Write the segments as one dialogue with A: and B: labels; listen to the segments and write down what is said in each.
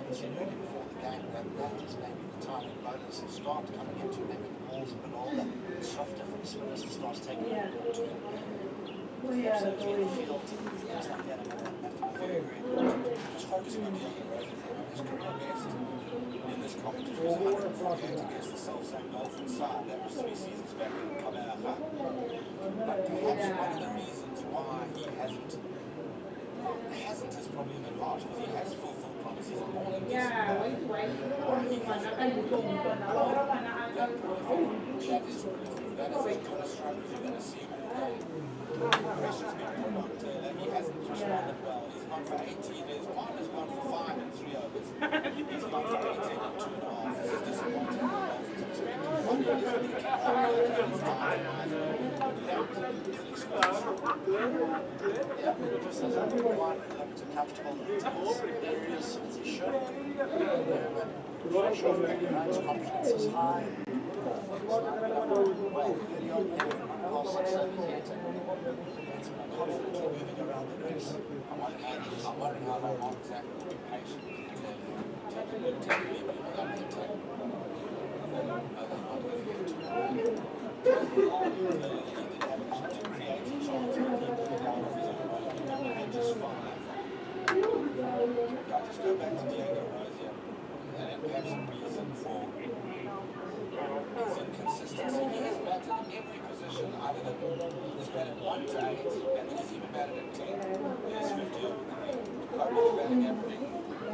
A: maybe said earlier before the game that is maybe the time when bowlers start coming into maybe the balls a bit older, softer for the spinners to start taking a bit more to it. Absolutely, in the field, things like that are going to have to be very, very important.
B: Just focusing on Diego Rosa for his career best in this competition is 148 against the self-same Dolphins side. That was 3 seasons back in Kamehameha. But perhaps one of the reasons why he hasn't is probably a bit harsh, because he has fulfilled promises of more than decent player. Why he hasn't really, that is as good a stroke as you're going to see all day. Pressure's been put on Taylor. He hasn't responded well. He's gone for 18. His partner's gone for 5 and 3 overs. He's gone for 18 and 2.5. This is disappointing from the Dolphins' perspective. One is that he can help his time but
A: Yeah, just as a one looked comfortable in his areas as he should. Fresh off the runs, confidence is high. Well, early on there, past 6 overs yet, and confidently moving around the race.
B: I'm wondering how long Mark Zach will be patient with him. Take a lead, but he will have to take. That's not going to get too long. He did have to create a chance, but he pulled it out of his own bowling. He had just 5. I just go back to Diego Rosa, and perhaps a reason for his inconsistency. He has batted in every position other than he's batted 1 to 8, and then he's even batted at 10. He's 50 over the ring. Opening batting averaging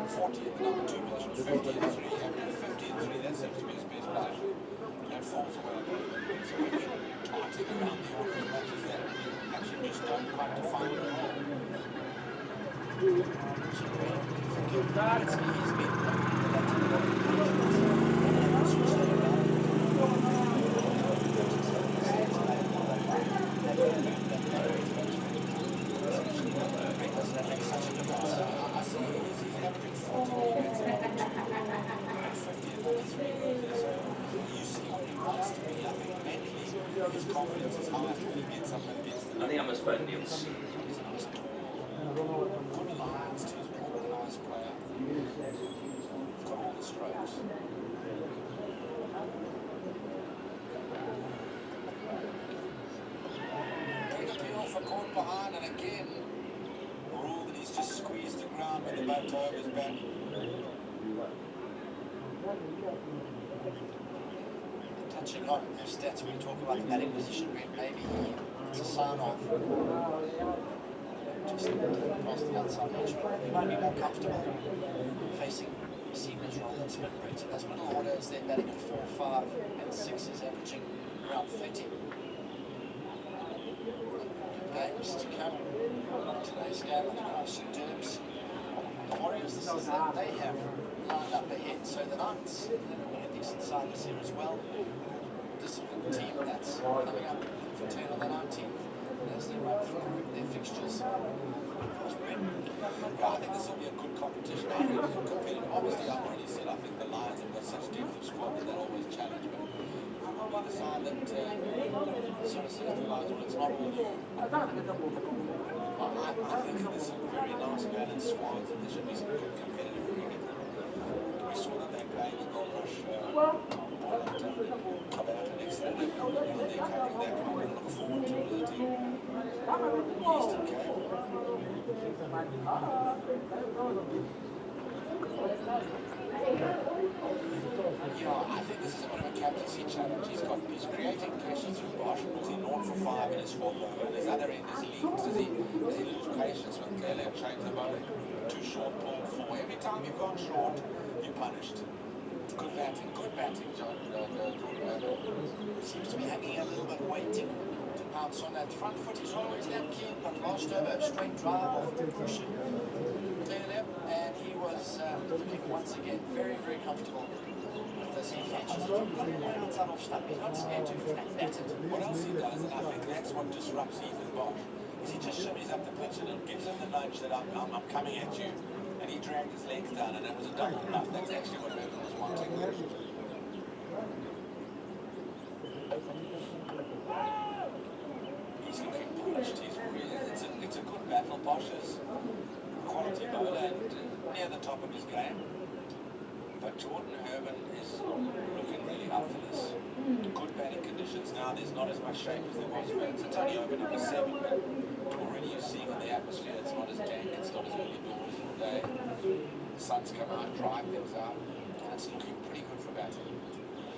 B: 40 at the number 2 position, 50 and 3, averaging 50 and 3. That seems to be his best position. That falls away a little bit. So when you're tarting around the order as much as that, perhaps you just don't quite define your role. His confidence is highest when he gets up and gets the
C: I think I must phone Neil.
B: good lines to his organised player. He's got all the strokes. Big appeal for caught behind, and again, rule that he's just squeezed the ground with the boat over his back.
A: Touching on the stats, we talk about the batting position where maybe it's a sign of just past the outside edge. He might be more comfortable facing receivers rather than spin rates. As middle order is then batting at 4, 5, and 6 is averaging around 30. Games to come. Today's game of course Derbs. The Warriors, this is that they have lined up ahead. So the Knights, a decent side this year as well. Disciplined team that's coming up for 10 on the 19th as they run through their fixtures.
B: Yeah, I think this will be a good competition. I think it's competitive. Obviously, I've already said I think the Lions have got such depth of squad that they'll always challenge. But I'm on the side that sort of says the Lions, well, it's not all you. I think this is a very nice balanced squad, and there should be some good competitive cricket. We saw that they played the Gold Rush come out and next Saturday. They're covering that one. We look forward to it as a team. Eastern Cape. Yeah, I think this is a bit of a captaincy challenge. He's creating pressure through Bosch. Was he 0 for 5 in his 4th over? And his other end is leaks. Does he lose patience with Kelly and change the bowling? Too short, pull 4. Every time you've gone short, you're punished. Good batting, John.
A: Seems to be hanging a little bit, waiting to pounce on that front foot. He's always that keen, but last over a straight drive off the push clear and he was looking once again very, very comfortable with this. He catches it when it's out of step. He's not scared to flat bat it.
B: What else he does, and I think that's what disrupts Ethan Bosch, is he just shimmies up the pitch and it gives him the nudge that I'm coming at you. And he dragged his legs down, and it was a double bluff. That's actually what Herbert was wanting. He's looking polished. It's a good battle. Bosch is a quality bowler and near the top of his game. But Jordan Herman is looking really up for this. Good batting conditions now. There's not as much shape as there was for it. It's only over number 7, but already you're seeing in the atmosphere it's not as dank, it's not as early doors all day. Sun's come out, dry things out, and it's looking pretty good for batting.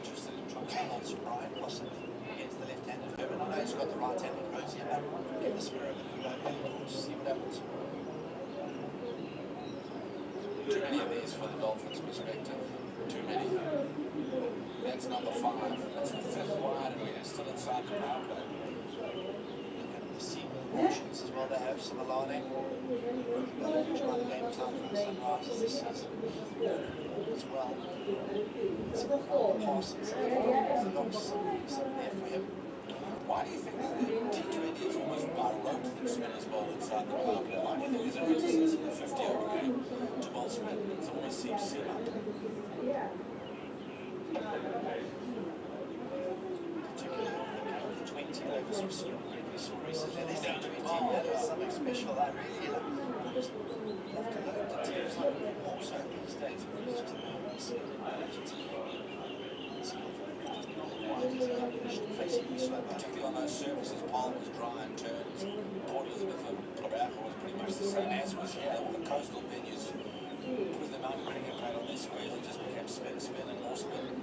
A: Interested in trying to answer Brian possibly against the left-handed Herman. I know he's got the right-handed Rosie, but give the spirit of the early doors, see what happens.
B: Too many of these for the Dolphins' perspective. Too many. That's number 5. That's the 5th wide, and we're still inside the power play.
A: The seam options as well, they have some Alane. Got a huge amount of game time from the Sunrisers this season as well. Some passes, the knocks, something there for him.
B: Why do you think that the T20 is almost by rote that spinners bowl inside the power play? Why do you think there's a reticence in the 50 over game to bowl spin? It almost seems silly.
A: Particularly over the 20 overs of recently. There's a 20, that is something special. I really love to load the teams like also these days. It's just
B: Particularly on those surfaces, Palm was dry and turns. Port Elizabeth and Pretoria was pretty much the same as was here. All the coastal venues, because the mountain cricket played on these squares, it just became spin, and more spin.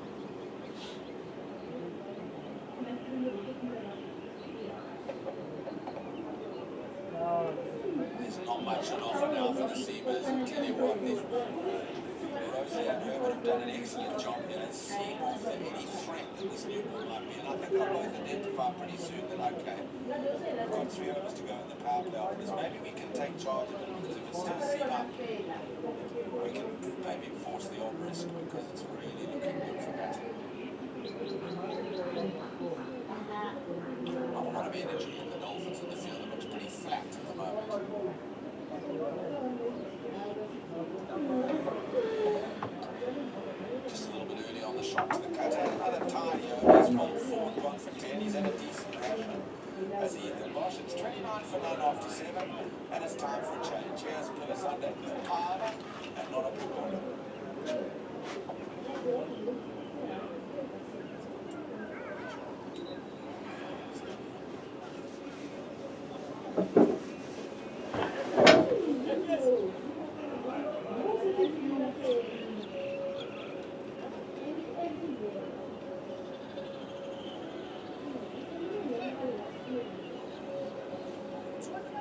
B: There's not much on offer now for the Seamers. I'll tell you what, Rosie and Herbert have done an excellent job here. Seeing off any threat that this new ball might be. And I think they'll both identify pretty soon that, okay, we've got 3 overs to go in the power play after this. Maybe we can take charge of it, because if it's still seam up, we can maybe force the odd risk, because it's really looking good for batting. Not a lot of energy in the Dolphins in the field. It looks pretty flat at the moment. Just a little bit early on the shot to the cutter. Another tidy over. He's bowled 4 and 1 for 10. He's had a decent ration as he hit the Bosch. It's 29 for 9 after 7, and it's time for a change. Here's Plymouth Sunday. Harder and not a good bowler.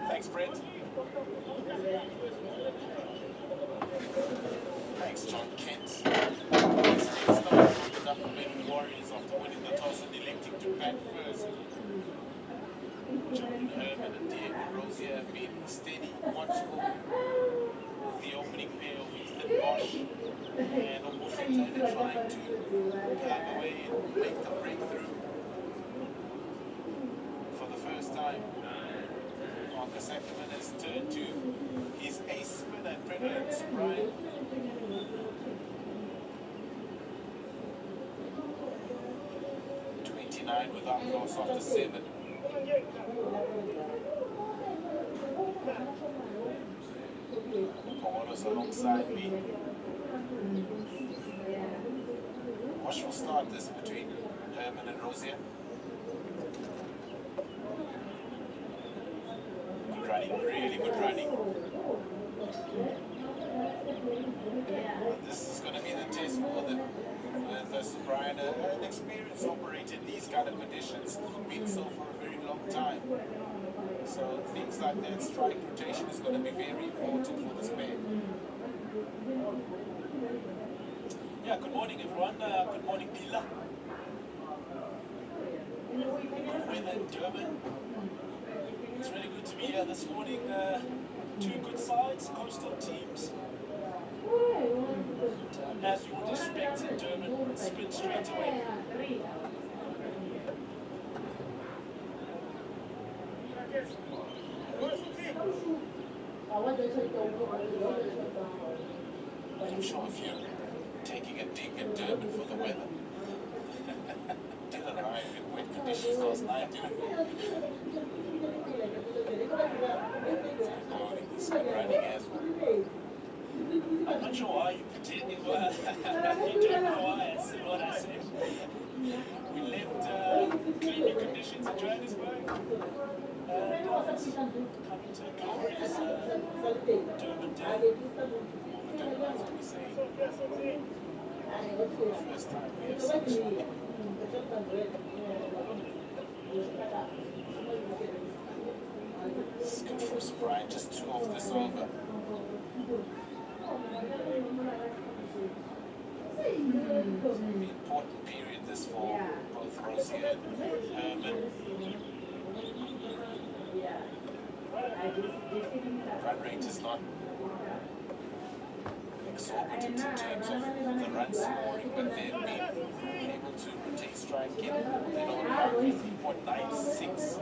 B: Thanks, Brent. Thanks, John Kent. Enough of many Warriors after winning the toss and electing to bat first. Jordan Herman and Diego Rozier have been steady, watchful. The opening pair of Ethan Bosch and almost entirely trying to plug away and make the breakthrough for the first time. Marcus Ackerman has turned to his ace spinner at Pretoria, Brian. Without loss after 7. Paula's alongside me. Watch will start this between Herman and Rozier. Good running, really good running. This is going to be the test for them. Versus Brian, an experienced operator in these kind of conditions, been so for a very long time. So things like that, strike rotation is going to be very important for this pair.
C: Yeah, good morning everyone. Good morning, Pila. Good weather in Durban. It's really good to be here this morning. 2 good sides, coastal teams. As you would expect in Durban, sprint straight away.
B: I'm sure if you're taking a dig at Durban for the weather, didn't arrive in wet conditions last night, did it? This good running as well.
C: I'm not not sure why you pretending. You don't know why I said what I said. We left cleaning conditions in Johannesburg. And coming to a glorious Durban day. First time we have sunshine.
B: It's good for Brian, just 2 off this over. Important period this for both Rosie and Herman. Run rate is not exorbitant in terms of the run scoring, but they've been able to rotate strike in. They're on about 3.96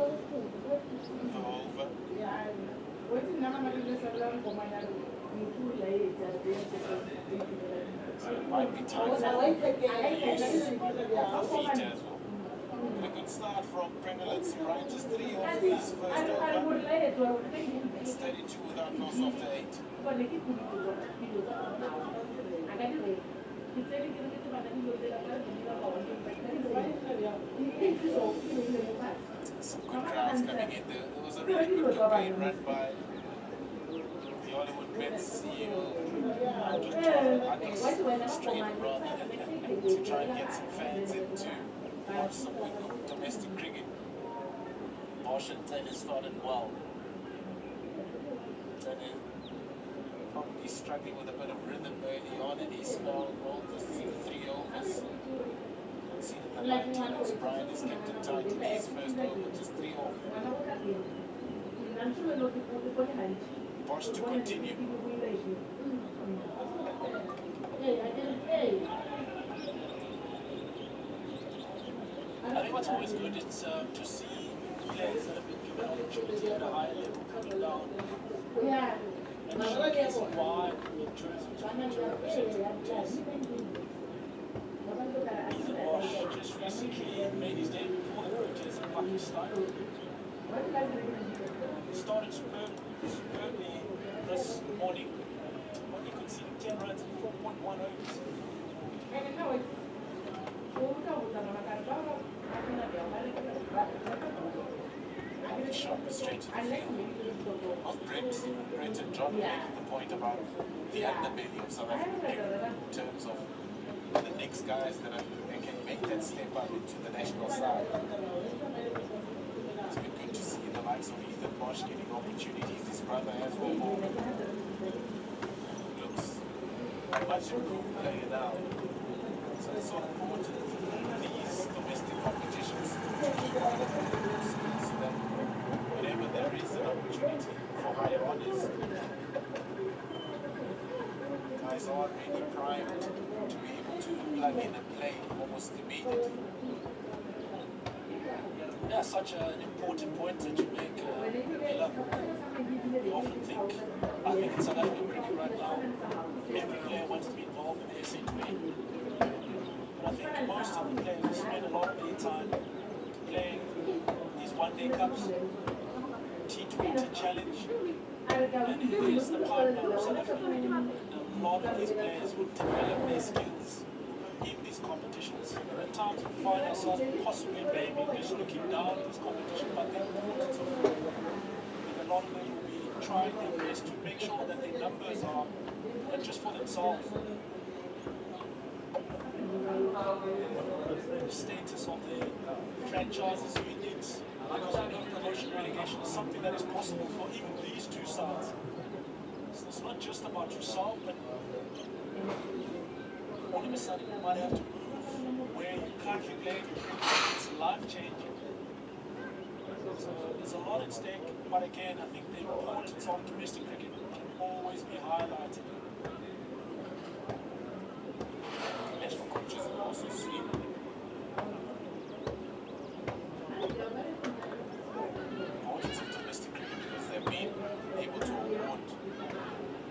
B: per over. So it might be time for the use of the feet as well. A good start from Prevalence, right? Just 3 off his first over. It's 32 without loss after 8. Some good crowds coming in there. There was a really good campaign run by the Hollywood Mets CEO, Strain rather, to try and get some fans in to watch some good domestic cricket.
A: Washington has started well. Taylor probably struggling with a bit of rhythm early on in his spell. Rolled the 3 overs. Let's see that the 19 Brian has kept it tight in his first over, just 3 off.
B: Bosch to continue.
C: I think what's always good is to see players that have been given opportunity at a higher level coming down and showcasing why the tourism is. Ethan Bosch just recently made his debut for the Proteas in Pakistan. He started superbly this morning. Only conceded 10 runs in 4.1 overs.
B: Shot straight to the field of Brett and John making the point about the underbelly of South African cricket in terms of the next guys that can make that step up into the national side. It's been good to see the likes of Ethan Bosch getting opportunities. His brother as well, Morgan, looks a much improved player now. So it's so important these domestic competitions to keep on the so that whenever there is an opportunity for higher honours, guys are really primed to be able to plug in and play almost immediately.
C: Yeah, such an important point that you make, Mila. We often think, I think in South African cricket right now, every player wants to be involved in the SA to win. But I think most of the players spend a lot of their time playing these one-day cups, T20 challenge, and it is the pipeline of South African cricket. And a lot of these players would develop their skills in these competitions. And at times we find ourselves possibly maybe just looking down at this competition, but the importance of it. And a lot of them will be trying their best to make sure that their numbers are not just for themselves. The status of the franchises unions because of the promotion relegation is something that is possible for even these two sides. So it's not just about yourself, but all of a sudden you might have to move where you calculate it's life-changing. So there's a lot at stake, but again, I think the importance of domestic cricket can always be highlighted.
B: National coaches have also seen importance of domestic cricket because they've been able to award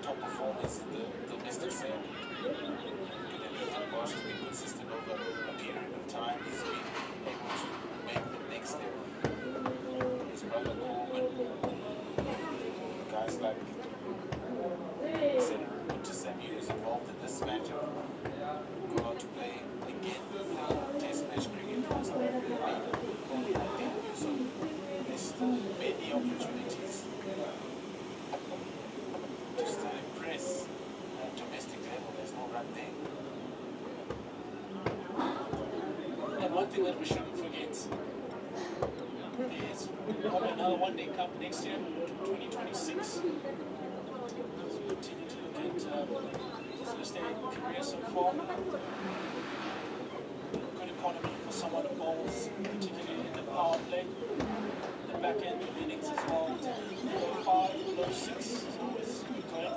B: top performers in the domestic circuit. Ethan Bosch has been consistent over a period of time. He's been able to make the next step. His brother Coleman, guys like Senator Samuel is involved
C: thing that we shouldn't forget is probably another one-day cup next year, 2026. So continue to look at first day career so far. Good economy for someone who bowls, particularly in the power play. The back end of innings as well, below 5, below 6 is always good going.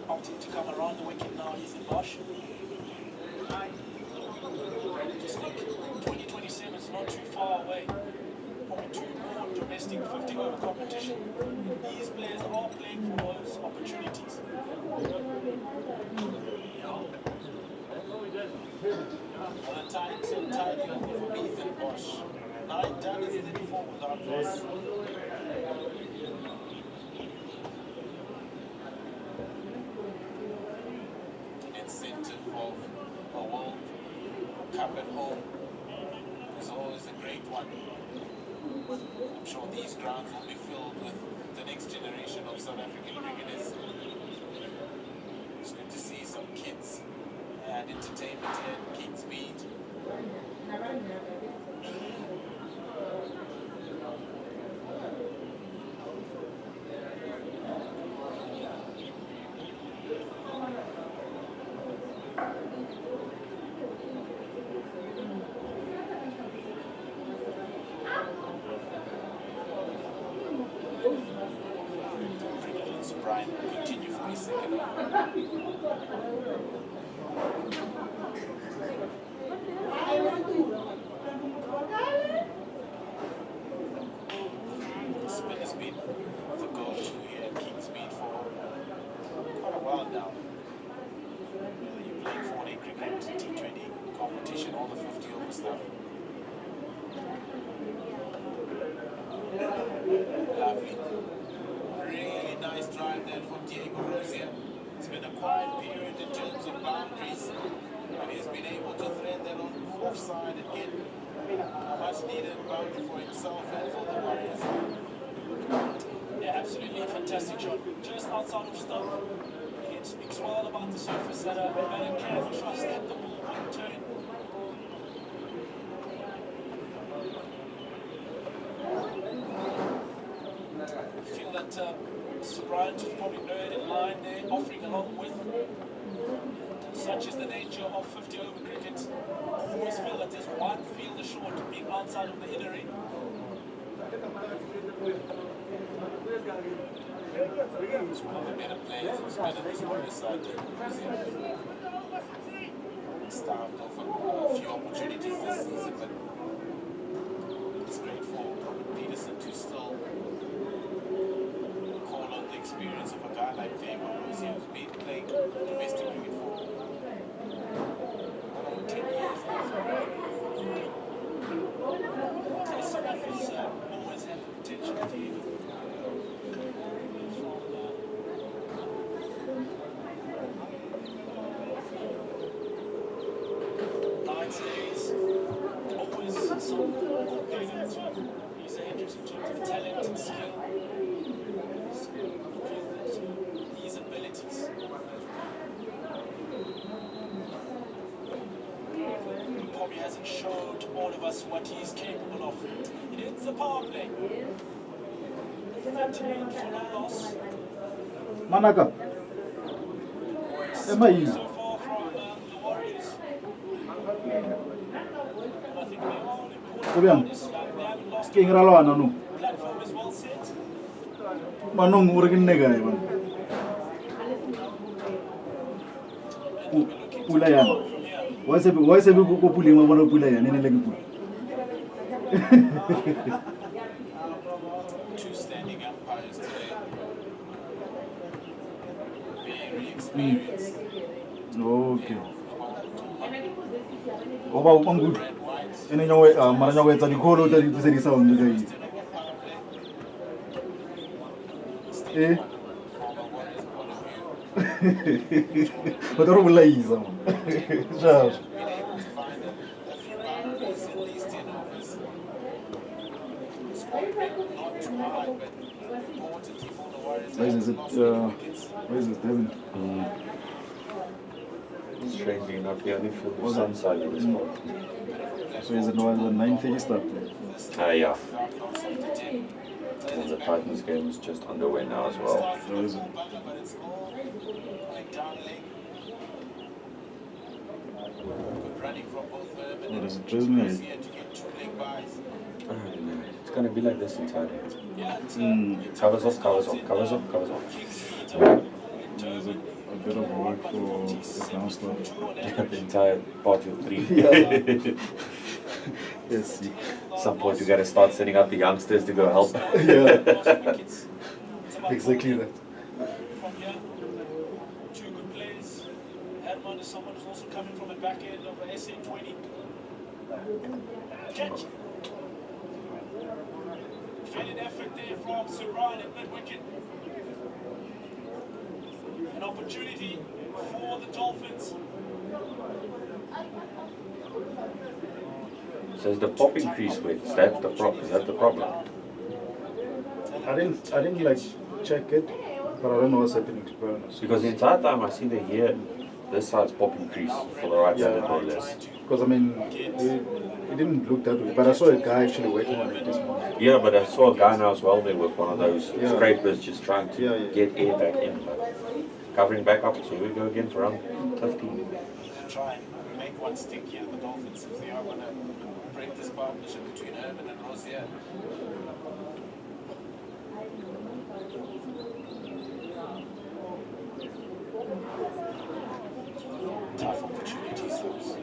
C: Opting to come around the wicket now, he's in Bosch. Just think 2027 is not too far away. Probably 2 more domestic 50-over competition. These players are playing for those opportunities.
B: Well, the times and tidy up for Ethan Bosch. 9 done is 34 without loss. Incentive of a World Cup at home is always a great one. I'm sure these grounds will be filled with the next generation of South African cricketers. It's good to see some kids and entertainment here at King's Mead.
C: Brian, continue for a second.
B: Spin has been the go-to here at King's Mead for quite a while now. Whether you play 4-day cricket, T20 competition, all the 50-over stuff. Lovely. Really nice drive there from Diego Rosier. It's been a quiet period in terms of boundaries, and he's been able to thread that on offside and get a much needed boundary for himself and for the Warriors.
C: Yeah, absolutely fantastic shot. Just outside of stump. It speaks well about the surface that a batter can trust that the ball won't turn. I feel that Sir Bryant is probably nerd in line there, offering a lot of width. And such is the nature of 50-over cricket. I always feel that there's one fielder short being outside of the inner ring.
B: It's one of the better players who's been in this Warriors side, Diego Rosier. Starved off a few opportunities this season, but it's great for Robert Peterson to still call on the experience of a guy like Diego Rosier, who's been playing domestic cricket for over 10 years now.
C: South Africa's always had the potential to stays, always some competitors. He's dangerous in terms of talent and skill. These abilities. He probably hasn't showed all of us what he's capable of. It is the power play. 38 for no loss.
D: Manaka. Am I
C: So far from the Warriors. I think they are all important. They haven't lost.
D: King Ralwana no.
C: Platform is well set.
D: Manong urgin nega iban. Pula yan. Why se ko puli mo bono pula yan nene lagi pula.
B: Two standing umpires today. Very experienced.
D: Okay. Oba good.
B: Red, white.
D: Ene nyawe mara nyawe tadi kholo tadi tu seri sound ngai. Eh. Potero bula isa. Ciao. Where is it? Devin?
E: Strangely enough, the only feel the sun side of this part.
D: So is it the 9:30 start?
E: Yeah. And the Titans game is just underway now as well.
D: So is it? What is it? Drizzling?
E: It's going to be like this entirely. Covers off, covers off, covers off, covers off.
D: Is it a bit of work for the ground staff?
E: The entire party of 3.
D: Yes.
E: At some point, you got to start sending out the youngsters to go help.
D: Yeah. Exactly that.
C: From here, 2 good players. Herman is someone who's also coming from the back end of the SA20. Catch. Valiant effort there from Subran at mid-wicket. An opportunity for the Dolphins.
E: So is the pop increase weight, is that the problem?
D: I didn't like check it, but I don't know what's happening, to be honest.
E: Because the entire time I see the here, this side's pop increase for the right-handed bowlers.
D: Because I mean, it didn't look that way, but I saw a guy actually working on it this morning.
E: Yeah, but I saw a guy now as well there with one of those scrapers just trying to
D: Yeah.
E: get air back in. But covering back up, so here we go again for round 15.
A: Try and make one stick here, the Dolphins, if they are going to break this partnership between Herman and Rosier. Tough opportunities for us.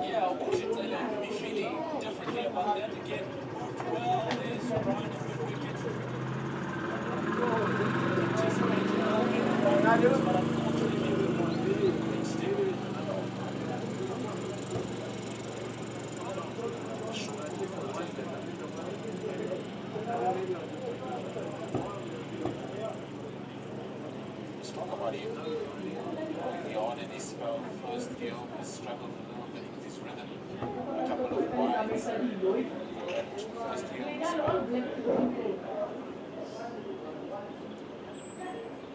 C: Yeah, of course, it's will be feeling differently about that again. Moved well, there's Brian at mid-wicket. Anticipated but unfortunately, instead.
A: Let's talk about him. The on in his spell, first year, has struggled a little bit with his rhythm. A couple of wides. First year in his spell.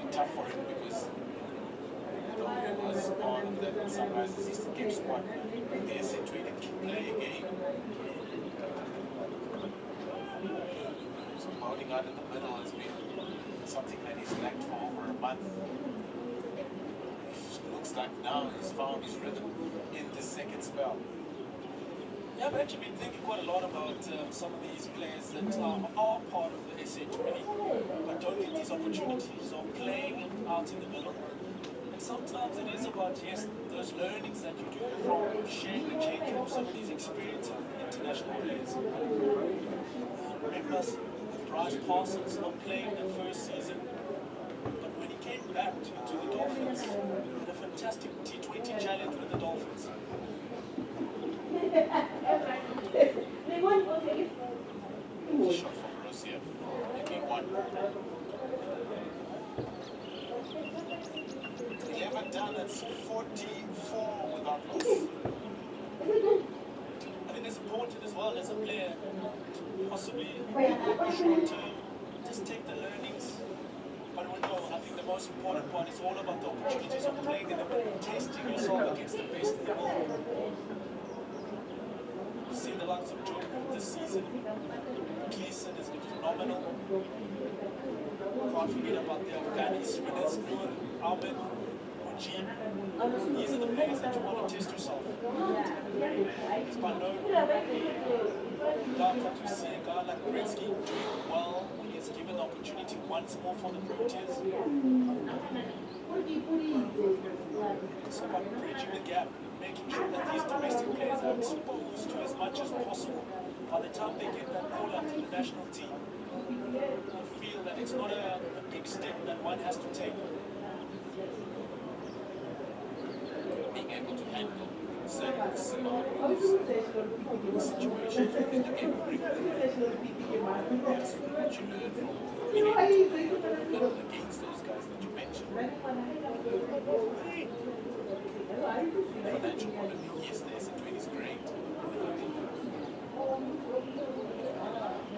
A: It's tough for him because though he was on that Sunrise assistant game squad, the SA20 keep playing a game. So bowling out in the middle has been something that he's lacked for over a month. Looks like now he's found his rhythm in the second spell.
C: Yeah, I've actually been thinking quite a lot about some of these players that are part of the SA20 but don't get these opportunities of playing out in the middle. And sometimes it is about, yes, those learnings that you do from sharing the change from some of these experienced international players. Remember Bryce Parsons not playing that first season, but when he came back to the Dolphins, he had a fantastic T20 challenge with the Dolphins.
A: Shot from Russia, making one. 11 done, that's 44 without loss.
C: I think it's important as well as a player to possibly short term just take the learnings. But I think the most important part is all about the opportunities of playing in the middle, testing yourself against the best in the world. We've seen the likes of Joe this season. Gleason has been phenomenal. Can't forget about the Afghani spinners, Noor, Ahmed, Mujib. These are the players that you want to test yourself. It's by no doubt that you see a guy like Gretzky doing well when he's given the opportunity once more for the Proteas. It's about bridging the gap, making sure that these domestic players are exposed to as much as possible. By the time they get that call up to the national team, they feel that it's not a big step that one has to take.
A: Being able to handle certain scenarios, situations within the game of cricket. That's what you learn from being able to battle against those guys that you mentioned. Financial point of view, yes, the SA20 is great.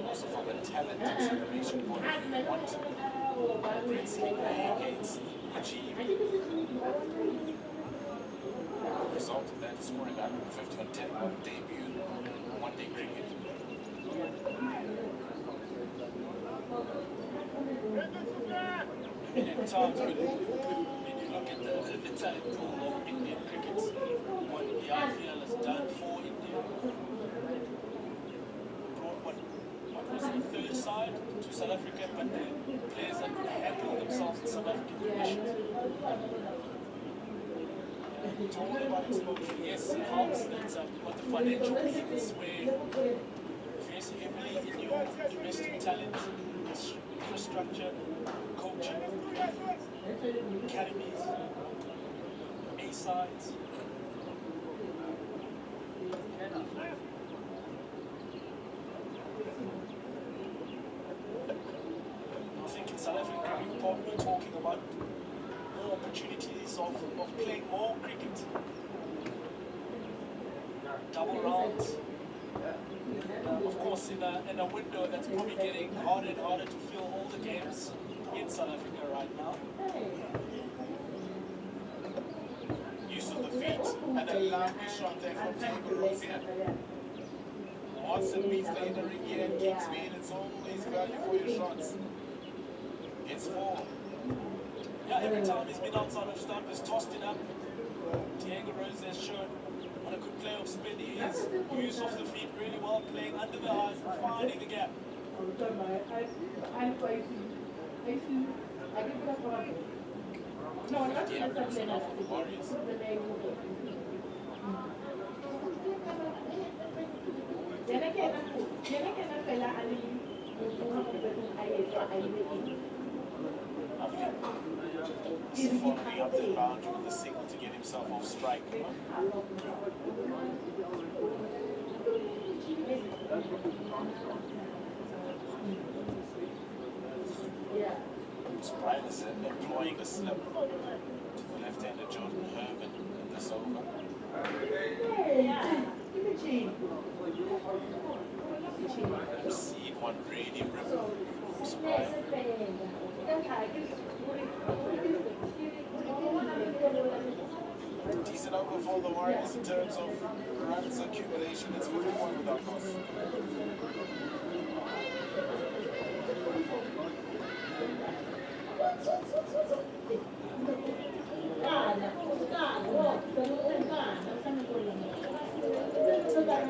A: Also from a talent acceleration point of view, what Gretzky play against achieved. The result of that is scoring 150 on 10 debut one-day cricket.
C: And at times when you look at the talent pool of Indian cricket, what the IPL has done for India, brought what was the third side to South Africa, but the players that could handle themselves in South African conditions. It's all about exposure. Yes, it helps that you've got the financial means where you invest heavily in your domestic talent, infrastructure, coaching, academies, A-sides. I think in South Africa we're probably talking about more opportunities of playing more cricket. Double rounds. Of course, in a window that's probably getting harder and harder to fill all the games in South Africa right now.
A: Use of the feet and a lovely shot there from Diego Rosier. Watson beats the entering here and kicks me in. It's always value for your shots. It's 4.
C: Yeah, every time he's been outside of stump, he's tossed it up. Diego Rose has shown what a good player of spin he is. Use of the feet really well, playing under the eyes, finding the gap.
A: Following up the boundary with the signal to get himself off strike. Brian is employing a slip to the left-hander Jordan Herman in this over. Receive one really rip from Brian. Decent over for the Warriors in terms of runs accumulation. It's 51 without loss.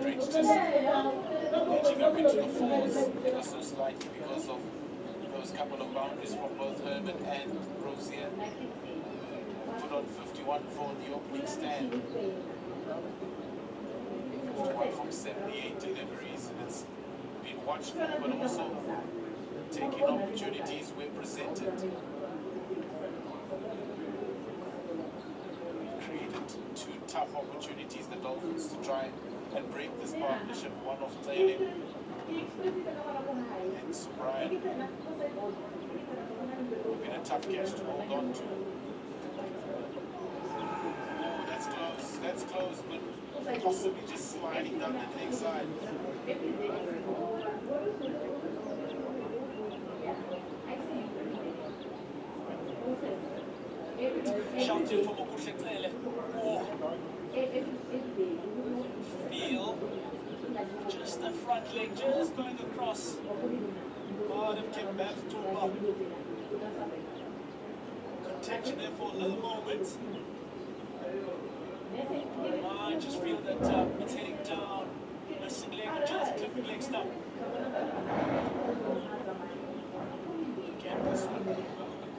A: Bridge just edging up into the fours ever so slightly because of those couple of boundaries from both Herman and Rosier. Put on 51 for the opening stand. 51 from 78 deliveries, and it's been watchful but also taking opportunities where presented. Created 2 tough opportunities, the Dolphins, to try and break this partnership, one of Taylor and Brian. Been a tough catch to hold on to. Oh, that's close, but possibly just sliding down the leg side.
C: Shouting from Okushekele. Oh. Feel just the front leg just going across. Oh, they've kept that to up. Contention there for a little moment. I just feel that it's heading down. Missing leg and just clipping leg stump.
A: Again, this one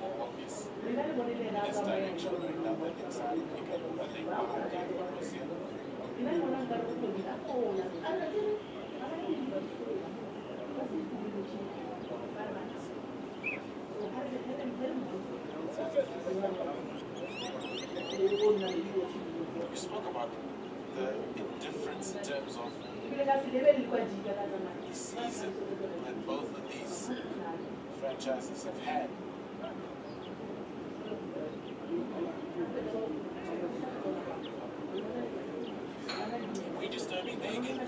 A: more obvious. In this direction, going down the leg side, you can move the leg behind Diego Rosier. You spoke about the indifference in terms of the season that both of these franchises have had.
C: We disturbing there again.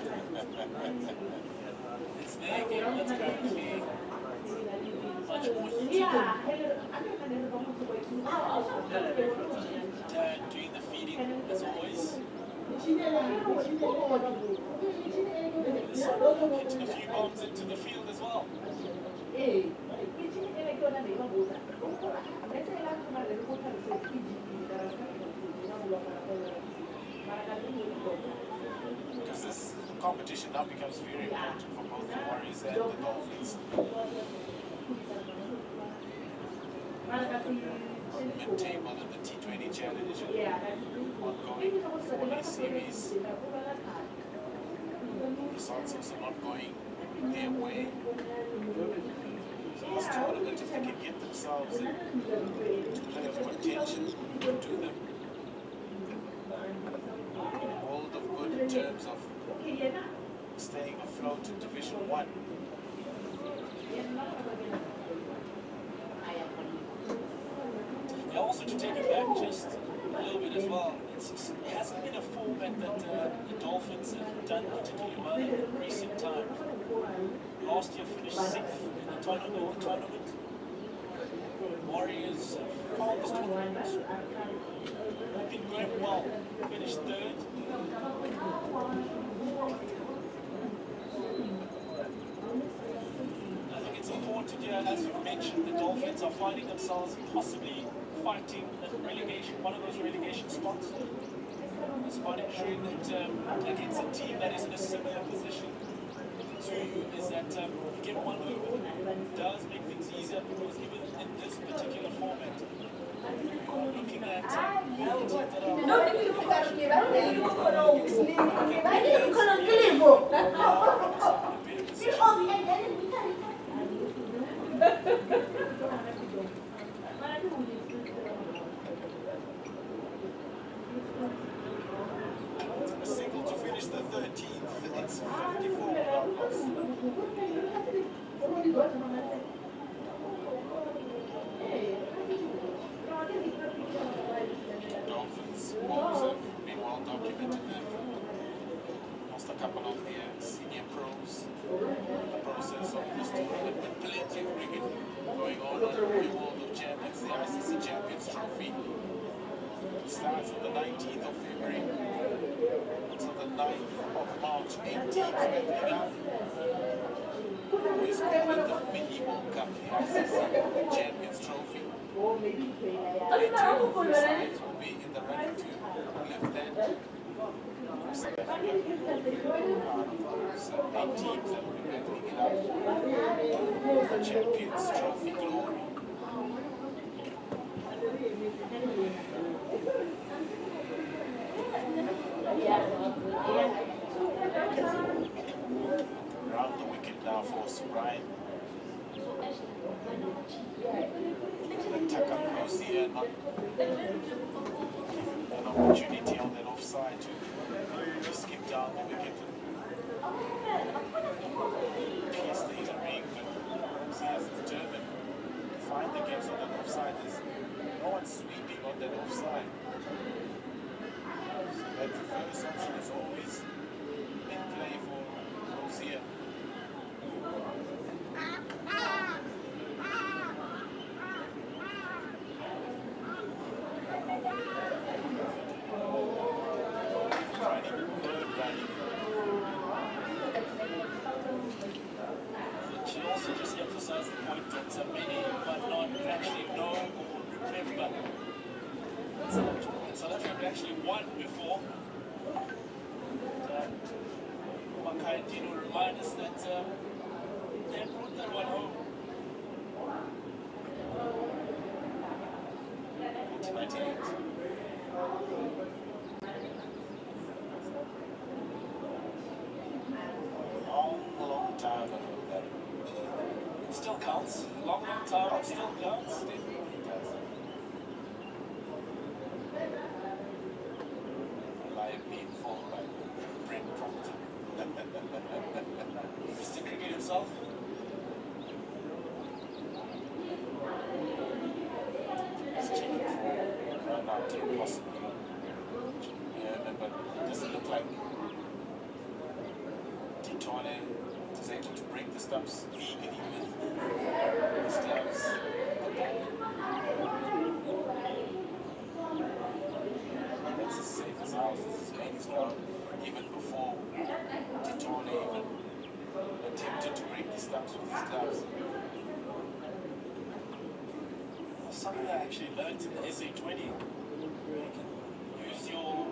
C: It's there again. That's currently much more heated. Dad doing the feeding as always. The son hitting a few bombs into the field as well.
A: Because this competition now becomes very important for both the Warriors and the Dolphins. Mid-table in the T20 Challenge, ongoing 4-day series. Results also not going their way. So this tournament, if they can get themselves into play of contention, will do them a world of good in terms of staying afloat in Division 1.
C: Yeah, also to take it back just a little bit as well, it hasn't been a format that the Dolphins have done particularly well in recent times. Last year finished 6th in the tournament. Warriors found this tournament. Have been going well. Finished 3rd. I think it's important here, as you've mentioned, the Dolphins are finding themselves possibly fighting relegation, one of those relegation spots. It's quite ensuring that against a team that is in a similar position to you, is that you get one over. It does make things easier because even in this particular format, you're looking at all the teams
A: A single to finish the 13th, it's 54 without loss. Dolphins woes have been well documented. They've lost a couple of their senior pros in the process of this tournament, but plenty of cricket going on in the World of Champions, the ICC Champions Trophy. It starts on the 19th of February until the 9th of March. 8 teams battling out. Always call it the Mini World Cup, the ICC Champions Trophy. 8 sides will be in the running to lift that. South Africa, part of those 8 teams that will be battling it out. The Champions Trophy glory. Round the wicket now for Subrine. The Tuks close here, not an opportunity on that offside to skip down the wicket and pierce the inner ring, but Rosie is determined to find the gaps on that offside. There's no one sweeping on that offside. So that reverse option is always in play for Rosie.
C: She also just emphasized the point that many might not actually know or remember. South Africa actually won before. Makai and Dino remind us that they had brought that one home. 1998.
A: Long time ago that
C: Still counts. Long time, still counts.
A: definitely does. Reliably informed by Brent Proctor.
C: Mr. Cricket himself.
A: He's checking for run out here possibly. Yeah, but it doesn't look like Titone is able to break the stumps legally with his gloves. The ball
B: ground, even before Pretoria even attempted to break the stumps with his gloves.
C: Something I actually learned in the SA20. You can use your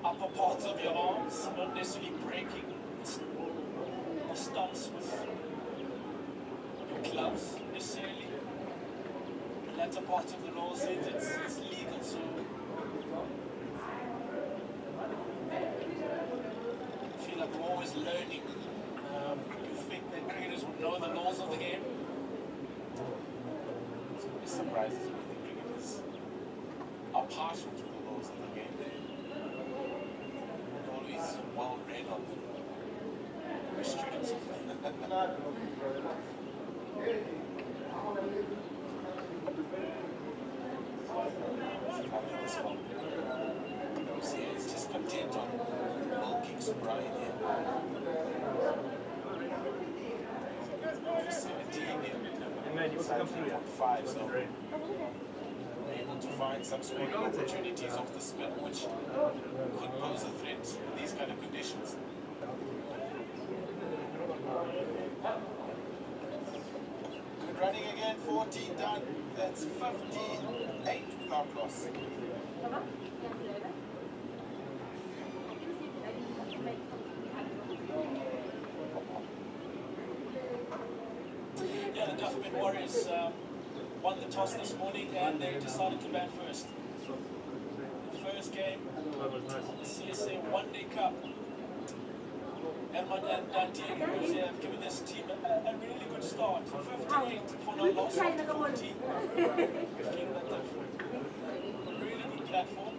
C: upper parts of your arms, not necessarily breaking the stumps with your gloves necessarily. The latter part of the law says it's legal, so I feel like we're always learning. You think that cricketers would know the laws of the game?
B: It surprises me that cricketers are partial to the laws of the game. They're always well read on them. We're students of them. He's just content on milking sobriety. 17 here. Inside 3.5, so able to find some scoring opportunities off the spin, which could pose a threat in these kind of conditions. Good running again, 14 done. That's 58 without loss.
C: Yeah, the Dufferin Warriors won the toss this morning and they decided to bat first. The first game, the CSA One-Day Cup. And Diego Rossi have given this team a really good start. 58 for no loss after 14. Feeling that they've really good platform.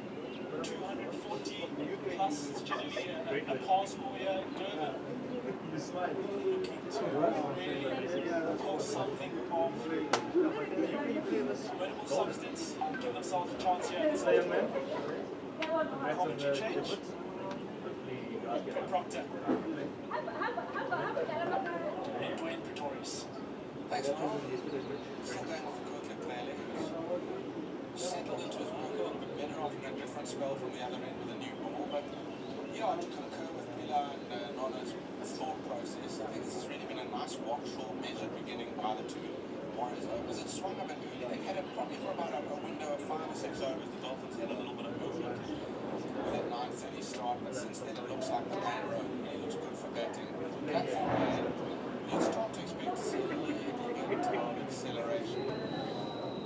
C: 240 plus, it's generally a pass score here in Durban. Looking to really post something of winnable substance and give themselves a chance here in this afternoon. Commentary change. Proctor. And Dwayne Pretorius.
B: Thanks, Ron. Still going off Coquelin clearly, who's settled into his work a little bit better after a different spell from the other end with a new ball. But yeah, to concur with Pilar and Nona's thought process, I think this has really been a nice watchful measure beginning by the two Warriors overs. It swung up a bit early. They had it probably for about a window of 5 or 6 overs. The Dolphins had a little bit of movement with that 9:30 start, but since then it looks like the main road really looks good for batting. Platform, you'd start to expect to see a little bit of acceleration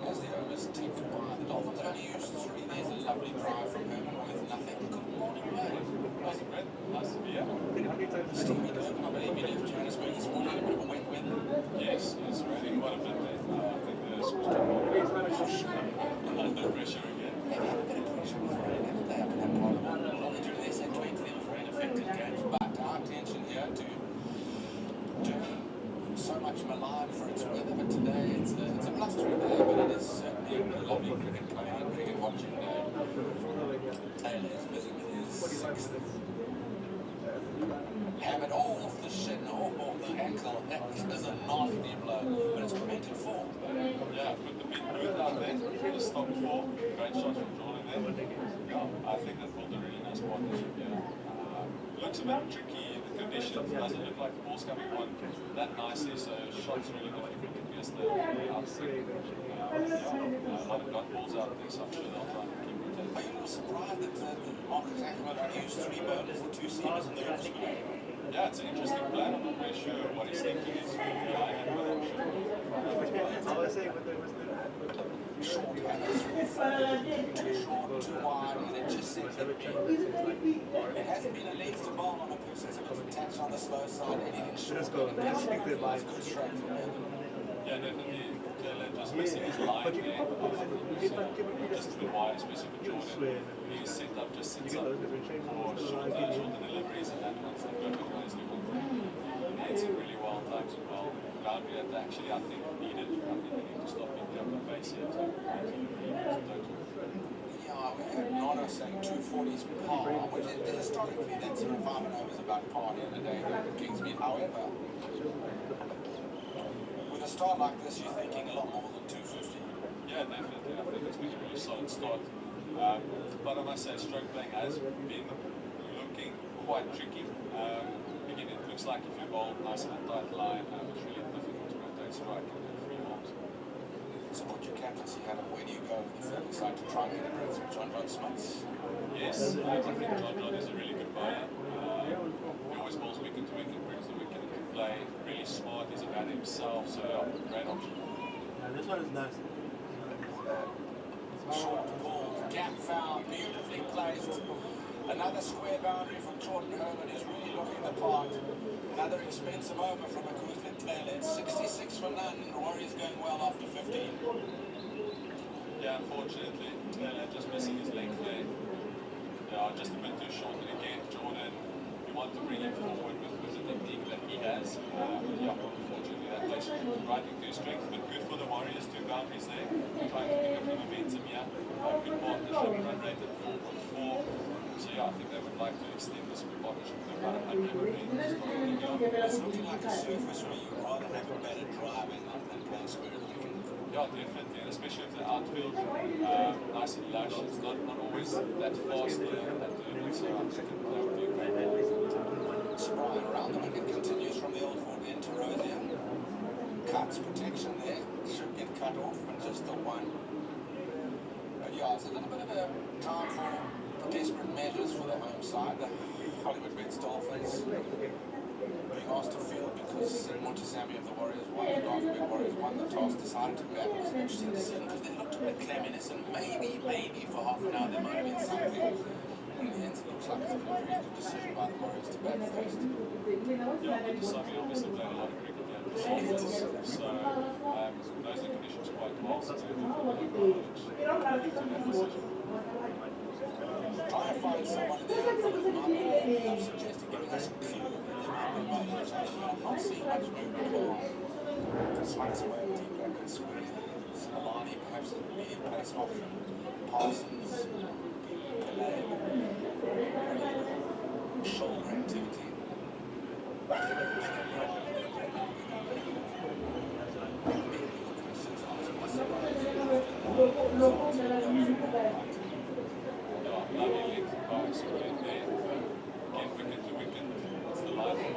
B: as the overs tick by. The Dolphins only used 3. There's a lovely drive from Herman with nothing. Good morning, Ray.
C: Nice and red. Nice to be here.
B: Stevie Durban, I believe you left Johannesburg this morning in a bit of a wet weather.
C: Yes, it's raining quite a bit there. I think there's under pressure again.
B: They've had a bit of pressure with rain, haven't they, up in that part of the world? Not only do they say 20 of rain-affected games, but our attention here to Durban. So much maligned for its weather, but today it's a blustery day, but it is certainly a lovely cricket playing and cricket watching day. Taylor is busy with his 6th. Hammered off the shin, off the ankle. That is a nasty blow, but it's meant to fall.
C: Yeah, put the big booth out there. Just stop before. Great shot from Jordan there. Yeah, I think that built a really nice partnership here. Looks a bit tricky in the conditions. Doesn't look like the ball's coming on that nicely, so shots really difficult to pierce the outswing. A lot of gun balls out there, so I'm sure they'll try and keep rotating.
B: Are you not surprised that Marcus Ackerman only used 3 bowlers and 2 seamers in the off spin?
C: Yeah, it's an interesting plan. I'm not very sure what he's thinking is behind it, but I'm sure.
B: Short hammers, too short, too wide, and it just seems that it hasn't been a length to bowl on a person, so it's attached on the slow side, anything short. Good straight from him.
C: Yeah, definitely. Taylor just missing his line there. Just a bit wide, especially for Jordan. He's set up, just sits up for shorter deliveries, and that one's the perfect one. He's looking for. It's really well timed as well. Boundary that actually I think needed. I think they need to stop picking up the pace here to
B: Yeah, we heard Nono saying 240s par, which is historically that's sort of 5 and overs about par the other day here at Kingsmead. However, with a start like this, you're thinking a lot more than 250.
C: Yeah, definitely. I think it's been a really solid start. But I must say, stroke playing has been looking quite tricky. Again, it looks like if you bowl nice and tight line, it's really difficult to rotate strike in free arms.
B: So what your captaincy had, where do you go with the fielding side to try and get a break from John Smith?
C: Yes, I think John is a really good bowler. He always bowls wicket to wicket, brings the wicket into play. Really smart, he's a man himself, so great option.
F: This one is nice.
B: Short ball, gap foul, beautifully placed. Another square boundary from Jordan Herman, who's really looking the part. Another expensive over from Akuzvin Taylor. It's 66 for none. The Warriors going well after 15.
C: Yeah, unfortunately, Taylor just missing his length there. Yeah, just a bit too short. And again, Jordan, you want to bring him forward with the technique that he has. Yeah, unfortunately, that plays right into his strength. But good for the Warriors, 2 boundaries there. Trying to pick up the momentum here. Good partnership, run rate at 4.4. So yeah, I think they would like to extend this partnership to about 100
B: It's looking like a surface where you'd rather have a better driving than playing square to wicket.
C: Yeah, definitely, and especially if the outfield nice and lush. It's not always that fast there at the so I think that would be great.
B: Brian around the wicket continues from the old fort into Rosia. Cuts protection there. Should get cut off and just the one. But yeah, it's a little bit of a time for desperate measures for the home side. The Hollywood Reds Dolphins being asked to field because Montesami of the Warriors won, the Dark Warriors won the toss, decided to bat. It was an interesting decision because they looked a bit clamminess and maybe for half an hour there might have been something. But in the end, it looks like it's been a very good decision by the Warriors to bat first.
C: Yeah, Montesami obviously played a lot of cricket there before, so knows the conditions quite well. So
B: Trying to find someone in the outfield who might be of suggesting giving us a clue that they might be bowling. I'm not seeing much movement along. Swats away at deep back and square. Malani, perhaps a medium pace option. Parsons, Caleb, shoulder activity.
C: lovely length of bowls right there. Again, wicket to wicket. It's the line from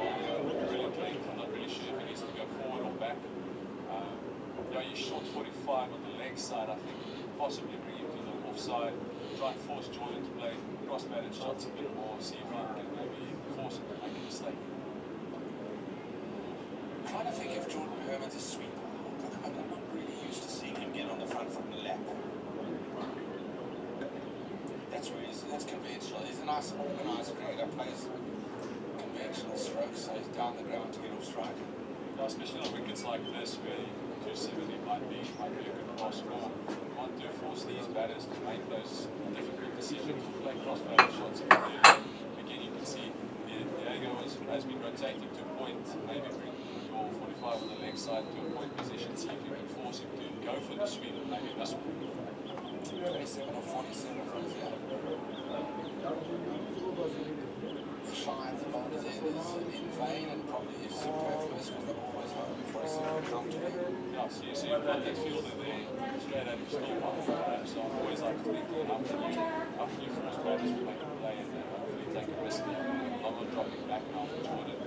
C: brilliant length. I'm not really sure if he needs to go forward or back. Yeah, he's short 45 on the leg side. I think possibly bring him to the offside. Try and force Jordan to play cross-batted shots a bit more. See if he can maybe force him to make a mistake.
B: Trying to think if Jordan Herman's a sweeper. I'm not really used to seeing him get on the front foot and lap. That's conventional. He's a nice organised cricketer, plays conventional strokes, so he's down the ground to get off strike.
C: Yeah, especially on wickets like this where 270 might be a good cross score. You want to force these batters to make those difficult decisions to play cross-batted shots. Again, you can see Diego has been rotating to a point, maybe bring your 45 on the leg side to a point position, see if you can force him to go for the sweep and maybe miss one.
B: 27 or 47 runs, yeah. Shy of the bowler's end is in vain and probably is superfluous because they're always hoping for a single comfortably.
C: Yeah, so you've got that fielder there, straight at his stop off. So I'm always like thinking, how can you force batters to make a play and hopefully take a risk there? I'm not dropping back now for Jordan.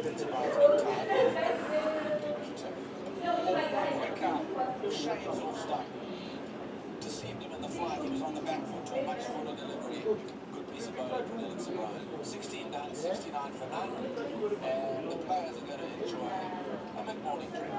B: It's about to be tired. Shades off stump. Deceived him in the flight. He was on the back foot to a much fuller delivery. Good piece of bowling from Dylan O'Brien. 16 down, 69 for none. And the players are going to enjoy a mid-morning drink.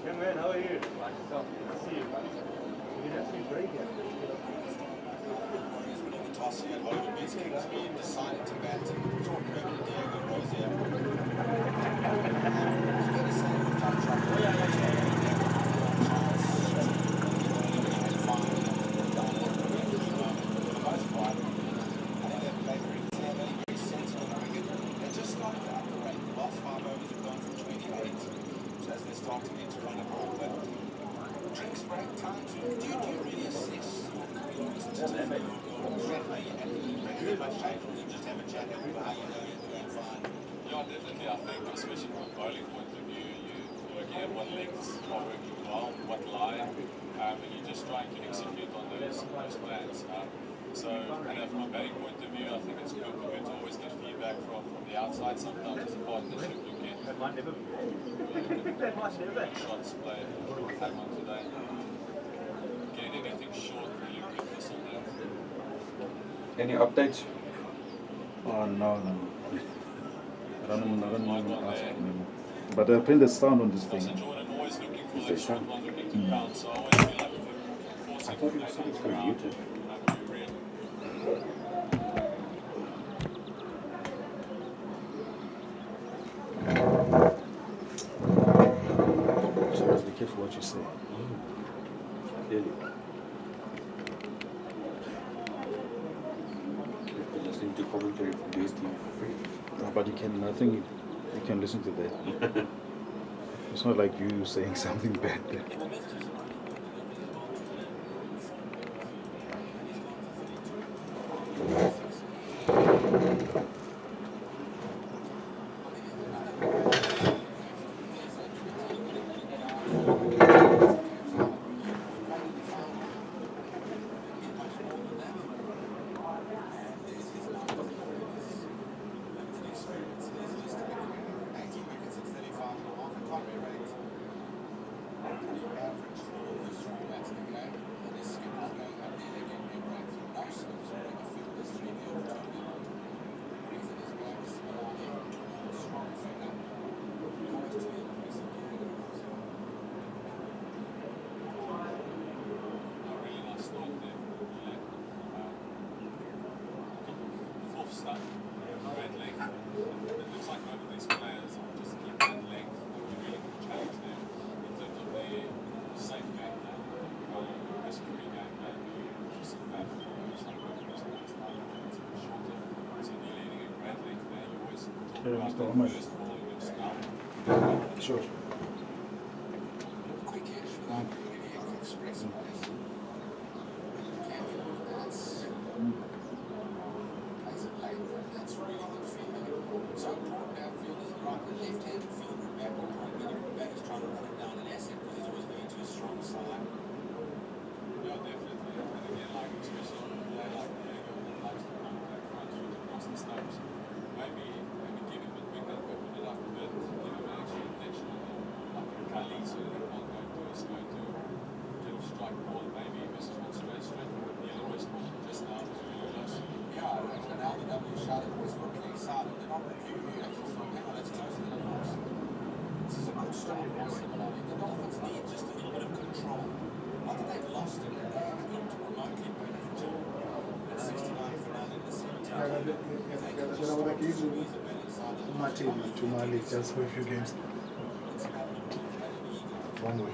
F: Young man, how are you? Like yourself. Good to see you, buddy. You're actually great here.
B: Warriors winning the toss here at home against Kingsmead, decided to bat Jordan Herman and Diego Rosier. It's fair to say we've done trouble. Starting into run a ball, but drinks break time. Do you really assess your strategy and the much time to just have a chat about how you know you're doing fine?
C: Yeah, definitely. I think, especially from a bowling point of view, you're looking at what lengths are working well, what lie, and you're just trying to execute on those plans. And from a batting point of view, I think it's good to always get feedback from the outside. Sometimes as a partnership, you get shots played, tag on today. Getting anything short really weakness on that.
E: Any updates? Oh no. I don't know ask anymore. But I think the sound on this thing.
C: Jordan always looking for
E: Is
C: that
E: there
C: short
E: sound?
C: one looking to pounce, so I always feel like
E: I thought it was something for YouTube. So just be careful what you say. Clearly. You're listening to commentary from DSTV for free. No, but you can, I think you can listen to that. It's not like you saying something bad there. Mr. Ahmed. Sure.
B: Quick-ish without really expressing this. That's really good feeling. So important outfielders are right and left hand fielder and back on point. Whether the batter's trying to run it down an asset because he's always going to a strong side.
C: Yeah, definitely. And again, like especially on a play like Diego that likes to run back front shoot across the stumps. Maybe give him a quick up, open it up a bit, give him an extra intention like a Kali so that he can't go to us, going to get a strike ball. Maybe this is one straight with Neil West just now was really close.
B: Yeah, and now the W shot it was looking solid. They're not reviewing it. Actually, so now that's closer than it was. This is a good start for Similarly. The Dolphins need just a little bit of control. Not that they've lost it, they haven't looked remotely better at 69 for now in the 17.
D: My team to my league just for a few games. One way.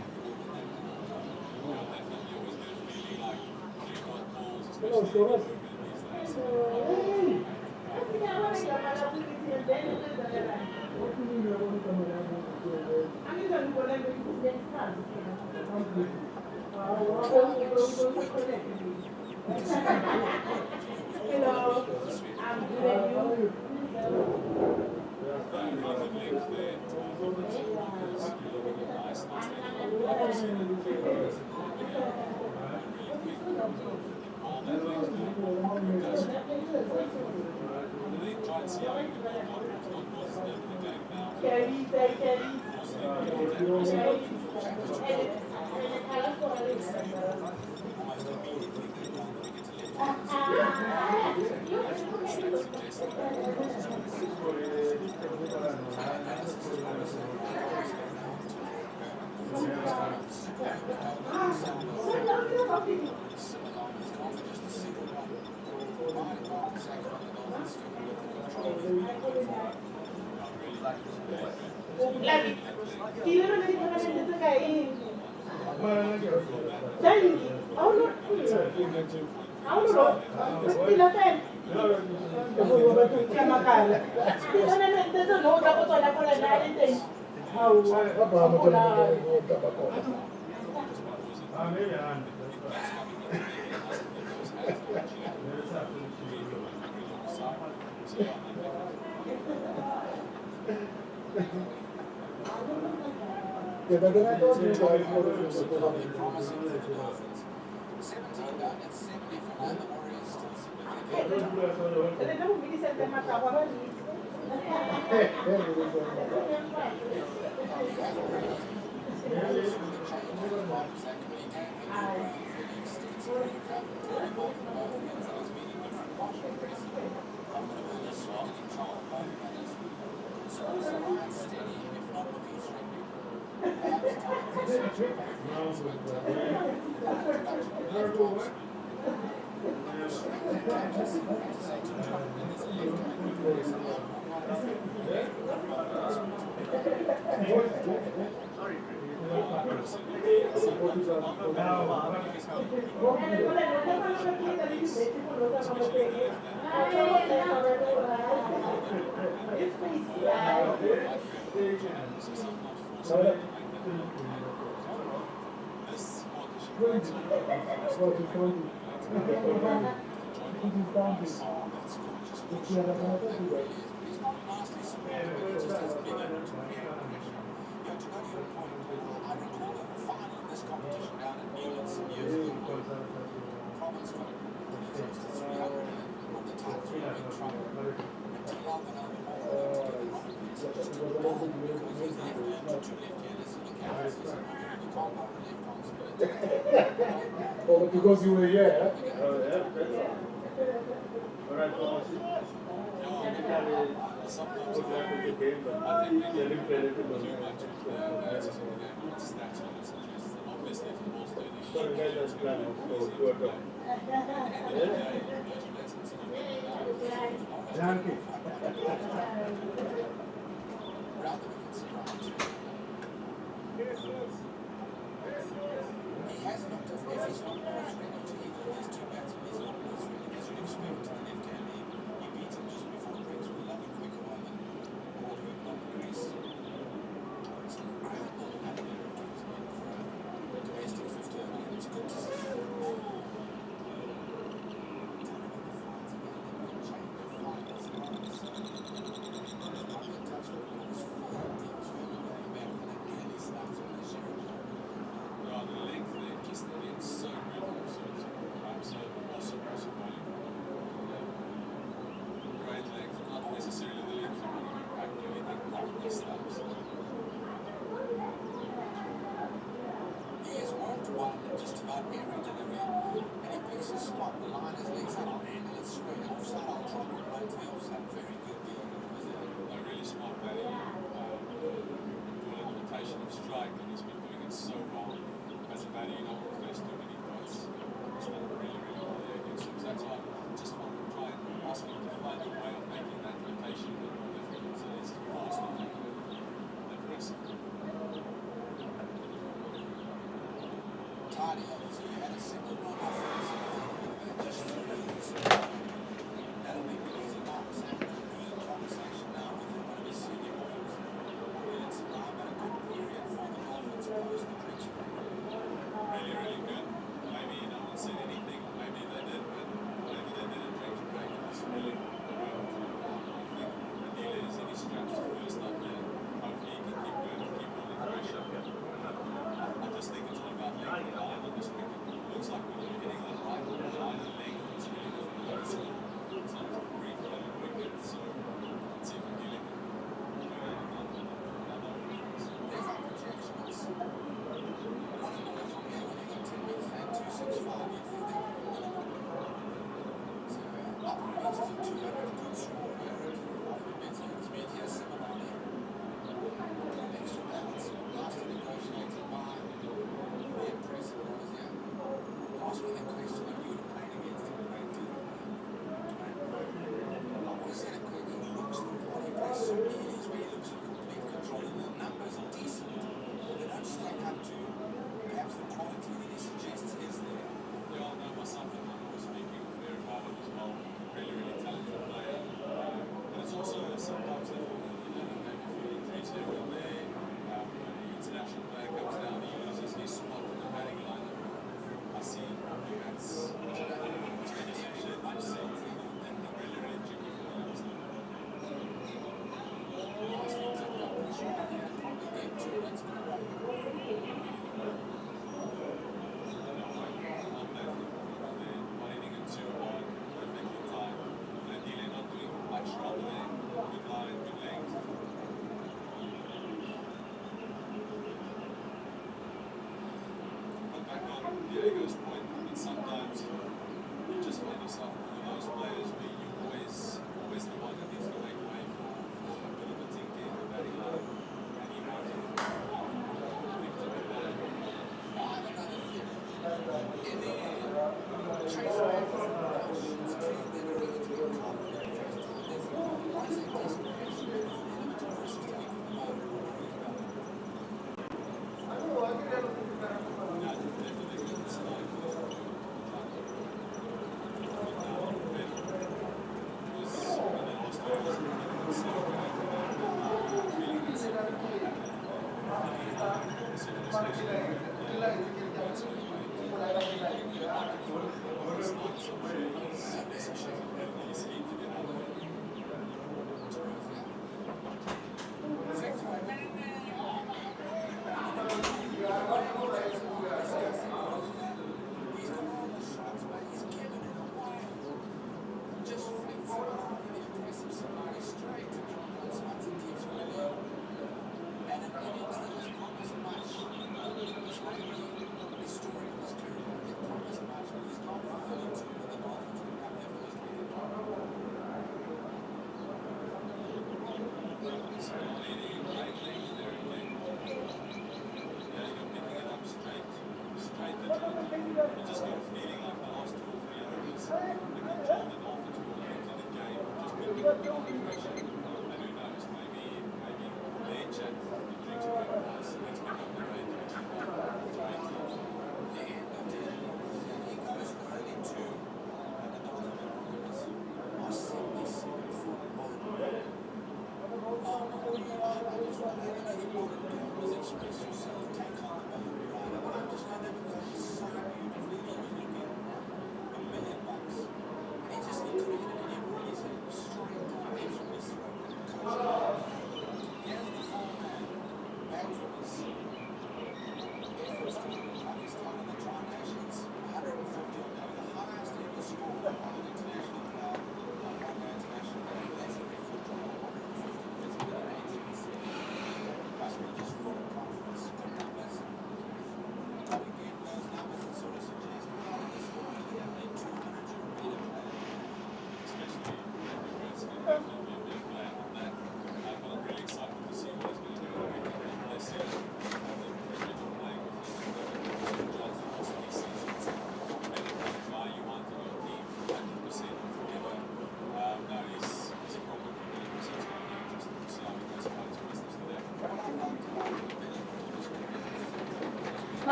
G: Hello, I'm good.
B: Similar, he's gone for just a single one. Provided Mark Zach on the Dolphins still with control is really good for him.
G: Lagi. Kilo na dito na dito kay. Dahil, ako no. Ako no. Pila pen. Kaya makala. Kaya na dito no, dapat wala ko na natin.
B: Promising for the Dolphins. 17 down at 70 for now. The Warriors still significant.
G: Jadi kamu bikin senten mata apa lagi?
H: Oh, because you were here.
B: He has looked as if he's not quite ready to either of these two batsmen. He's not quite ready, as you'd expect, to the left hand. He beat him just before the breaks with a lovely quicker one than caught him on the crease. It's an incredible atmosphere of Tuks for a domestic 50 over, and it's good to see. He has worked one just about every delivery, and he picks his spot. The line is legs up, and it's straight offside. I'll try to run to the offside. Very good deal.
C: A really smart batting. Dual implementation of strike, and he's been doing it so well. As a batter, you don't want to face too many points. He's done really, really well there against him. So that's why I just want to try and ask him to find a way of making that rotation a bit more difficult. So he's fast and aggressive.
B: Tidy up, so you had a single run off. Just that'll be easy. Mark's having a good conversation now with one of his senior boys. It's now been a good period for the Dolphins post the drinks break.
C: Really, really good. Maybe no one said anything, maybe they did, but maybe they did a drinks break. It's really good. I think the deal is any straps to first up there. Hopefully he can keep going and keep holding pressure. I just think it's all about leg. I just think it looks like when you're hitting Diego's point, and sometimes you just find yourself one of those players where you always the one that needs to make way for a bit of a thinking and batting hard, and you might have to think to do that.
A: I have another theory. In the chase away from Rush, it's clear they were ready to get top for the first time. Therefore, why is it desperation and the element of Rush is taking the ball and worrying about it?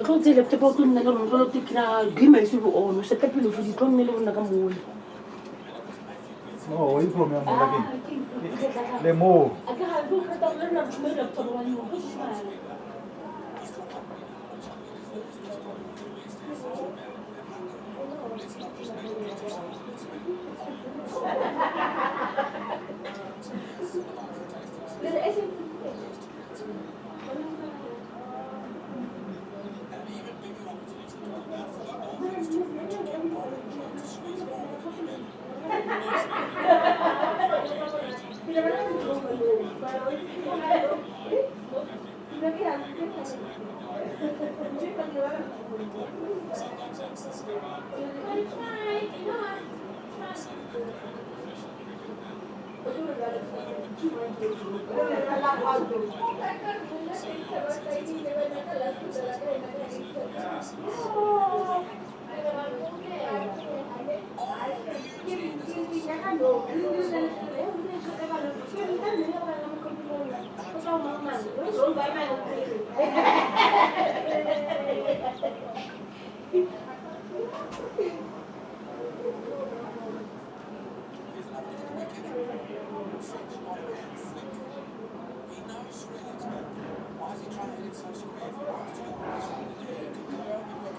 G: Go to the table to the road to give my super own, set up with the tongue of the moon.
D: No, where you from? I'm like the more.
G: I can't do the dollar of made up for one more.
A: Why is he trying to hit it so square? If he wants to go on this one, he could go.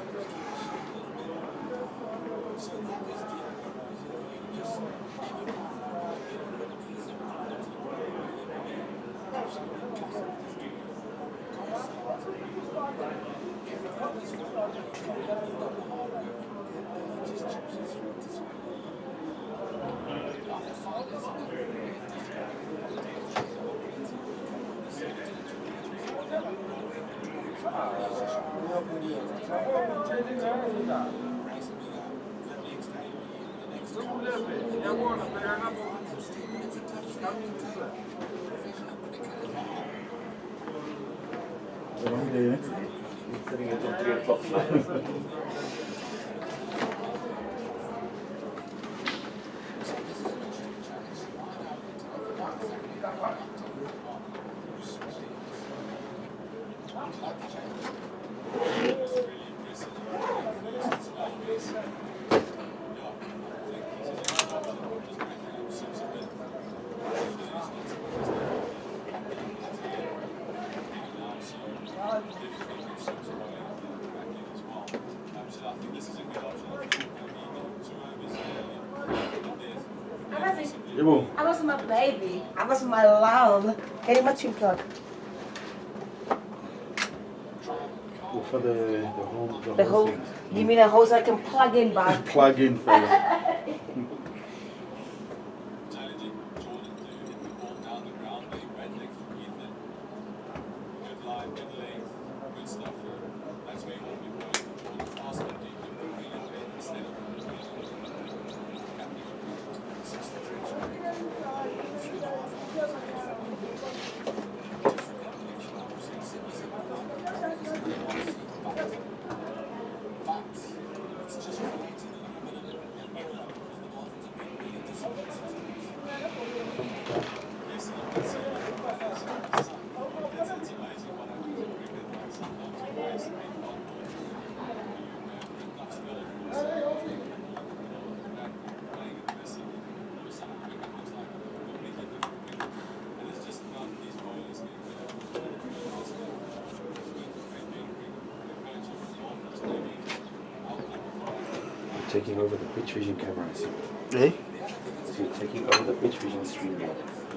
E: Yeah.
F: Sitting until 3 o'clock tonight.
G: I was my baby. I was my love. Hey, what you got?
E: For the whole
G: The whole.
E: thing.
G: You mean a hose I can plug in, Bob?
E: Plug in fella.
I: Taking over the pitch vision cameras.
E: Eh?
I: So you're taking over the pitch vision stream now.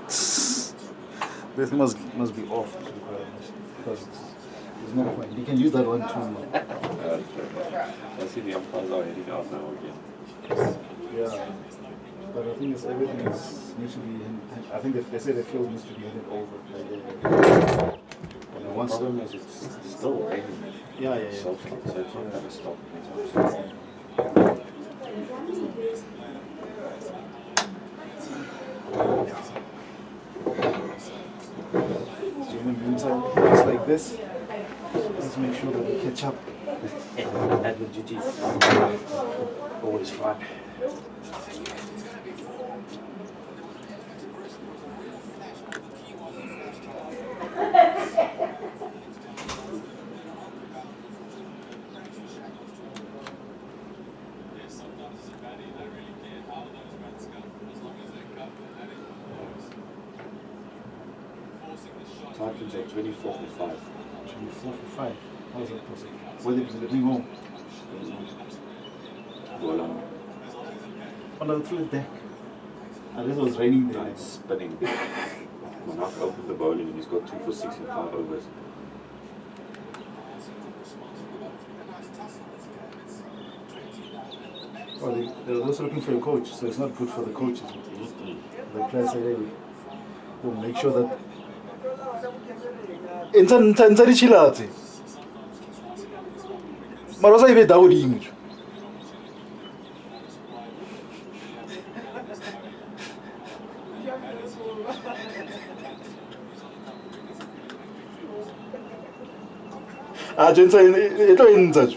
E: This must be off to be quite honest, because there's no point. You can use that one too.
I: I see the umpires are heading out now again.
E: Yeah, but I think everything needs to be. I think they say the field needs to be headed over.
I: The problem is it's still raining.
E: Yeah.
I: So it's not going to stop anytime soon.
E: So in the meantime, just like this, let's make sure that we catch up.
I: At the duties. Always fun. Titans are 24 for 5.
E: 24 for 5. How is that possible? Where did they bring home?
I: Well,
E: On the field deck. And this was raining there.
I: it's spinning. Manaf opened the bowling and he's got 2 for 6 and 5 overs.
E: Oh, they're also looking for a coach, so it's not good for the coaches. The players say, hey, we'll make sure that. Ntsa di chilatse. Mara sa ibe dawo dingwe. Ah, Jensa ito inza.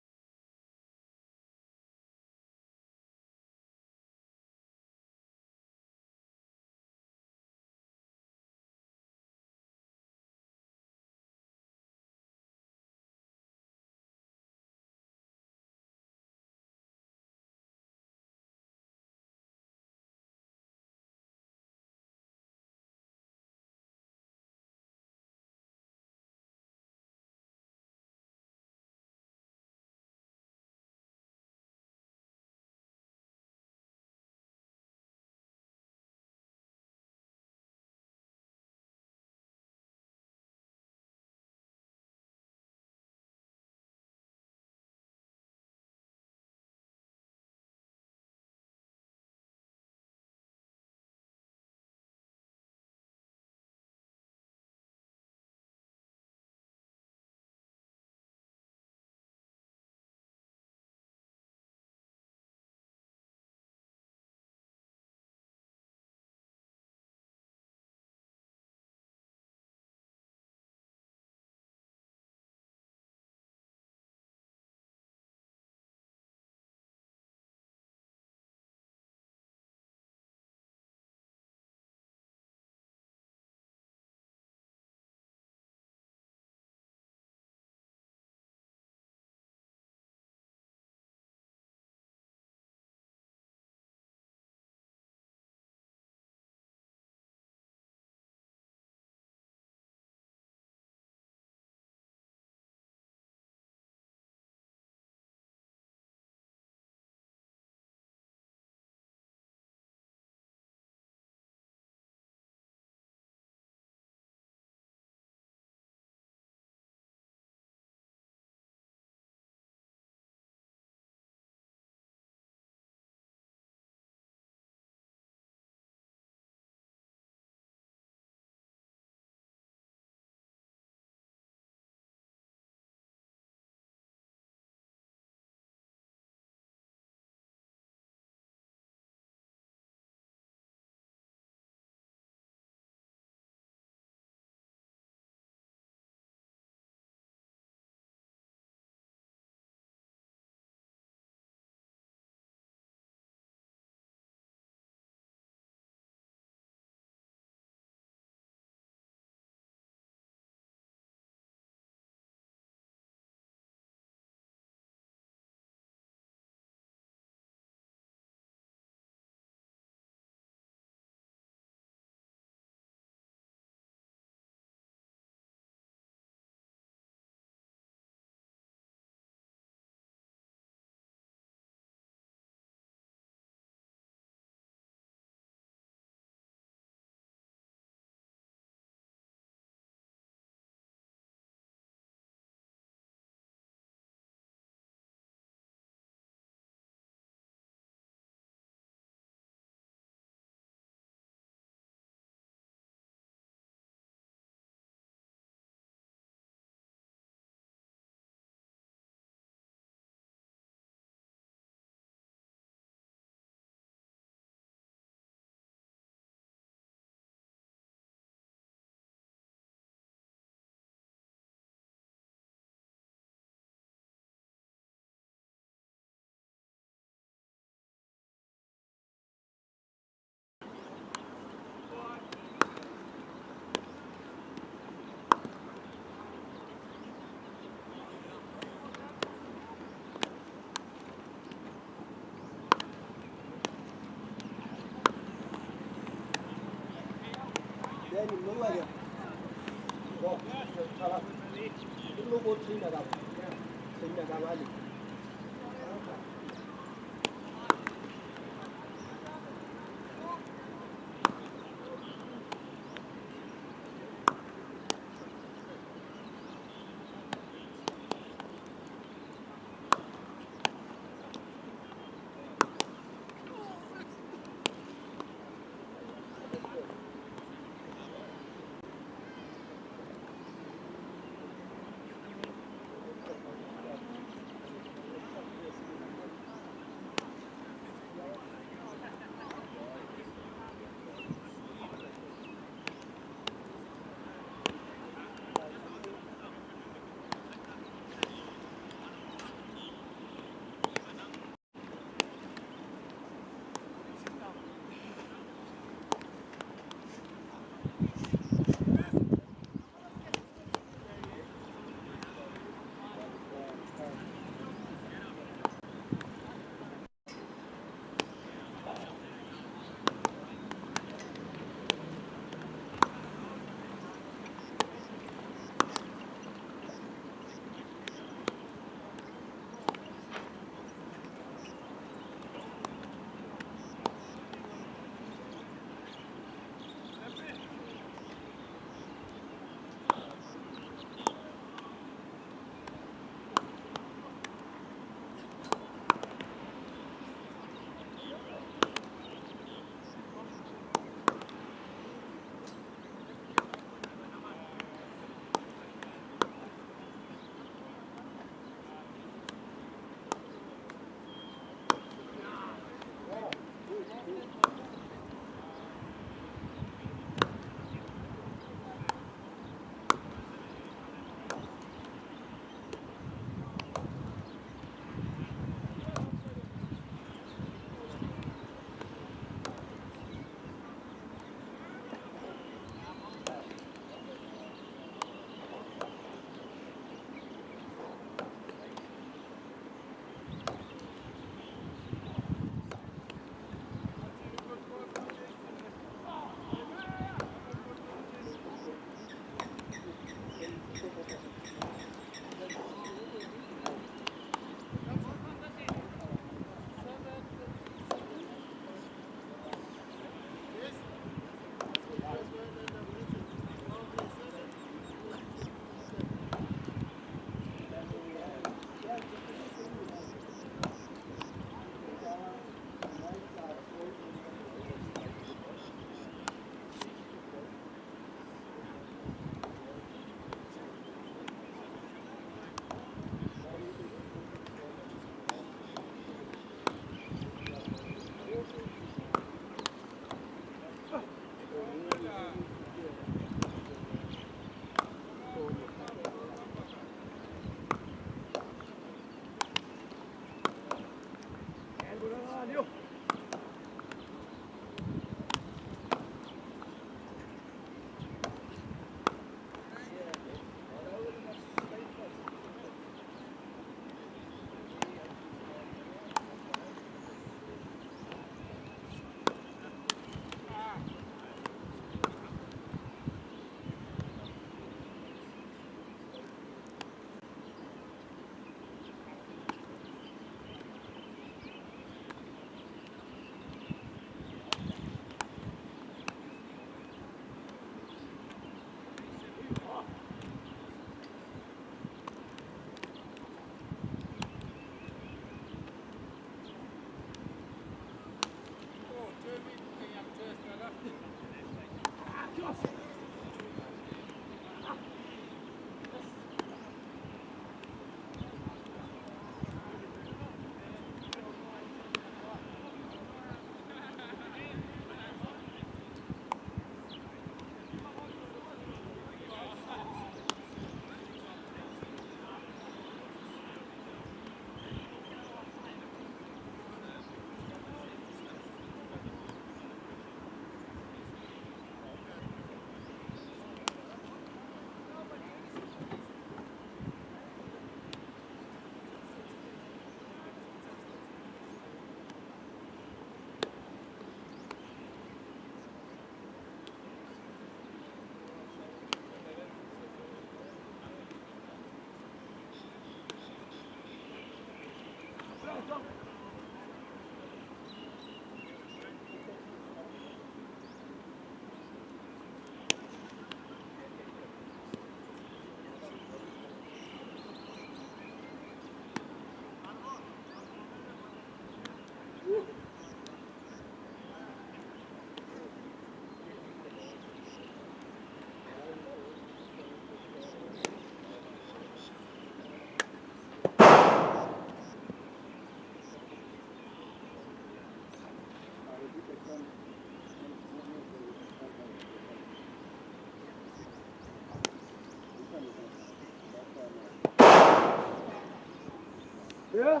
H: Yeah?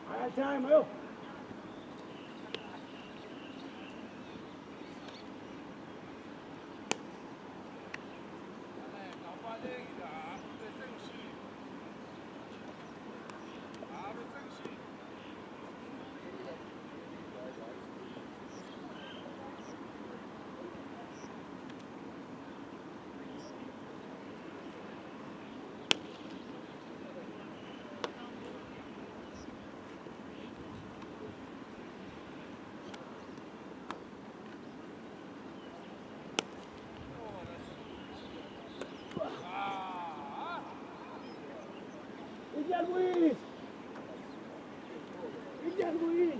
H: I got time, yo. Luis! Luis!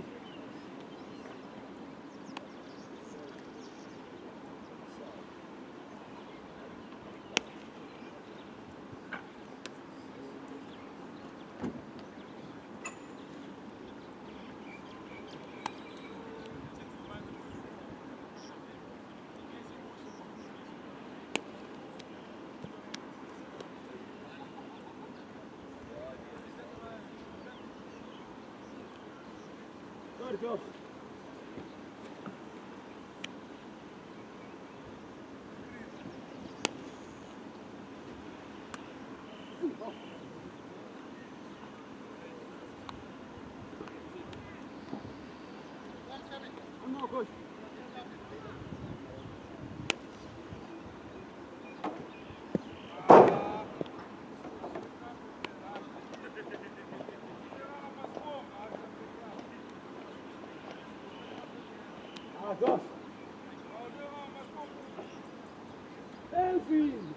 H: Good, go. One more, coach. Go. Selfie.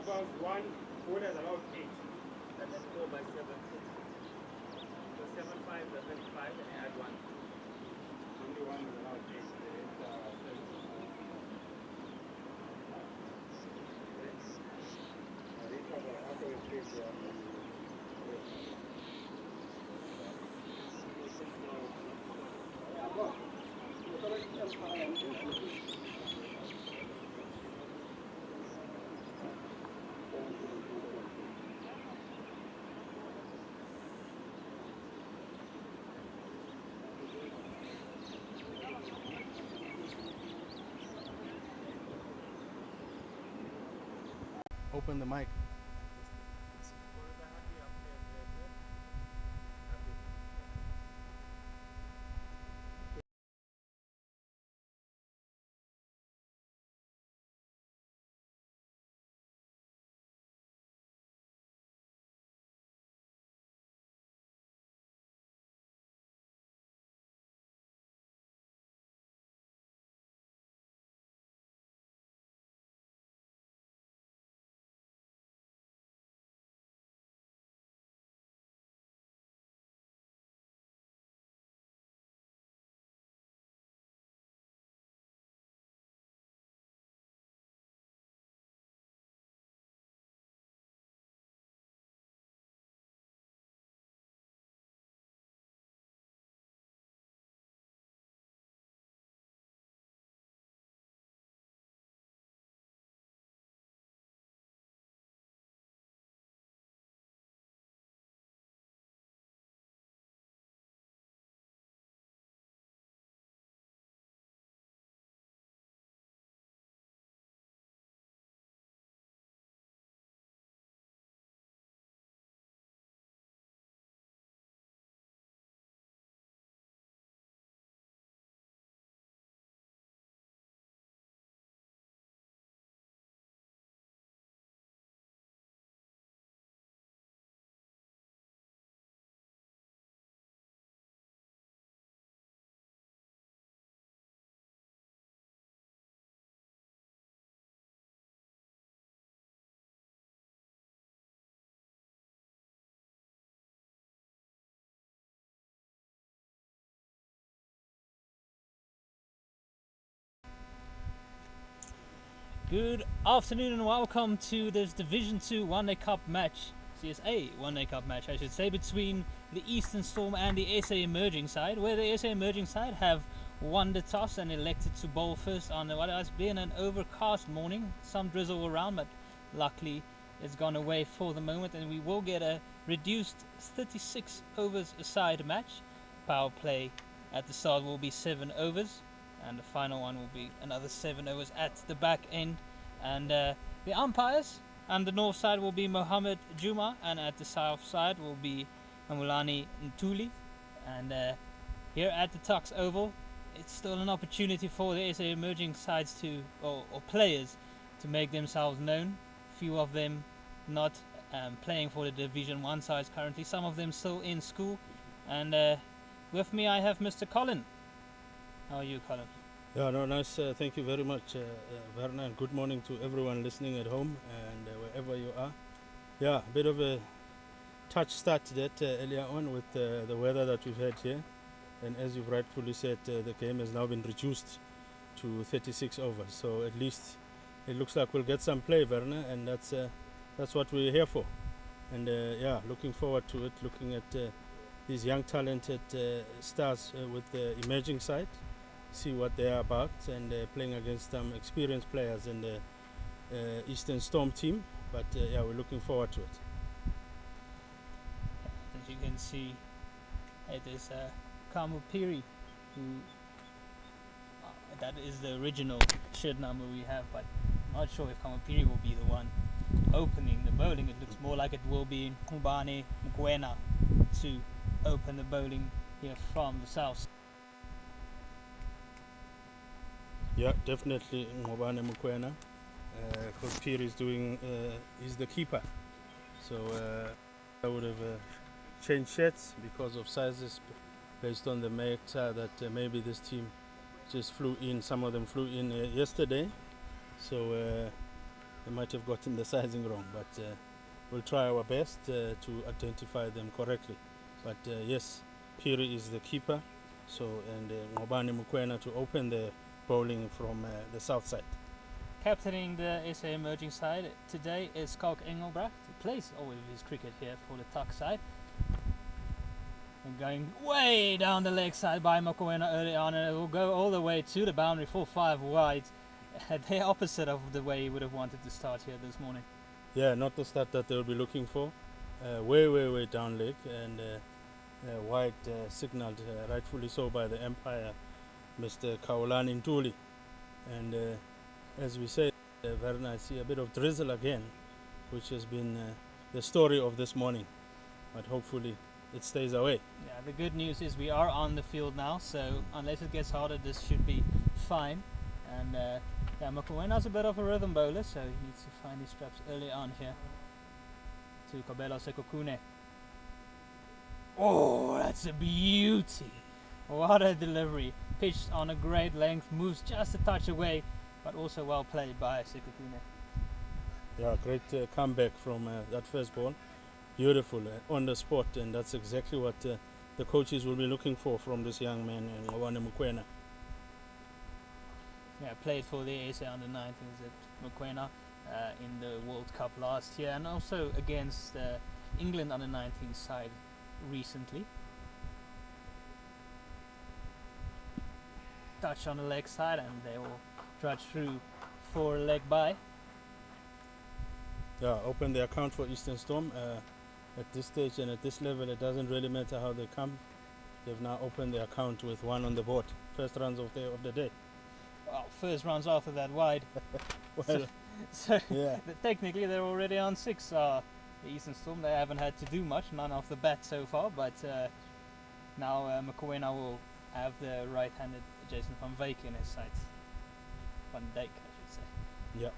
F: about 1 bowler is allowed 8. And then 4 by 7. So 7, 5, and then 5, and add 1. Only 1 is allowed 8.
J: Open the mic.
K: Good afternoon and welcome to this Division 2 One Day Cup match, CSA One Day Cup match I should say, between the Eastern Storm and the SA Emerging side, where the SA Emerging side have won the toss and elected to bowl first on what has been an overcast morning. Some drizzle around, but luckily it's gone away for the moment, and we will get a reduced 36 overs a side match. Power play at the start will be 7 overs. And the final one will be another 7 overs at the back end. And the umpires on the north side will be Mohammed Juma, and at the south side will be Amulani Ntuli. And here at the Tuks Oval, it's still an opportunity for the SA Emerging sides to, or players, to make themselves known. Few of them not playing for the Division 1 sides currently, some of them still in school. And with me I have Mr. Colin. How are you, Colin?
J: Yeah, no, nice. Thank you very much, Werner, and good morning to everyone listening at home and wherever you are. Yeah, a bit of a touch start that earlier on with the weather that we've had here. And as you've rightfully said, the game has now been reduced to 36 overs. So at least it looks like we'll get some play, Werner, and that's what we're here for. And yeah, looking forward to it, looking at these young talented stars with the emerging side, see what they are about, and playing against some experienced players in the Eastern Storm team. But yeah, we're looking forward to it.
K: As you can see, it is Kamupiri, who that is the original shirt number we have, but I'm not sure if Kamupiri will be the one opening the bowling. It looks more like it will be Mbane Mkwena to open the bowling here from the south.
J: Yeah, definitely Mbane Mkwena. Coach Peer is doing, he's the keeper. So I would have changed shirts because of sizes based on the matter that maybe this team just flew in. Some of them flew in yesterday. So they might have gotten the sizing wrong, but we'll try our best to identify them correctly. But yes, Piri is the keeper, so and Ngobani Mukwena to open the bowling from the south side.
K: Captaining the SA emerging side today is Kalk Engelbrecht, who plays all of his cricket here for the Tuks side. And going way down the leg side by Mokoena early on, and it will go all the way to the boundary for 5 wide. The opposite of the way he would have wanted to start here this morning.
J: Yeah, not the start that they'll be looking for. Way down leg, and wide signaled, rightfully so, by the umpire, Mr. Kaolani Ntuli. And as we say, very nice, see a bit of drizzle again, which has been the story of this morning. But hopefully it stays away.
K: Yeah, the good news is we are on the field now, so unless it gets harder, this should be fine. And yeah, Mokoena's a bit of a rhythm bowler, so he needs to find his straps early on here. To Kabelo Sekokune. Oh, that's a beauty! What a delivery. Pitched on a great length, moves just a touch away, but also well played by Sekokune.
J: Yeah, great comeback from that first ball. Beautiful, on the spot, and that's exactly what the coaches will be looking for from this young man, Ngobani Mukwena.
K: Yeah, played for the ASA under-19s at Mokoena in the World Cup last year, and also against England under-19 side recently. Touch on the leg side, and they will trudge through for a leg by.
J: Yeah, open the account for Eastern Storm. At this stage and at this level, it doesn't really matter how they come. They've now opened the account with 1 on the board. First runs of the day.
K: Well, first runs after that wide.
J: Well,
K: so
J: yeah.
K: Technically they're already on 6. The Eastern Storm, they haven't had to do much, none off the bat so far, but now Mokoena will have the right-handed Jason van Wyk in his sights. Van Dijk, I should say.
J: Yeah.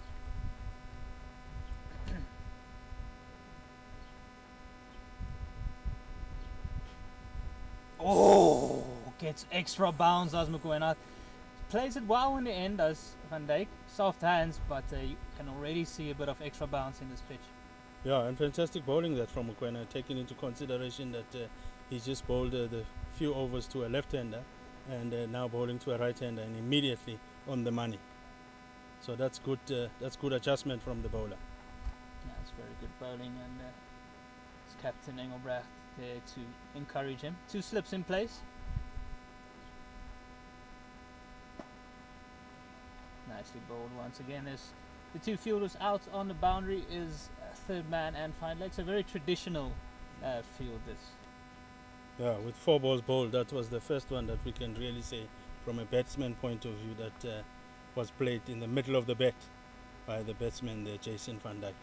K: Oh, gets extra bounce as Mokoena. Plays it well in the end as Van Dijk. Soft hands, but you can already see a bit of extra bounce in this pitch.
J: Yeah, and fantastic bowling that from Mukwena, taking into consideration that he just bowled the few overs to a left-hander and now bowling to a right-hander and immediately on the money. So that's good adjustment from the bowler.
K: Yeah, it's very good bowling, and it's Captain Engelbrecht there to encourage him. 2 slips in place. Nicely bowled once again. There's the 2 fielders out on the boundary is third man and fine leg. So very traditional field this.
J: Yeah, with 4 balls bowled, that was the first one that we can really say from a batsman point of view that was played in the middle of the bat by the batsman there, Jason van Dijk.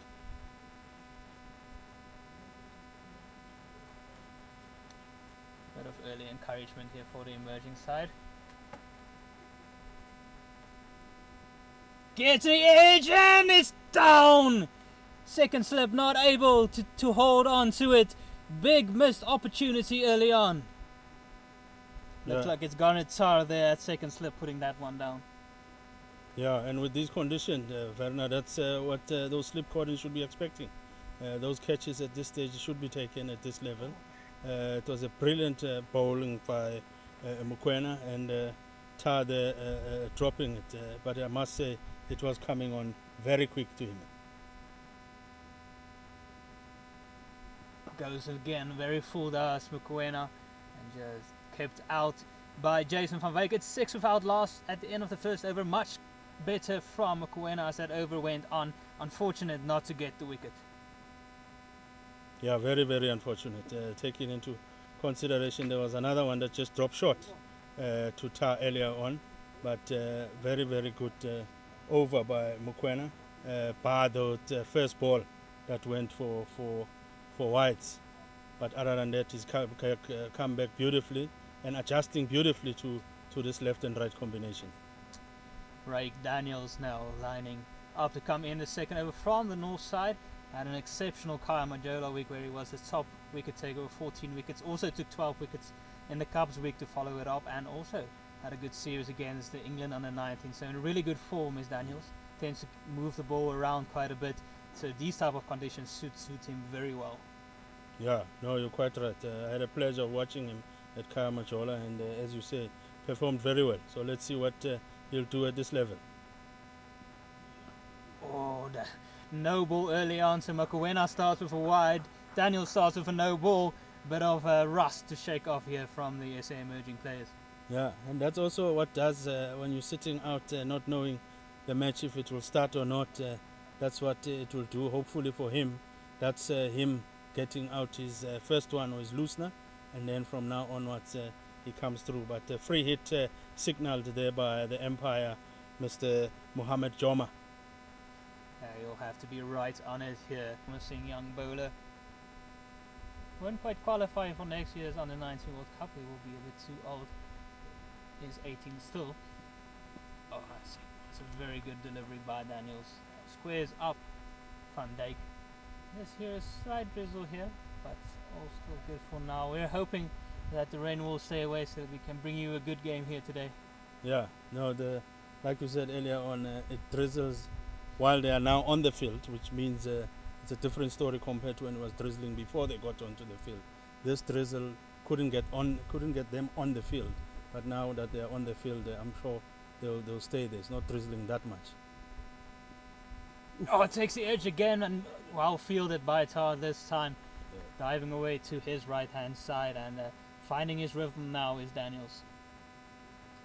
K: Bit of early encouragement here for the emerging side. Getting edge and it's down! Second slip not able to hold on to it. Big missed opportunity early on. Looks like it's Garnet Tsar there at second slip putting that one down.
J: Yeah, and with these conditions, Werner, that's what those slip cordons should be expecting. Those catches at this stage should be taken at this level. It was a brilliant bowling by Mukwena and Tar dropping it, but I must say it was coming on very quick to him.
K: Goes again, very full das Mukwena, and just kept out by Jason van Wyk. It's 6 without loss at the end of the first over. Much better from Mukwena as that over went on. Unfortunate not to get the wicket.
J: Yeah, very unfortunate. Taking into consideration there was another one that just dropped short to Tar earlier on, but very good over by Mukwena. Bar the first ball that went for wides, but other than that he's come back beautifully and adjusting beautifully to this left and right combination.
K: Raik Daniels now lining up to come in the second over from the north side. Had an exceptional Kaya Majola week where he was the top wicket taker with 14 wickets. Also took 12 wickets in the Cubs week to follow it up, and also had a good series against the England under-19. So in really good form is Daniels. tends to move the ball around quite a bit. So these type of conditions suit him very well.
J: Yeah, no, you're quite right. I had a pleasure of watching him at Kaya Majola, and as you say, performed very well. So let's see what he'll do at this level.
K: Oh, the no ball early on. So Mokoena starts with a wide. Daniel starts with a no ball. Bit of rust to shake off here from the SA emerging players.
J: Yeah, and that's also what does when you're sitting out not knowing the match, if it will start or not. That's what it will do, hopefully for him. That's him getting out his first one or his loosener, and then from now onwards he comes through. But a free hit signaled there by the umpire, Mr. Mohammed Joma.
K: You'll have to be right on it here. Missing young bowler. Won't quite qualify for next year's Under-19 World Cup. He will be a bit too old. He's 18 still. Oh, it's a very good delivery by Daniels. Squares up Van Dijk. There's here a slight drizzle here, but all still good for now. We're hoping that the rain will stay away so that we can bring you a good game here today.
J: Yeah, no, like you said earlier on, it drizzles while they are now on the field, which means it's a different story compared to when it was drizzling before they got onto the field. This drizzle couldn't get them on the field, but now that they are on the field, I'm sure they'll stay there. It's not drizzling that much.
K: Oh, it takes the edge again, and well fielded by Tar this time.
J: Yeah.
K: Diving away to his right-hand side, and finding his rhythm now is Daniels.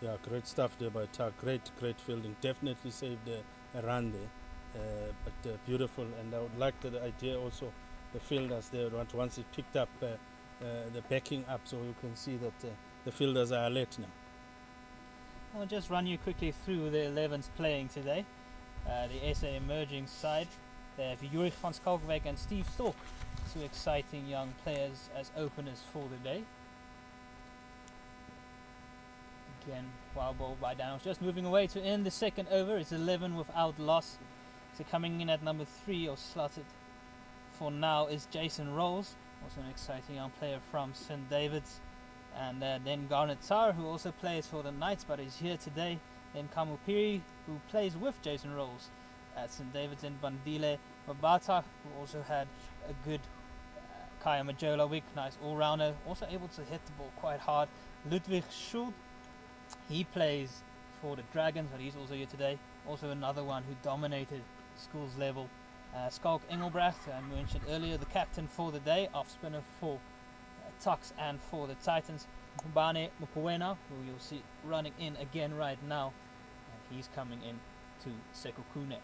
J: Yeah, great stuff there by Tar. Great fielding. Definitely saved a run there, but beautiful. And I would like the idea also, the fielders there, once it picked up the backing up, so you can see that the fielders are alert now.
K: I'll just run you quickly through the 11s playing today. The SA emerging side, they have Jurich van Schalkwijk and Steve Stork, two exciting young players as openers for the day. Again, wild ball by Daniels, just moving away to end the second over. It's 11 without loss. So coming in at number 3 or slotted for now is Jason Rolls, also an exciting young player from St. David's. And then Garnet Tar, who also plays for the Knights but is here today. Then Kamupiri, who plays with Jason Rolls at St. David's, and Bandile Mabata, who also had a good Kaya Majola week, nice all-rounder, also able to hit the ball quite hard. Ludwig Schuld, he plays for the Dragons, but he's also here today. Also another one who dominated schools level. Skalk Engelbrecht, I mentioned earlier, the captain for the day, off-spinner for Tuks and for the Titans. Mbane Mokoena, who you'll see running in again right now, and he's coming in to Sekokune.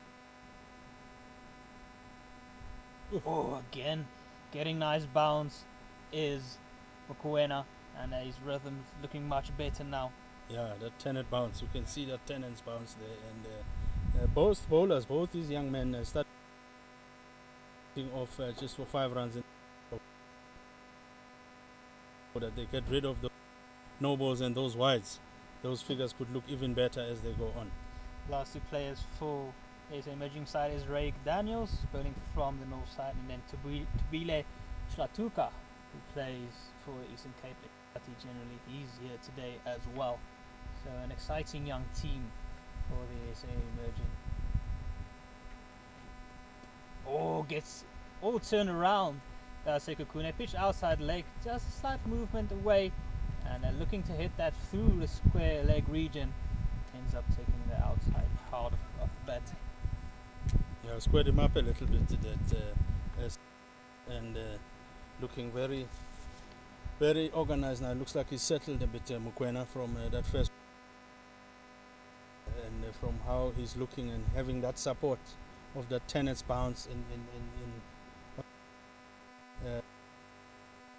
K: Oh, again, getting nice bounce is Mokoena, and his rhythm looking much better now.
J: Yeah, that tenant bounce, you can see that tenant's bounce there, and both bowlers, both these young men starting off just for 5 runs so that they get rid of the no balls and those wides. Those figures could look even better as they go on.
K: Last 2 players for the emerging side is Raik Daniels, bowling from the north side, and then Tubile Shlatuka, who plays for Eastern Cape. Generally, he's here today as well. So an exciting young team for the SA emerging. Oh, gets all turned around. Sekokune pitched outside leg, just a slight movement away, and looking to hit that through the square leg region. Ends up taking the outside hard of the bat.
J: Yeah, squared him up a little bit and looking very organized now. Looks like he's settled a bit, Mokoena, from that first, and from how he's looking and having that support of that tennis bounce in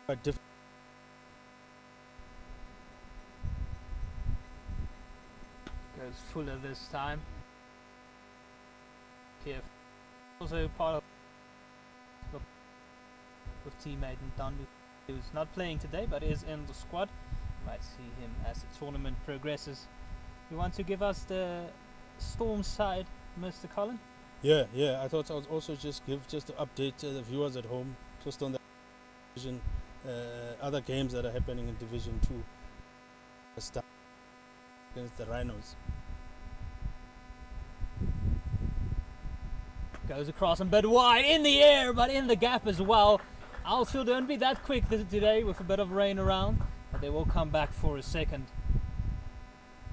J: quite different.
K: Goes fuller this time. Here, also part of with teammate Ntandu, who's not playing today but is in the squad. You might see him as the tournament progresses. You want to give us the Storm side, Mr. Colin?
J: Yeah. I thought I would also just to update the viewers at home just on the division, other games that are happening in Division 2 against the Rhinos.
K: Goes across and bit wide in the air, but in the gap as well. Outfield don't be that quick today with a bit of rain around, but they will come back for a second.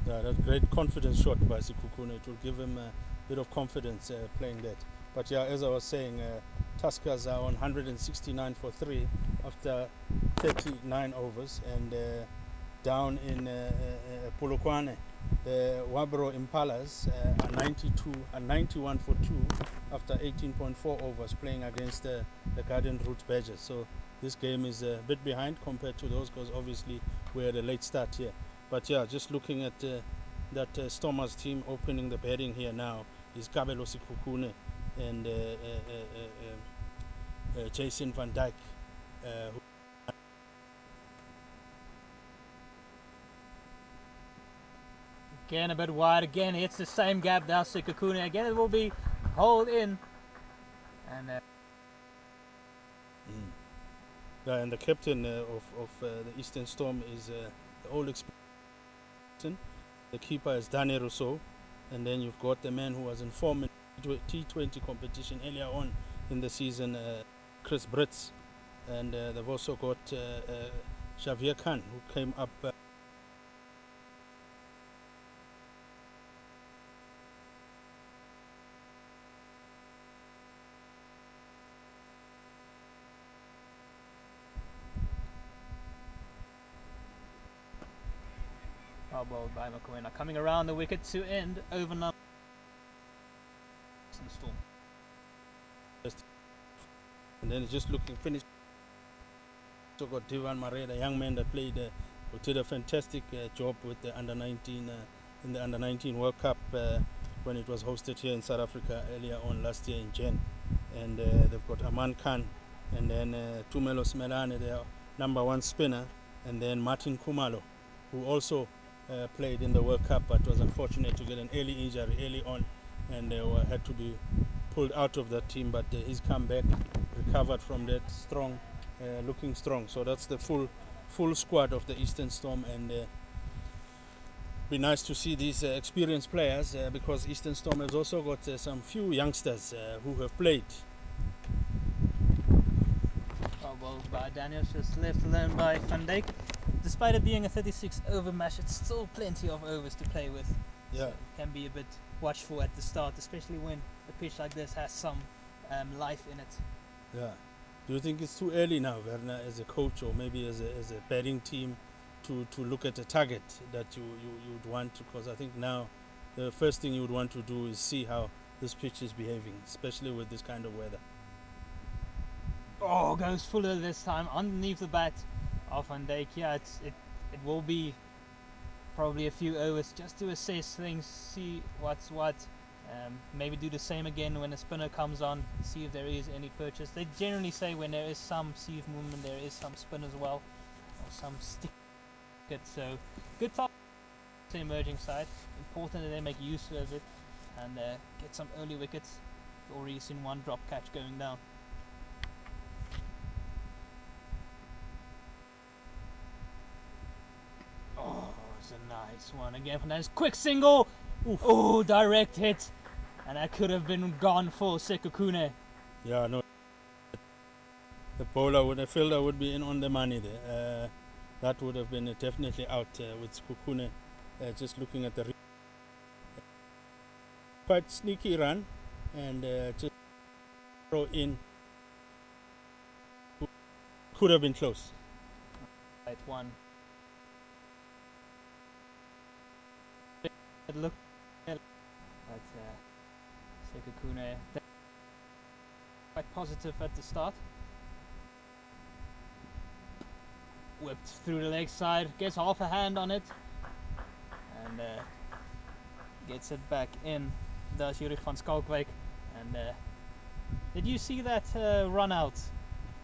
J: Yeah, that's great confidence shot by Sekhukhune. It will give him a bit of confidence playing that. But yeah, as I was saying, Tuskers are on 169 for 3 after 39 overs, and down in Polokwane, the Wabro Impalas are 91 for 2 after 18.4 overs, playing against the Garden Route Badgers. So this game is a bit behind compared to those, because obviously we had a late start here. But yeah, just looking at that Stormers team opening the batting here now is Kabelo Sekhukhune and Jason van Dijk.
K: Again a bit wide, again hits the same gap down Sekhukhune. Again it will be hauled in. And
J: yeah, and the captain of the Eastern Storm is the old experienced. The keeper is Danny Rousseau, and then you've got the man who was in form in T20 competition earlier on in the season, Chris Brits, and they've also got Xavier Khan, who came up
K: well bowled by Mokoena. Coming around the wicket to end over number Storm.
J: and then just looking finished. So got Divan Mare, the young man that played, who did a fantastic job with the under-19 in the under-19 World Cup when it was hosted here in South Africa earlier on last year in Jan. And they've got Aman Khan, and then Tumelo Smelane, their number 1 spinner, and then Martin Kumalo, who also played in the World Cup but was unfortunate to get an early injury early on, and had to be pulled out of that team, but he's come back, recovered from that, strong, looking strong. So that's the full squad of the Eastern Storm, and be nice to see these experienced players, because Eastern Storm has also got some few youngsters who have played.
K: Well by Daniels, just left alone by Van Dijk. Despite it being a 36 over match, it's still plenty of overs to play with.
J: Yeah.
K: So it can be a bit watchful at the start, especially when a pitch like this has some life in it.
J: Yeah. Do you think it's too early now, Werner, as a coach or maybe as a batting team, to look at a target that you'd want to? Because I think now the first thing you would want to do is see how this pitch is behaving, especially with this kind of weather.
K: Oh, goes fuller this time underneath the bat of Van Dijk. Yeah, it will be probably a few overs just to assess things, see what's what. Maybe do the same again when a spinner comes on, see if there is any purchase. They generally say when there is some sieve movement, there is some spin as well, or some stick. So good top to the emerging side. Important that they make use of it and get some early wickets. We've already seen one drop catch going down. Oh, it's a nice one again from that quick single. Oh, direct hit, and that could have been gone for Sekhukhune.
J: Yeah, no. The bowler the fielder would be in on the money there. That would have been definitely out with Sekhukhune. Just looking at the quite sneaky run, and just throw in. Could have been close.
K: Right one. Look. But Sekhukhune quite positive at the start. Whipped through the leg side, gets half a hand on it, and gets it back in. Does Yuri van Skalkwijk. And did you see that run out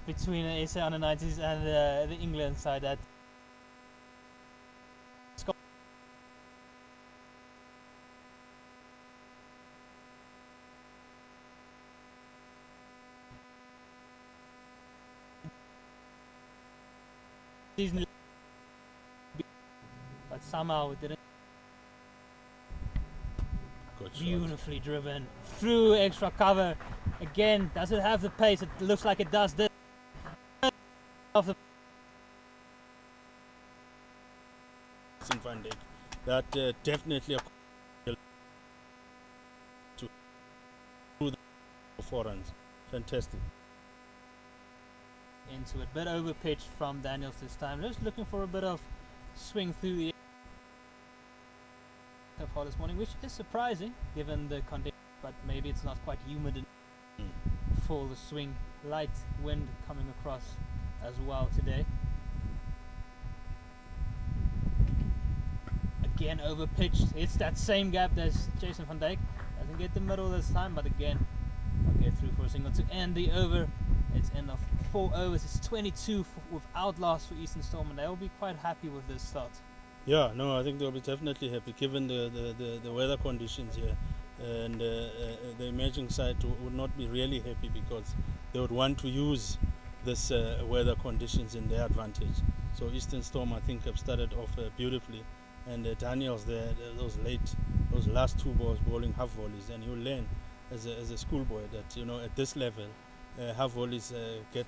K: between the SA under 90s and the England side? That but somehow it didn't.
J: Good. good shot.
K: Beautifully driven through extra cover. Again, does it have the pace? It looks like it does. This of the
J: Van Dijk. That definitely a to through the 4 runs. Fantastic.
K: into it. Bit over pitch from Daniels this time. Just looking for a bit of swing through the air far this morning, which is surprising given the conditions, but maybe it's not quite humid for the swing. Light wind coming across as well today. Again over pitched. It's that same gap as Jason Van Dijk. Doesn't get the middle this time, but again, I'll get through for a single to end the over. It's end of 4 overs. It's 22 without loss for Eastern Storm, and they'll be quite happy with this start.
J: Yeah, no, I think they'll be definitely happy given the weather conditions here. And the emerging side would not be really happy because they would want to use this weather conditions in their advantage. So Eastern Storm, I think, have started off beautifully. And Daniels there, those last 2 balls bowling half volleys, and you learn as a schoolboy that, you know, at this level, half volleys get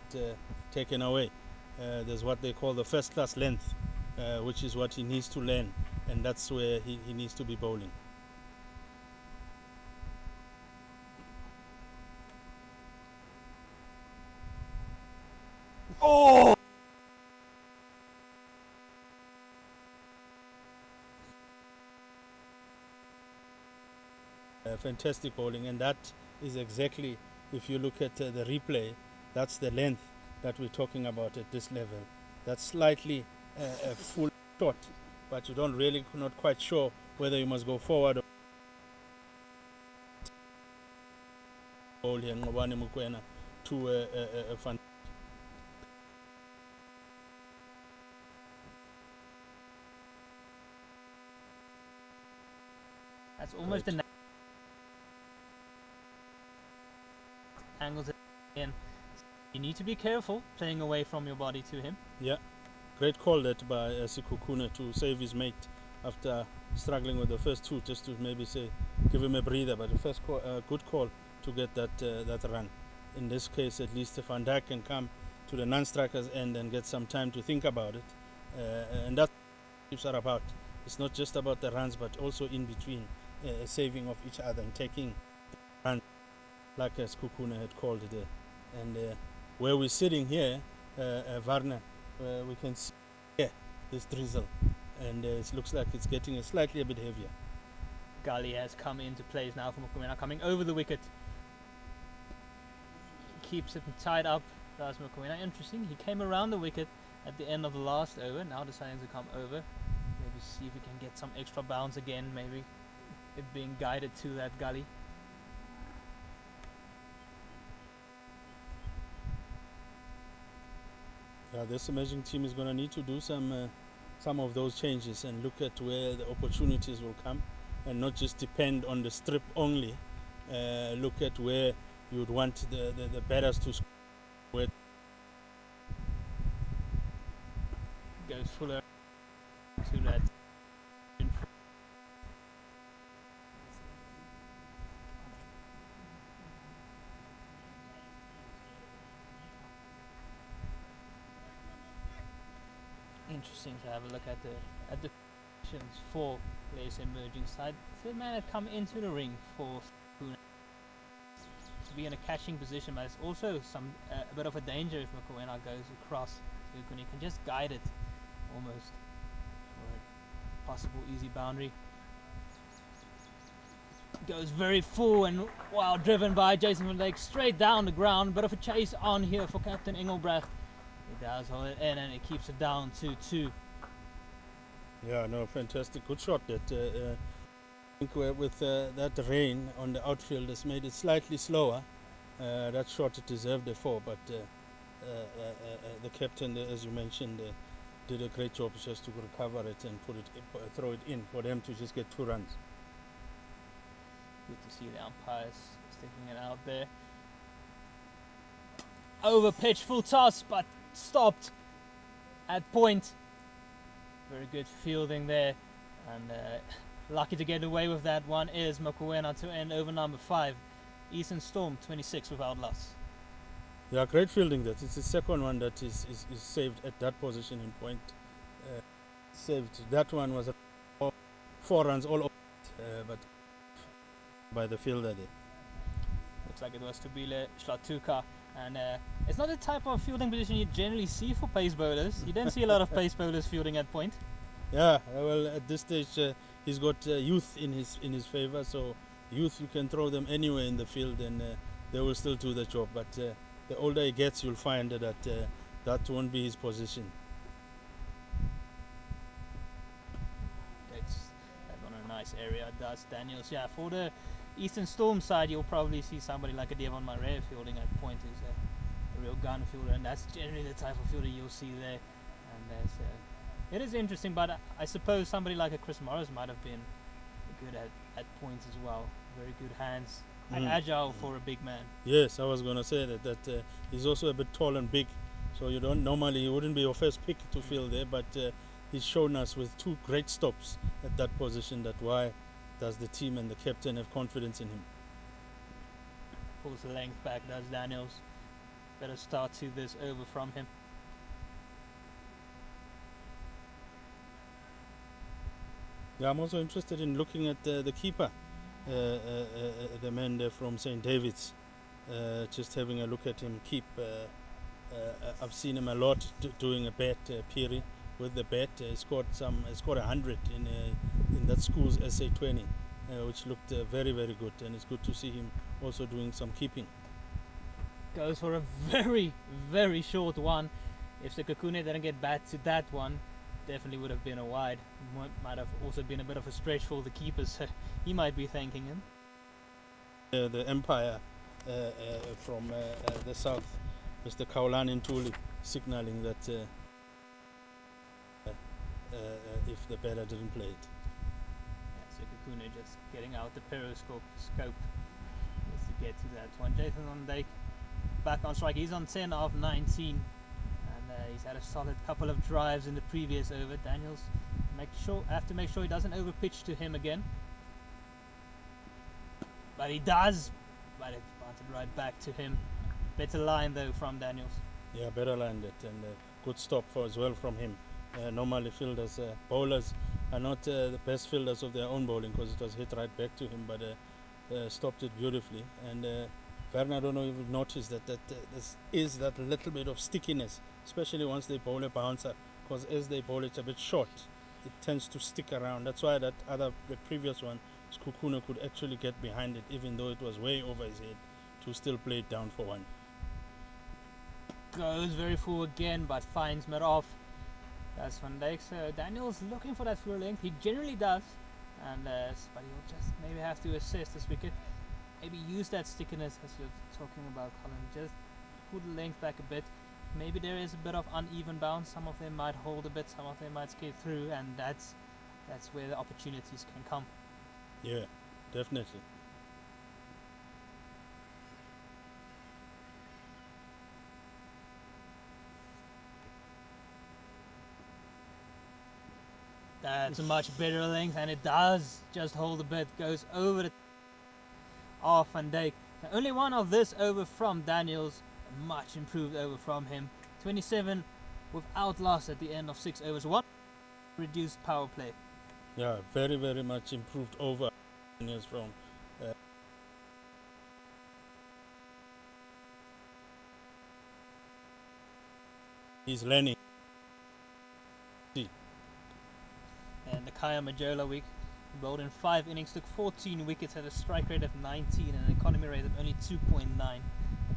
J: taken away. There's what they call the first class length, which is what he needs to learn, and that's where he needs to be bowling.
K: Oh!
J: Fantastic bowling, and that is exactly, if you look at the replay, that's the length that we're talking about at this level. That's slightly a full shot, but you don't really, not quite sure whether you must go forward or bowl here Ngobane Mokoena to a fan.
K: That's almost
J: Great.
K: an angles in. You need to be careful playing away from your body to him.
J: Yeah, great call that by Sikukune to save his mate after struggling with the first 2, just to maybe say give him a breather. But the first call, good call to get that run. In this case, at least Van Dijk can come to the non-strikers end and get some time to think about it. And that's what it's about. It's not just about the runs, but also in between, saving of each other and taking runs, like as Kukuna had called it there. And where we're sitting here, Varna, we can see this drizzle, and it looks like it's getting slightly a bit heavier.
K: Gully has come into place now for Mokoena, coming over the wicket. Keeps it tied up, does Mokoena. Interesting, he came around the wicket at the end of the last over, now deciding to come over. Maybe see if he can get some extra bounce again, maybe it being guided to that gully.
J: Yeah, this emerging team is going to need to do some of those changes and look at where the opportunities will come, and not just depend on the strip only. Look at where you would want the batters to score. Where
K: Goes fuller to that. Interesting to have a look at the positions for this emerging side. Third man had come into the ring for Spoon to be in a catching position, but it's also a bit of a danger if Mokoena goes across. You can just guide it almost for a possible easy boundary. Goes very full and wow, driven by Jason Van Dijk straight down the ground. Bit of a chase on here for Captain Engelbrecht. He does hold it in and it keeps it down to 2.
J: Yeah, no, fantastic, good shot. That I think with that rain on the outfield has made it slightly slower. That shot it deserved a 4, but the captain, as you mentioned, did a great job just to recover it and throw it in for them to just get 2 runs.
K: Good to see the umpires sticking it out there. Over pitch, full toss, but stopped at point. Very good fielding there, and lucky to get away with that one is Mokoena to end over number 5. Eastern Storm 26 without loss.
J: Yeah, great fielding that. It's the second one that is saved at that position in point. Saved. That one was 4 runs all over, but by the fielder there.
K: Looks like it was Tubile Shlatuka. And it's not the type of fielding position you generally see for pace bowlers. You don't see a lot of pace bowlers fielding at point.
J: Yeah, well, at this stage, he's got youth in his favor. So youth, you can throw them anywhere in the field, and they will still do the job. But the older he gets, you'll find that that won't be his position.
K: That's on a nice area, does Daniels. Yeah, for the Eastern Storm side, you'll probably see somebody like a Devon Murray fielding at point, who's a real gun fielder, and that's generally the type of fielder you'll see there. And it is interesting, but I suppose somebody like a Chris Morris might have been good at points as well. Very good hands, and agile for a big man.
J: Yes, I was going to say that he's also a bit tall and big, so you don't normally, he wouldn't be your first pick to field there, but he's shown us with 2 great stops at that position that why does the team and the captain have confidence in him.
K: Pulls the length back, does Daniels. Better start to this over from him.
J: Yeah, I'm also interested in looking at the keeper, the man there from St. David's. Just having a look at him keep. I've seen him a lot doing a bat, Piri, with the bat. He scored 100 in that school's SA20, which looked very, very good. And it's good to see him also doing some keeping.
K: Goes for a very, very short one. If Sekakune didn't get back to that one, definitely would have been a wide. Might have also been a bit of a stretch for the keeper, so he might be thanking him.
J: The Empire from the south, Mr. Kaulani Ntuli, signaling that if the batter didn't play it.
K: Yeah, Sekakune just getting out the periscope scope just to get to that one. Jason on Dake back on strike. He's on 10 of 19. He's had a solid couple of drives in the previous over. Daniels have to make sure he doesn't overpitch to him again. But he does. But it's bunted right back to him. Better line though from Daniels.
J: Yeah, better lined it, and good stop as well from him. Normally fielders, bowlers are not the best fielders of their own bowling because it was hit right back to him, but stopped it beautifully. And Werner, I don't know if you've noticed that this is that little bit of stickiness, especially once they bowl a bouncer, because as they bowl it's a bit short, it tends to stick around. That's why the previous one, Skukuna could actually get behind it, even though it was way over his head, to still play it down for 1.
K: Goes very full again, but finds mid off. That's Van Dijk. So Daniels looking for that full length. He generally does, and but he'll just maybe have to assess this wicket. Maybe use that stickiness as you're talking about, Colin. Just pull the length back a bit. Maybe there is a bit of uneven bounce. Some of them might hold a bit, some of them might skate through, and that's where the opportunities can come.
J: Yeah, definitely.
K: That's a much better length, and it does just hold a bit. Goes over the off Van Dijk. The only one of this over from Daniels. A much improved over from him. 27 without loss at the end of 6 overs. 1 reduced power play.
J: Yeah, very, very much improved over Daniels from. He's learning.
K: And the Kaya Majola week, bowled in 5 innings, took 14 wickets, had a strike rate of 19 and an economy rate of only 2.9, a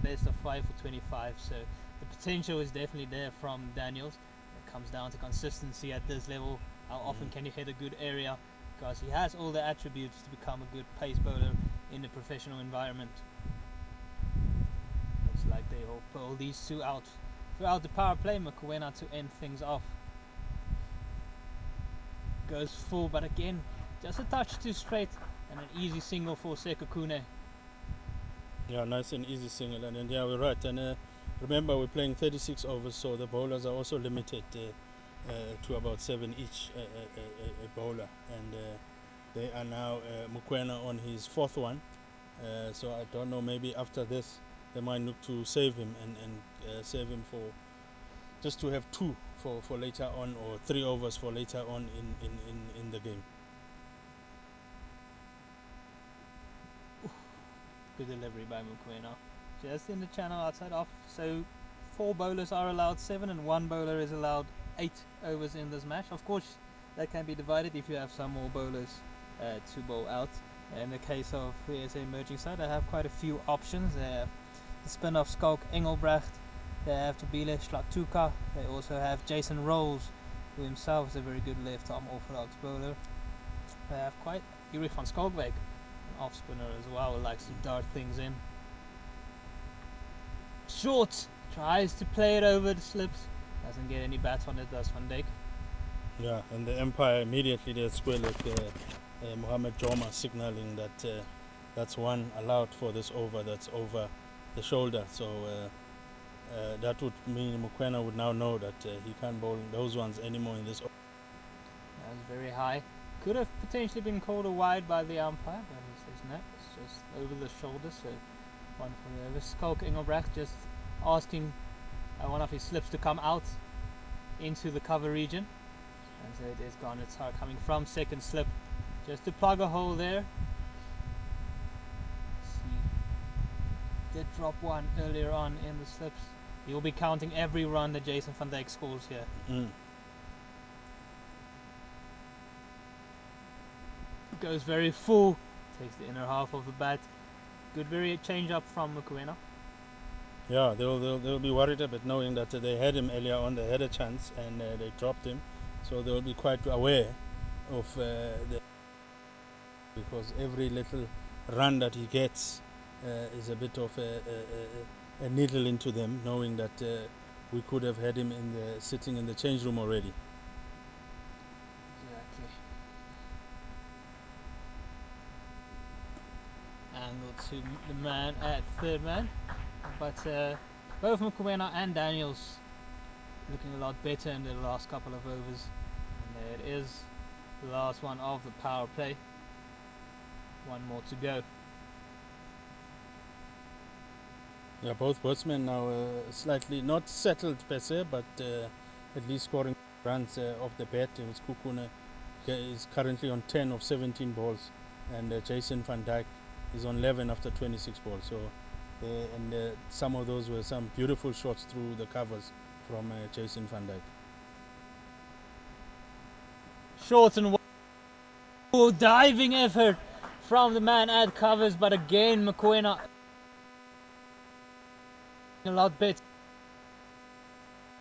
K: best of 5 for 25. So the potential is definitely there from Daniels. It comes down to consistency at this level. How often can you hit a good area? Because he has all the attributes to become a good pace bowler in the professional environment. Looks like they will pull these 2 out throughout the power play. Mokoena to end things off. Goes full, but again just a touch too straight, and an easy single for Sekakune.
J: Yeah, nice and easy single, and yeah, we're right. And remember, we're playing 36 overs, so the bowlers are also limited to about 7 each a bowler, and They are now Mokoena on his 4th one. So I don't know, maybe after this they might look to save him and save him for just to have 2 for later on, or 3 overs for later on in the game.
K: Good delivery by Mokoena. Just in the channel outside off. So 4 bowlers are allowed 7 and 1 bowler is allowed 8 overs in this match. Of course, that can be divided if you have some more bowlers to bowl out. In the case of the SA emerging side, they have quite a few options. They have the spin-off Skalk Engelbrecht. They have Tabile Slatuka. They also have Jason Rolls, who himself is a very good left-arm orthodox bowler. They have quite Yuri van Skalkbeek, an off-spinner as well, who likes to dart things in. Short tries to play it over the slips. Doesn't get any bat on it, does Van Dijk.
J: Yeah, and the umpire immediately there squealed Mohamed Joma signaling that that's 1 allowed for this over, that's over the shoulder. So that would mean Mokoena would now know that he can't bowl those ones anymore in this over.
K: That was very high. Could have potentially been called a wide by the umpire, but he says no, it's just over the shoulder, so 1 for the over. Skalk Engelbrecht just asking one of his slips to come out into the cover region. And so it is Garnet's coming from 2nd slip, just to plug a hole there. He did drop 1 earlier on in the slips. He'll be counting every run that Jason Van Dijk scores here. Goes very full, takes the inner half of the bat. Good very change up from Mokoena.
J: Yeah, they'll be worried a bit knowing that they had him earlier on, they had a chance and they dropped him. So they'll be quite aware of because every little run that he gets is a bit of a needle into them, knowing that we could have had him sitting in the change room already.
K: Exactly. Angle to the man at 3rd man, but both Mokoena and Daniels looking a lot better in the last couple of overs. And there it is, the last one of the power play. 1 more to go.
J: Yeah, both batsmen now slightly not settled per se, but at least scoring runs off the bat. It was Kukune is currently on 10 of 17 balls, and Jason Van Dijk is on 11 after 26 balls. So, some of those were some beautiful shots through the covers from Jason Van Dijk.
K: Short and diving effort from the man at covers, but again Mokoena a lot better.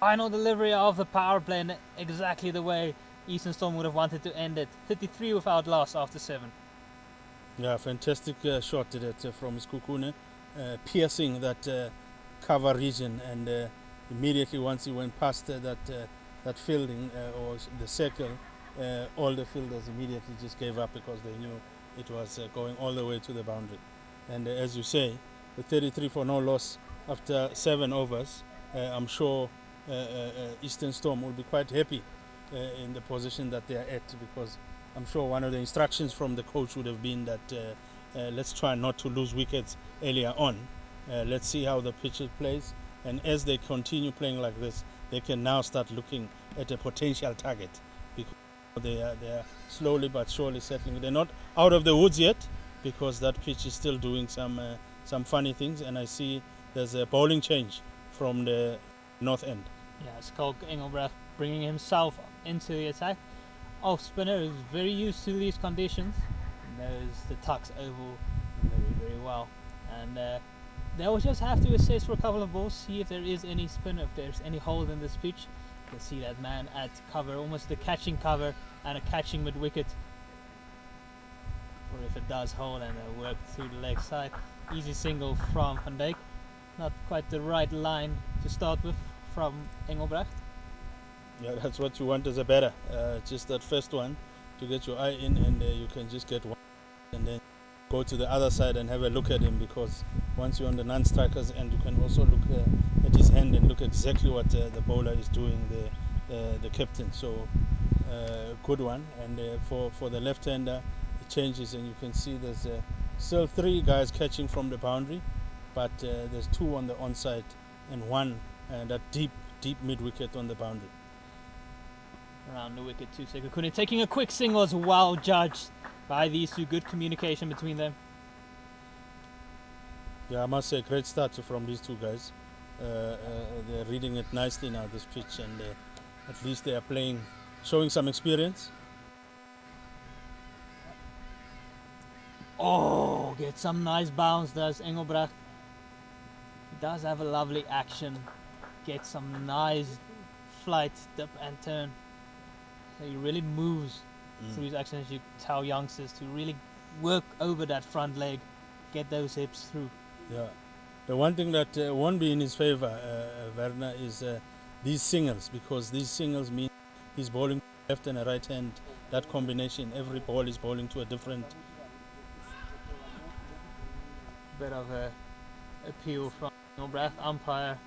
K: Final delivery of the power play in exactly the way Eastern Storm would have wanted to end it. 33 without loss after 7.
J: Yeah, fantastic shot did it from Skukune, piercing that cover region, and immediately once he went past that fielding or the circle, all the fielders immediately just gave up because they knew it was going all the way to the boundary. And as you say, the 33 for no loss after 7 overs, I'm sure Eastern Storm will be quite happy in the position that they are at, because I'm sure one of the instructions from the coach would have been that let's try not to lose wickets earlier on. Let's see how the pitch plays, and as they continue playing like this, they can now start looking at a potential target, because they are slowly but surely settling. They're not out of the woods yet, because that pitch is still doing some funny things, and I see there's a bowling change from the north end.
K: Yeah, Skalk Engelbrecht bringing himself into the attack. Off spinner is very used to these conditions, knows the Tuks oval very, very well, and they'll just have to assess for a couple of balls, see if there is any spin, if there's any hold in this pitch. You can see that man at cover, almost the catching cover and a catching mid wicket, or if it does hold and work through the leg side. Easy single from Van Dijk, not quite the right line to start with from Engelbrecht.
J: Yeah, that's what you want as a batter, just that first one to get your eye in, and you can just get one and then go to the other side and have a look at him, because once you're on the non-strikers end, you can also look at his hand and look exactly what the bowler is doing, the captain. So good one, and for the left-hander, changes, and you can see there's still 3 guys catching from the boundary, but there's 2 on the onside and 1 that deep mid wicket on the boundary.
K: Around the wicket too. Sekhukhune taking a quick single as well judged by these two. Good communication between them.
J: Yeah, I must say, great start from these 2 guys. They're reading it nicely now, this pitch, and at least they are playing, showing some experience.
K: Oh, get some nice bounce, does Engelbrecht. He does have a lovely action. Gets some nice flight, dip and turn. So he really moves through his action, as you tell youngsters to really work over that front leg, get those hips through.
J: Yeah. The one thing that won't be in his favor, Werner, is these singles, because these singles mean he's bowling left and a right hand. That combination, every ball is bowling to a different.
K: Bit of a appeal from Engelbrecht. Umpire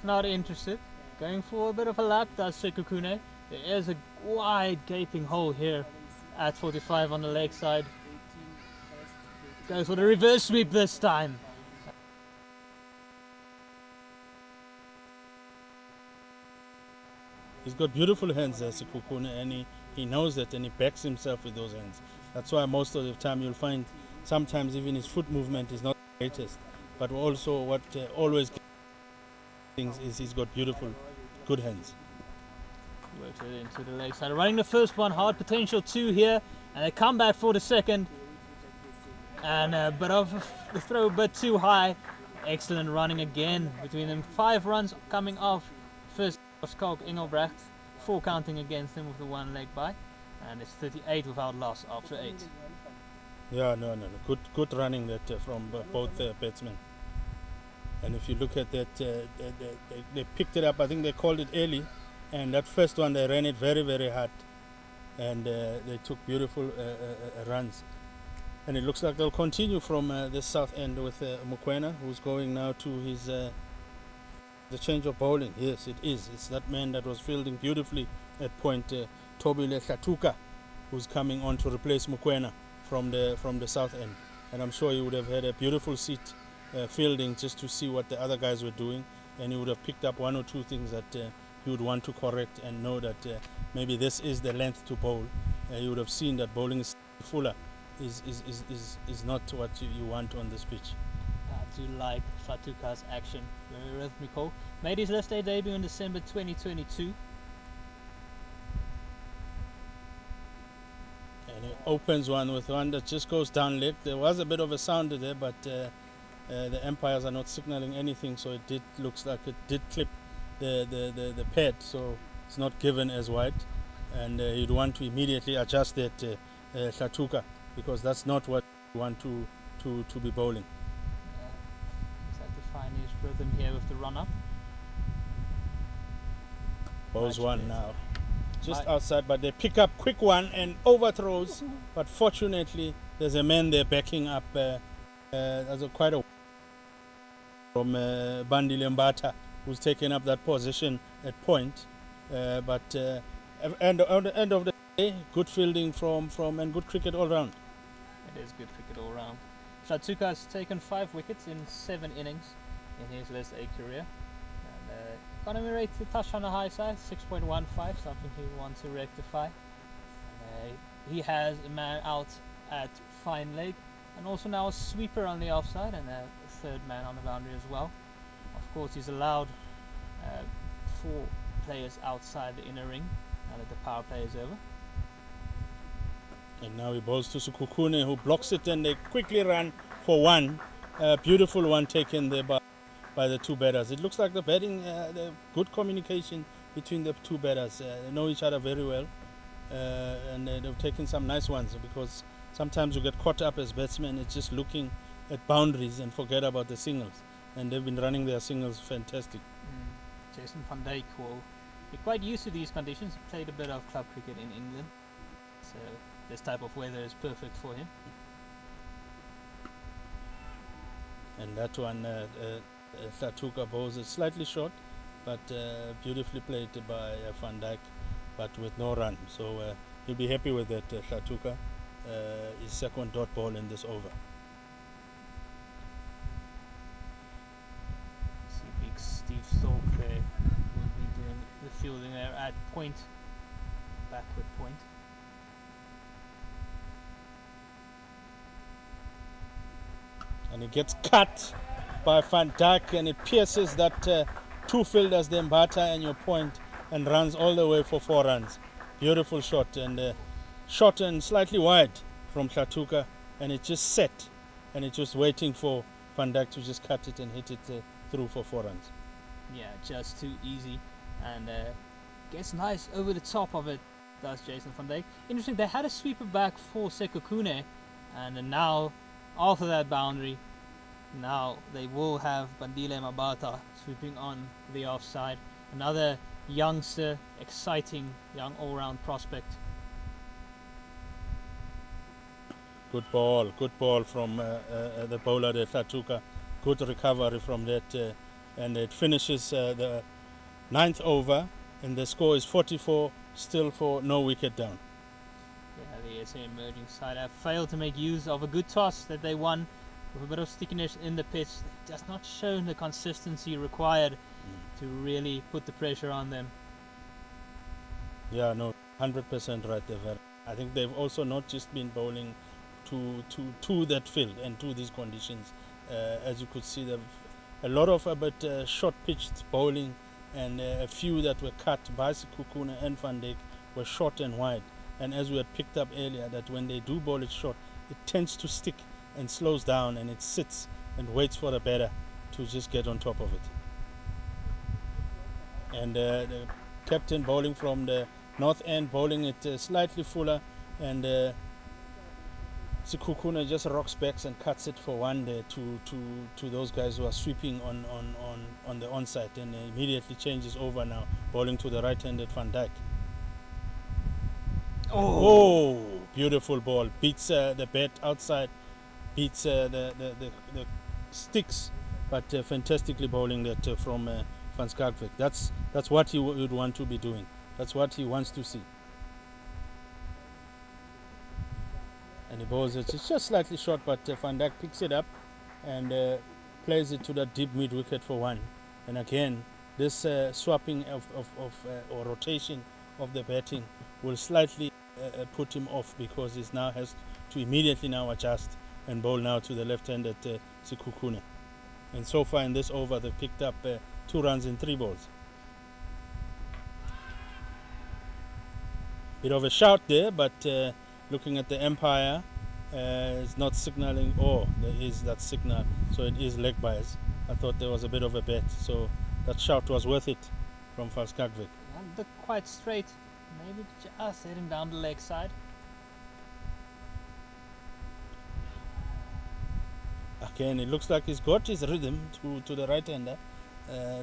K: not interested. Going for a bit of a lap, does Sekhukhune. There is a wide gaping hole here at 45 on the leg side. Goes for the reverse sweep this time.
J: He's got beautiful hands there, Sekhukhune, and he knows that, and he backs himself with those hands. That's why most of the time you'll find sometimes even his foot movement is not the greatest. But also what always things is he's got beautiful, good hands.
K: Works it into the leg side. Running the first one, hard potential 2 here, and they come back for the second. And a bit of the throw a bit too high. Excellent running again between them. 5 runs coming off first of Skalk Engelbrecht. 4 counting against him with the 1 leg by. And it's 38 without loss after 8.
J: Yeah, no. Good running that from both batsmen. And if you look at that, they picked it up. I think they called it early. And that first one, they ran it very, very hard. And they took beautiful runs. And it looks like they'll continue from the south end with Mokoena, who's going now to his the change of bowling. Yes, it is. It's that man that was fielding beautifully at point, Tobile Tuks, who's coming on to replace Mokoena from the south end. And I'm sure he would have had a beautiful seat fielding just to see what the other guys were doing, and he would have picked up 1 or 2 things that he would want to correct and know that maybe this is the length to bowl. He would have seen that bowling is fuller. Is not what you want on this pitch.
K: I do like Tuks' action, very rhythmical. Made his List A debut in December 2022.
J: And he opens one with one that just goes down leg. There was a bit of a sounder there, but the umpires are not signaling anything, so it looks like it did clip the pad, so it's not given as wide. And you'd want to immediately adjust that Tuks, because that's not what you want to be bowling.
K: Just have to find his rhythm here with the run-up.
J: Bowls one now. Just outside, but they pick up quick one and overthrows. But fortunately, there's a man there backing up. There's quite a from Bandi Lembata, who's taken up that position at point. But on the end of the day, good fielding from and good cricket all round.
K: It is good cricket all round. Tuks has taken 5 wickets in 7 innings in his List A career. And economy rate to touch on the high side, 6.15, something he wants to rectify. And, he has a man out at fine leg, and also now a sweeper on the offside, and a 3rd man on the boundary as well. Of course, he's allowed 4 players outside the inner ring now that the power play is over.
J: And now he bowls to Sekhukhune, who blocks it, and they quickly run for 1. Beautiful one taken there by the 2 batters. It looks like the batting, the good communication between the 2 batters. They know each other very well, and they've taken some nice ones, because sometimes you get caught up as batsmen. It's just looking at boundaries and forget about the singles. And they've been running their singles fantastic.
K: Jason van Dijk will be quite used to these conditions. He played a bit of club cricket in England, so this type of weather is perfect for him.
J: And that one, Tuks bowls is slightly short, but beautifully played by Van Dijk, but with no run. So he'll be happy with that, Tuks. his second dot ball in this over.
K: See big Steve Stork there will be doing the fielding there at point, backward point.
J: And he gets cut by Van Dijk, and it pierces that two fielders, the Mbata and your point, and runs all the way for 4 runs. Beautiful shot, and shot and slightly wide from Tuks, and it just set, and it's just waiting for Van Dijk to just cut it and hit it through for 4 runs.
K: Yeah, just too easy, and gets nice over the top of it, does Jason Van Dijk. Interesting, they had a sweeper back for Sekhukhune, and now after that boundary, now they will have Bandile Mabata sweeping on the offside. Another youngster, exciting young all-round prospect.
J: Good ball from the bowler, the Tuks. Good recovery from that, and it finishes the 9th over, and the score is 44, still for no wicket down.
K: Yeah, the SA emerging side have failed to make use of a good toss that they won with a bit of stickiness in the pitch. They've just not shown the consistency required to really put the pressure on them.
J: Yeah, no, 100% right there. I think they've also not just been bowling to that field and to these conditions. As you could see, there a lot of short-pitched bowling, and a few that were cut by Sekhukhune and Van Dijk were short and wide. And as we had picked up earlier, that when they do bowl it short, it tends to stick and slows down, and it sits and waits for the batter to just get on top of it. And the captain bowling from the north end, bowling it slightly fuller, and Sekhukhune just rocks back and cuts it for 1 there to those guys who are sweeping on the onside, and immediately changes over now, bowling to the right-handed Van Dijk. Oh, beautiful ball. Beats the bat outside, beats the sticks, but fantastically bowling that from Van Skarkwyk. That's what he would want to be doing. That's what he wants to see. And he bowls it. It's just slightly short, but Van Dijk picks it up and plays it to that deep mid wicket for 1. And again, this swapping or rotation of the batting will slightly put him off, because he now has to immediately now adjust and bowl now to the left-handed Sekhukhune. And so far in this over, they've picked up 2 runs in 3 balls. Bit of a shout there, but looking at the umpire, it's not signaling. Oh, there is that signal, so it is leg bias. I thought there was a bit of a bet, so that shout was worth it from Van Skarkwyk.
K: And look quite straight, maybe just heading down the leg side.
J: Again, it looks like he's got his rhythm to the right-hander.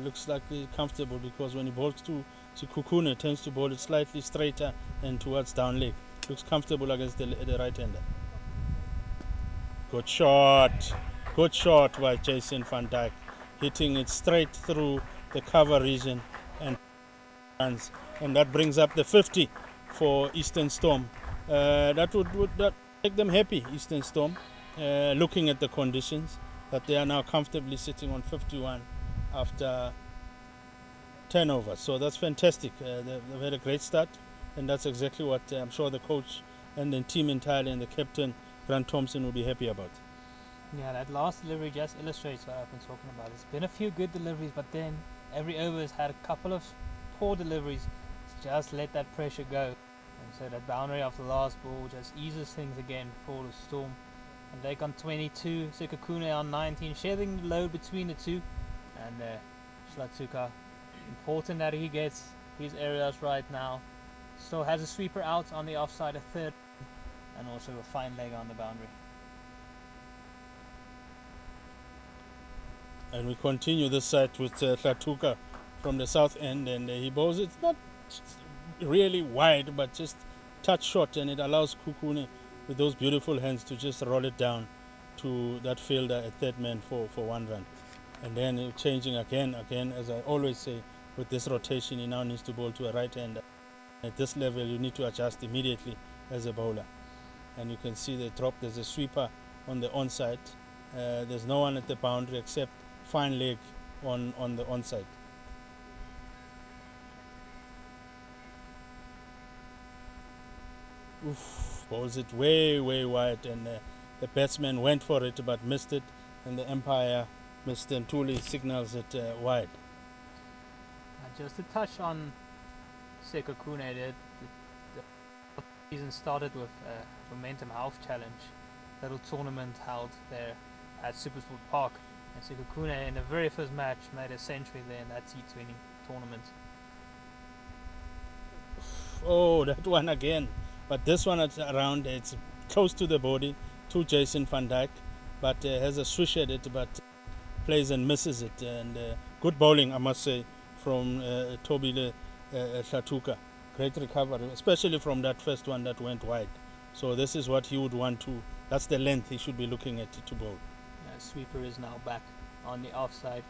J: Looks like he's comfortable, because when he bowls to Sekhukhune, tends to bowl it slightly straighter and towards down leg. Looks comfortable against the right-hander. Good shot by Jason Van Dijk, hitting it straight through the cover region and runs. And that brings up the 50 for Eastern Storm. That would make them happy, Eastern Storm, looking at the conditions, that they are now comfortably sitting on 51 after 10 overs. So that's fantastic. They've had a great start, and that's exactly what I'm sure the coach and the team entirely and the captain, Grant Thompson, will be happy about.
K: Yeah, that last delivery just illustrates what I've been talking about. There's been a few good deliveries, but then every over has had a couple of poor deliveries. Just let that pressure go. And so that boundary after the last ball just eases things again for the Storm. And Lake on 22, Sekhukhune on 19, sharing the load between the two. And Tuks, important that he gets his areas right now. Still has a sweeper out on the offside, a third, and also a fine leg on the boundary.
J: And we continue this side with Tuks from the south end, and he bowls it not really wide, but just touch short, and it allows Sekhukhune with those beautiful hands to just roll it down to that fielder at third man for 1 run. And then changing again, as I always say, with this rotation, he now needs to bowl to a right-hander. At this level, you need to adjust immediately as a bowler. and you can see they drop. There's a sweeper on the onside. There's no one at the boundary except fine leg on the onside. Oof, bowls it way wide, and the batsman went for it but missed it, and the umpire, Mr. Ntuli, signals it wide.
K: Just to touch on Sekhukhune, the season started with a Momentum Health Challenge, little tournament held there at Supersport Park, and Sekhukhune in the very first match made a century there in that T20 tournament.
J: Oh, that one again. But this one around, it's close to the body, to Jason van Dijk, but has a swish at it, but plays and misses it. And good bowling, I must say, from Tobile Hlatuka. Great recovery, especially from that first one that went wide. So this is what he would want to, that's the length he should be looking at to bowl.
K: Sweeper is now back on the offside.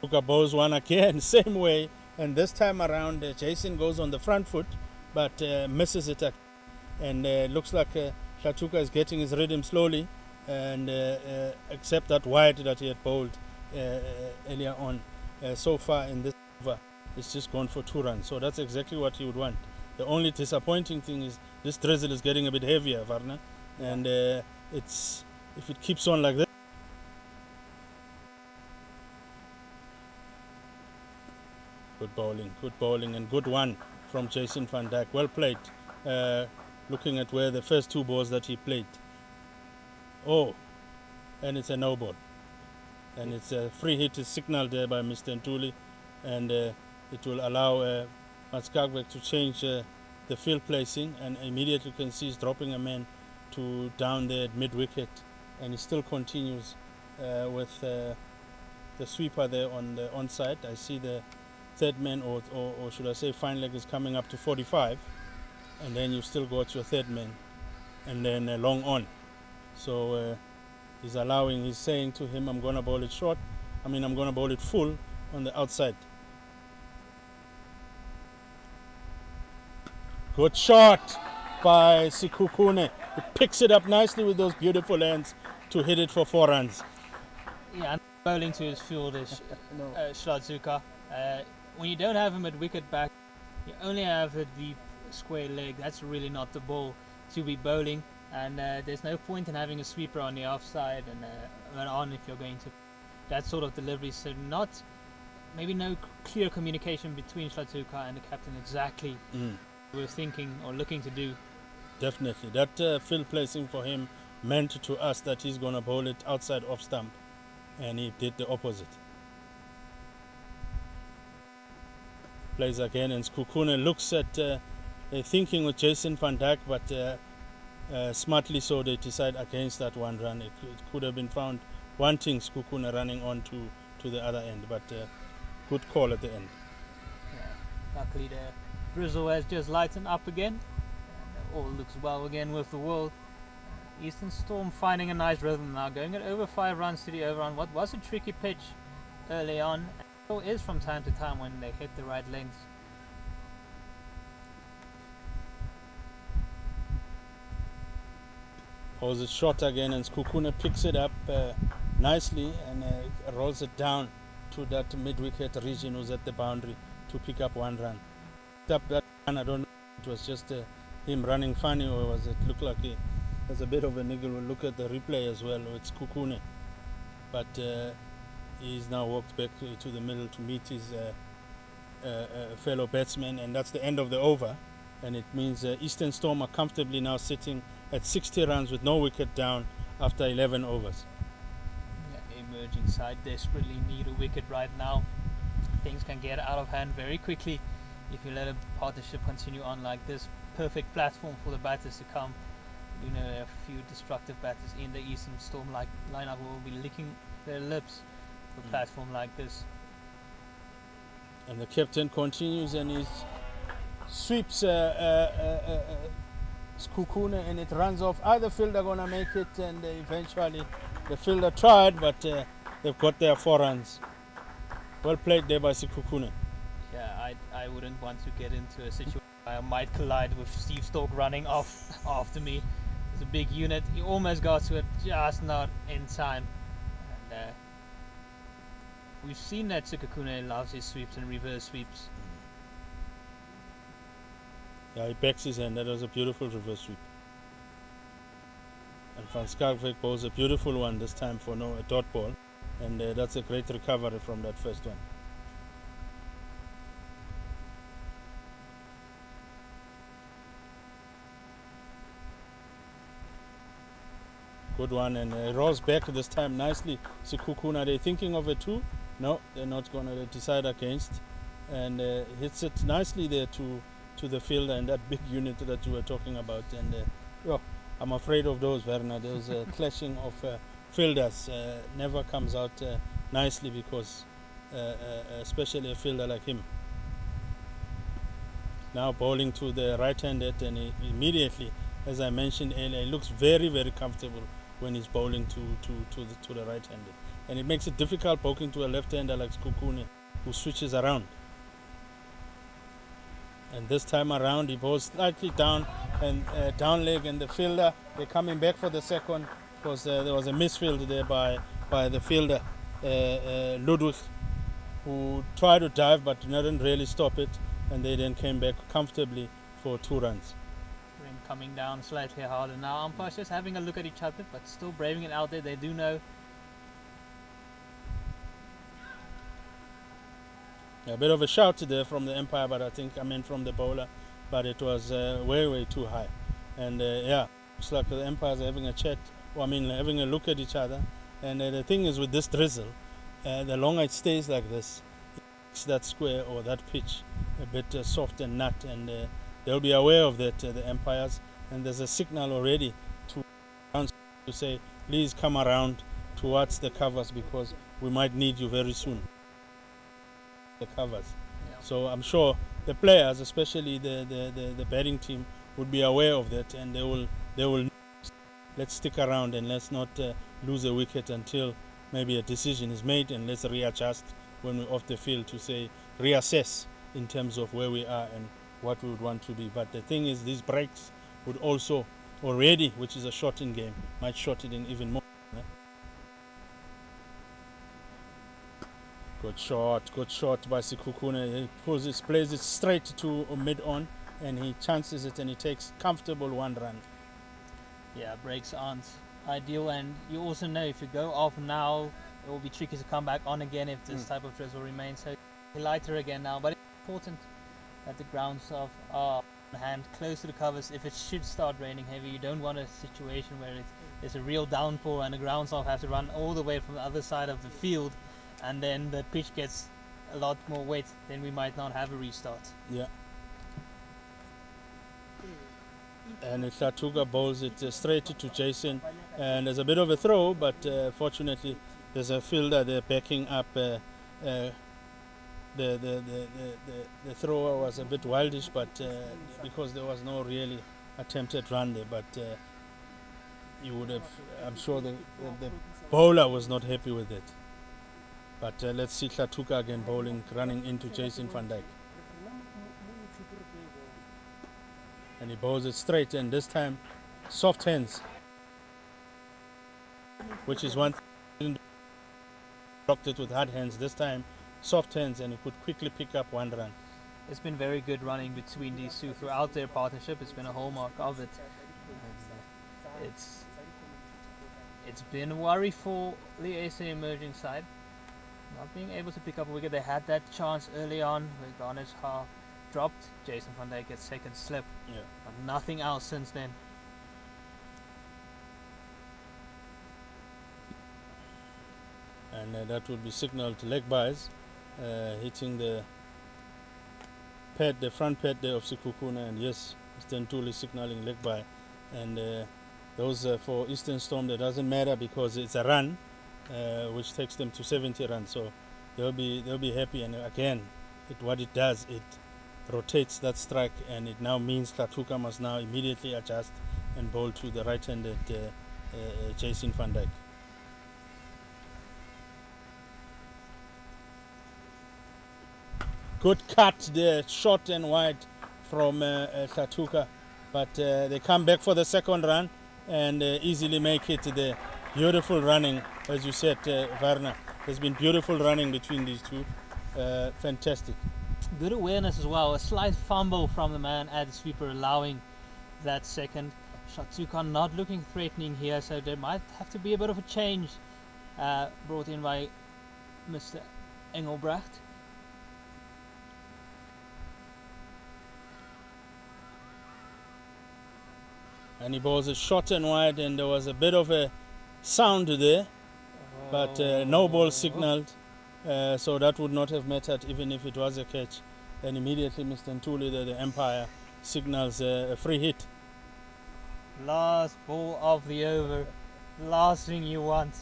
J: Hlatuka bowls one again, same way. And this time around, Jason goes on the front foot, but misses it. And looks like Hlatuka is getting his rhythm slowly, and except that wide that he had bowled earlier on. So far in this over, it's just gone for 2 runs. So that's exactly what you would want. The only disappointing thing is this drizzle is getting a bit heavier, Varna. And it's if it keeps on like this. Good bowling, and good one from Jason van Dijk. Well played. Looking at where the first 2 balls that he played. Oh, and it's a no ball. And it's a free hit is signaled there by Mr. Ntuli, and it will allow Matskagwek to change the field placing, and immediately you can see he's dropping a man to down there at mid-wicket, and he still continues with the sweeper there on the onside. I see the third man, or should I say fine leg, is coming up to 45, and then you still got your third man, and then long on. So he's saying to him, I'm going to bowl it short, I'm going to bowl it full on the outside. Good shot by Sekhukhune. He picks it up nicely with those beautiful hands to hit it for 4 runs.
K: Yeah, and bowling to his field is Hlatuka. When you don't have him at wicket back, you only have a deep square leg. That's really not the ball to be bowling, and there's no point in having a sweeper on the offside and on if you're going to that sort of delivery. So maybe no clear communication between Hlatuka and the captain exactly what we're thinking or looking to do.
J: Definitely, that field placing for him meant to us that he's going to bowl it outside off stump, and he did the opposite. Plays again, and Sekhukhune looks at thinking with Jason van Dijk, but smartly so they decide against that 1 run. It could have been found wanting Sekhukhune running on to the other end, but good call at the end.
K: Yeah, luckily the drizzle has just lightened up again, and all looks well again with the world. Eastern Storm finding a nice rhythm now, going at over 5 runs to the over on what was a tricky pitch early on. Still is from time to time when they hit the right lengths.
J: Pulls it short again, and Sekhukhune picks it up nicely and rolls it down to that mid-wicket region who's at the boundary to pick up 1 run. Up that run, I don't know if it was just him running funny, or was it look like there's a bit of a niggle. We'll look at the replay as well with Sekhukhune. But he's now walked back to the middle to meet his fellow batsman, and that's the end of the over. And it means Eastern Storm are comfortably now sitting at 60 runs with no wicket down after 11 overs.
K: Yeah, emerging side desperately need a wicket right now. Things can get out of hand very quickly if you let a partnership continue on like this. Perfect platform for the batters to come. You know, there are a few destructive batters in the Eastern Storm lineup who will be licking their lips for a platform like this.
J: And the captain continues, and he sweeps Sekhukhune, and it runs off. Either fielder gonna make it, and eventually the fielder tried, but they've got their 4 runs. Well played there by Sekhukhune.
K: Yeah, I wouldn't want to get into a situation I might collide with Steve Stork running off after me. It's a big unit. He almost got to it, just not in time. And we've seen that Sekakune loves his sweeps and reverse sweeps.
J: Yeah, he backs his hand. That was a beautiful reverse sweep. And Van Skalvik bowls a beautiful one this time for a dot ball. And that's a great recovery from that first one. Good one, and rolls back this time nicely. Sekukune, are they thinking of a 2? No, they're not going to decide against. And hits it nicely there to the fielder and that big unit that you were talking about. And I'm afraid of those, Werner. Those clashing of fielders never comes out nicely because especially a fielder like him. Now bowling to the right-handed, and he immediately, as I mentioned earlier, he looks very, very comfortable when he's bowling to the right-handed. And it makes it difficult bowling to a left-hander like Sekukune, who switches around. And this time around, he bowls slightly down and down leg, and the fielder, they're coming back for the second because there was a misfield there by the fielder, Ludwig, who tried to dive but didn't really stop it, and they then came back comfortably for 2 runs.
K: Ring coming down slightly harder now. Umpires just having a look at each other, but still braving it out there. They do know.
J: A bit of a shout there from the umpire, but from the bowler, but it was way, way too high. And looks like the umpires are having a chat, having a look at each other. And the thing is with this drizzle, the longer it stays like this, it makes that square or that pitch a bit soft and nut, and they'll be aware of that, the umpires. And there's a signal already to say, please come around towards the covers because we might need you very soon. The covers. Yeah. So I'm sure the players, especially the batting team, would be aware of that, and they will let's stick around and let's not lose a wicket until maybe a decision is made, and let's readjust when we're off the field to say reassess in terms of where we are and what we would want to be. But the thing is, these breaks would also already, which is a shortened game, might shorten it even more. Good shot by Sekukune. He plays it straight to mid-on, and he chances it, and he takes comfortable 1 run.
K: Yeah, breaks aren't ideal, and you also know if you go off now, it will be tricky to come back on again if this type of drizzle remains. So lighter again now, but it's important that the grounds are on hand, close to the covers. If it should start raining heavy, you don't want a situation where there's a real downpour and the grounds off have to run all the way from the other side of the field, and then the pitch gets a lot more wet, then we might not have a restart.
J: Yeah. And Hlatuka bowls it straight to Jason, and there's a bit of a throw, but fortunately there's a fielder there backing up. The thrower was a bit wildish, but because there was no really attempted run there, but you would have, I'm sure the bowler was not happy with it. But let's see Hlatuka again bowling, running into Jason van Dijk. And he bowls it straight, and this time soft hands, which is one thing. Blocked it with hard hands. This time soft hands, and he could quickly pick up 1 run.
K: It's been very good running between these two throughout their partnership. It's been a hallmark of it. And it's been a worry for the SA emerging side, not being able to pick up a wicket. They had that chance early on where Garnish dropped. Jason van Dijk gets second slip.
J: Yeah.
K: But nothing else since then.
J: And that would be signaled to leg byes, hitting the front pad there of Sekukune, and yes, Eastern Tool is signaling leg by. And those for Eastern Storm, that doesn't matter because it's a run, which takes them to 70 runs. So they'll be happy. And again, what it does, it rotates that strike, and it now means Hlatuka must now immediately adjust and bowl to the right-handed Jason van Dijk. Good cut there, short and wide from Tuks, but they come back for the second run and easily make it there. Beautiful running, as you said, Werner. There's been beautiful running between these two. Fantastic.
K: Good awareness as well. A slight fumble from the man at the sweeper, allowing that second. Tuks not looking threatening here, so there might have to be a bit of a change brought in by Mr. Engelbrecht.
J: And he bowls a short and wide, and there was a bit of a sound there, but no ball signaled, so that would not have mattered even if it was a catch. And immediately Mr. Ntuli, the umpire, signals a free hit.
K: Last ball of the over. Last thing you want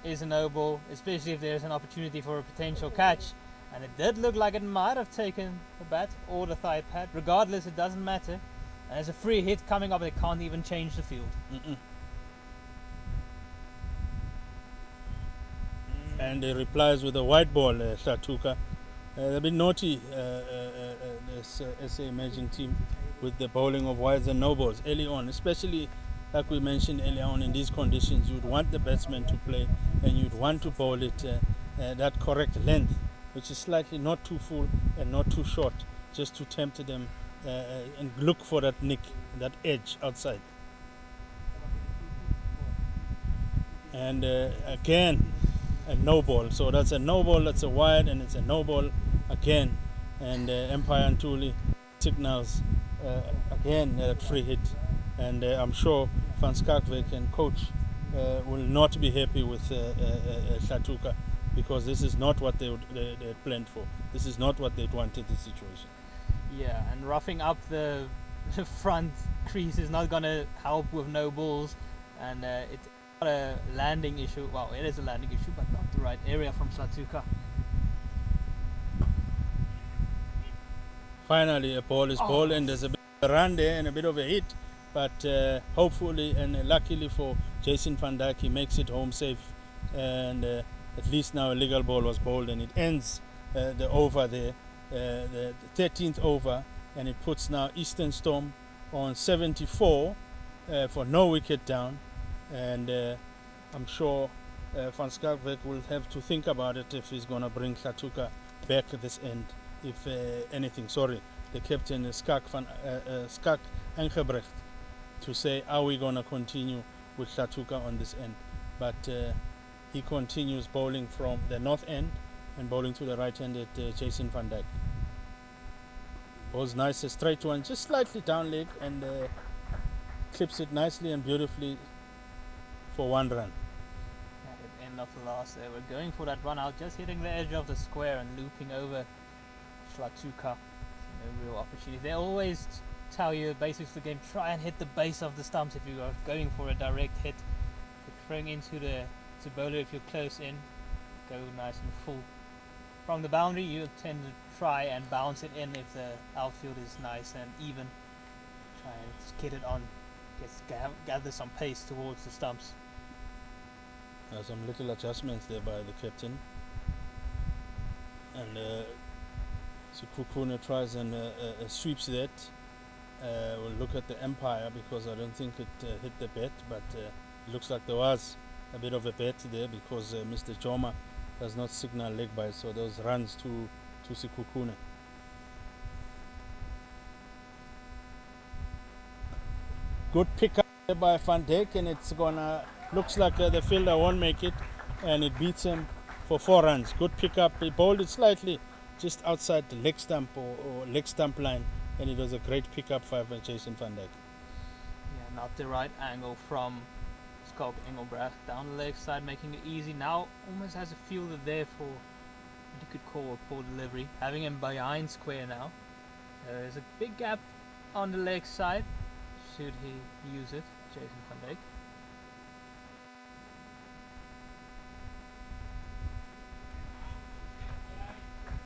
K: is a no ball, especially if there's an opportunity for a potential catch. And it did look like it might have taken the bat or the thigh pad. Regardless, it doesn't matter. And there's a free hit coming up, they can't even change the field.
J: And he replies with a white ball, Tuks. They've been naughty, this SA emerging team, with the bowling of wides and no balls early on, especially like we mentioned earlier on. In these conditions, you'd want the batsman to play and you'd want to bowl it that correct length, which is slightly not too full and not too short, just to tempt them and look for that nick, that edge outside. And again, a no ball. So that's a no ball, that's a wide, and it's a no ball again. And Empire Ntuli signals again that free hit. And I'm sure Van Skarkwyk and coach will not be happy with Tuks, because this is not what they had planned for. This is not what they'd wanted, the situation.
K: Yeah, and roughing up the front crease is not going to help with no balls, and it's not a landing issue. Well, it is a landing issue, but not the right area from Tuks.
J: Finally, a ball is ball, and there's a bit of a run there and a bit of a hit, but hopefully and luckily for Jason van Dijk, he makes it home safe, and at least now a legal ball was bowled, and it ends the over there. The 13th over, and it puts now Eastern Storm on 74 for no wicket down, and I'm sure Van Skarkwyk will have to think about it if he's going to bring Tuks back at this end, if anything. Sorry, the captain Skak Engelbrecht, to say, are we going to continue with Tuks on this end? But he continues bowling from the north end and bowling to the right hand at Jason van Dijk. Bowls nice, a straight one, just slightly down leg, and clips it nicely and beautifully for one run.
K: At the end of the last, they were going for that run out, just hitting the edge of the square and looping over Tuks. No real opportunity. They always tell you, basics of the game, try and hit the base of the stumps if you are going for a direct hit. If you're throwing into the bowler, if you're close in, go nice and full. From the boundary, you tend to try and bounce it in if the outfield is nice and even. Try and skid it on, gather some pace towards the stumps.
J: Some little adjustments there by the captain. And Sekhukhune tries and sweeps that. We'll look at the umpire, because I don't think it hit the bat, but it looks like there was a bit of a bat there, because Mr. Joma does not signal leg by, so those runs to Sekhukhune. Good pick up by Van Dijk, and it's gonna, looks like the fielder won't make it, and it beats him for 4 runs. Good pick up. He bowled it slightly just outside the leg stump or leg stump line, and it was a great pick up by Jason van Dijk.
K: Yeah, not the right angle from Schalk Engelbrecht down the leg side, making it easy. Now almost has a fielder there for what you could call a poor delivery, having him behind square now. There's a big gap on the leg side, should he use it, Jason van Dijk.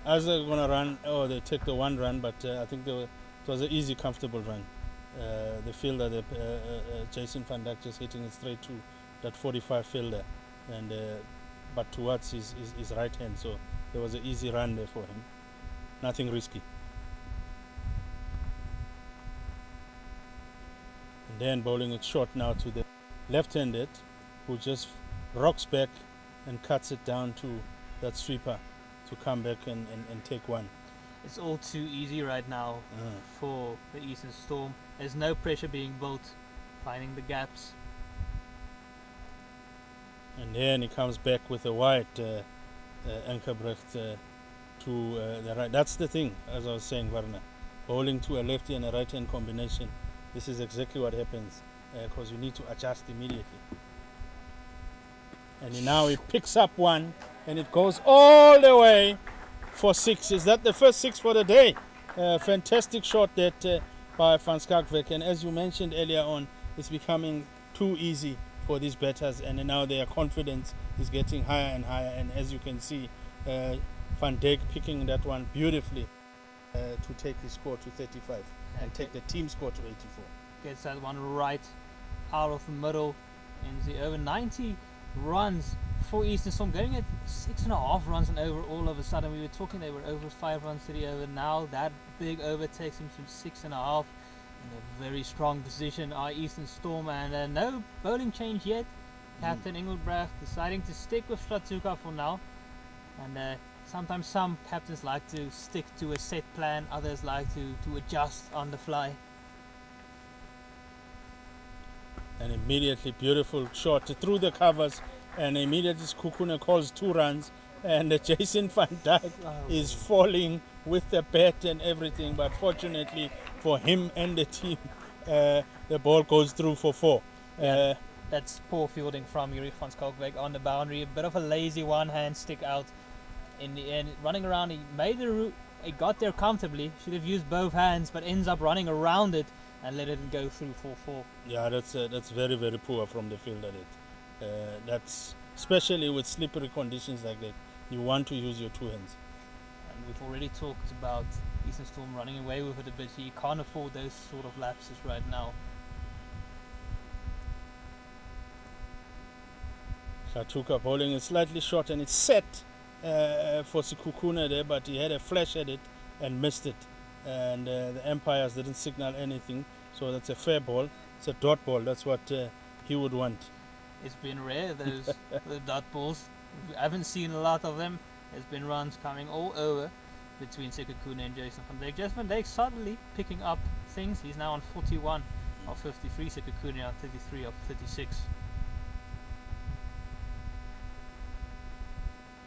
J: As they're going to run, they take the 1 run, but I think it was an easy, comfortable run. The fielder, Jason van Dijk, just hitting it straight to that 45 fielder, and but towards his right hand, so there was an easy run there for him. Nothing risky. And then bowling it short now to the left-handed, who just rocks back and cuts it down to that sweeper to come back and take one.
K: It's all too easy right now for the Eastern Storm. There's no pressure being built, finding the gaps.
J: And then he comes back with a wide Ankerbrecht to the right. That's the thing, as I was saying, Werner. Bowling to a lefty and a right-hand combination. This is exactly what happens, because you need to adjust immediately. And now he picks up one, and it goes all the way for 6. Is that the first 6 for the day? Fantastic shot that by Van Skalkwyk. And as you mentioned earlier on, it's becoming too easy for these batters, and now their confidence is getting higher and higher. And as you can see, Van Dijk picking that one beautifully to take his score to 35 and take the team score to 84.
K: Gets that one right out of the middle. Ends the over. 90 runs for Eastern Storm, going at 6.5 runs and over. All of a sudden, we were talking they were over 5 runs to the over. Now that big over takes him to 6.5. In a very strong position are Eastern Storm, and no bowling change yet. Captain Engelbrecht deciding to stick with Stratuka for now. And sometimes some captains like to stick to a set plan, others like to adjust on the fly.
J: And immediately beautiful shot through the covers, and immediately Sekhukhune calls 2 runs, and Jason Van Dijk is falling with the bat and everything, but fortunately for him and the team, the ball goes through for 4.
K: That's poor fielding from Yuri van Skalkwyk on the boundary. A bit of a lazy one-hand stick out. In the end, running around, he made the route. He got there comfortably. Should have used both hands, but ends up running around it and let it go through for 4.
J: Yeah, that's very, very poor from the fielder. That's especially with slippery conditions like that. You want to use your 2 hands.
K: And we've already talked about Eastern Storm running away with it a bit. He can't afford those sort of lapses right now.
J: Stratuka bowling is slightly short, and it's set for Sekhukhune there, but he had a flash at it and missed it. And the umpires didn't signal anything, so that's a fair ball. It's a dot ball. That's what he would want.
K: It's been rare, those the dot balls. I haven't seen a lot of them. There's been runs coming all over between Sekhukhune and Jason Van Dijk. Jason Van Dijk suddenly picking up things. He's now on 41 of 53. Sekhukhune on 33 of 36.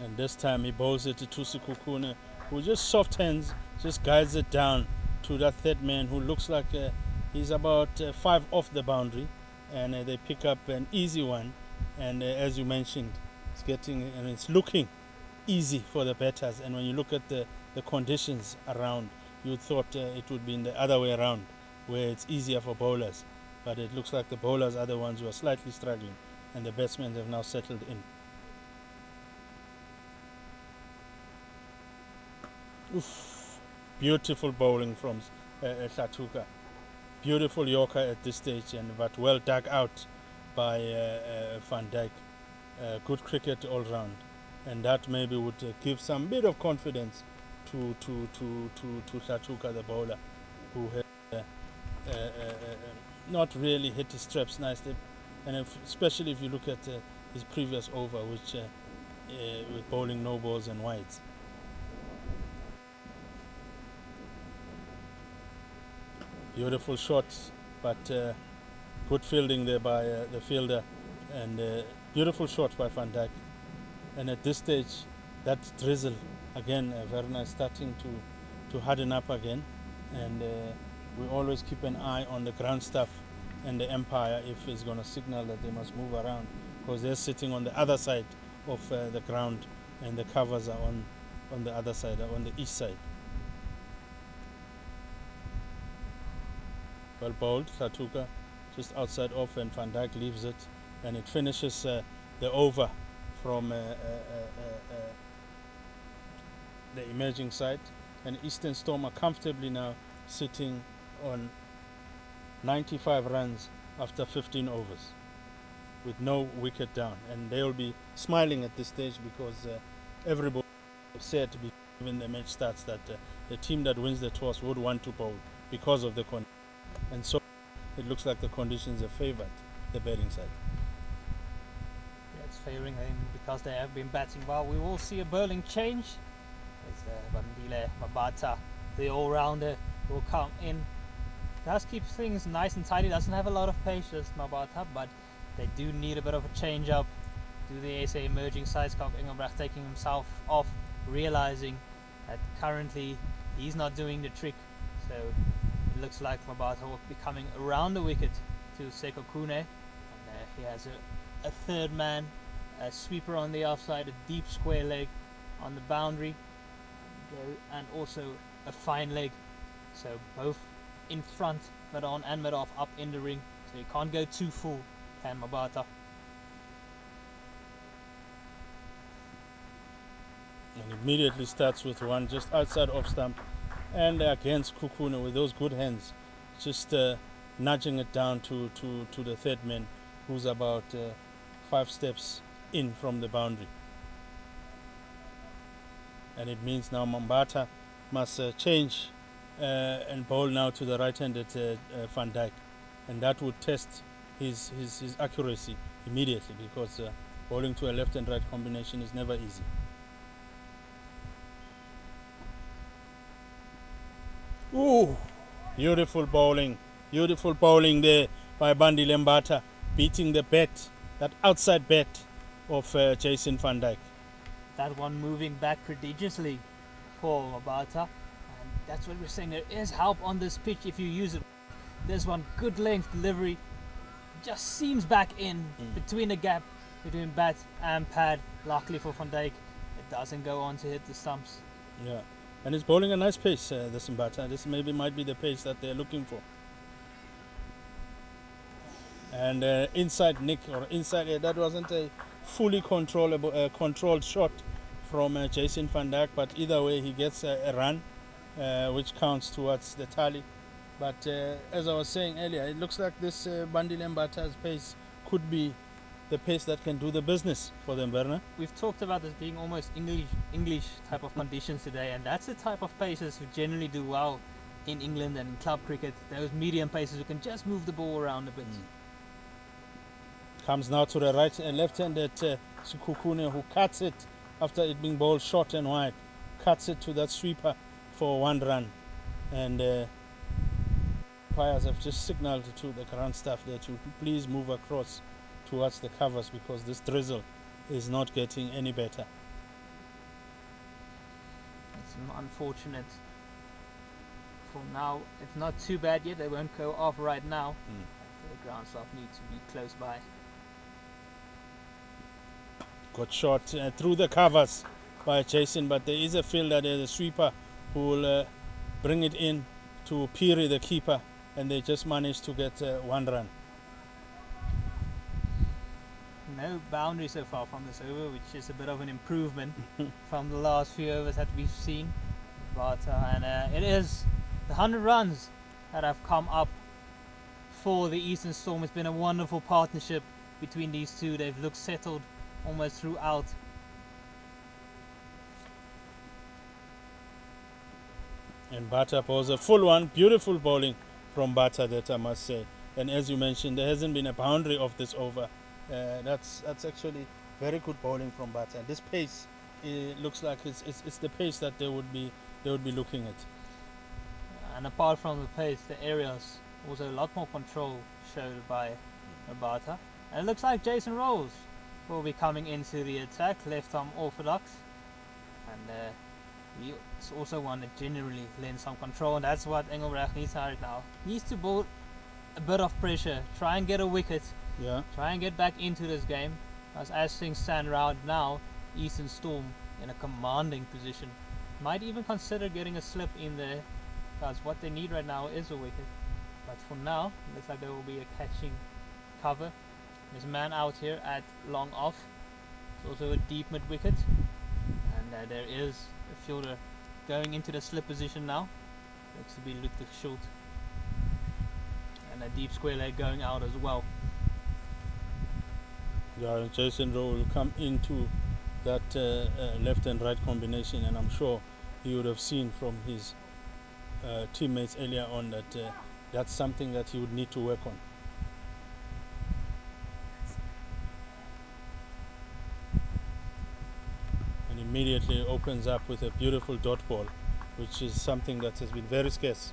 J: And this time he bowls it to Sekhukhune, who just soft hands, just guides it down to that third man, who looks like he's about 5 off the boundary, and they pick up an easy one. And as you mentioned, it's looking easy for the batters. And when you look at the conditions around, you thought it would be in the other way around, where it's easier for bowlers. But it looks like the bowlers are the ones who are slightly struggling, and the batsmen have now settled in. Oof. Beautiful bowling from Stratuka. Beautiful Yorker at this stage, but well dug out by Van Dijk. Good cricket all round, and that maybe would give some bit of confidence to Stratuka, the bowler, who had not really hit his straps nicely, and especially if you look at his previous over, which with bowling no balls and wides. Beautiful shots, but good fielding there by the fielder, and beautiful shot by Van Dijk. And at this stage, that drizzle again, Verna is starting to harden up again, and we always keep an eye on the ground staff and the umpire if it's going to signal that they must move around, because they're sitting on the other side of the ground, and the covers are on the other side, on the east side. Well bowled, Stratuka, just outside off, and Van Dijk leaves it, and it finishes the over from the emerging side. And Eastern Storm are comfortably now sitting on 95 runs after 15 overs with no wicket down, and they'll be smiling at this stage, because everybody said when the match starts that the team that wins the toss would want to bowl because of the condition. And so it looks like the conditions have favored the batting side.
K: Yeah, it's favouring them because they have been batting well. We will see a bowling change. It's Bandile Mabata, the all-rounder, will come in. Does keep things nice and tidy. Doesn't have a lot of pace, just Mabata, but they do need a bit of a change up. Do the SA emerging side, Scott Engelbrecht taking himself off, realizing that currently he's not doing the trick. So it looks like Mabata will be coming around the wicket to Seko Kune, and he has a third man, a sweeper on the offside, a deep square leg on the boundary, and also a fine leg. So both in front, mid on and mid off, up in the ring. So you can't go too full, can Mabata.
J: And immediately starts with one just outside off stump and against Kukuna with those good hands, just nudging it down to the third man, who's about 5 steps in from the boundary. And it means now Mambata must change and bowl now to the right-handed Van Dijk, and that would test his accuracy immediately, because bowling to a left and right combination is never easy. Ooh, beautiful bowling there by Bandile Mbata, beating the bat, that outside bat of Jason Van Dijk.
K: That one moving back prodigiously for Mabata, and that's what we're saying. There is help on this pitch if you use it. There's one good length delivery, just seams back in between the gap between bat and pad. Luckily for Van Dijk, it doesn't go on to hit the stumps.
J: Yeah. And it's bowling a nice pace, this Mbata. This maybe might be the pace that they're looking for. And inside Nick, or inside, that wasn't a fully controlled shot from Jason Van Dijk, but either way he gets a run, which counts towards the tally. But as I was saying earlier, it looks like this Bandile Mbata's pace could be the pace that can do the business for them, Werner.
K: We've talked about this being almost English type of conditions today, and that's the type of paces who generally do well in England and in club cricket. Those medium paces who can just move the ball around a bit.
J: Comes now to the right and left-handed Sukukune, who cuts it after it being bowled short and wide. Cuts it to that sweeper for 1 run. And umpires have just signaled to the ground staff there to please move across towards the covers, because this drizzle is not getting any better.
K: It's unfortunate. For now, it's not too bad yet. They won't go off right now. The ground staff need to be close by.
J: Got shot through the covers by Jason, but there is a fielder there, the sweeper, who will bring it in to Piri, the keeper, and they just managed to get 1 run.
K: No boundary so far from this over, which is a bit of an improvement from the last few overs that we've seen. But it is the 100 runs that have come up for the Eastern Storm. It's been a wonderful partnership between these two. They've looked settled almost throughout.
J: And Bata bowls a full one. Beautiful bowling from Bata, that I must say. And as you mentioned, there hasn't been a boundary of this over. That's actually very good bowling from Bata. This pace, it looks like it's the pace that they would be looking at.
K: And apart from the pace, the areas also a lot more control showed by Bata. And it looks like Jason Rolls will be coming into the attack, left arm orthodox, and he's also one that generally lends some control, and that's what Engelbrecht needs right now. Needs to build a bit of pressure, try and get a wicket.
J: Yeah.
K: Try and get back into this game, as things stand right now. Eastern Storm in a commanding position. Might even consider getting a slip in there, because what they need right now is a wicket. But for now, it looks like there will be a catching cover. There's a man out here at long off. It's also a deep mid wicket, and there is a fielder going into the slip position now. Looks to be Ludwig Schult, and a deep square leg going out as well.
J: Yeah, Jason Rowe will come into that left and right combination, and I'm sure he would have seen from his teammates earlier on that that's something that he would need to work on. And immediately opens up with a beautiful dot ball, which is something that has been very scarce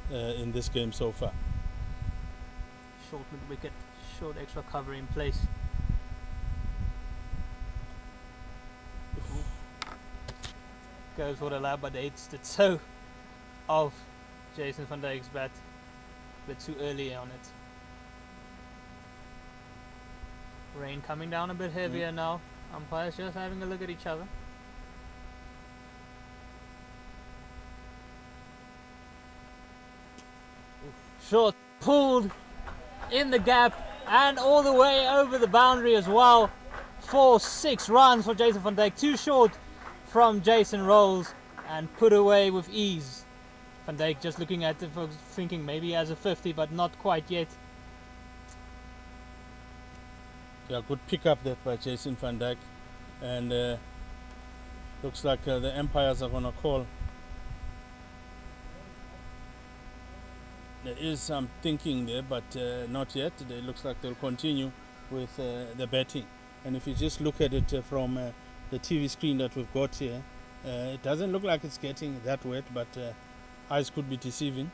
J: in this game so far.
K: Short mid wicket, short extra cover in place. Goes for the lab, but it's the toe of Jason van Dijk's bat. A bit too early on it. Rain coming down a bit heavier now. Umpires just having a look at each other. Short pulled in the gap and all the way over the boundary as well. 4-6 runs for Jason van Dijk. Too short from Jason Rolls and put away with ease. Van Dijk just looking at it, thinking maybe he has a 50, but not quite yet.
J: Yeah, good pick up there by Jason van Dijk, and looks like the umpires are gonna call. There is some thinking there, but not yet. It looks like they'll continue with the batting. And if you just look at it from the TV screen that we've got here, it doesn't look like it's getting that wet, but eyes could be deceiving.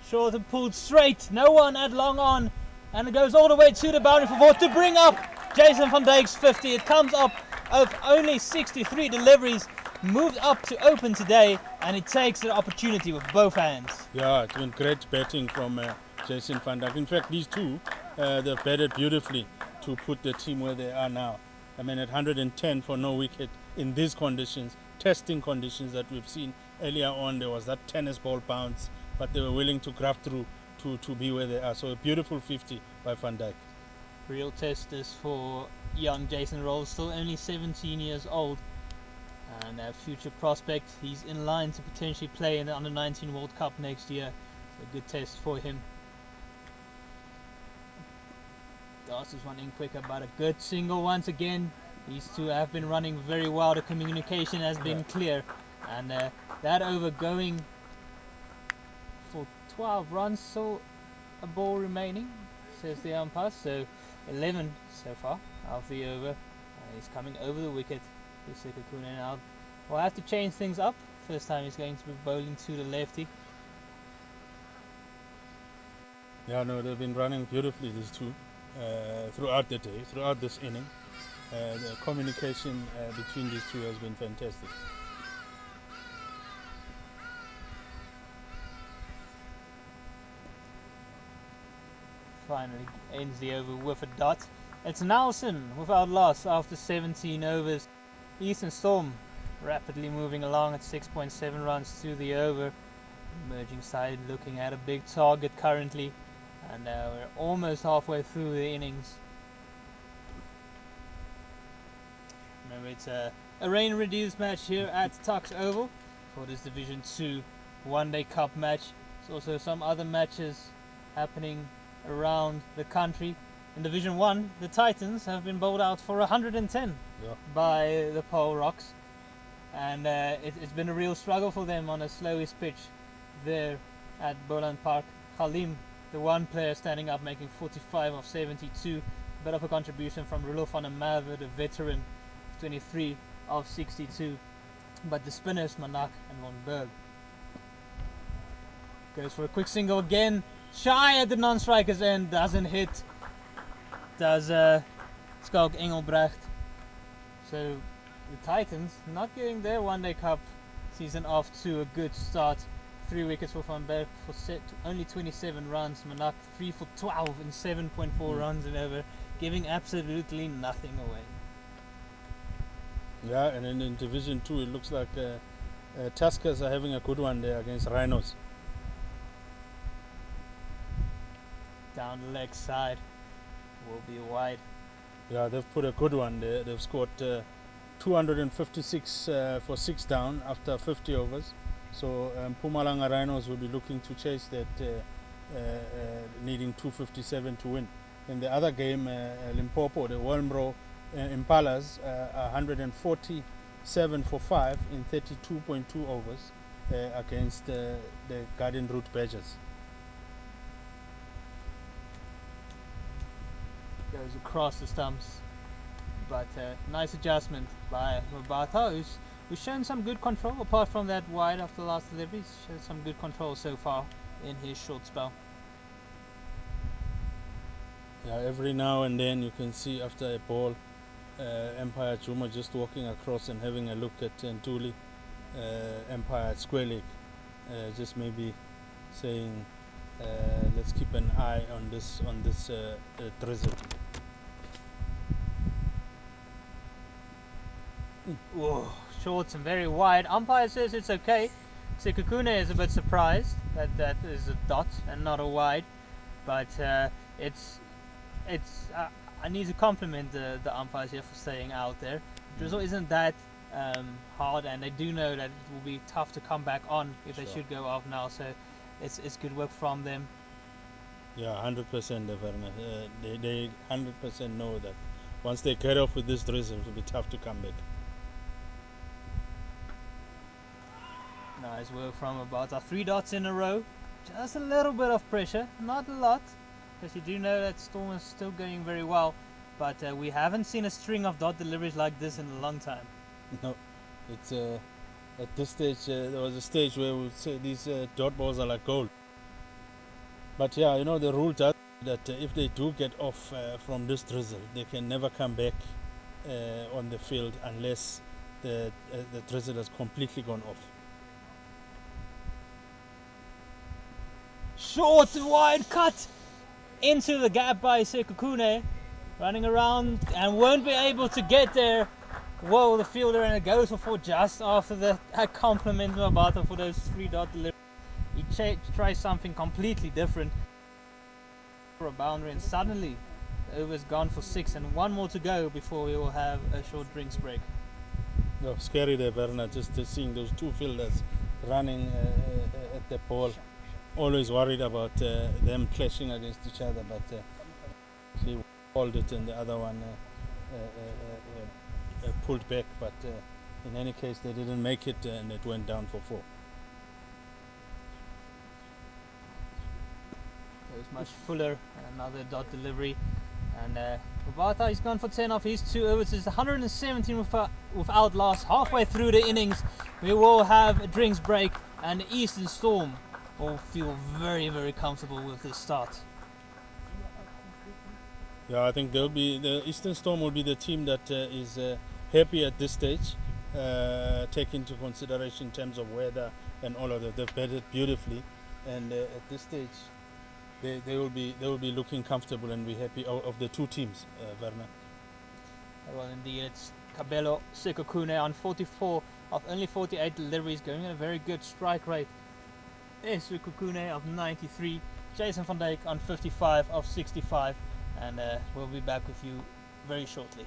K: Short and pulled straight, no one at long on, and it goes all the way to the boundary for four to bring up Jason van Dijk's 50. It comes up of only 63 deliveries, moved up to open today, and it takes the opportunity with both hands.
J: Yeah, it's been great batting from Jason van Dijk. In fact, these two, they've batted beautifully to put the team where they are now. I mean, at 110 for no wicket in these conditions, testing conditions that we've seen earlier on, there was that tennis ball bounce, but they were willing to graft through to be where they are. So a beautiful 50 by Van Dijk.
K: Real test is for young Jason Rolls, still only 17 years old, and a future prospect. He's in line to potentially play in the Under-19 World Cup next year. So a good test for him. Darcy's running quicker, but a good single once again. These two have been running very well. The communication has been clear, and that over going for 12 runs, so a ball remaining, says the umpire. So 11 so far of the over, and he's coming over the wicket. Kunen out. We'll have to change things up. First time he's going to be bowling to the lefty.
J: Yeah, no, they've been running beautifully, these two, throughout the day, throughout this inning. The communication between these two has been fantastic.
K: Finally ends the over with a dot. It's Nelson without loss after 17 overs. Eastern Storm rapidly moving along at 6.7 runs to the over. Emerging side looking at a big target currently, and we're almost halfway through the innings. Remember, it's a rain-reduced match here at Tuks Oval for this Division 2 one-day cup match. There's also some other matches happening around the country. In Division 1, the Titans have been bowled out for 110 by the Pole Rocks, and it's been a real struggle for them on a slowish pitch there at Boland Park. Halim, the one player standing up, making 45 of 72. A bit of a contribution from Rulo van der Merwe, the veteran, 23 of 62. But the spinners, Manak and Von Berg. Goes for a quick single again. Shy at the non-striker's end, doesn't hit. Does Skalk Engelbrecht. So the Titans not getting their one-day cup season off to a good start. 3 wickets for Van Berg for only 27 runs. Manak 3 for 12 and 7.4 runs and over, giving absolutely nothing away.
J: Yeah, and then in Division 2 it looks like Tuskers are having a good one there against Rhinos.
K: Down the leg side will be wide.
J: Yeah, they've put a good one there. They've scored 256 for 6 down after 50 overs. So Mpumalanga Rhinos will be looking to chase that, needing 257 to win. In the other game, Limpopo, the Walmro Impalas, 147 for 5 in 32.2 overs against the Garden Route Badgers.
K: goes across the stumps. But nice adjustment by Mabata, who's shown some good control. Apart from that wide after the last delivery, he's shown some good control so far in his short spell.
J: Yeah, every now and then you can see after a ball, Empire Juma just walking across and having a look at Ntuli, Empire square leg, just maybe saying, let's keep an eye on this drizzle.
K: Whoa, short and very wide. Umpire says it's okay. Sekukune is a bit surprised that that is a dot and not a wide, but it's I need to compliment the umpires here for staying out there. Drizzle isn't that hard, and they do know that it will be tough to come back on if they should go off now. So it's good work from them.
J: Yeah, 100%, Verna. They 100% know that once they get off with this drizzle, it will be tough to come back.
K: Nice work from about 3 dots in a row. Just a little bit of pressure, not a lot, because you do know that Storm is still going very well. But we haven't seen a string of dot deliveries like this in a long time.
J: No, it's at this stage, there was a stage where we would say these dot balls are like gold. But yeah, you know, the rule does that if they do get off from this drizzle, they can never come back on the field unless the drizzle has completely gone off.
K: Short and wide cut into the gap by Sekukune, running around and won't be able to get there. Whoa, the fielder, and it goes for 4 just after the compliment to Mabata for those 3 dot deliveries. He tries something completely different for a boundary, and suddenly the over's gone for 6 and 1 more to go before we will have a short drinks break.
J: No, scary there, Verna, just seeing those 2 fielders running at the ball. Always worried about them clashing against each other, but they called it and the other one pulled back. But in any case, they didn't make it and it went down for 4.
K: Goes much fuller, another dot delivery, and Mabata is gone for 10 off his 2 overs. It's 117 without loss. Halfway through the innings, we will have a drinks break, and the Eastern Storm will feel very, very comfortable with this start.
J: Yeah, I think the Eastern Storm will be the team that is happy at this stage, take into consideration in terms of weather and all of that. They've batted beautifully, and at this stage, they will be looking comfortable and be happy of the 2 teams, Verna.
K: Well, indeed, it's Kabelo Sekukune on 44 of only 48 deliveries, going at a very good strike rate. There's Sekukune of 93, Jason van Dijk on 55 of 65, and we'll be back with you very shortly.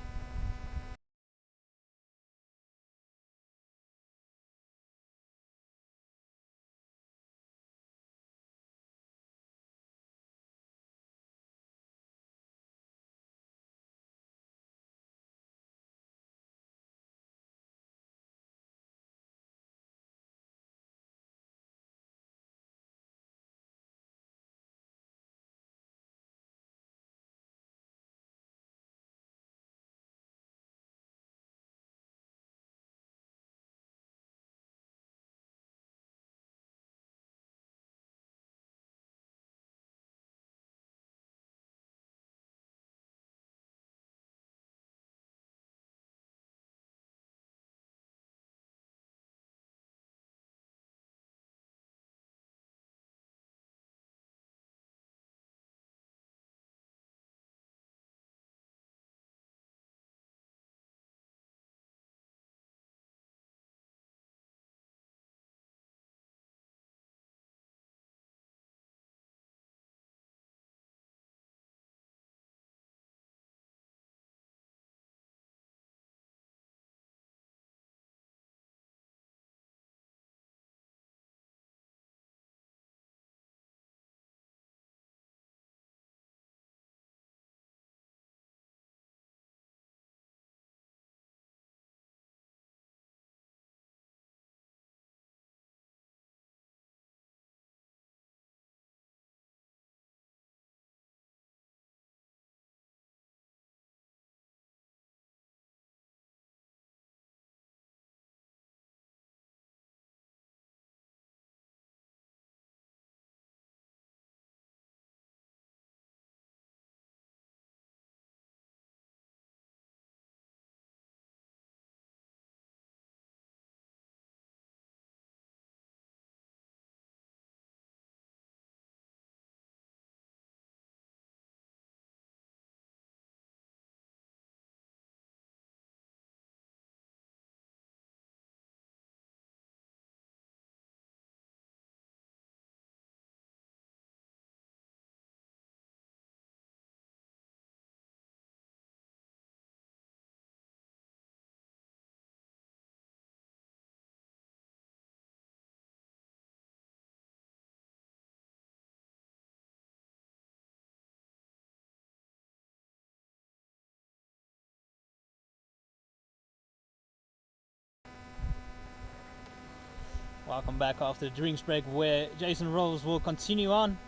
K: Welcome back after the drinks break, where Jason Rolls will continue on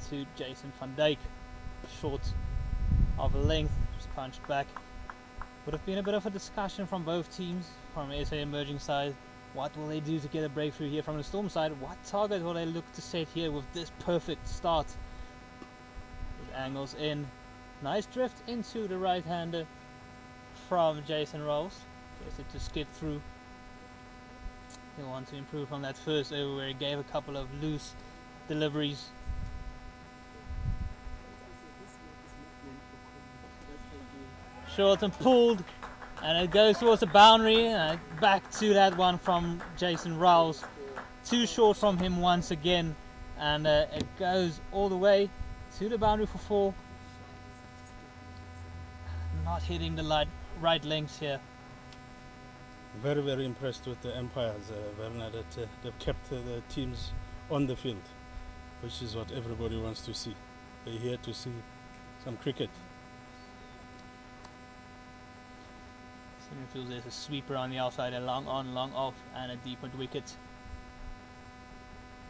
K: to Jason van Dijk. Short of length, just punched back. Would have been a bit of a discussion from both teams, from SA Emerging side. What will they do to get a breakthrough here? From the Storm side, what target will they look to set here with this perfect start? It angles in. Nice drift into the right-hander from Jason Rolls. Gets it to skip through. He'll want to improve on that first over where he gave a couple of loose deliveries. Short and pulled, and it goes towards the boundary. Back to that one from Jason Rolls. Too short from him once again, and it goes all the way to the boundary for 4. Not hitting the right lengths here.
J: Very, very impressed with the umpires, Werner, that they've kept the teams on the field, which is what everybody wants to see. They're here to see some cricket.
K: It feels there's a sweeper on the outside, a long on, long off, and a deep wicket.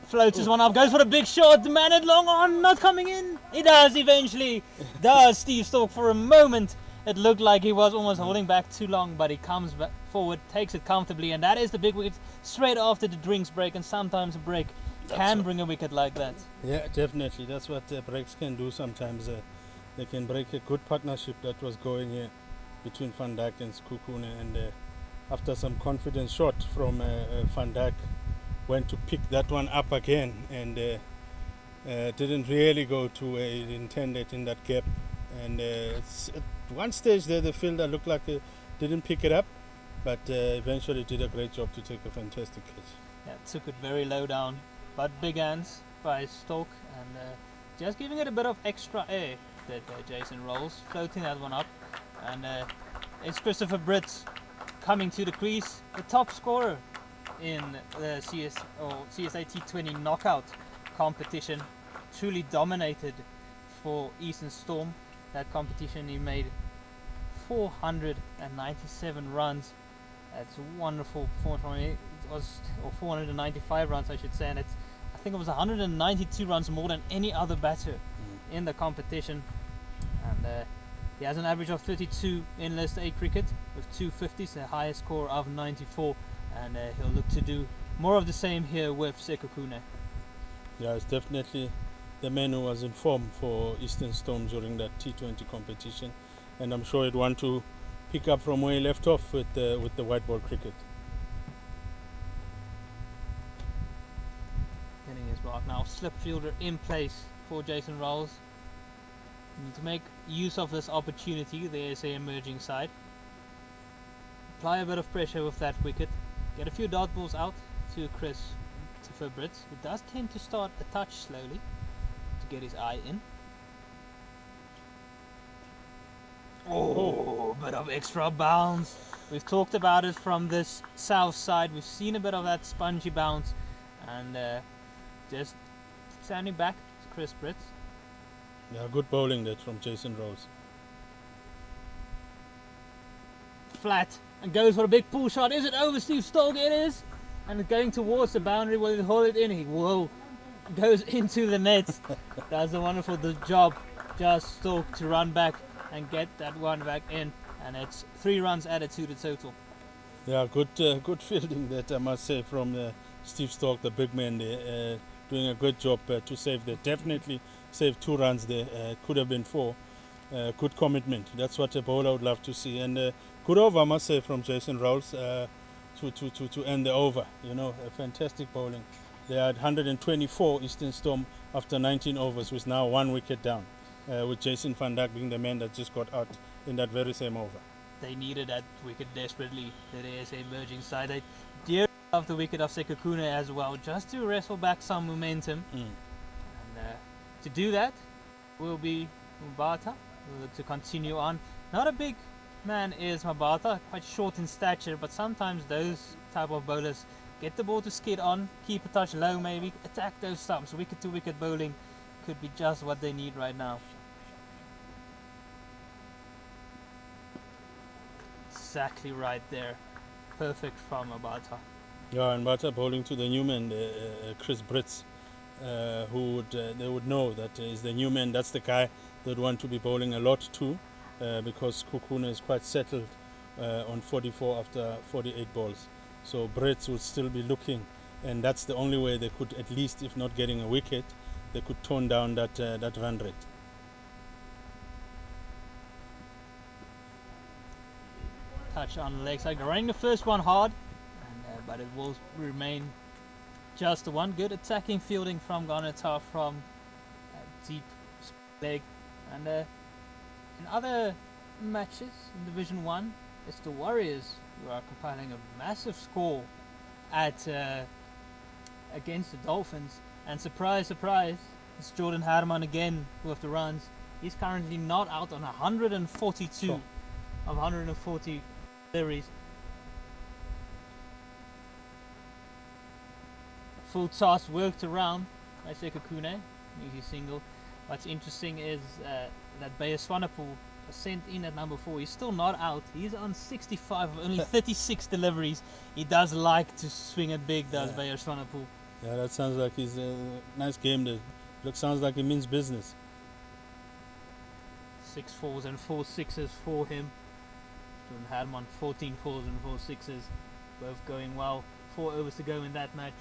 K: Floats this one up, goes for a big shot, the man at long on, not coming in. He does eventually. Does Steve Stork for a moment. It looked like he was almost holding back too long, but he comes back forward, takes it comfortably, and that is the big wicket straight after the drinks break. And sometimes a break can bring a wicket like that.
J: Yeah, definitely. That's what breaks can do sometimes. They can break a good partnership that was going here between Van Dijk and Sekhukhune, and after some confidence shot from Van Dijk, went to pick that one up again, and didn't really go to intended in that gap. And at one stage there, the fielder looked like he didn't pick it up, but eventually did a great job to take a fantastic catch.
K: Yeah, took it very low down, but big hands by Stork, and just giving it a bit of extra air that Jason Rolls, floating that one up. And it's Christopher Britt coming to the crease, the top scorer in the CSA T20 knockout competition. Truly dominated for Eastern Storm. That competition, he made 497 runs. That's a wonderful performance from him. It was, or 495 runs, I should say, and I think it was 192 runs more than any other batter in the competition. And he has an average of 32 in List A cricket with 250s, the highest score of 94, and he'll look to do more of the same here with Sekhukhune.
J: Yeah, it's definitely the man who was in form for Eastern Storm during that T20 competition, and I'm sure he'd want to pick up from where he left off with the white ball cricket.
K: Hitting his mark now, slip fielder in place for Jason Rolls. Need to make use of this opportunity, the SA Emerging side. Apply a bit of pressure with that wicket. Get a few dot balls out to Christopher Britt, who does tend to start a touch slowly to get his eye in. Oh, a bit of extra bounce. We've talked about it from this south side. We've seen a bit of that spongy bounce, and just standing back to Chris Britt.
J: Yeah, good bowling that from Jason Rolls.
K: Flat, and goes for a big pull shot. Is it over Steve Stork? It is. And going towards the boundary. Will he hold it in? He will. Goes into the net. Does a wonderful job. Just Stork to run back and get that one back in. And it's 3 runs added to the total.
J: Yeah, good fielding that, I must say, from Steve Stork, the big man there. Doing a good job to save that. Definitely saved 2 runs there. Could have been 4. Good commitment. That's what a bowler would love to see. And good over, I must say, from Jason Rolls to end the over. You know, a fantastic bowling. They had 124 Eastern Storm after 19 overs, with now 1 wicket down, with Jason van Dijk being the man that just got out in that very same over.
K: They needed that wicket desperately. The SA Emerging side. They dear of the wicket of Sekhukhune as well, just to wrestle back some momentum. And to do that will be Mabata. We'll look to continue on. Not a big man is Mabata, quite short in stature, but sometimes those type of bowlers get the ball to skid on, keep a touch low maybe, attack those stumps. Wicket to wicket bowling could be just what they need right now. Exactly right there. Perfect from Mabata.
J: Yeah, and Bata bowling to the Newman, Chris Brits, who would they would know that is the Newman. That's the guy they'd want to be bowling a lot to, because Kukuna is quite settled on 44 after 48 balls. So Brits would still be looking, and that's the only way they could, at least if not getting a wicket, they could tone down that run rate.
K: Touch on the leg side, running the first one hard, and, but it will remain just the one. Good attacking fielding from Garnetar from deep leg. And in other matches in Division 1, it's the Warriors who are compiling a massive score at against the Dolphins. And surprise, surprise, it's Jordan Harman again with the runs. He's currently not out on 142 of 140 series. Full toss worked around by Sekukune, easy single. What's interesting is that Bayer Swanepoel was sent in at number 4. He's still not out. He's on 65 of only 36 deliveries. He does like to swing it big, does Bayer Swanepoel.
J: Yeah, that sounds like he's a nice game there. Sounds like he means business.
K: 6 4s and 4 6s for him. Jordan Harman 14 4s and 4 6s, both going well. 4 overs to go in that match.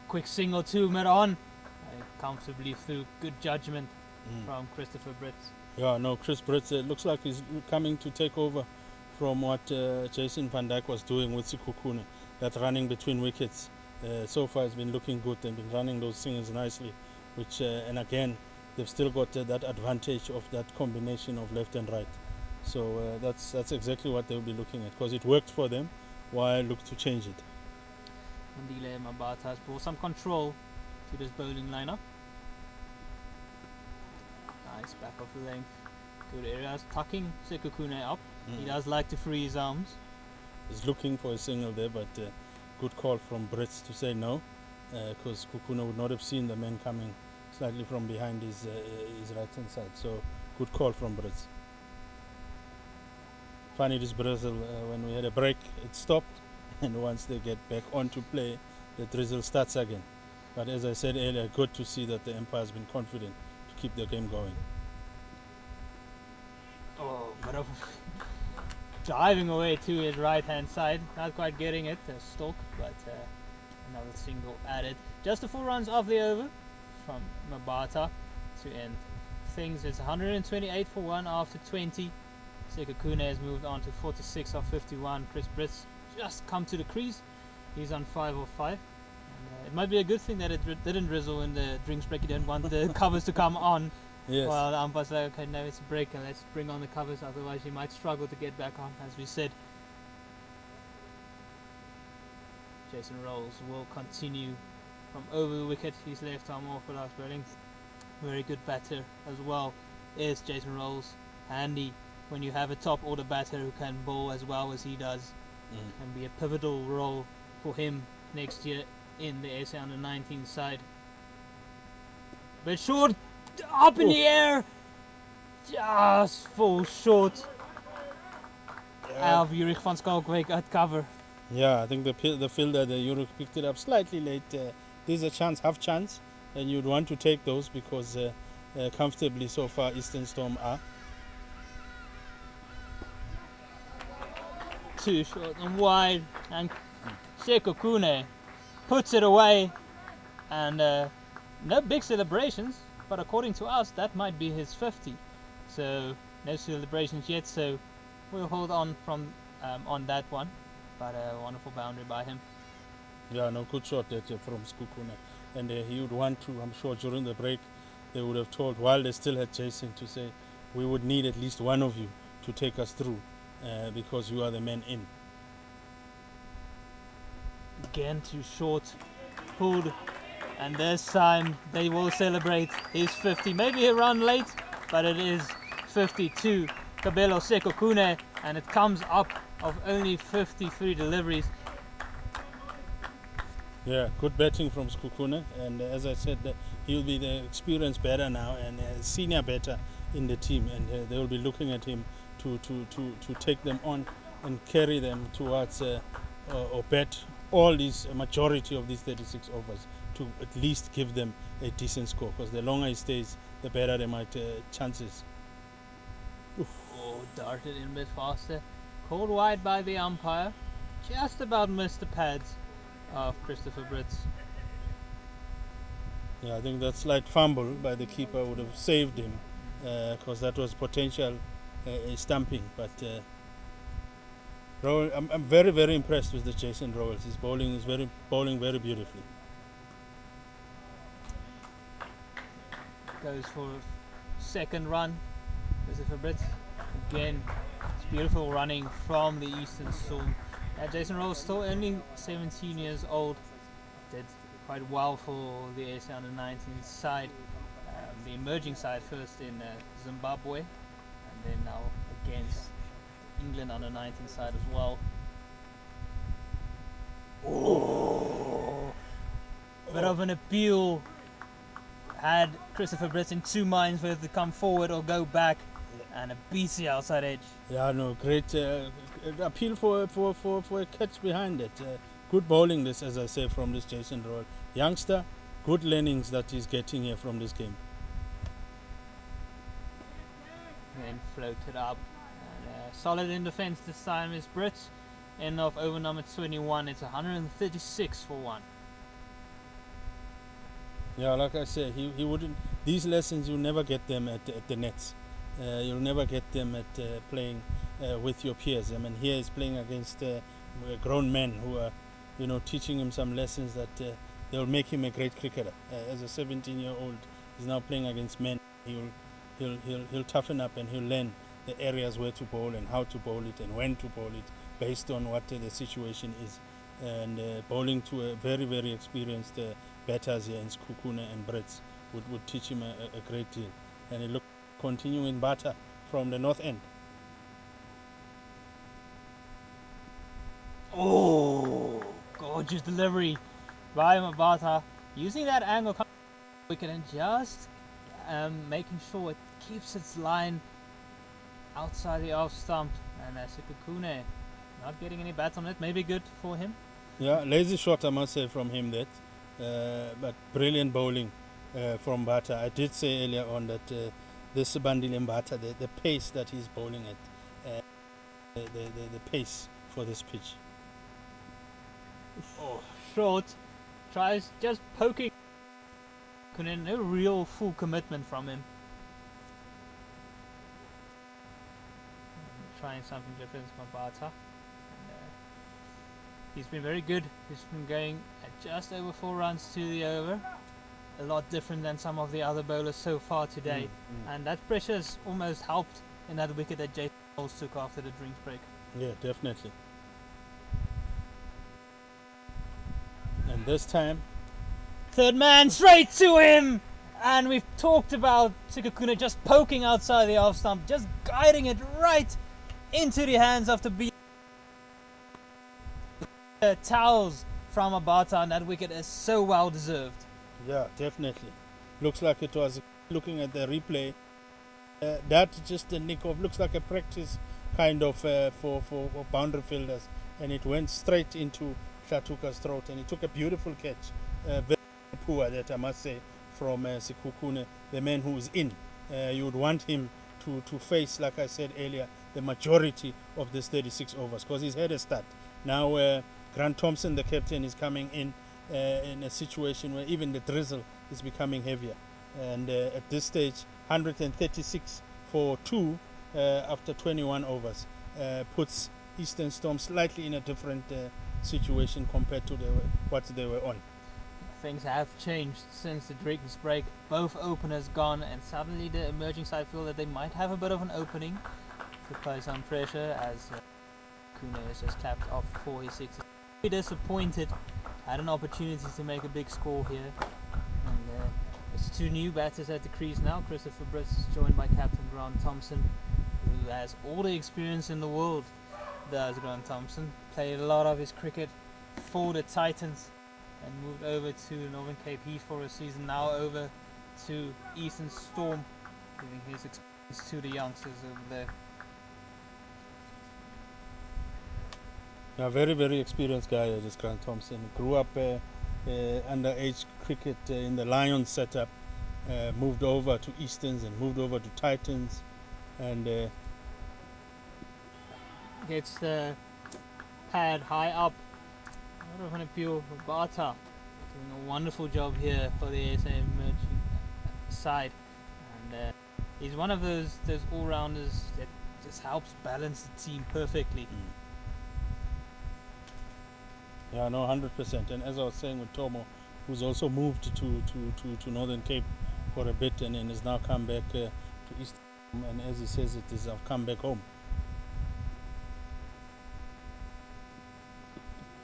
K: Quick single to mid-on, comfortably through. Good judgment from Christopher Brits.
J: Yeah, no, Chris Brits looks like he's coming to take over from what Jason Van Dijk was doing with Sekukune, that running between wickets. So far it's been looking good. They've been running those singles nicely, which and again they've still got that advantage of that combination of left and right. So that's exactly what they'll be looking at, because it worked for them. Why look to change it?
K: Mandile Mabata has brought some control to this bowling lineup. Nice back of the length. Good areas, tucking Sekukune up. He does like to free his arms.
J: He's looking for a single there, but good call from Brits to say no, because Kukuna would not have seen the man coming slightly from behind his right hand side. So good call from Brits. Funny, this Brazil, when we had a break, it stopped, and once they get back on to play, the drizzle starts again. But as I said earlier, good to see that the Empire has been confident to keep the game going.
K: Oh, but driving away to his right hand side, not quite getting it, a stalk, but another single added. Just the 4 runs off the over from Mabata to end things. It's 128 for 1 after 20. Sekukune has moved on to 46 of 51. Chris Brits just come to the crease. He's on 5 of 5. And, it might be a good thing that it didn't drizzle in the drinks break. He didn't want the covers to come on.
J: Yes.
K: Well, the umpire's like, okay, now it's a break and let's bring on the covers, otherwise you might struggle to get back on, as we said. Jason Rolls will continue from over the wicket. He's left arm orthodox bowling. Very good batter as well is Jason Rolls. Handy when you have a top order batter who can bowl as well as he does. Can be a pivotal role for him next year in the SA Under-19 side. But short, up in the air, just fall short of Jurich van Schalkwijk at cover.
J: Yeah, I think the fielder, the Jurich, picked it up slightly late. There's a chance, half chance, and you'd want to take those because comfortably so far Eastern Storm are.
K: Too short and wide, and Sekukune puts it away, and no big celebrations, but according to us that might be his 50, so no celebrations yet, so we'll hold on from on that one, but a wonderful boundary by him.
J: Yeah, no, good shot there from Sekukune, and he would want to, I'm sure during the break they would have told, while they still had Jason, to say we would need at least one of you to take us through. Because you are the man in.
K: Again too short, pulled, and this time they will celebrate his 50. Maybe a run late, but it is 52. Kabelo Sekukune, and it comes up of only 53 deliveries.
J: Yeah, good batting from Sekukune, and as I said, he'll be the experienced batter now and senior batter in the team, and they will be looking at him to take them on and carry them towards or bet all these majority of these 36 overs to at least give them a decent score, because the longer it stays, the better they might chances.
K: Oh, darted in a bit faster. Called wide by the umpire. Just about missed the pads of Christopher Brits.
J: Yeah, I think that slight fumble by the keeper would have saved him, because that was potential stamping. But Rowell, I'm very, very impressed with the Jason Rowells. His bowling is bowling very beautifully.
K: Goes for second run. Christopher Brits. Again, it's beautiful running from the Eastern Storm. Jason Rowell still only 17 years old. Did quite well for the ASA under-19 side. The emerging side first in Zimbabwe, and then now against England under-19 side as well. Oh, bit of an appeal. Had Christopher Brits in two minds whether to come forward or go back, and a beastly outside edge.
J: Yeah, no, great appeal for a catch behind it. Good bowling, this, as I say, from this Jason Rowell youngster. Good learnings that he's getting here from this game.
K: Then floated up. And, solid in defence this time is Brits. End of over number 21. It's 136 for 1.
J: Yeah, like I said, he wouldn't. These lessons you never get them at the nets. You'll never get them at playing with your peers. I mean, here he's playing against grown men who are, teaching him some lessons that they'll make him a great cricketer. As a 17-year-old, he's now playing against men. He'll toughen up and he'll learn the areas where to bowl and how to bowl it and when to bowl it based on what the situation is. And bowling to a very, very experienced batters here in Sekhukhune and Brits would teach him a great deal. And he looked continuing batter from the north end.
K: Oh, gorgeous delivery by Mabata, using that angle wicket and just making sure it keeps its line outside the off stump. And Sekhukhune not getting any bats on it, maybe good for him.
J: Yeah, lazy shot, I must say, from him that, but brilliant bowling from Bata. I did say earlier on that this Bandile Bata, the pace that he's bowling at, the pace for this pitch.
K: Oh, short, tries just poking. No real full commitment from him. Trying something different from Bata. He's been very good. He's been going at just over 4 runs to the over. A lot different than some of the other bowlers so far today. And that pressure has almost helped in that wicket that Jason Rowell took after the drinks break.
J: Yeah, definitely. And this time,
K: third man straight to him! And we've talked about Sekhukhune just poking outside the off stump, just guiding it right into the hands of the towels from Abata, and that wicket is so well deserved.
J: Yeah, definitely. Looks like it was, looking at the replay, that just a nick off, looks like a practice kind of for boundary fielders, and it went straight into Tuks' throat, and he took a beautiful catch. Very poor, that I must say, from Sekhukhune, the man who is in. You would want him to face, like I said earlier, the majority of this 36 overs, because he's had a start. Now Grant Thompson, the captain, is coming in a situation where even the drizzle is becoming heavier. And at this stage, 136 for 2 after 21 overs puts Eastern Storm slightly in a different situation compared to what they were on.
K: Things have changed since the drinks break. Both openers gone, and suddenly the emerging side feel that they might have a bit of an opening to play some pressure, as Kune has just capped off for his 6. Disappointed, had an opportunity to make a big score here, and it's 2 new batters at the crease now. Christopher Brits joined by captain Grant Thompson, who has all the experience in the world. Does Grant Thompson played a lot of his cricket for the Titans and moved over to Northern Cape Heat for a season, now over to Eastern Storm, giving his experience to the youngsters over there.
J: Yeah, very, very experienced guy, this Grant Thompson. Grew up underage cricket in the Lions setup, moved over to Easterns and moved over to Titans, and
K: Gets the pad high up. Out of Hanapio Bata. Doing a wonderful job here for the SA emerging side. And he's one of those all-rounders that just helps balance the team perfectly.
J: yeah, no, 100%. And as I was saying with Tomo, who's also moved to Northern Cape for a bit and then has now come back to East. And as he says, it is, I've come back home.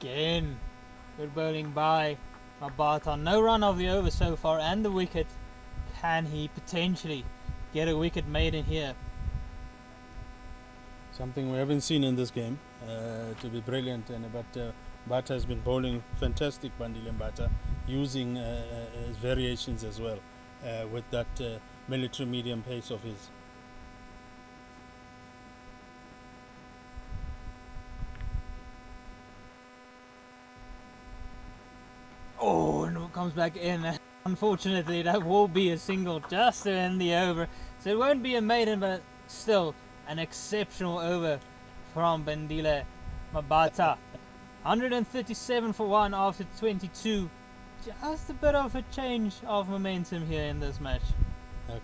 K: Again, good bowling by Mabata. No run of the over so far and the wicket. Can he potentially get a wicket made in here?
J: Something we haven't seen in this game, to be brilliant. But Bata has been bowling fantastic, Bandile Bata, using his variations as well with that military medium pace of his.
K: Oh, and it comes back in. Unfortunately, that will be a single just to end the over. So it won't be a maiden, but still an exceptional over from Bandile Mabata. 137 for 1 after 22. Just a bit of a change of momentum here in this match.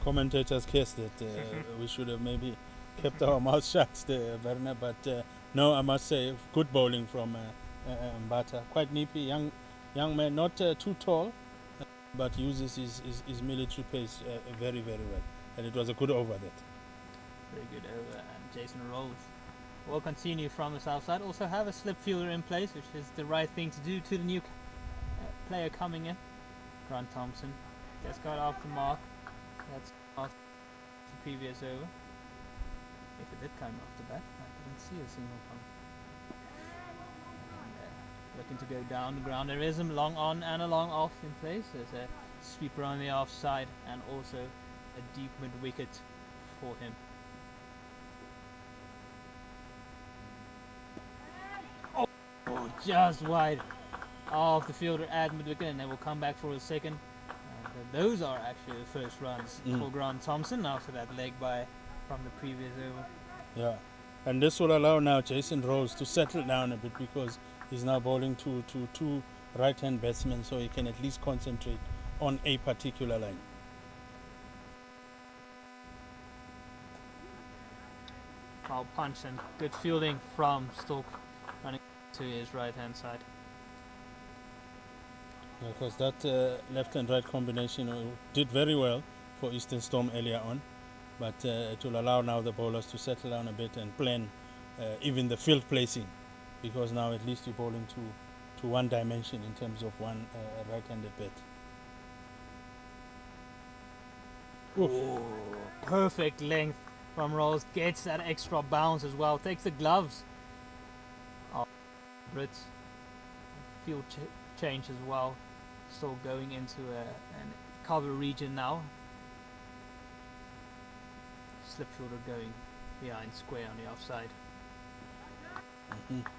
J: Commentators guessed that we should have maybe kept our mouth shut there, Werner. But no, I must say, good bowling from Mbata. Quite nippy, young man, not too tall, but uses his military pace very, very well. And it was a good over that.
K: Very good over. And Jason Rolls will continue from the south side. Also have a slip fielder in place, which is the right thing to do to the new player coming in. Grant Thompson just got off the mark. That's off the previous over. If it did come off the bat, I didn't see a single come. Looking to go down the ground. There is a long on and a long off in place. There's a sweeper on the offside and also a deep mid wicket for him. Oh, just wide of the fielder at mid wicket, and they will come back for a second. Those are actually the first runs for Grant Thompson after that leg by from the previous over.
J: Yeah, and this will allow now Jason Rose to settle down a bit because he's now bowling to two right-hand batsmen, so he can at least concentrate on a particular line.
K: Foul punch and good fielding from Stork running to his right-hand side.
J: Because that left and right combination did very well for Eastern Storm earlier on, but it will allow now the bowlers to settle down a bit and plan even the field placing, because now at least you're bowling to one dimension in terms of one right-handed bat.
K: Ooh, perfect length from Rolls, gets that extra bounce as well, takes the gloves off Brits. Field change as well, still going into an cover region now. Slip fielder going behind square on the offside.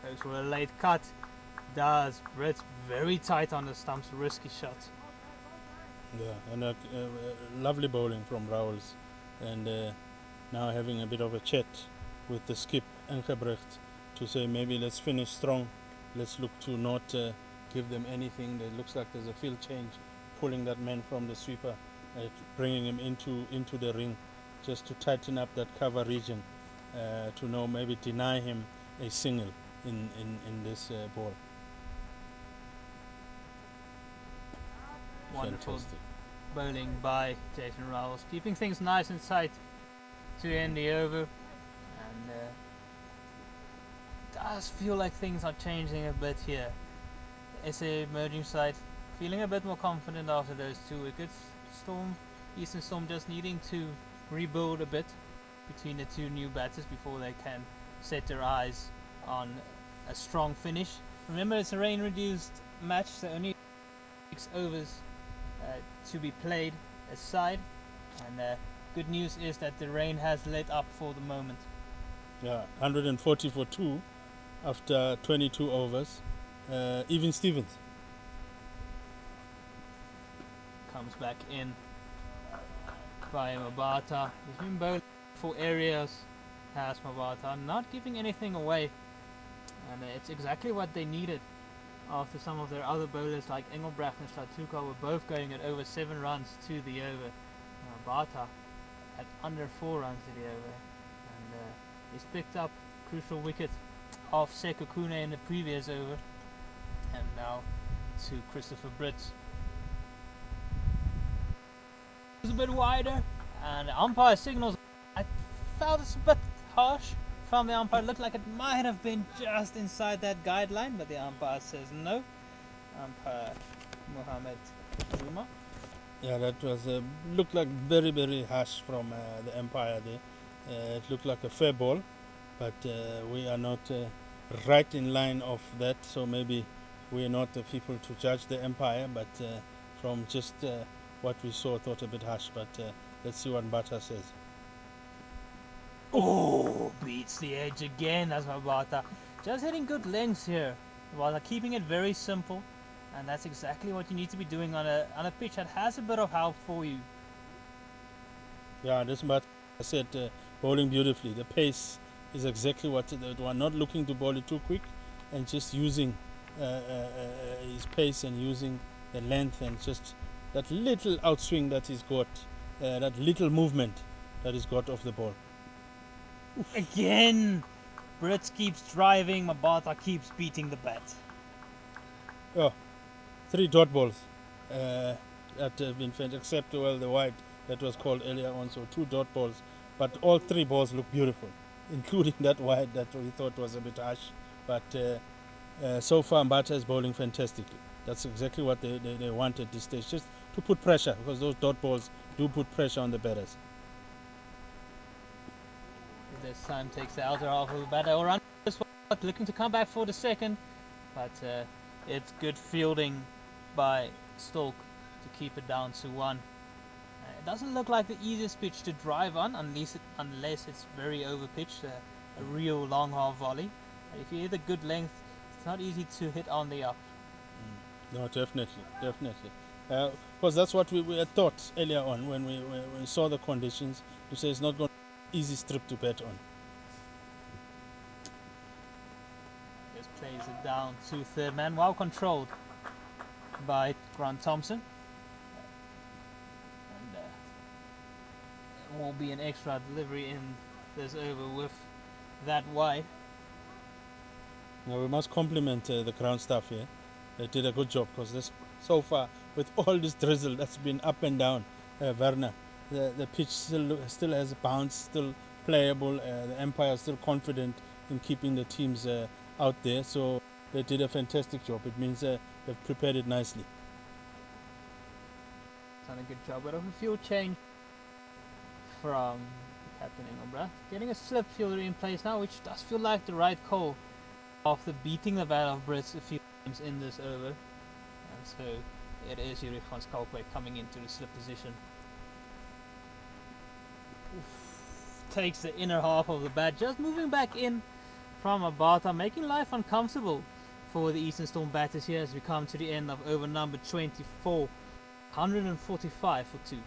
K: Goes for a late cut. Does Brits very tight on the stumps, risky shot.
J: Yeah, and lovely bowling from Rowles, and now having a bit of a chat with the skip Engebrecht to say maybe let's finish strong, let's look to not give them anything. It looks like there's a field change, pulling that man from the sweeper, bringing him into the ring, just to tighten up that cover region, to know maybe deny him a single in this ball.
K: Wonderful
J: Fantastic.
K: bowling by Jason Rowles, keeping things nice and tight to end the over, and does feel like things are changing a bit here. SA emerging side feeling a bit more confident after those 2 wickets. Eastern Storm just needing to rebuild a bit between the 2 new batters before they can set their eyes on a strong finish. Remember, it's a rain reduced match, so only 6 overs to be played aside, and good news is that the rain has let up for the moment.
J: Yeah, 140 for 2 after 22 overs. Even Stevens.
K: Comes back in by Mabata. He's been bowling for areas, has Mabata, not giving anything away. And it's exactly what they needed after some of their other bowlers like Engelbrecht and Slatuka were both going at over 7 runs to the over. Mabata at under 4 runs to the over. And he's picked up crucial wicket off Sekukune in the previous over. And now to Christopher Brits. It's a bit wider, and the umpire signals. I felt it's a bit harsh from the umpire. It looked like it might have been just inside that guideline, but the umpire says no. Umpire Mohammed Zuma.
J: Yeah, that was looked like very, very harsh from the umpire there. It looked like a fair ball, but we are not right in line of that, so maybe we are not the people to judge the umpire, but from just what we saw, thought a bit harsh, but let's see what Mbata says.
K: Oh, beats the edge again. That's Mabata. Just hitting good lengths here. Mabata keeping it very simple, and that's exactly what you need to be doing on a pitch that has a bit of help for you.
J: Yeah, this Mbata said bowling beautifully. The pace is exactly what they were not looking to bowl it too quick, and just using his pace and using the length and just that little outswing that he's got, that little movement that he's got off the ball.
K: Oof. Again, Brits keeps driving, Mabata keeps beating the bat.
J: Oh, 3 dot balls that have been fed, except the wide that was called earlier on, so 2 dot balls. But all 3 balls look beautiful, including that wide that we thought was a bit harsh. But so far, Mbata is bowling fantastically. That's exactly what they want at this stage, just to put pressure, because those dot balls do put pressure on the batters.
K: This time takes the outer half of the batter. Or run this one, looking to come back for the second, but it's good fielding by Stolk to keep it down to 1. It doesn't look like the easiest pitch to drive on, unless it's very over pitched, a real long half volley. If you hit a good length, it's not easy to hit on the up.
J: No, definitely. Because that's what we had thought earlier on when we saw the conditions, to say it's not going to be an easy strip to bat on.
K: Just plays it down to third man, well controlled by Grant Thompson. And it will be an extra delivery in this over with that wide.
J: Now we must compliment the ground staff here. They did a good job, because this so far, with all this drizzle that's been up and down, Werner, the pitch still has a bounce, still playable. The umpire is still confident in keeping the teams out there, so they did a fantastic job. It means they've prepared it nicely.
K: Done a good job, but of a field change from Captain Engelbrecht. Getting a slip fielder in place now, which does feel like the right call after beating the bat of Brits a few times in this over. And so it is Yuri van Schalkwyk coming into the slip position. Takes the inner half of the bat, just moving back in from Mabata, making life uncomfortable for the Eastern Storm batters here as we come to the end of over number 24. 145 for 2.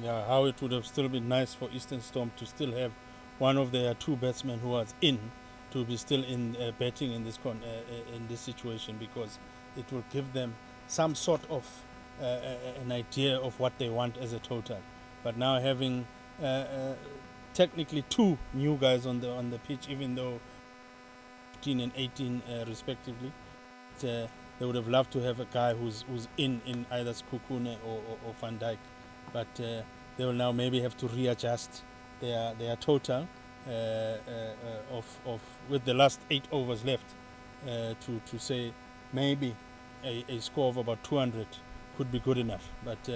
J: Yeah, how it would have still been nice for Eastern Storm to still have one of their 2 batsmen who was in, to be still in batting in this situation, because it will give them some sort of an idea of what they want as a total. But now having technically 2 new guys on the pitch, even though 15 and 18 respectively, they would have loved to have a guy who's in either Sekukune or Van Dijk. But they will now maybe have to readjust their total of with the last 8 overs left, to say maybe a score of about 200 could be good enough. But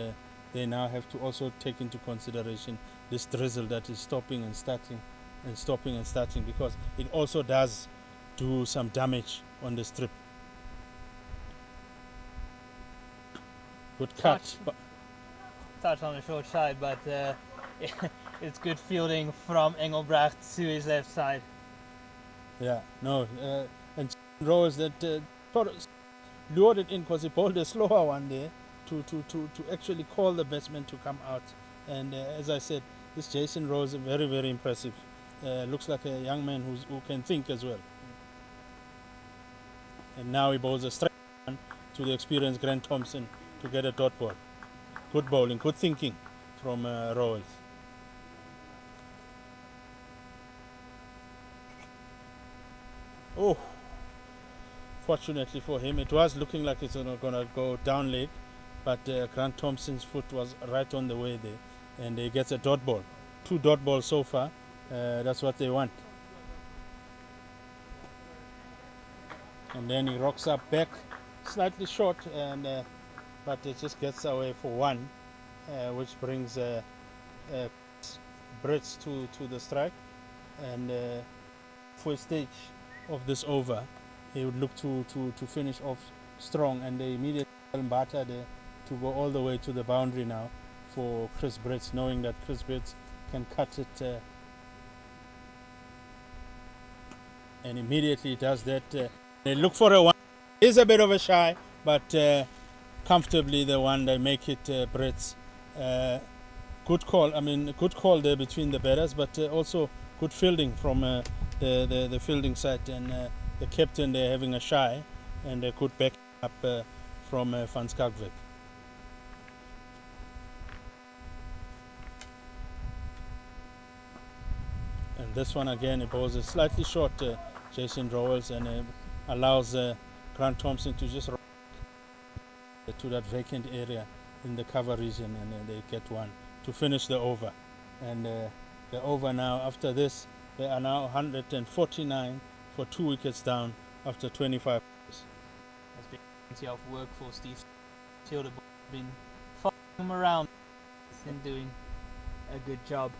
J: they now have to also take into consideration this drizzle that is stopping and starting, because it also does do some damage on the strip. Good cut.
K: Touch on the short side, but it's good fielding from Engelbrecht to his left side.
J: Yeah, no, and Rose that lured it in because he bowled a slower one there to actually call the batsman to come out. And as I said, this Jason Rose is very, very impressive. Looks like a young man who can think as well. And now he bowls a straight one to the experienced Grant Thompson to get a dot ball. Good bowling, good thinking from Rose. Oh, fortunately for him, it was looking like it's going to go down leg, but Grant Thompson's foot was right on the way there, and he gets a dot ball. 2 dot balls so far. That's what they want. And then he rocks up back, slightly short, and but it just gets away for 1, which brings Brits to the strike. And for a stage of this over, he would look to finish off strong, and they immediately tell Mbata there to go all the way to the boundary now for Chris Brits, knowing that Chris Brits can cut it, and immediately does that. They look for a one. It is a bit of a shy, but comfortably the one. They make it Brits. Good call. I mean, good call there between the batters, but also good fielding from the fielding side, and the captain they're having a shy, and a good back up from Van Skalkwyk. And this one again, it bowls a slightly short Jason Rowells, and allows Grant Thompson to just rock to that vacant area in the cover region, and they get 1 to finish the over. And the over now, after this, they are now 149 for 2 wickets down after 25 years.
K: There's been plenty of work for Steve Tilda, been following him around and doing a good job.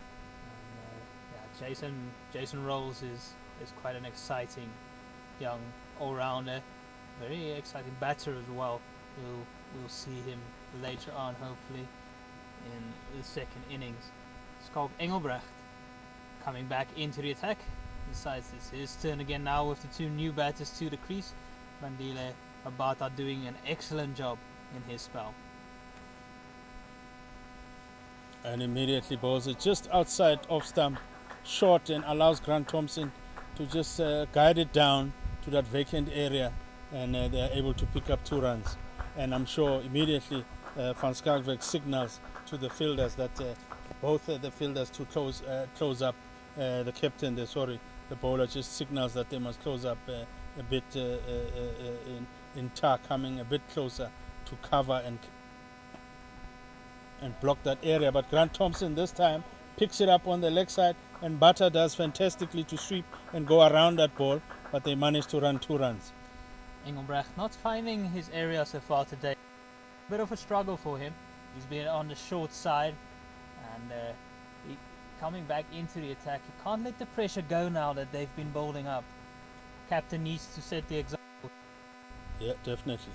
K: And, yeah, Jason Rowells is quite an exciting young all-rounder, very exciting batter as well. We'll see him later on, hopefully, in the second innings. Schalk Engelbrecht coming back into the attack. Besides, it's his turn again now with the 2 new batters to the crease. Vandile Abata doing an excellent job in his spell.
J: And immediately bowls it just outside off stump, short, and allows Grant Thompson to just guide it down to that vacant area, and they're able to pick up 2 runs. And I'm sure immediately Van Skalkwyk signals to the fielders that both the fielders to close up. The captain, the bowler just signals that they must close up a bit in tar, coming a bit closer to cover and block that area. But Grant Thompson this time picks it up on the leg side, and Bata does fantastically to sweep and go around that ball, but they managed to run 2 runs.
K: Engelbrecht not finding his area so far today. A bit of a struggle for him. He's been on the short side, and coming back into the attack. You can't let the pressure go now that they've been bowling up. Captain needs to set the example.
J: Yeah, definitely.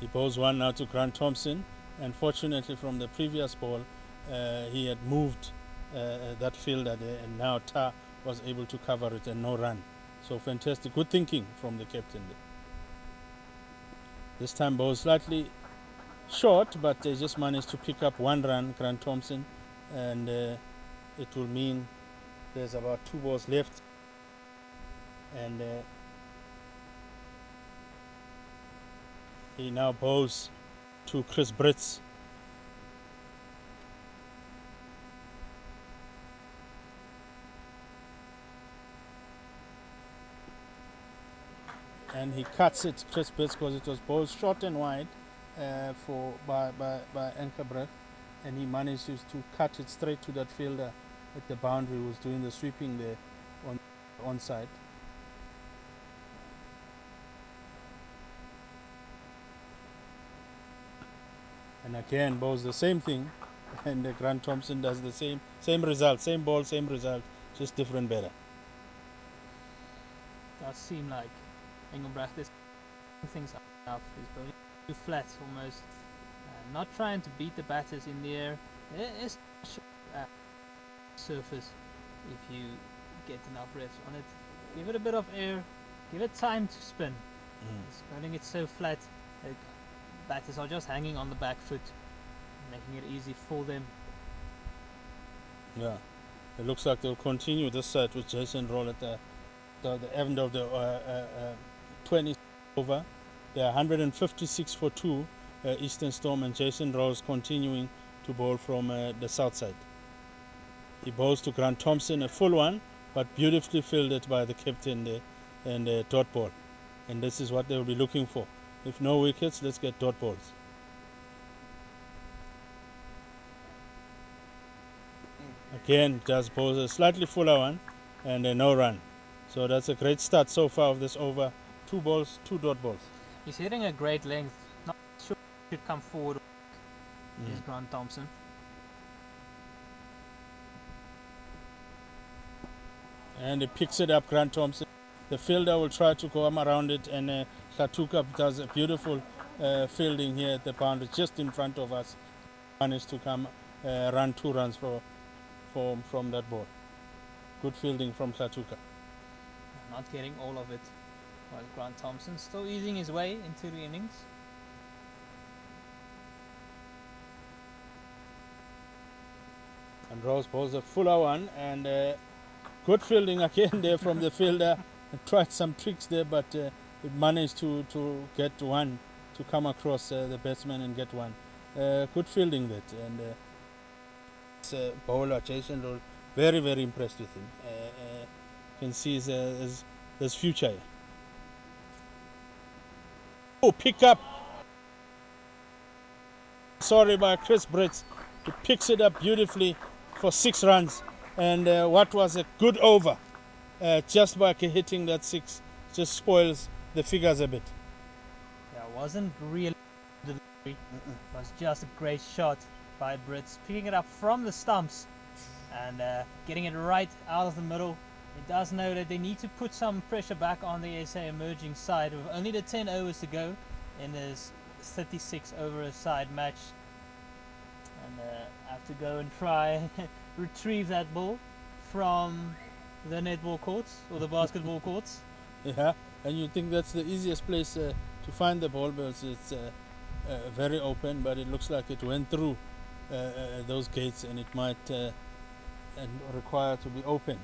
J: He bowls 1 now to Grant Thompson, and fortunately from the previous ball, he had moved that fielder there, and now Tar was able to cover it and no run. So fantastic, good thinking from the captain there. This time ball slightly short, but they just managed to pick up 1 run, Grant Thompson, and it will mean there's about 2 balls left, and he now bowls to Chris Brits. And he cuts it, Chris Brits, because it was bowled short and wide by Engelbrecht, and he manages to cut it straight to that fielder at the boundary who was doing the sweeping there on onside. And again bowls the same thing, and Grant Thompson does the same result, same ball, same result, just different batter.
K: Does seem like Engelbrecht is things up enough. He's bowling too flat almost, not trying to beat the batters in the air. It's surface if you get enough reps on it. Give it a bit of air, give it time to spin. Spinning it so flat, batters are just hanging on the back foot, making it easy for them.
J: Yeah, it looks like they'll continue this side with Jason Roll at the end of the 20 over. They're 156 for 2, Eastern Storm, and Jason Rose continuing to bowl from the south side. He bowls to Grant Thompson, a full one, but beautifully fielded by the captain there, and a dot ball. And this is what they'll be looking for. If no wickets, let's get dot balls. Again, does bowl a slightly fuller one, and no run. So that's a great start so far of this over. 2 balls, 2 dot balls.
K: He's hitting a great length. Not sure he should come forward. Here's Grant Thompson.
J: And he picks it up, Grant Thompson. The fielder will try to come around it, and Tuks does a beautiful fielding here at the boundary just in front of us. Managed to come run 2 runs from that ball. Good fielding from Tuks.
K: Not getting all of it. While Grant Thompson still easing his way into the innings.
J: And Rose bowls a fuller one, and good fielding again there from the fielder. Tried some tricks there, but it managed to get one, to come across the batsman and get one. Good fielding that, and bowler Jason Roll, very, very impressed with him. Can see there's future here. Oh, pick up. Sorry by Chris Brits. He picks it up beautifully for 6 runs. And what was a good over. Just by hitting that 6 just spoils the figures a bit.
K: Yeah, it wasn't really delivery. It was just a great shot by Brits. Picking it up from the stumps and getting it right out of the middle. It does know that they need to put some pressure back on the SA emerging side with only the 10 overs to go in this 36 over a side match, and have to go and try retrieve that ball from the netball courts or the basketball courts.
J: Yeah, and you think that's the easiest place to find the ball, because it's very open, but it looks like it went through those gates, and it might require to be open.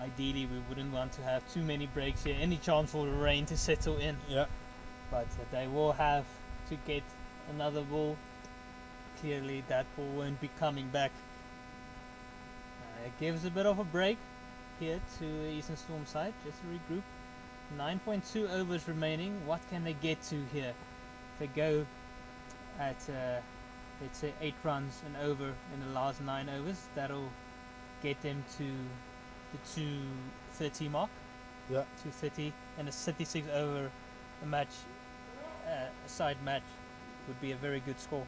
K: Ideally, we wouldn't want to have too many breaks here. Any chance for the rain to settle in.
J: Yeah.
K: But they will have to get another ball. Clearly, that ball won't be coming back. It gives a bit of a break here to the Eastern Storm side, just to regroup. 9.2 overs remaining. What can they get to here? If they go at, let's say, 8 runs and over in the last 9 overs, that'll get them to the 230 mark.
J: Yeah.
K: 230, and a 36 over a match, a side match, would be a very good score.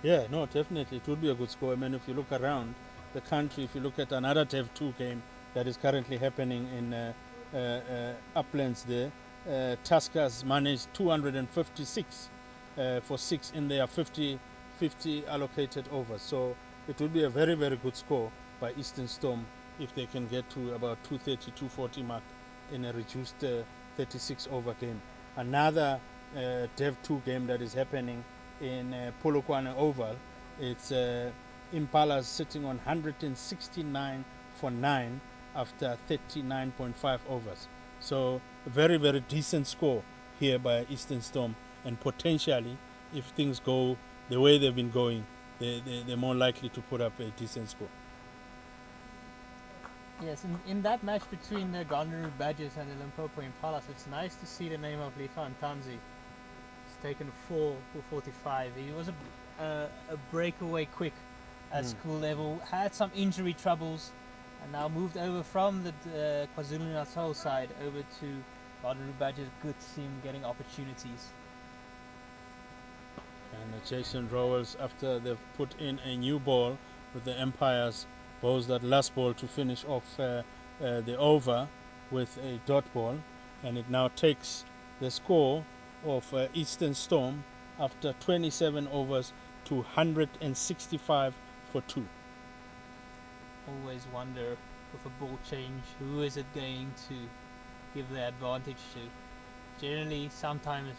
J: Yeah, no, definitely it would be a good score. I mean, if you look around the country, if you look at another Dev 2 game that is currently happening in Uplands there, Tuskers managed 256 for 6 in their 50 allocated overs. So it would be a very, very good score by Eastern Storm if they can get to about 230, 240 mark in a reduced 36 over game. Another Dev 2 game that is happening in Polokwane Oval, it's Impalas sitting on 169 for 9 after 39.5 overs. So a very, very decent score here by Eastern Storm, and potentially, if things go the way they've been going, they're more likely to put up a decent score.
K: Yes, in that match between the Gandaru Badgers and the Limpopo Impalas, it's nice to see the name of Lefa Ntanzi. He's taken 4 for 45. He was a breakaway quick at school level, had some injury troubles, and now moved over from the KwaZulu-Natal side over to Gandaru Badgers. Good to see him getting opportunities.
J: And Jason Rowells, after they've put in a new ball with the Empires, bowls that last ball to finish off the over with a dot ball, and it now takes the score of Eastern Storm after 27 overs to 165 for 2.
K: Always wonder with a ball change, who is it going to give the advantage to? Generally, sometimes,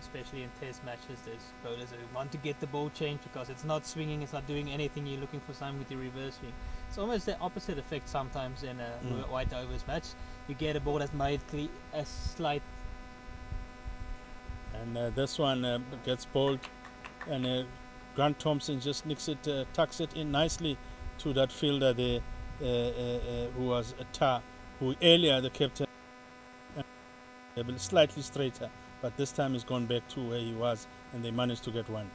K: especially in test matches, there's bowlers who want to get the ball change because it's not swinging, it's not doing anything, you're looking for something with your reverse swing. It's almost the opposite effect sometimes in a white overs match. You get a ball that's mildly a slight.
J: And this one gets bowled, and Grant Thompson just nicks it, tucks it in nicely to that fielder there, who was a tar, who earlier the captain, slightly straighter, but this time he's gone back to where he was, and they managed to get 1.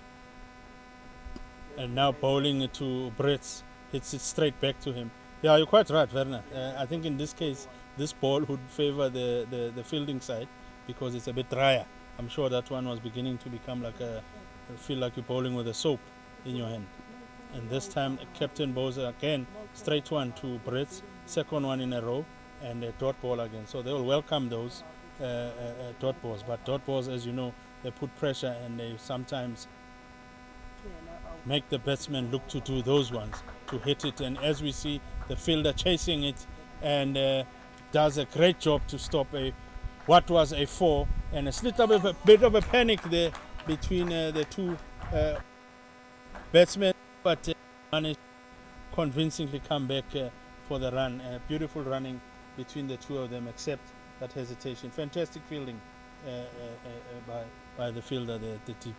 J: And now bowling it to Brits, hits it straight back to him. Yeah, you're quite right, Werner. I think in this case, this ball would favor the fielding side because it's a bit drier. I'm sure that one was beginning to become like feel like you're bowling with a soap in your hand. And this time, Captain bowls again, straight one to Brits, second one in a row, and a dot ball again. So they will welcome those dot balls. But dot balls, as you know, they put pressure and they sometimes make the batsman look to do those ones, to hit it. And as we see, the fielder chasing it and does a great job to stop what was a 4, and a bit of a panic there between the two batsmen, but managed to convincingly come back for the run. Beautiful running between the two of them, except that hesitation. Fantastic fielding by the fielder there at the tip.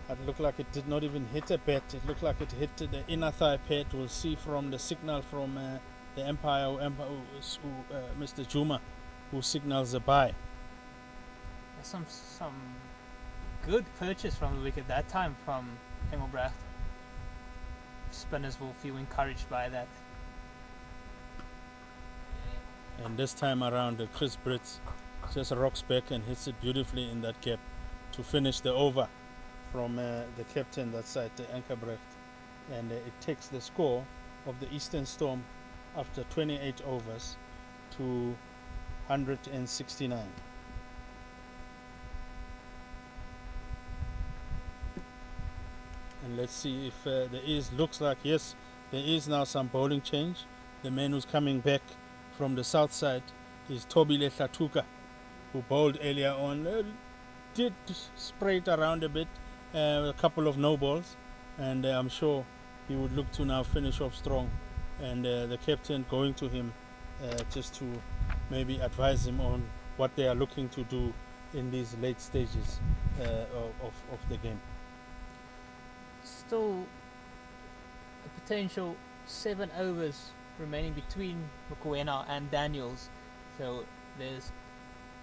J: It looked like it did not even hit a bat. It looked like it hit the inner thigh pad. We'll see from the signal from the umpire, Mr. Juma, who signals a bye.
K: Some good purchase from the wicket that time from Engelbrecht. Spinners will feel encouraged by that.
J: And this time around, Chris Brits just rocks back and hits it beautifully in that gap to finish the over from the captain that side, Engelbrecht. And it takes the score of the Eastern Storm after 28 overs to 169. And let's see if there looks like, yes, there is now some bowling change. The man who's coming back from the south side is Tobile Tlatuka, who bowled earlier on, did spray it around a bit, a couple of no balls, and I'm sure he would look to now finish off strong. And the captain going to him just to maybe advise him on what they are looking to do in these late stages of the game.
K: Still a potential 7 overs remaining between Mokoena and Daniels, so there's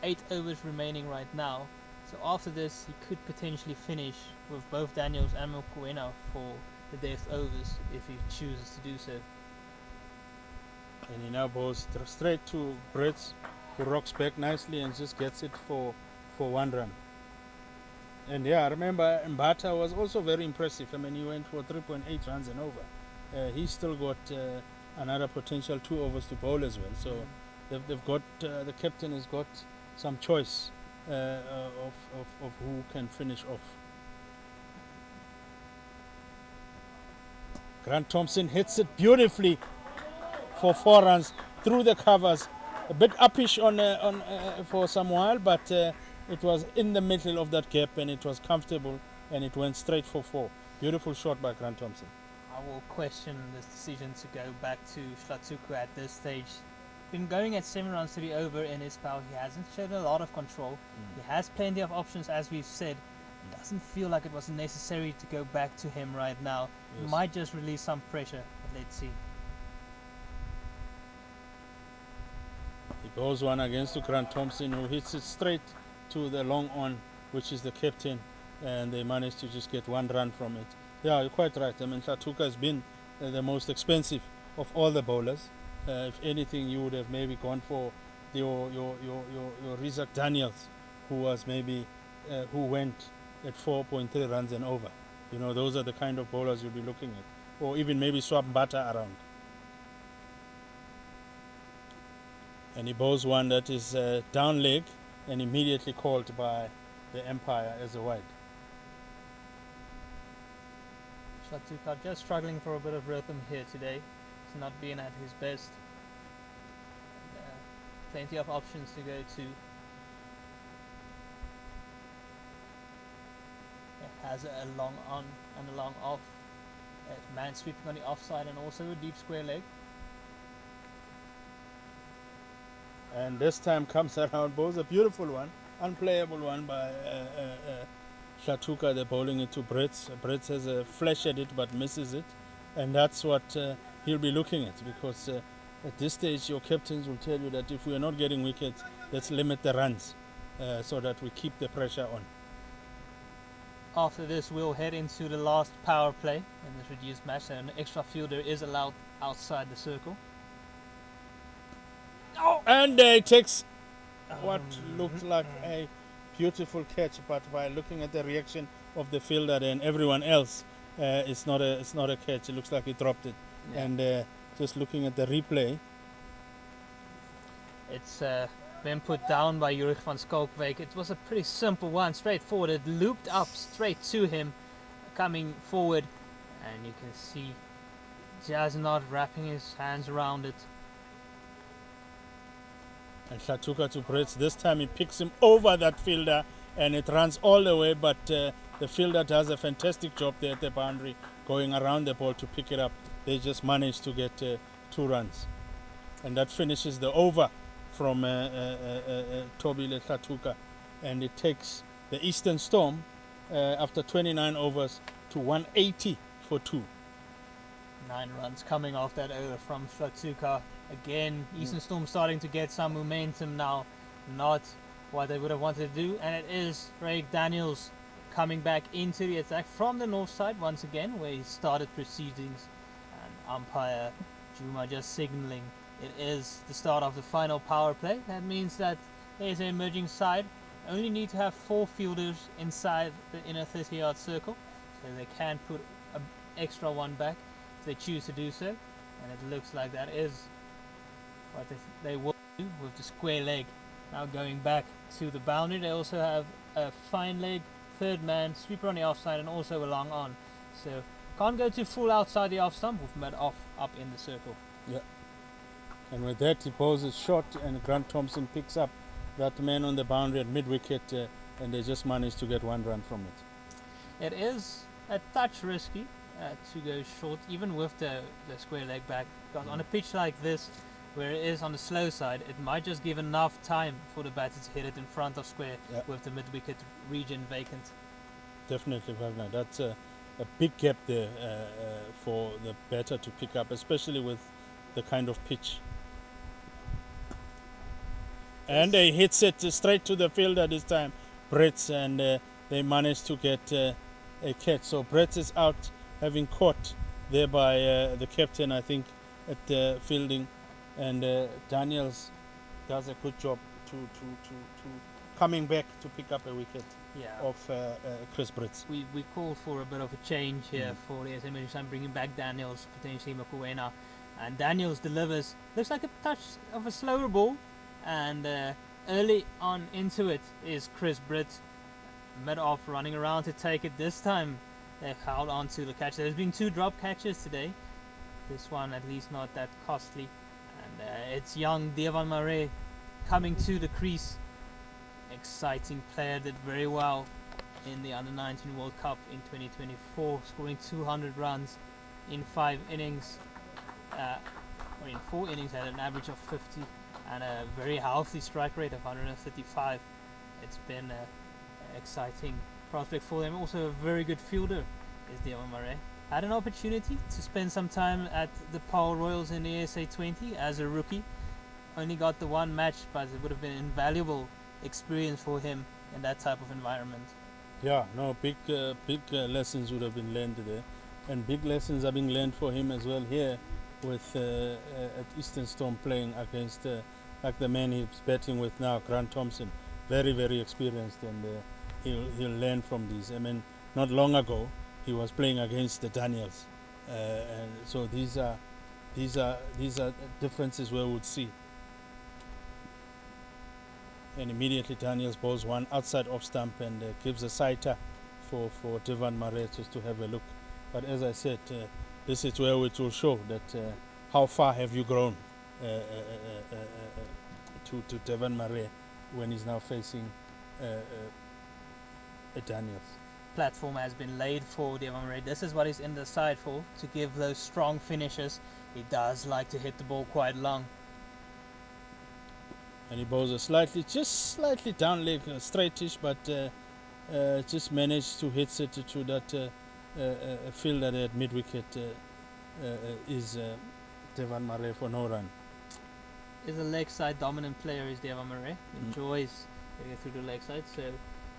K: 8 overs remaining right now. So after this, he could potentially finish with both Daniels and Mokoena for the death overs if he chooses to do so.
J: And he now bowls straight to Brits, who rocks back nicely and just gets it for 1 run. And yeah, I remember Mbata was also very impressive. I mean, he went for 3.8 runs and over. He's still got another potential 2 overs to bowl as well. So they've got the captain has got some choice of who can finish off. Grant Thompson hits it beautifully for 4 runs through the covers. A bit uppish on for some while, but it was in the middle of that gap and it was comfortable and it went straight for 4. Beautiful shot by Grant Thompson.
K: I will question this decision to go back to Tlatuka at this stage. Been going at 7 runs to the over in his spell. He hasn't shown a lot of control. He has plenty of options, as we've said. It doesn't feel like it was necessary to go back to him right now.
J: Yes.
K: Might just release some pressure, but let's see.
J: He bowls one against to Grant Thompson, who hits it straight to the long on, which is the captain, and they managed to just get 1 run from it. Yeah, you're quite right. I mean, Tlatuka has been the most expensive of all the bowlers. If anything, you would have maybe gone for your Rizak Daniels, who was maybe who went at 4.3 runs and over. You know, those are the kind of bowlers you'll be looking at, or even maybe Swap Mbata around. And he bowls one that is down leg and immediately called by the umpire as a wide.
K: Tuks just struggling for a bit of rhythm here today. He's not being at his best. Plenty of options to go to. Has a long on and a long off. Man sweeping on the offside and also a deep square leg.
J: And this time comes around both a beautiful one, unplayable one by Tuks. They're bowling it to Brits. Brits has a flash at it but misses it. And that's what he'll be looking at, because at this stage your captains will tell you that if we are not getting wickets, let's limit the runs so that we keep the pressure on.
K: After this, we'll head into the last power play in this reduced match, and an extra fielder is allowed outside the circle.
J: Oh, and it takes what looked like a beautiful catch, but by looking at the reaction of the fielder and everyone else, it's not a catch. It looks like he dropped it.
K: Yeah.
J: And just looking at the replay,
K: it's been put down by Jurg van Schalkwyk. It was a pretty simple one, straightforward. It looped up straight to him, coming forward, and you can see just not wrapping his hands around it.
J: and Tuks to Brits. This time he picks him over that fielder, and it runs all the way, but the fielder does a fantastic job there at the boundary, going around the ball to pick it up. They just managed to get 2 runs, and that finishes the over from Tobile Tuks, and it takes the Eastern Storm after 29 overs to 180 for 2.
K: 9 runs coming off that over from Tuks. Again, Eastern Storm starting to get some momentum now, not what they would have wanted to do, and it is Craig Daniels coming back into the attack from the north side once again, where he started proceedings, and umpire Juma just signaling it is the start of the final power play. That means that there's an emerging side only need to have 4 fielders inside the inner 30-yard circle, so they can put an extra one back if they choose to do so, and it looks like that is what they will do with the square leg. Now going back to the boundary, they also have a fine leg, third man, sweeper on the offside, and also a long on. So can't go too full outside the off stump with Matt off up in the circle.
J: Yeah. And with that, he poses short, and Grant Thompson picks up that man on the boundary at mid-wicket, and they just managed to get 1 run from it.
K: It is a touch risky to go short, even with the square leg back, because on a pitch like this, where it is on the slow side, it might just give enough time for the batter to hit it in front of square, with the mid-wicket region vacant.
J: Definitely, Wagner. That's a big gap there for the batter to pick up, especially with the kind of pitch. And he hits it straight to the fielder this time, Brits, and they managed to get a catch. So Brits is out, having caught there by the captain, I think, at fielding. And Daniels does a good job to coming back to pick up a wicket of Chris Brits.
K: We called for a bit of a change here for the SMA side, bringing back Daniels, potentially Mokoena, and Daniels delivers. Looks like a touch of a slower ball, and early on into it is Chris Brits, mid-off, running around to take it. This time they've held on to the catch. There's been 2 drop catches today. This one at least not that costly. And it's young Devan Mare coming to the crease. Exciting player, did very well in the Under-19 World Cup in 2024, scoring 200 runs in 5 innings. Or in 4 innings, had an average of 50 and a very healthy strike rate of 135. It's been an exciting prospect for them. Also a very good fielder is Devan Mare. Had an opportunity to spend some time at the Paul Royals in the SA 20 as a rookie. Only got the 1 match, but it would have been invaluable experience for him in that type of environment.
J: Yeah, no, big lessons would have been learned there, and big lessons are being learned for him as well here with at Eastern Storm, playing against like the man he's batting with now, Grant Thompson. Very, very experienced, and he'll learn from these. I mean, not long ago he was playing against the Daniels, and so these are differences we would see. And immediately Daniels bowls one outside off stump and gives a sighter for Devan Mare just to have a look But as I said, this is where it will show that how far have you grown to Devon Murray when he's now facing Daniels.
K: Platform has been laid for Devon Murray. This is what he's in the side for, to give those strong finishes. He does like to hit the ball quite long.
J: And he bowls a just slightly down leg, straightish, but just managed to hit it to that fielder at mid wicket is Devon Murray for no run.
K: Is a leg side dominant player, is Devon Murray. Enjoys getting through the leg side, so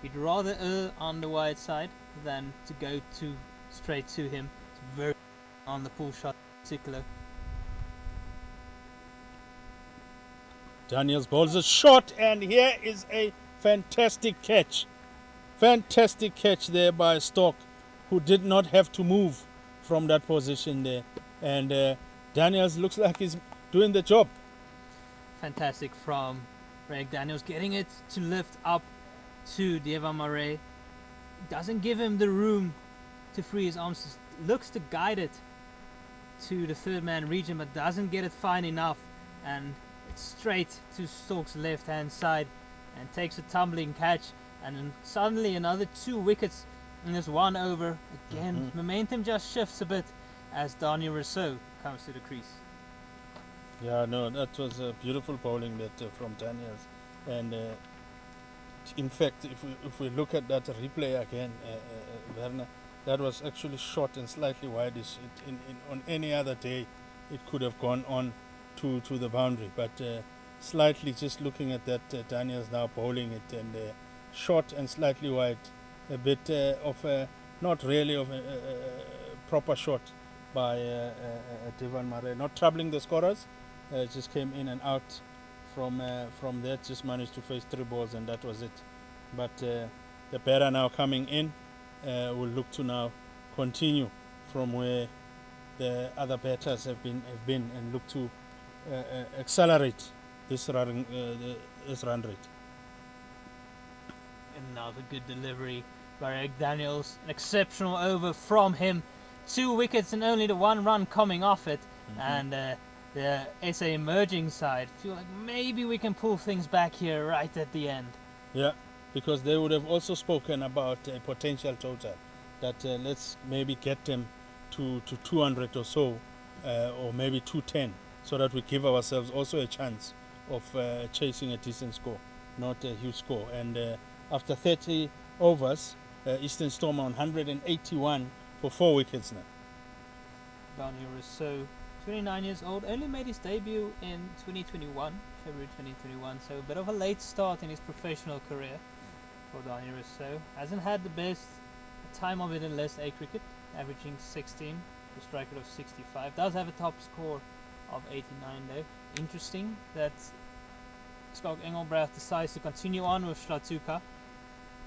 K: he'd rather err on the wide side than to go too straight to him. It's very on the pull shot in particular.
J: Daniels bowls a shot, and here is a fantastic catch. Fantastic catch there by Stock, who did not have to move from that position there. And Daniels looks like he's doing the job.
K: Fantastic from Craig Daniels, getting it to lift up to Devon Murray. Doesn't give him the room to free his arms. Looks to guide it to the third man region, but doesn't get it fine enough. And it's straight to Stoke's left hand side and takes a tumbling catch. And then suddenly another 2 wickets in this 1 over. Again, momentum just shifts a bit as Daniel Rousseau comes to the crease.
J: Yeah, no, that was a beautiful bowling that from Daniels. And in fact, if we look at that replay again, Werner, that was actually short and slightly wideish. On any other day, it could have gone on to the boundary. But slightly, just looking at that, Daniels now bowling it, and short and slightly wide. A bit of a, not really of a proper shot by Devon Murray. Not troubling the scorers. Just came in and out from that. Just managed to face 3 balls, and that was it. But the batter now coming in will look to now continue from where the other batters have been and look to accelerate this run rate.
K: Another good delivery by Eric Daniels. An exceptional over from him. 2 wickets and only the 1 run coming off it. And the SA emerging side feel like maybe we can pull things back here right at the end.
J: Yeah, because they would have also spoken about a potential total. That let's maybe get them to 200 or so, or maybe 210, so that we give ourselves also a chance of chasing a decent score, not a huge score. And after 30 overs, Eastern Storm on 181 for 4 wickets now.
K: Daniel Rousseau, 29 years old, only made his debut in 2021, February 2021, so a bit of a late start in his professional career for Daniel Rousseau. Hasn't had the best time of it in List A cricket, averaging 16, a strike rate of 65. Does have a top score of 89 though. Interesting that Scott Engelbrecht decides to continue on with Slatuka.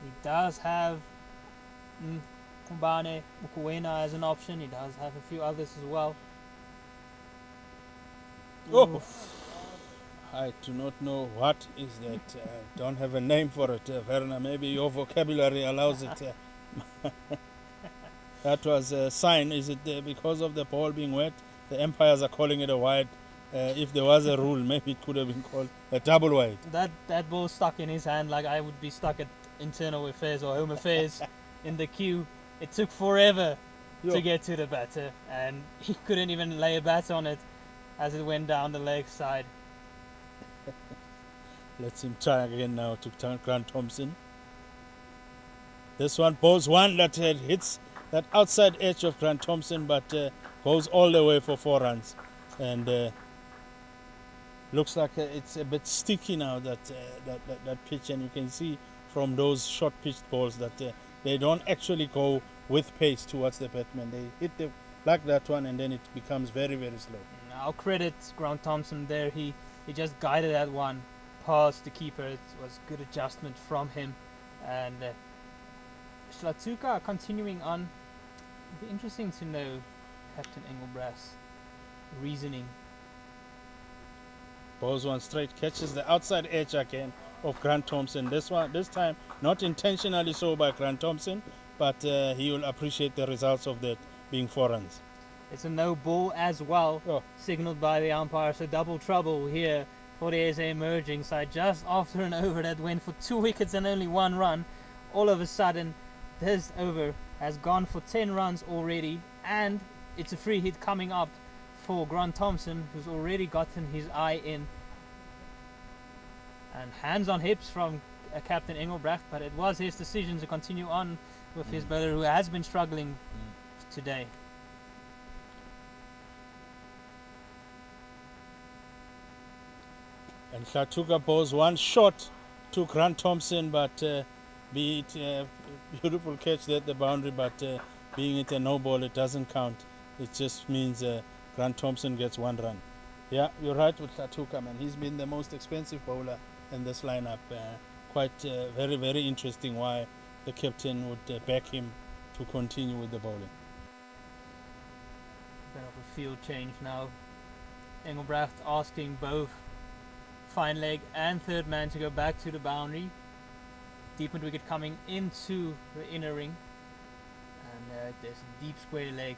K: He does have Kumbane Mukwena as an option. He does have a few others as well.
J: Oh, I do not know what is that. I don't have a name for it, Werner. Maybe your vocabulary allows it. That was a sign. Is it because of the ball being wet? The umpires are calling it a wide. If there was a rule, maybe it could have been called a double wide.
K: That ball stuck in his hand like I would be stuck at internal affairs or home affairs in the queue. It took forever to get to the batter, and he couldn't even lay a bat on it as it went down the leg side.
J: Let's him try again now to Grant Thompson. This one bowls one that hits that outside edge of Grant Thompson, but goes all the way for 4 runs. And looks like it's a bit sticky now, that pitch, and you can see from those short pitched balls that they don't actually go with pace towards the batsman. They hit like that one, and then it becomes very, very slow.
K: I'll credit Grant Thompson there. He just guided that one past the keeper. It was good adjustment from him. And Slatuka continuing on. It'd be interesting to know Captain Engelbrecht's reasoning.
J: Bowls one straight, catches the outside edge again of Grant Thompson. This time not intentionally so by Grant Thompson, but he will appreciate the results of that being 4 runs.
K: It's a no ball as well,
J: Oh.
K: signalled by the umpire. So double trouble here for the SA emerging side. Just after an over that went for 2 wickets and only 1 run, all of a sudden this over has gone for 10 runs already, and it's a free hit coming up for Grant Thompson, who's already gotten his eye in. And hands on hips from Captain Engelbrecht, but it was his decision to continue on with his bowler, who has been struggling today.
J: And Hlatuka bowls one shot to Grant Thompson, but be it a beautiful catch there at the boundary, but being it a no ball, it doesn't count. It just means Grant Thompson gets 1 run. Yeah, you're right with Hlatuka, man. He's been the most expensive bowler in this lineup. Quite very, very interesting why the captain would back him to continue with the bowling.
K: Bit of a field change now. Engelbrecht asking both fine leg and third man to go back to the boundary. Deep mid wicket coming into the inner ring, and there's a deep square leg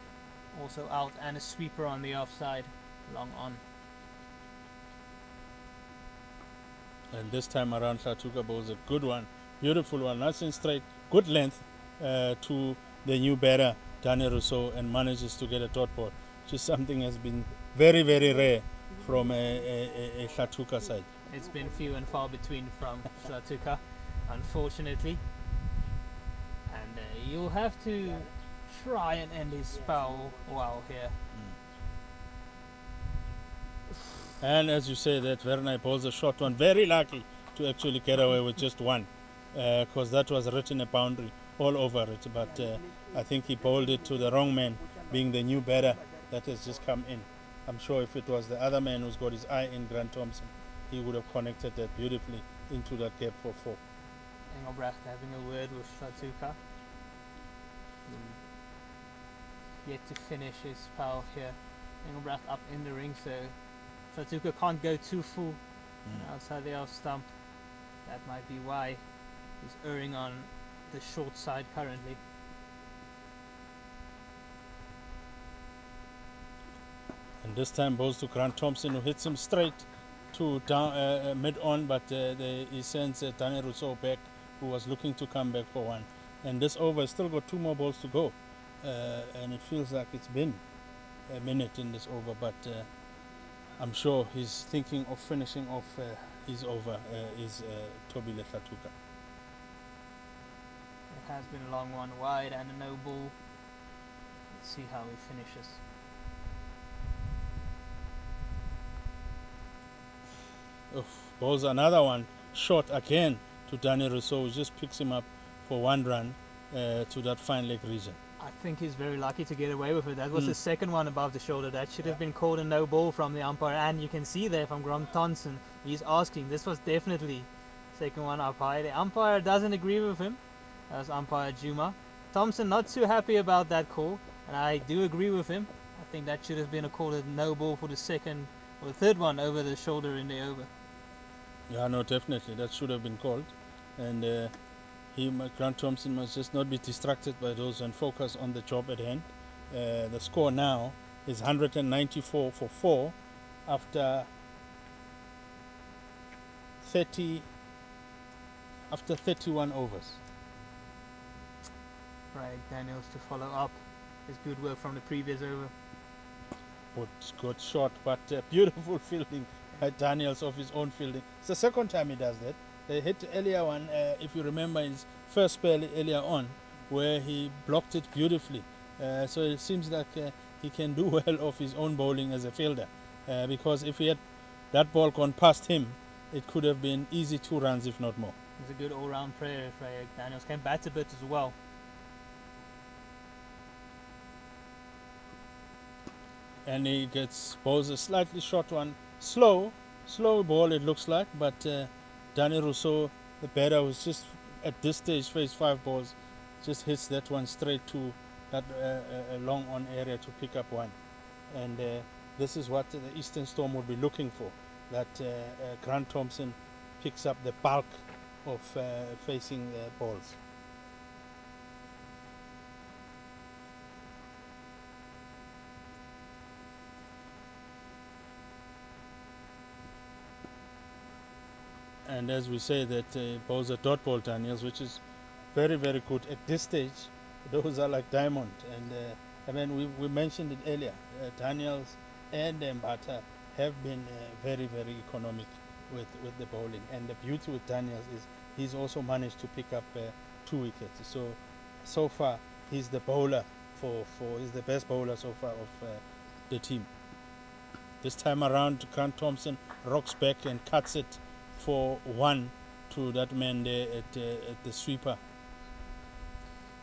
K: also out, and a sweeper on the offside, long on.
J: And this time around, Hlatuka bowls a good one, beautiful one, nice and straight, good length to the new batter Daniel Rousseau, and manages to get a dot ball, which is something has been very, very rare from a Hlatuka side.
K: It's been few and far between from Hlatuka, unfortunately. And you'll have to try and end his spell well here.
J: And as you say, that Vernay bowls a short one, very lucky to actually get away with just one, because that was written a boundary all over it. But I think he bowled it to the wrong man, being the new batter that has just come in. I'm sure if it was the other man who's got his eye in, Grant Thompson, he would have connected that beautifully into that gap for 4.
K: Engelbrecht having a word with Hlatuka. Yet to finish his spell here. Engelbrecht up in the ring, so Hlatuka can't go too full outside the off stump. That might be why he's erring on the short side currently.
J: And this time bowls to Grant Thompson, who hits him straight to down, mid on, but he sends Daniel Rousseau back, who was looking to come back for 1. And this over has still got 2 more balls to go, and it feels like it's been a minute in this over, but I'm sure he's thinking of finishing off his over, is Tobile Hlatuka.
K: It has been a long one wide and a no ball. Let's see how he finishes.
J: Bowls another one short again to Daniel Rousseau, who just picks him up for 1 run to that fine leg region.
K: I think he's very lucky to get away with it. That was the second one above the shoulder. That should have been called a no ball from the umpire, and you can see there from Grant Thompson, he's asking. This was definitely second one up high. The umpire doesn't agree with him. That's umpire Juma. Thompson not too happy about that call, and I do agree with him. I think that should have been a call a no ball for the second or the third one over the shoulder in the over.
J: Yeah, no, definitely. That should have been called. And Grant Thompson must just not be distracted by those and focus on the job at hand. The score now is 194 for 4 after 31 overs.
K: Right, Daniels to follow up his good work from the previous over.
J: Good shot, but beautiful fielding. Daniels off his own fielding. It's the second time he does that. They hit the earlier one, if you remember, in his first spell earlier on, where he blocked it beautifully. So it seems like he can do well off his own bowling as a fielder. Because if he had that ball gone past him, it could have been easy 2 runs, if not more.
K: He's a good all-round player, Daniels. Can bat a bit as well.
J: And he bowls a slightly short one. Slow ball it looks like, but Daniel Rousseau, the batter, who's just at this stage faced 5 balls, just hits that one straight to that long on area to pick up 1. And this is what the Eastern Storm would be looking for, that Grant Thompson picks up the bulk of facing balls. and as we say that bowls a dot ball Daniels, which is very, very good at this stage. Those are like diamond, and I mean we mentioned it earlier. Daniels and Mbata have been very, very economic with the bowling, and the beauty with Daniels is he's also managed to pick up 2 wickets. So far he's the bowler he's the best bowler so far of the team. This time around, Grant Thompson rocks back and cuts it for 1 to that man there at the sweeper.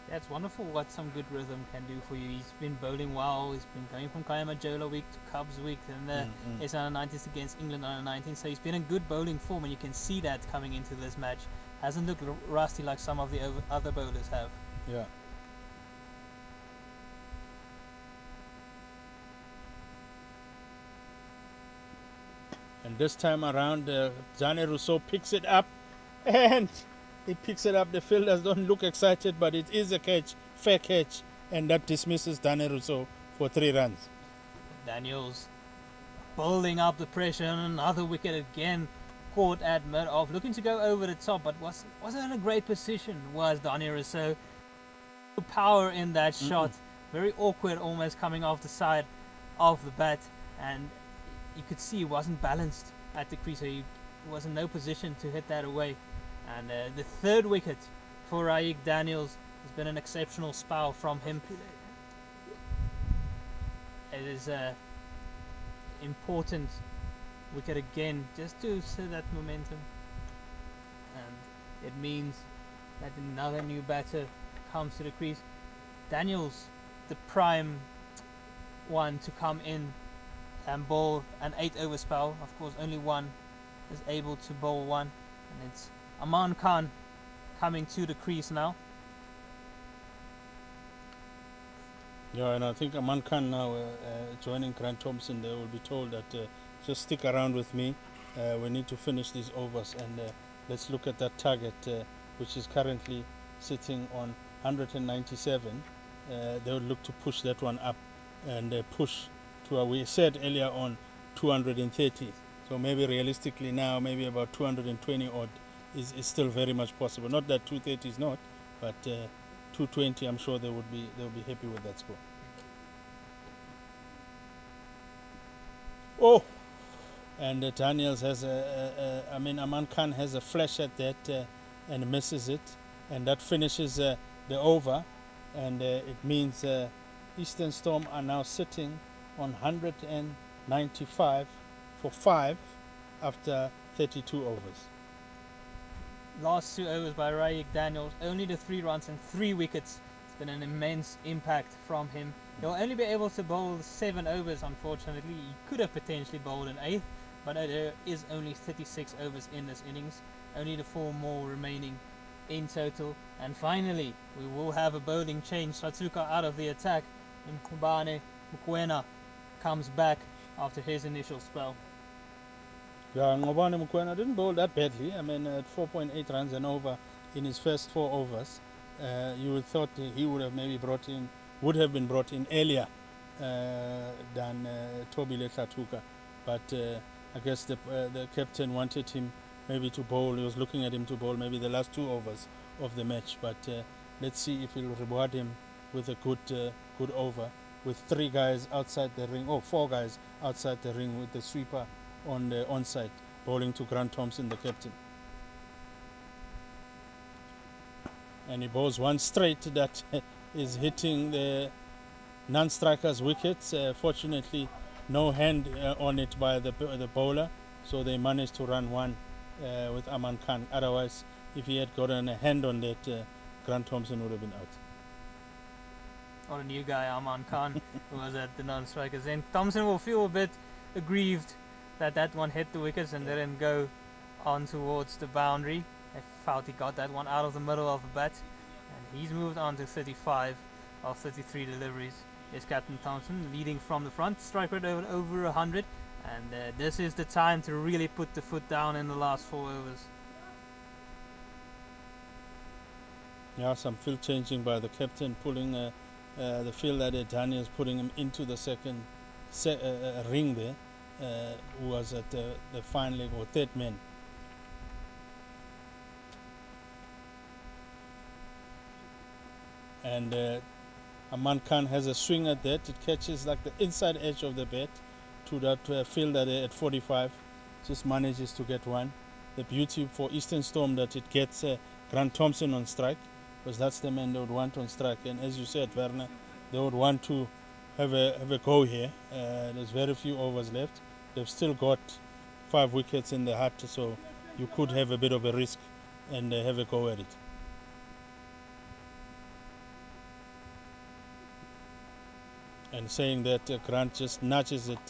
K: Yeah, it's wonderful what some good rhythm can do for you. He's been bowling well. He's been going from Kayamajola week to Cubs week, and the SA under-19s against England under-19. So he's been in good bowling form, and you can see that coming into this match. Hasn't looked rusty like some of the other bowlers have.
J: Yeah. And this time around, Jane Rousseau picks it up, and he picks it up. The fielders don't look excited, but it is a catch, fair catch, and that dismisses Jane Rousseau for 3 runs.
K: Daniels building up the pressure, and another wicket again caught at mid-off, looking to go over the top, but wasn't in a great position, was Jane Rousseau. Power in that shot, very awkward, almost coming off the side of the bat, and you could see he wasn't balanced at the crease, so he was in no position to hit that away. And the 3rd wicket for Raik Daniels has been an exceptional spell from him. It is an important wicket again, just to set that momentum. And it means that another new batter comes to the crease. Daniels, the prime one to come in and bowl an 8-over spell. Of course, only one is able to bowl one, and it's Aman Khan coming to the crease now.
J: Yeah, and I think Aman Khan now joining Grant Thompson, they will be told that just stick around with me. We need to finish these overs, and let's look at that target, which is currently sitting on 197. They will look to push that one up and push to, we said earlier on, 230. So maybe realistically now, maybe about 220 odd is still very much possible. Not that 230 is not, but 220, I'm sure they'll be happy with that score. Oh, and Daniels has Aman Khan has a flash at that and misses it, and that finishes the over, and it means Eastern Storm are now sitting on 195 for 5 after 32 overs.
K: Last 2 overs by Raik Daniels, only the 3 runs and 3 wickets. It's been an immense impact from him. He'll only be able to bowl 7 overs, unfortunately. He could have potentially bowled an 8th, but there is only 36 overs in this innings. Only the 4 more remaining in total. And finally, we will have a bowling change. Satsuka out of the attack. Mkhubane Mukwena comes back after his initial spell.
J: Yeah, Ngobane Mukwena didn't bowl that badly. I mean, at 4.8 runs and over in his first 4 overs, you would thought he would have maybe been brought in earlier than Tobile Tuks. But I guess the captain wanted him maybe to bowl. He was looking at him to bowl maybe the last 2 overs of the match. But let's see if he'll reward him with a good over, with 3 guys outside the ring, 4 guys outside the ring, with the sweeper on the onside, bowling to Grant Thompson, the captain. And he bowls one straight that is hitting the non-strikers' wickets. Fortunately, no hand on it by the bowler, so they managed to run one with Aman Khan. Otherwise, if he had gotten a hand on that, Grant Thompson would have been out.
K: Or a new guy, Aman Khan, who was at the non-strikers. And Thompson will feel a bit aggrieved that one hit the wickets and didn't go on towards the boundary. I felt he got that one out of the middle of the bat. And he's moved on to 35 of 33 deliveries. Is Captain Thompson leading from the front, strike rate over 100. And this is the time to really put the foot down in the last 4 overs.
J: Yeah, some field changing by the captain, pulling the fielder that Daniels, putting him into the second ring there, who was at the fine leg or third man. and Aman Khan has a swing at that. It catches like the inside edge of the bat to that fielder there at 45. Just manages to get one. The beauty for Eastern Storm that it gets Grant Thompson on strike, because that's the man they would want on strike. And as you said, Werner, they would want to have a go here. There's very few overs left. They've still got 5 wickets in the hut, so you could have a bit of a risk and have a go at it. And saying that Grant just nudges it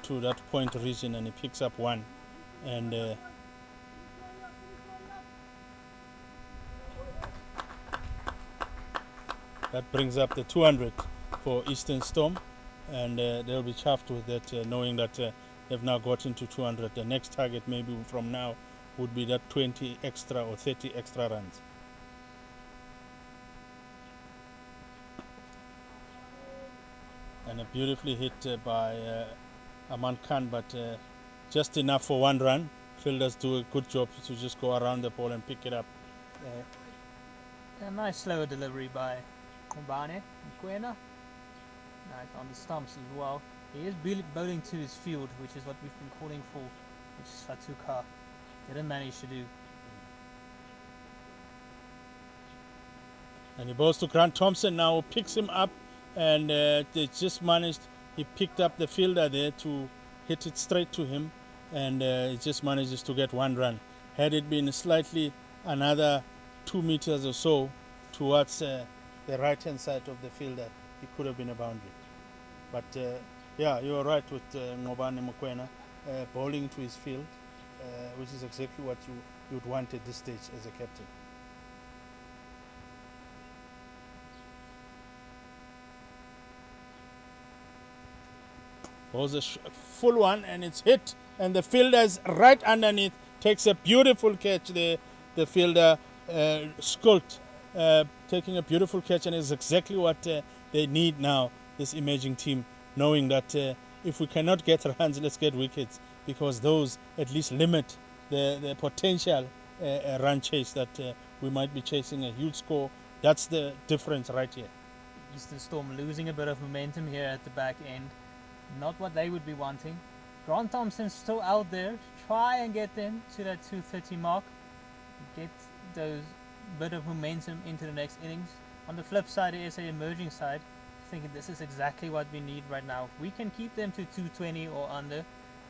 J: to that point region and he picks up one. And that brings up the 200 for Eastern Storm. And they'll be chuffed with that, knowing that they've now got into 200. The next target maybe from now would be that 20 extra or 30 extra runs. And a beautifully hit by Aman Khan, but just enough for 1 run. Fielders do a good job to just go around the ball and pick it up.
K: A nice slower delivery by Mbane Mkwena. Right on the stumps as well. He is bowling to his field, which is what we've been calling for, which Fatuka didn't manage to do.
J: And he bowls to Grant Thompson now, who picks him up, and they just managed, he picked up the fielder there to hit it straight to him, and he just manages to get 1 run. Had it been slightly another 2 meters or so towards the right hand side of the fielder, it could have been a boundary. But yeah, you're right with Ngobane Mokwena bowling to his field, which is exactly what you'd want at this stage as a captain. Bowls a full one and it's hit, and the fielder's right underneath, takes a beautiful catch there. The fielder Skult taking a beautiful catch, and is exactly what they need now, this emerging team, knowing that if we cannot get runs, let's get wickets, because those at least limit the potential run chase that we might be chasing a huge score. That's the difference right here.
K: Eastern Storm losing a bit of momentum here at the back end. Not what they would be wanting. Grant Thompson's still out there to try and get them to that 230 mark. Get those bit of momentum into the next innings. On the flip side, the SA emerging side, thinking this is exactly what we need right now. If we can keep them to 220 or under,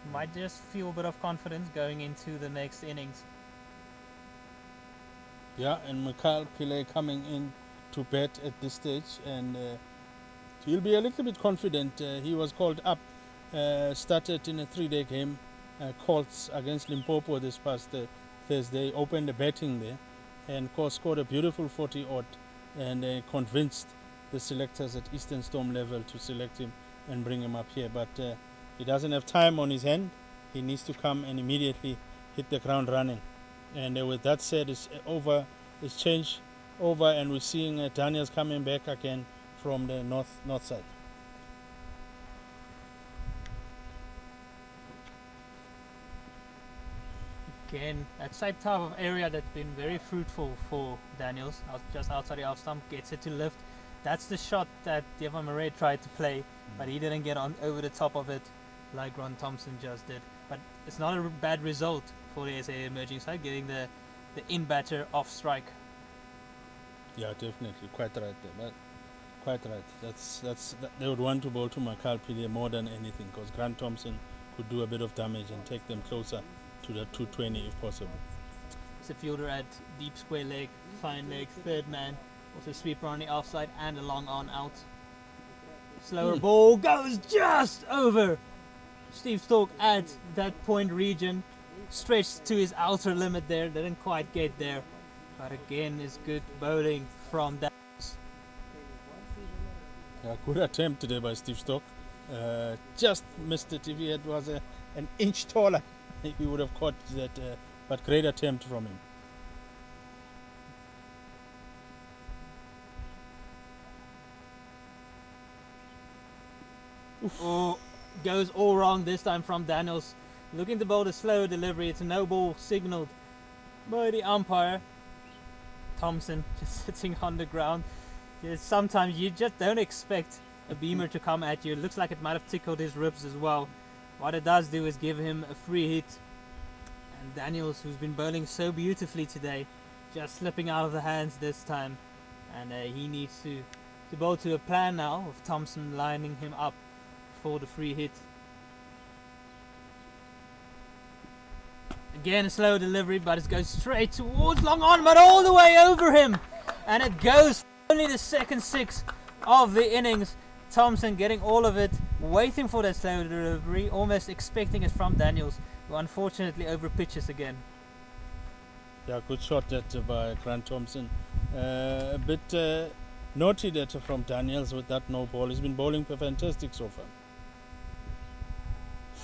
K: we might just feel a bit of confidence going into the next innings.
J: Yeah, and Mikhail Pillay coming in to bat at this stage, and he'll be a little bit confident. He was called up, started in a 3-day game, Colts against Limpopo this past Thursday, opened the batting there, and of course scored a beautiful 40-odd, and convinced the selectors at Eastern Storm level to select him and bring him up here. But he doesn't have time on his hand. He needs to come and immediately hit the ground running. And with that said, it's changed over, and we're seeing Daniels coming back again from the north side.
K: Again, that same type of area that's been very fruitful for Daniels, just outside the off stump, gets it to lift. That's the shot that Devon Murray tried to play, but he didn't get on over the top of it like Ron Thompson just did. But it's not a bad result for the SA emerging side, getting the in batter off strike.
J: Yeah, definitely, quite right there. But quite right. That's they would want to bowl to Mikhail Pillay more than anything, because Grant Thompson could do a bit of damage and take them closer to the 220 if possible.
K: It's a fielder at deep square leg, fine leg, third man, also sweeper on the offside and a long on out. Slower ball goes just over Steve Stork at that point region, stretched to his outer limit there, didn't quite get there, but again is good bowling from that.
J: Yeah, good attempt today by Steve Stork. Just missed it. If he was an inch taller, he would have caught that, but great attempt from him.
K: Oh, goes all wrong this time from Daniels. Looking to bowl the slow delivery. It's a no ball signaled by the umpire. Thompson just sitting on the ground. Sometimes you just don't expect a beamer to come at you. It looks like it might have tickled his ribs as well. What it does do is give him a free hit. And Daniels, who's been bowling so beautifully today, just slipping out of the hands this time. And he needs to bowl to a plan now, with Thompson lining him up for the free hit. Again, a slow delivery, but it goes straight towards long on, but all the way over him. And it goes for only the second 6 of the innings. Thompson getting all of it, waiting for that slow delivery, almost expecting it from Daniels, who unfortunately over pitches again.
J: Yeah, good shot that by Grant Thompson. A bit naughty that from Daniels with that no ball. He's been bowling fantastic so far.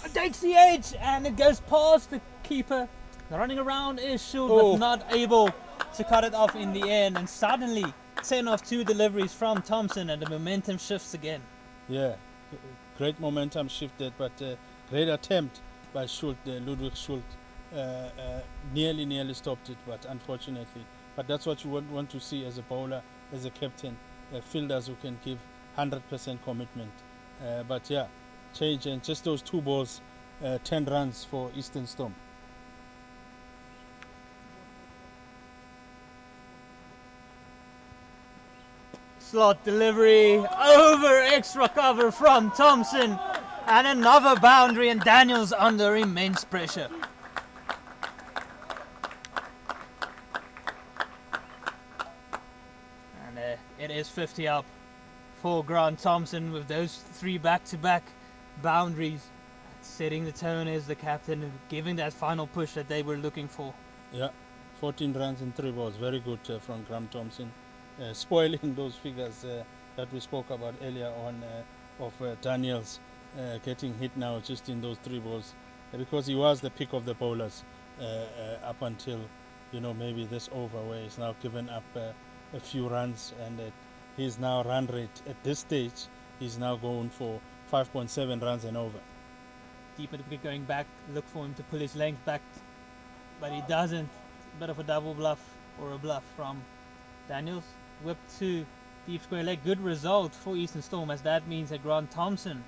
K: It takes the edge and it goes past the keeper. Running around is Schultz, but not able to cut it off in the end. And suddenly 10 off 2 deliveries from Thompson and the momentum shifts again.
J: Yeah, great momentum shifted, but great attempt by Schultz, Ludwig Schultz. Nearly stopped it, but unfortunately. But that's what you want to see as a bowler, as a captain, fielders who can give 100% commitment. But yeah, change and just those 2 balls, 10 runs for Eastern Storm.
K: Slot delivery over extra cover from Thompson and another boundary, and Daniels under immense pressure. And it is 50 up for Grant Thompson with those 3 back-to-back boundaries, setting the tone as the captain, giving that final push that they were looking for.
J: Yeah, 14 runs in 3 balls, very good from Grant Thompson. Spoiling those figures that we spoke about earlier on of Daniels getting hit now just in those 3 balls, because he was the pick of the bowlers up until maybe this over, where he's now given up a few runs, and his now run rate at this stage he's now going for 5.7 runs and over.
K: Deep at the wicket going back, look for him to pull his length back, but he doesn't. A bit of a double bluff or a bluff from Daniels. Whip to deep square leg. Good result for Eastern Storm, as that means that Grant Thompson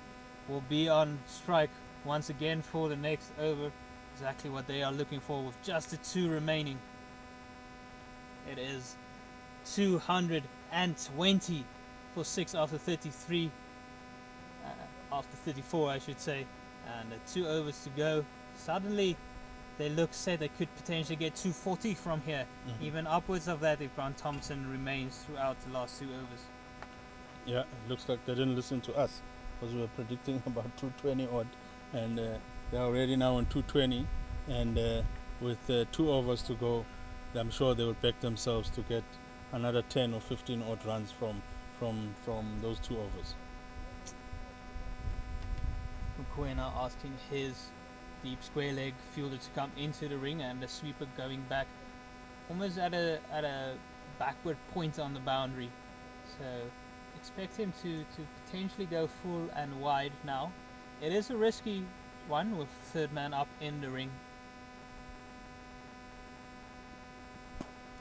K: will be on strike once again for the next over. Exactly what they are looking for with just the 2 remaining. It is 220 for 6 after 33. After 34, I should say. And 2 overs to go. Suddenly they look set. They could potentially get 240 from here, even upwards of that if Grant Thompson remains throughout the last 2 overs.
J: Yeah, it looks like they didn't listen to us, because we were predicting about 220 odd, and they're already now on 220, and with 2 overs to go, I'm sure they will back themselves to get another 10 or 15 odd runs from those 2 overs.
K: Mokoena asking his deep square leg fielder to come into the ring, and the sweeper going back almost at a backward point on the boundary. So expect him to potentially go full and wide now. It is a risky one with 3rd man up in the ring.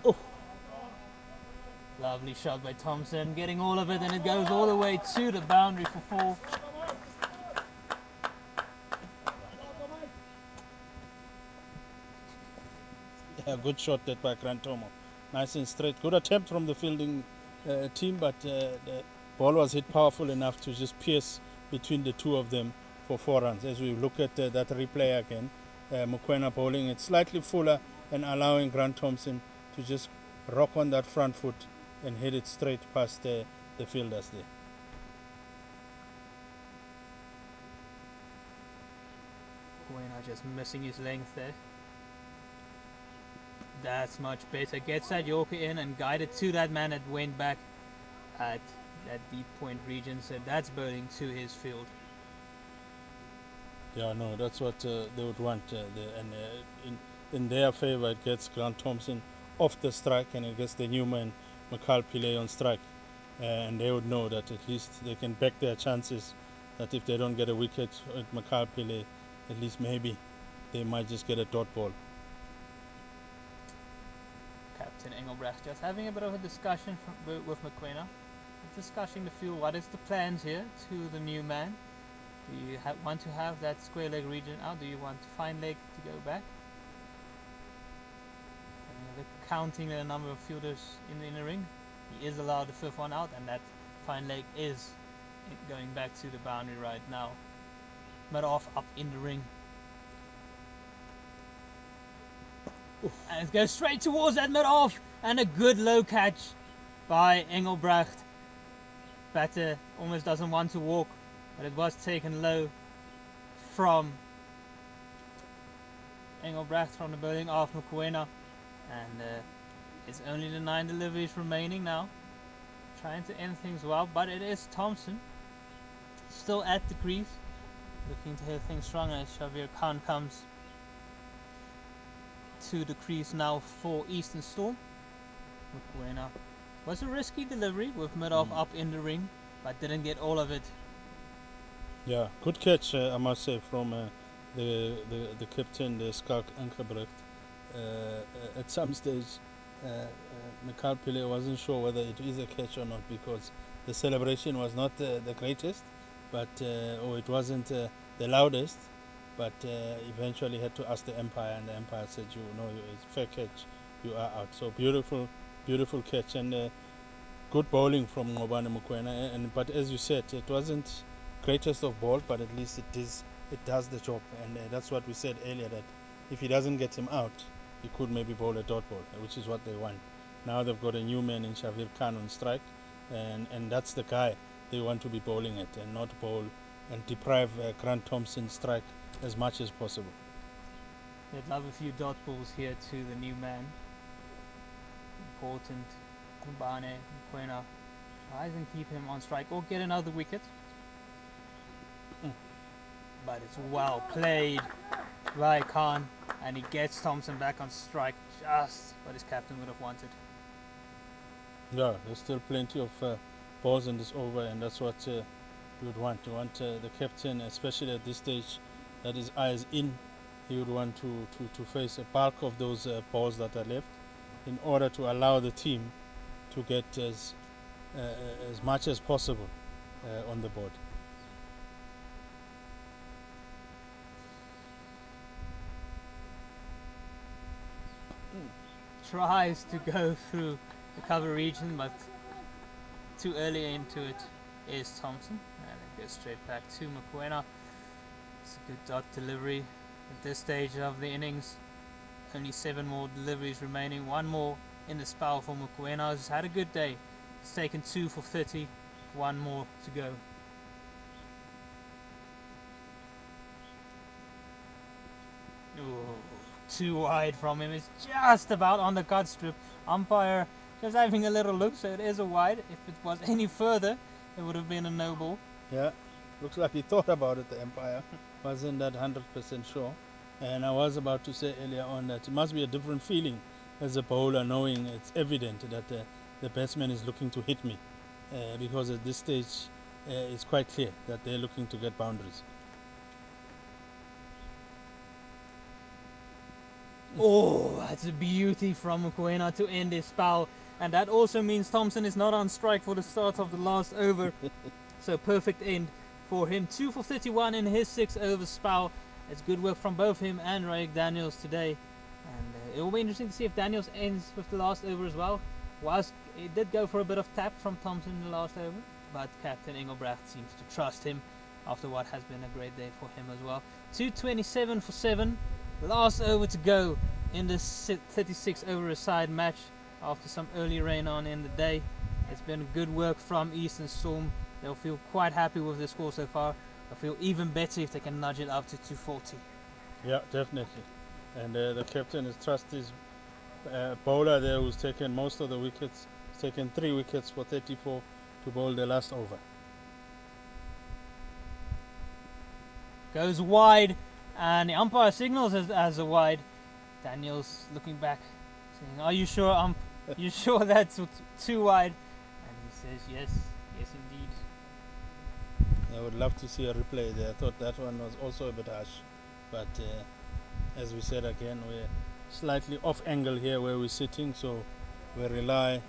J: Oh,
K: lovely shot by Thompson, getting all of it, and it goes all the way to the boundary for 4.
J: A good shot that by Grant Thomo. Nice and straight. Good attempt from the fielding team, but the ball was hit powerful enough to just pierce between the 2 of them for 4 runs. As we look at that replay again, Mokoena bowling it slightly fuller and allowing Grant Thompson to just rock on that front foot and hit it straight past the fielders there.
K: Mokoena just missing his length there. That's much better. Gets that Yorker in and guided to that man that went back at that deep point region. So that's bowling to his field.
J: Yeah, no, that's what they would want. In their favor, it gets Grant Thompson off the strike, and it gets the Newman Mikhail Pillay on strike. And they would know that at least they can back their chances, that if they don't get a wicket at Mikhail Pillay, at least maybe they might just get a dot ball.
K: Captain Engelbrecht just having a bit of a discussion with Mokoena. discussing the field. What is the plans here to the new man? Do you want to have that square leg region out? Do you want fine leg to go back? They're counting the number of fielders in the inner ring. He is allowed the fifth one out, and that fine leg is going back to the boundary right now. Mid-off up in the ring. And it goes straight towards that mid-off, and a good low catch by Engelbrecht. Batter almost doesn't want to walk, but it was taken low from Engelbrecht from the bowling of Mokoena. And it's only the 9 deliveries remaining now. Trying to end things well, but it is Thompson still at the crease, looking to hit things strong as Xavier Khan comes to the crease now for Eastern Storm. Mokoena was a risky delivery with mid-off up in the ring, but didn't get all of it.
J: Yeah, good catch, I must say, from the captain, the Skalk Engelbrecht. At some stage, Mikhail Pile wasn't sure whether it is a catch or not, because the celebration was not the greatest, but or it wasn't the loudest, but eventually had to ask the umpire, and the umpire said, "You know, it's fair catch, you are out." So beautiful catch, and good bowling from Ngobane Mokoena. And but as you said, it wasn't greatest of ball, but at least it does the job, and that's what we said earlier, that if he doesn't get him out, he could maybe bowl a dot ball, which is what they want. Now they've got a new man in Xavier Khan on strike, and that's the guy they want to be bowling at, and not bowl and deprive Grant Thompson strike as much as possible.
K: They'd love a few dot balls here to the new man. Important. Kumbane, Mokoena tries and keep him on strike or get another wicket. But it's well played by Khan, and he gets Thompson back on strike, just what his captain would have wanted.
J: Yeah, there's still plenty of balls in this over, and that's what you would want. You want the captain, especially at this stage, that his eyes in. He would want to face a bulk of those balls that are left, in order to allow the team to get as much as possible on the board.
K: Tries to go through the cover region, but too early into it is Thompson, and it goes straight back to Mokoena. It's a good dot delivery at this stage of the innings. Only 7 more deliveries remaining, 1 more in the spell for Mokoena. He's had a good day. He's taken 2 for 30, 1 more to go. Ooh, too wide from him. It's just about on the cut strip. Umpire just having a little look, so it is a wide. If it was any further, it would have been a no ball.
J: Yeah, looks like he thought about it, the umpire. Wasn't that 100% sure. And I was about to say earlier on that it must be a different feeling as a bowler, knowing it's evident that the batsman is looking to hit me. Because at this stage, it's quite clear that they're looking to get boundaries.
K: Oh, that's a beauty from Mokoena to end his spell. And that also means Thompson is not on strike for the start of the last over. So perfect end for him. 2 for 31 in his 6 over spell. It's good work from both him and Ryan Daniels today. And it will be interesting to see if Daniels ends with the last over as well. It did go for a bit of tap from Thompson in the last over, but Captain Engelbrecht seems to trust him after what has been a great day for him as well. 227 for 7. Last over to go in this 36 over a side match after some early rain on in the day. It's been good work from Eastern Storm. They'll feel quite happy with the score so far. They'll feel even better if they can nudge it up to 240.
J: Yeah, definitely. And the captain has trusted his bowler there, who's taken most of the wickets. He's taken 3 wickets for 34 to bowl the last over.
K: Goes wide, and the umpire signals as a wide. Daniels looking back, saying, "Are you sure, you sure that's too wide?" And he says, "Yes, yes indeed."
J: I would love to see a replay there. I thought that one was also a bit harsh, but as we said again, we're slightly off angle here where we're sitting, so we rely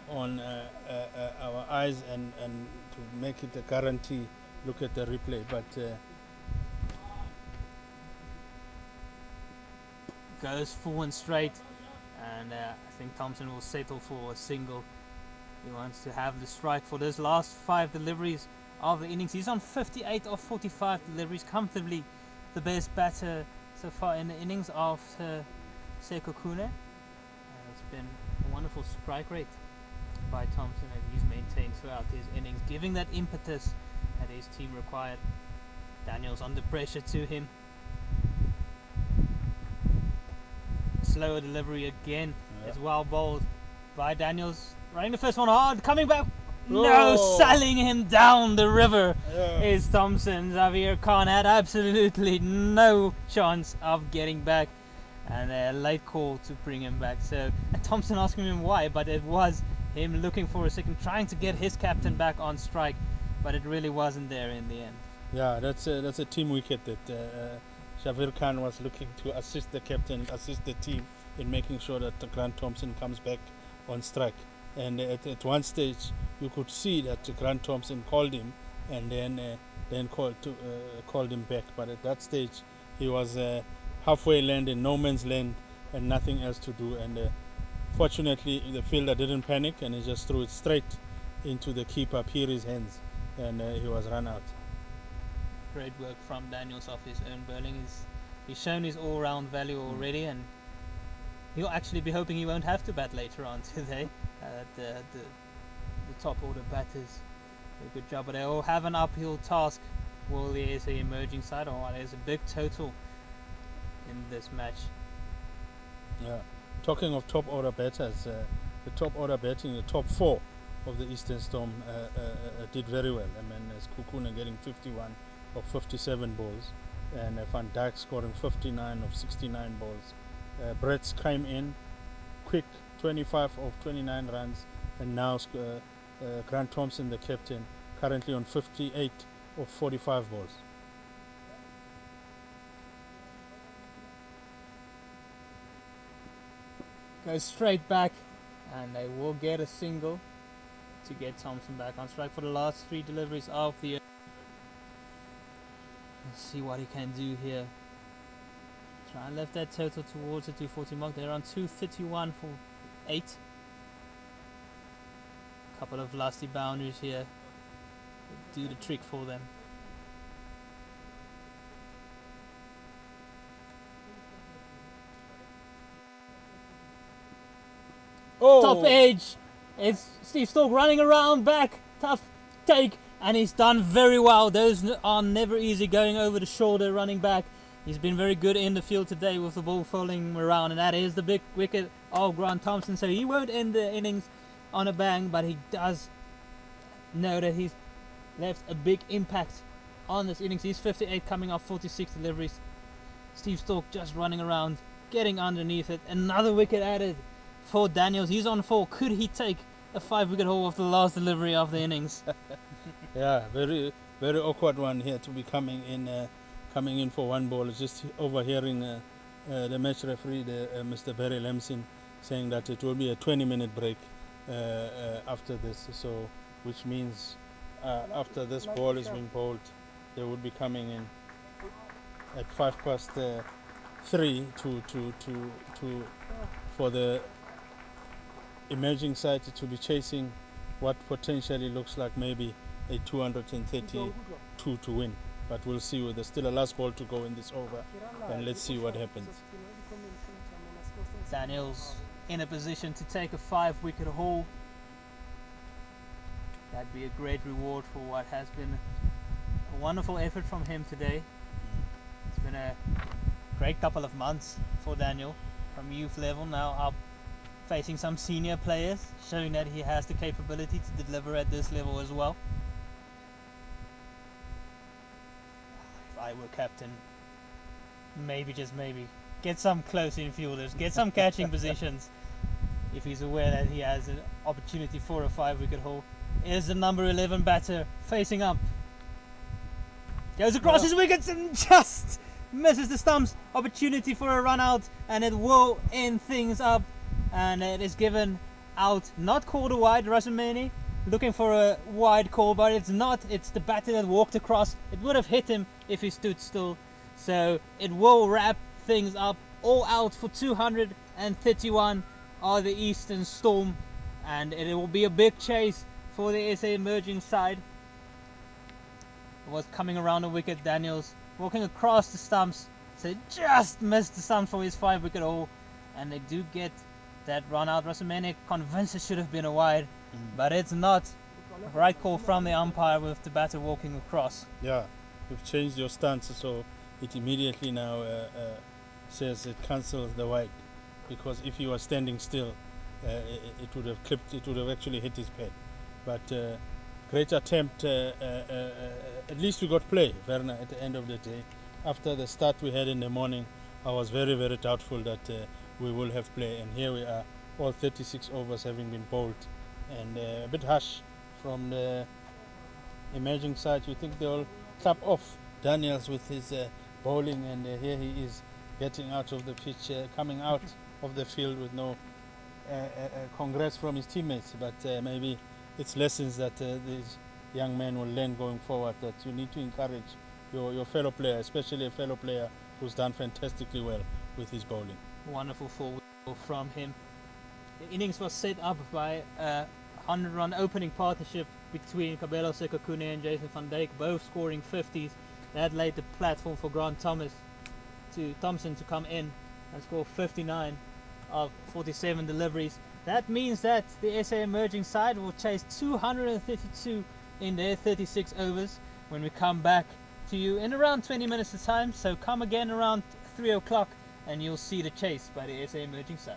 J: on our eyes and to make it a guarantee, look at the replay. But
K: goes full and straight, and I think Thompson will settle for a single. He wants to have the strike for this last 5 deliveries of the innings. He's on 58 of 45 deliveries, comfortably the best batter so far in the innings after Seko Kune. It's been a wonderful strike rate by Thompson that he's maintained throughout his innings, giving that impetus that his team required. Daniels under pressure to him. Slower delivery again. It's well bowled by Daniels. Running the first one hard, coming back. No, sailing him down the river is Thompson. Xavier Khan had absolutely no chance of getting back, and a late call to bring him back. So Thompson asking him why, but it was him looking for a second, trying to get his captain back on strike, but it really wasn't there in the end.
J: Yeah, that's a team wicket that Xavier Khan was looking to assist the captain, assist the team in making sure that Grant Thompson comes back on strike. And at one stage, you could see that Grant Thompson called him, and then called him back. But at that stage, he was halfway land in no man's land, and nothing else to do. And fortunately, the fielder didn't panic, and he just threw it straight into the keeper Piri's hands, and he was run out.
K: Great work from Daniels off his own bowling. He's shown his all-round value already, and he'll actually be hoping he won't have to bat later on today. The top order batters did a good job, but they all have an uphill task. Will the SA emerging side, or there's a big total in this match.
J: Yeah. Talking of top order batters, the top order batting, the top 4 of the Eastern Storm did very well. I mean, as Kukuna getting 51 of 57 balls, and Van Dijk scoring 59 of 69 balls. Brett's came in quick, 25 of 29 runs, and now Grant Thompson, the captain, currently on 58 of 45 balls.
K: Goes straight back, and they will get a single to get Thompson back on strike for the last 3 deliveries of the year. Let's see what he can do here. Try and lift that total towards the 240 mark. They're on 231 for 8. Couple of lusty boundaries here do the trick for them. Top edge. It's Steve Stork running around back. Tough take, and he's done very well. Those are never easy, going over the shoulder, running back. He's been very good in the field today with the ball falling around, and that is the big wicket of Grant Thompson. So he won't end the innings on a bang, but he does know that he's left a big impact on this innings. He's 58 coming off 46 deliveries. Steve Stork just running around, getting underneath it. Another wicket added for Daniels. He's on 4. Could he take a 5-wicket haul of the last delivery of the innings?
J: Yeah, very very awkward one here to be coming in for 1 ball. Just overhearing the match referee, Mr. Barry Lamson, saying that it will be a 20-minute break after this. So, which means after this ball is being bowled, they would be coming in at 3:05 for the emerging side to be chasing what potentially looks like maybe a 232 to win. But we'll see. There's still a last ball to go in this over, and let's see what happens.
K: Daniels in a position to take a 5-wicket haul. That'd be a great reward for what has been a wonderful effort from him today. It's been a great couple of months for Daniel, from youth level now up facing some senior players, showing that he has the capability to deliver at this level as well. If I were captain, maybe, just maybe, get some close infielders, get some catching positions. If he's aware that he has an opportunity for a 5-wicket haul. Is the number 11 batter facing up. Goes across his wickets and just misses the stumps. Opportunity for a run out, and it will end things up. And it is given out, not called a wide. Rasameni looking for a wide call, but it's not. It's the batter that walked across. It would have hit him if he stood still. So it will wrap things up. All out for 231 are the Eastern Storm, and it will be a big chase for the SA emerging side. It was coming around the wicket. Daniels walking across the stumps, so just missed the stumps for his 5-wicket haul, and they do get that run out. Rasameni convinced it should have been a wide, but it's not. Right call from the umpire with the batter walking across.
J: Yeah, you've changed your stance, so it immediately now says it cancels the wide, because if he was standing still, it would have clipped. It would have actually hit his pad. But great attempt. At least we got play, Werner. At the end of the day, after the start we had in the morning, I was very, very doubtful that we will have play, and here we are, all 36 overs having been bowled, and a bit harsh from the emerging side. You think they'll cap off Daniels with his bowling, and here he is getting out of the pitch, coming out of the field with no congrats from his teammates. But maybe it's lessons that these young men will learn going forward, that you need to encourage your fellow player, especially a fellow player who's done fantastically well with his bowling.
K: Wonderful forward from him. The innings was set up by a 100-run opening partnership between Kabelo Sekakune and Jason van Dijk, both scoring 50s. That laid the platform for Grant Thompson to come in and score 59 of 47 deliveries. That means that the SA emerging side will chase 232 in their 36 overs when we come back to you in around 20 minutes of time. So come again around 3 o'clock and you'll see the chase by the SA emerging side.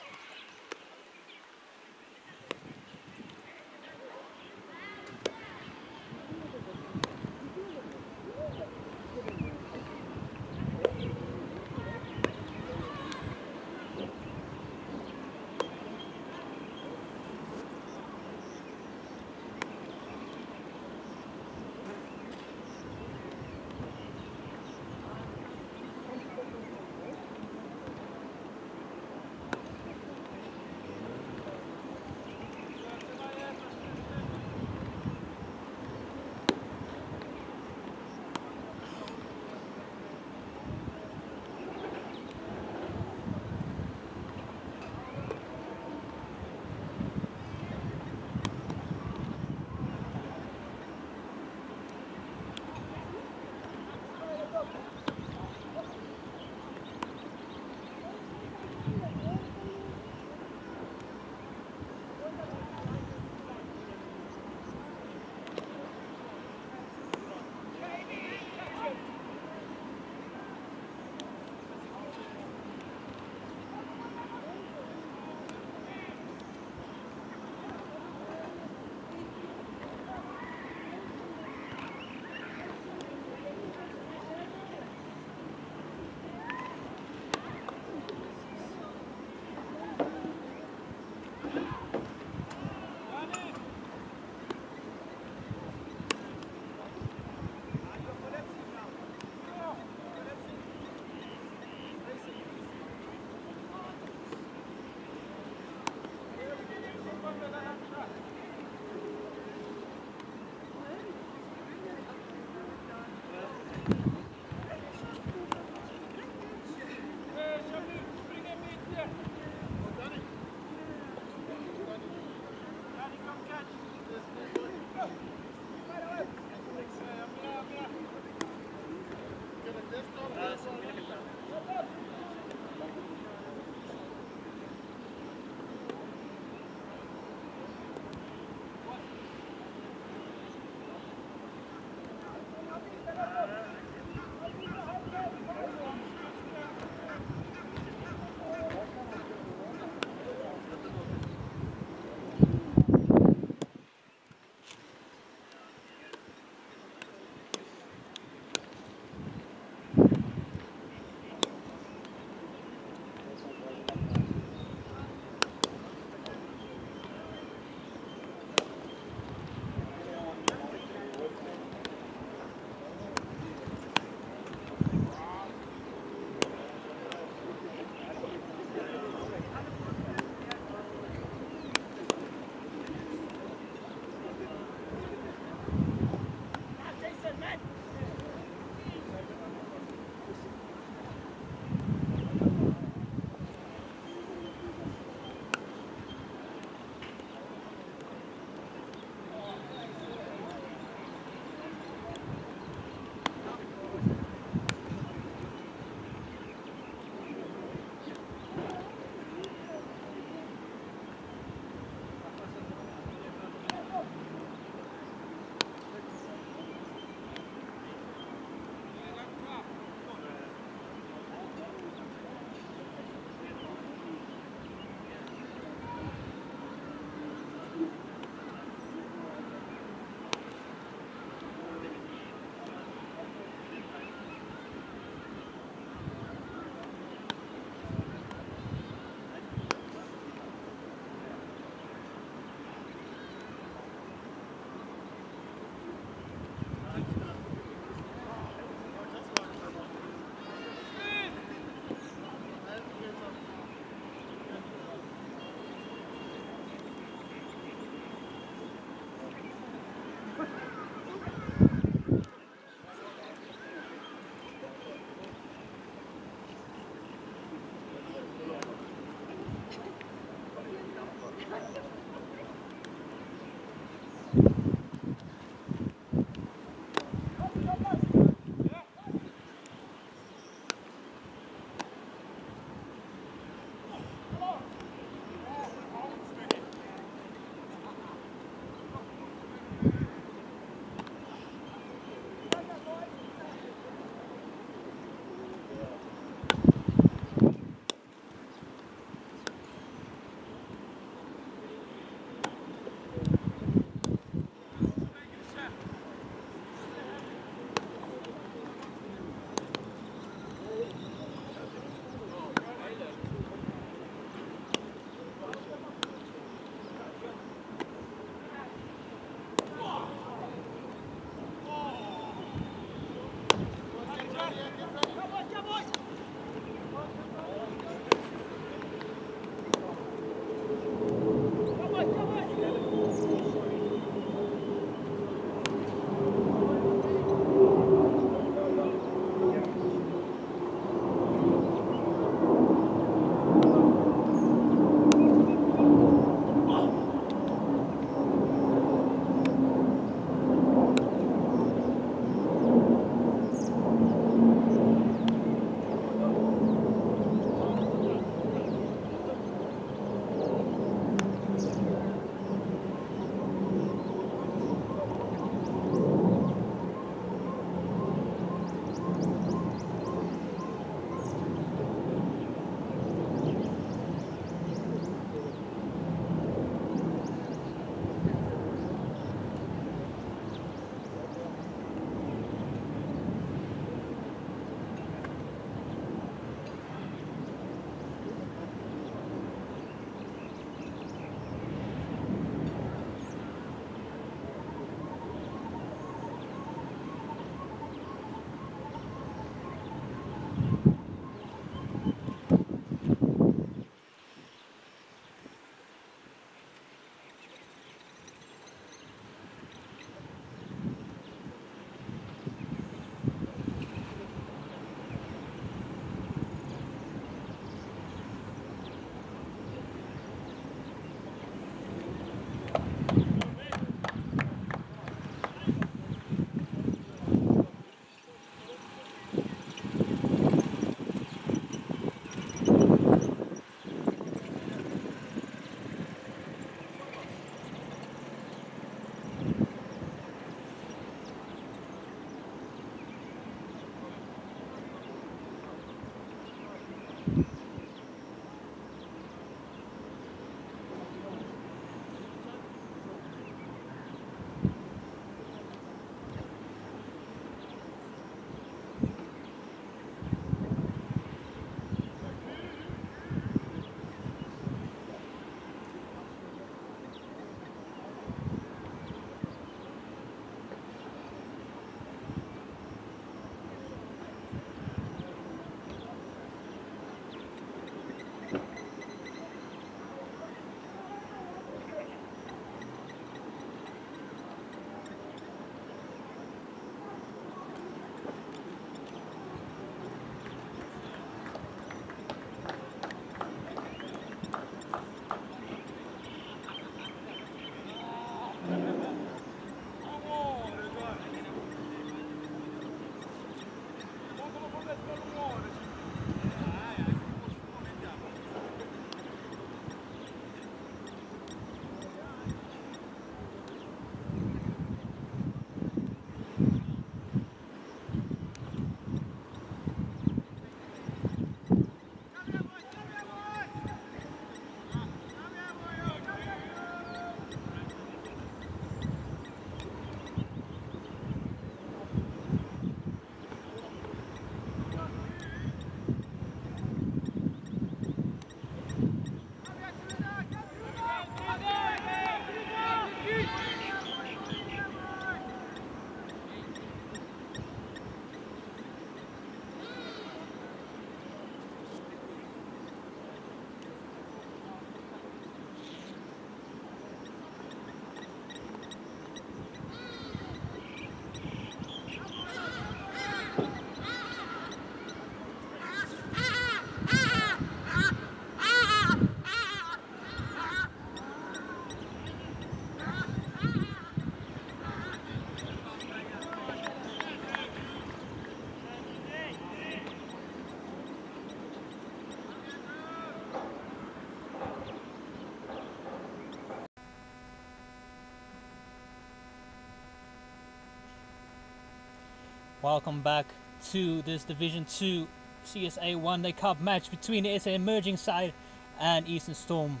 K: Welcome back to this Division 2 CSA One Day Cup match between the SA Emerging side and Eastern Storm.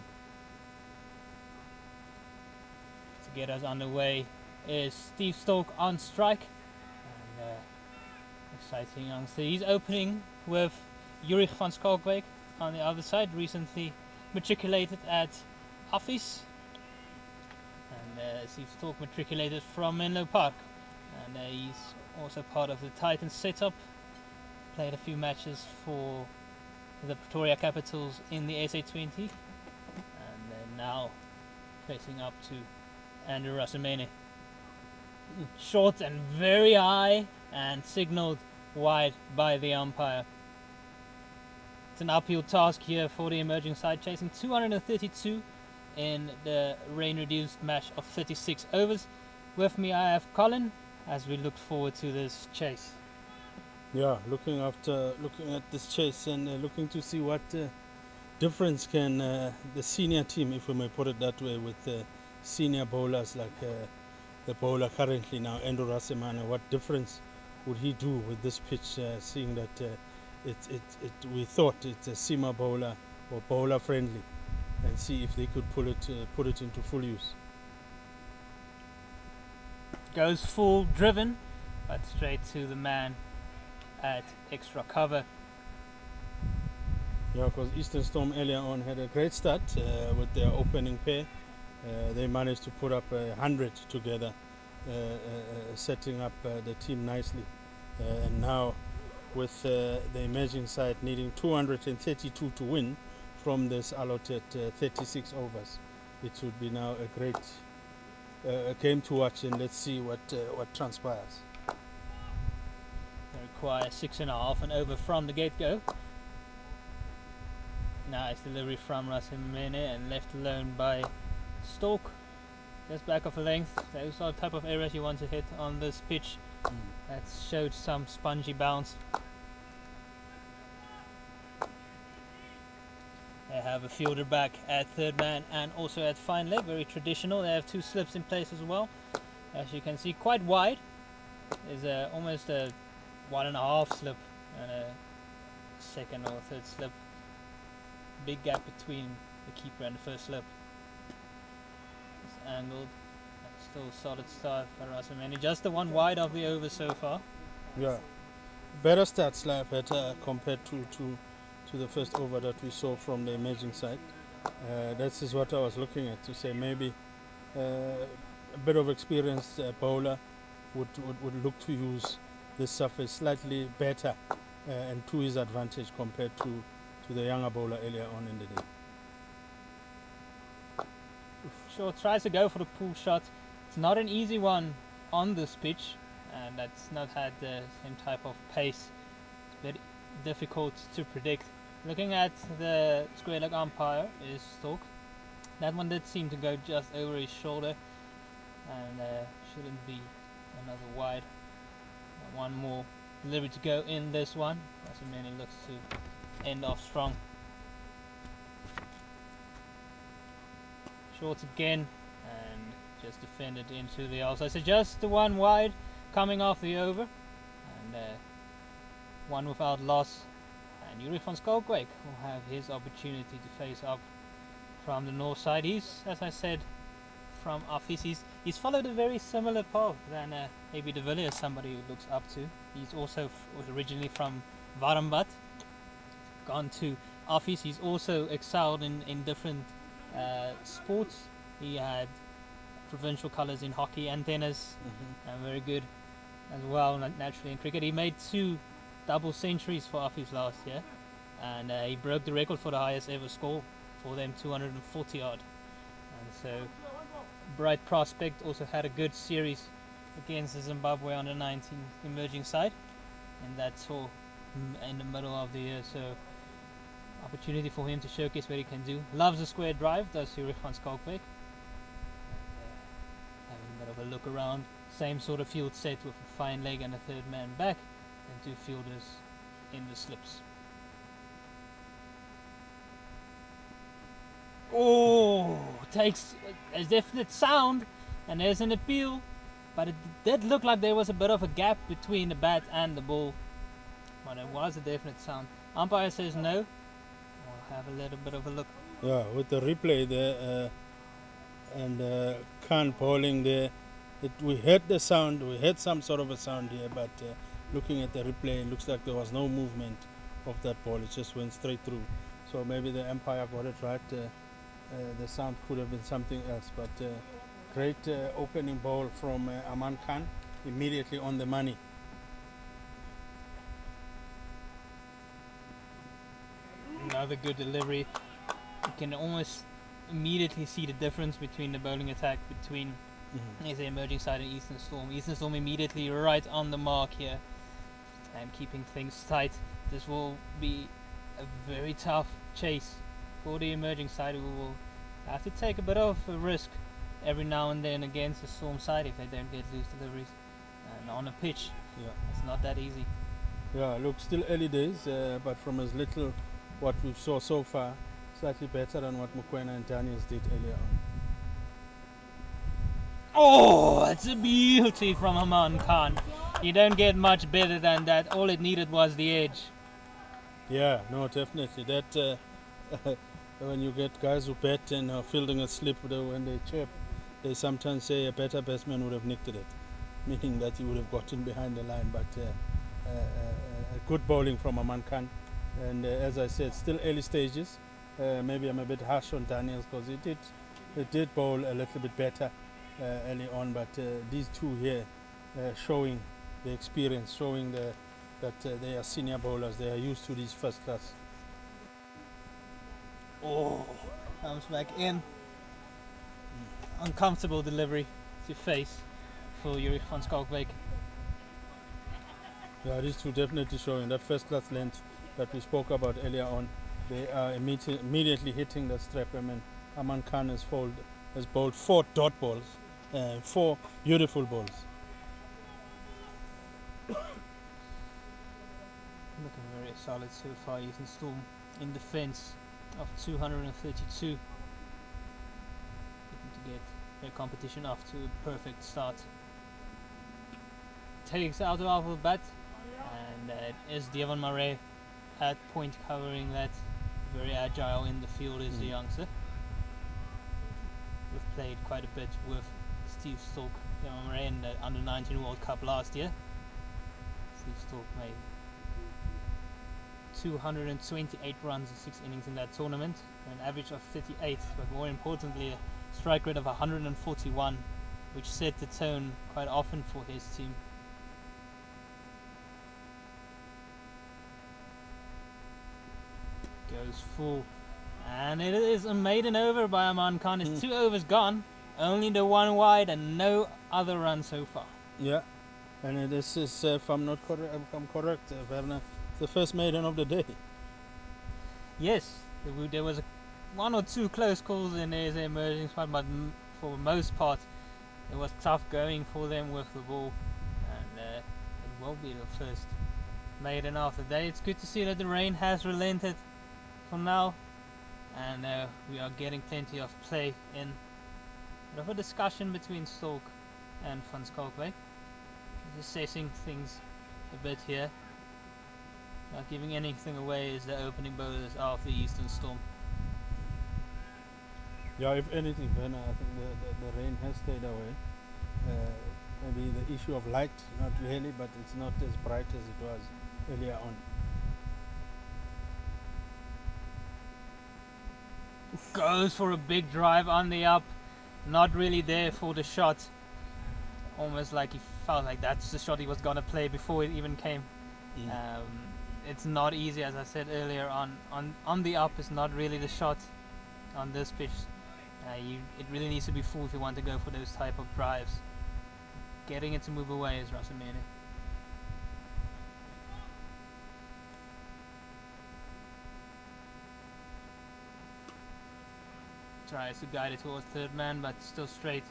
K: To get us underway is Steve Stoke on strike. And exciting youngster. He's opening with Jurich van Skalkwijk on the other side, recently matriculated at Affis. And Steve Stoke matriculated from Menlo Park. And he's also part of the Titans setup. Played a few matches for the Pretoria Capitals in the SA20. And now facing up to Andrew Rasamene. Short and very high and signalled wide by the umpire. It's an uphill task here for the emerging side, chasing 232 in the rain-reduced match of 36 overs. With me I have Colin, as we look forward to this chase.
J: Yeah, looking at this chase and looking to see what difference can the senior team, if we may put it that way, with senior bowlers like the bowler currently now, Andrew Rasemane, what difference would he do with this pitch, seeing that we thought it's a seamer bowler or bowler friendly, and see if they could put it into full use.
K: Goes full driven, but straight to the man at extra cover.
J: Yeah, because Eastern Storm earlier on had a great start with their opening pair. They managed to put up 100 together, setting up the team nicely. And now, with the emerging side needing 232 to win from this allotted 36 overs, it would be now a great game to watch, and let's see what transpires.
K: They require 6.5 and over from the get-go. Nice delivery from Rasimene and left alone by Stoke. Just back of a length. Those are the type of areas you want to hit on this pitch. That showed some spongy bounce. They have a fielder back at third man and also at fine leg, very traditional. They have two slips in place as well, as you can see, quite wide. There's almost a 1.5 slip and a second or third slip big gap between the keeper and the first slip. It's angled. Still solid start for Rasamani. Just the one wide of the over so far.
J: Yeah, better start, slap better compared to the first over that we saw from the emerging side. That is what I was looking at, to say maybe a bit of experienced bowler would look to use this surface slightly better and to his advantage compared to the younger bowler earlier on in the day.
K: Sure, tries to go for the pull shot. It's not an easy one on this pitch, and that's not had the same type of pace. It's very difficult to predict. Looking at the square leg umpire is Tuks. That one did seem to go just over his shoulder, and shouldn't be another wide. One more delivery to go in this one. Rasamani looks to end off strong. Short again, and just defended into the outside. So just the one wide coming off the over, and one without loss. And Yuri van Schalkwyk will have his opportunity to face up from the north side. He's, as I said, from Office. He's followed a very similar path than AB de Villiers, somebody who looks up to. He's also was originally from Warmbad, gone to Office. He's also excelled in different sports. He had provincial colours in hockey and tennis, and very good as well naturally in cricket. He made 2 double centuries for Office last year, and he broke the record for the highest ever score for them, 240 odd. And so bright prospect, also had a good series against the Zimbabwe under 19 emerging side, and that saw in the middle of the year. So opportunity for him to showcase what he can do. Loves a square drive, does Yuri van Schalkwyk. Having a bit of a look around. Same sort of field set with a fine leg and a third man back, and 2 fielders in the slips. Oh, takes a definite sound, and there's an appeal, but it did look like there was a bit of a gap between the bat and the ball. But it was a definite sound. Umpire says no. We'll have a little bit of a look.
J: Yeah, with the replay there and Khan bowling there, we heard the sound, we heard some sort of a sound here, but looking at the replay, it looks like there was no movement of that ball. It just went straight through. So maybe the umpire got it right. The sound could have been something else, but great opening ball from Aman Khan, immediately on the money.
K: Another good delivery. You can almost immediately see the difference between the bowling attack between the emerging side and Eastern Storm. Eastern Storm immediately right on the mark here and keeping things tight. This will be a very tough chase for the emerging side, who will have to take a bit of a risk every now and then against the Storm side if they don't get loose deliveries. And on a pitch, it's not that easy.
J: Yeah, look, still early days, but from as little what we saw so far, slightly better than what Mokoena and Daniels did earlier on.
K: Oh, that's a beauty from Aman Khan. You don't get much better than that. All it needed was the edge.
J: Yeah, no, definitely. That when you get guys who bat and are fielding a slip, when they chirp, they sometimes say a better batsman would have nicked it, meaning that he would have gotten behind the line. But good bowling from Aman Khan. And as I said, still early stages. Maybe I'm a bit harsh on Daniels because he did bowl a little bit better early on, but these two here showing the experience, showing that they are senior bowlers. They are used to these first class.
K: Oh, comes back in. Uncomfortable delivery to face for Yuri van Schalkwyk.
J: Yeah, these two definitely showing that first class length that we spoke about earlier on. They are immediately hitting the strap. I mean, Aman Khan has bowled 4 dot balls, 4 beautiful balls.
K: Looking very solid so far. Eastern Storm in defence of 232. Looking to get their competition off to a perfect start. Takes out of the bat, and it is Devon Murray at point covering that very agile in the field is the youngster. We've played quite a bit with Steve Stork in the Under-19 World Cup last year. Steve Stork made 228 runs in 6 innings in that tournament, an average of 38, but more importantly a strike rate of 141, which set the tone quite often for his team. Goes full, and it is a maiden over by Aman Khan. It's 2 overs gone, only the 1 wide and no other run so far.
J: Yeah, and this is, if I'm correct, Werner, the first maiden of the day.
K: Yes, there was 1 or 2 close calls in the emerging squad, but for the most part it was tough going for them with the ball, and it will be the first maiden of the day. It's good to see that the rain has relented for now, and we are getting plenty of play in. Bit of a discussion between Stork and Van Schalkwyk, assessing things a bit here. Not giving anything away is the opening bowlers of the Eastern Storm.
J: Yeah, if anything, Werner, I think the rain has stayed away. Maybe the issue of light, not really, but it's not as bright as it was earlier on.
K: Goes for a big drive on the up, not really there for the shot. Almost like he felt like that's the shot he was gonna play before it even came. It's not easy, as I said earlier, on the up is not really the shot on this pitch. It really needs to be full if you want to go for those type of drives. Getting it to move away is Rasamene. Tries to guide it towards third man, but still straight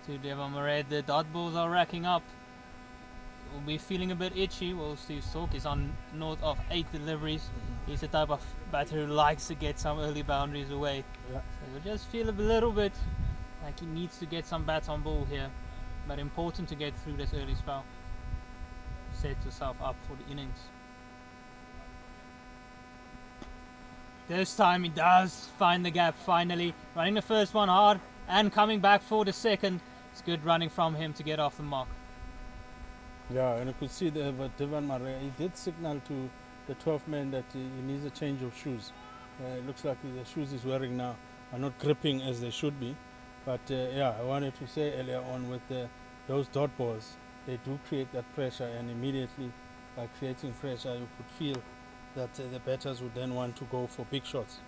K: to Devon Murray. The dot balls are racking up. Will be feeling a bit itchy. Well, Steve Stork is on north of 8 deliveries. He's the type of batter who likes to get some early boundaries away.
J: Yeah.
K: So you'll just feel a little bit like he needs to get some bats on ball here, but important to get through this early spell. Set yourself up for the innings. This time he does find the gap finally, running the first one hard and coming back for the second. It's good running from him to get off the mark.
J: Yeah, and you could see Devon Murray, he did signal to the 12th man that he needs a change of shoes. It looks like the shoes he's wearing now are not gripping as they should be. But yeah, I wanted to say earlier on with those dot balls, they do create that pressure, and immediately by creating pressure you could feel that the batters would then want to go for big shots.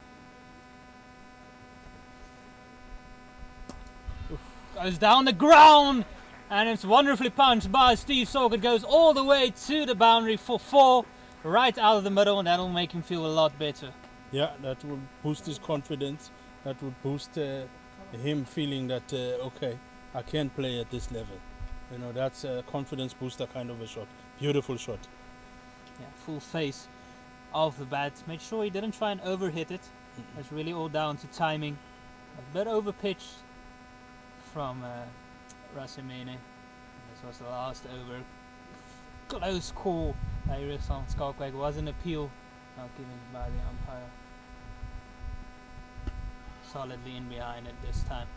K: Goes down the ground, and it's wonderfully punched by Steve Stork. It goes all the way to the boundary for 4, right out of the middle, and that'll make him feel a lot better.
J: Yeah, that will boost his confidence. That would boost him feeling that, okay, I can play at this level. You know, that's a confidence booster kind of a shot. Beautiful shot.
K: Yeah, full face of the bat. Made sure he didn't try and overhit it. It's really all down to timing. A bit over pitched from Rasamene. This was the last over. Close call by Van Schalkwyk. Was an appeal, not given by the umpire. Solidly in behind it this time.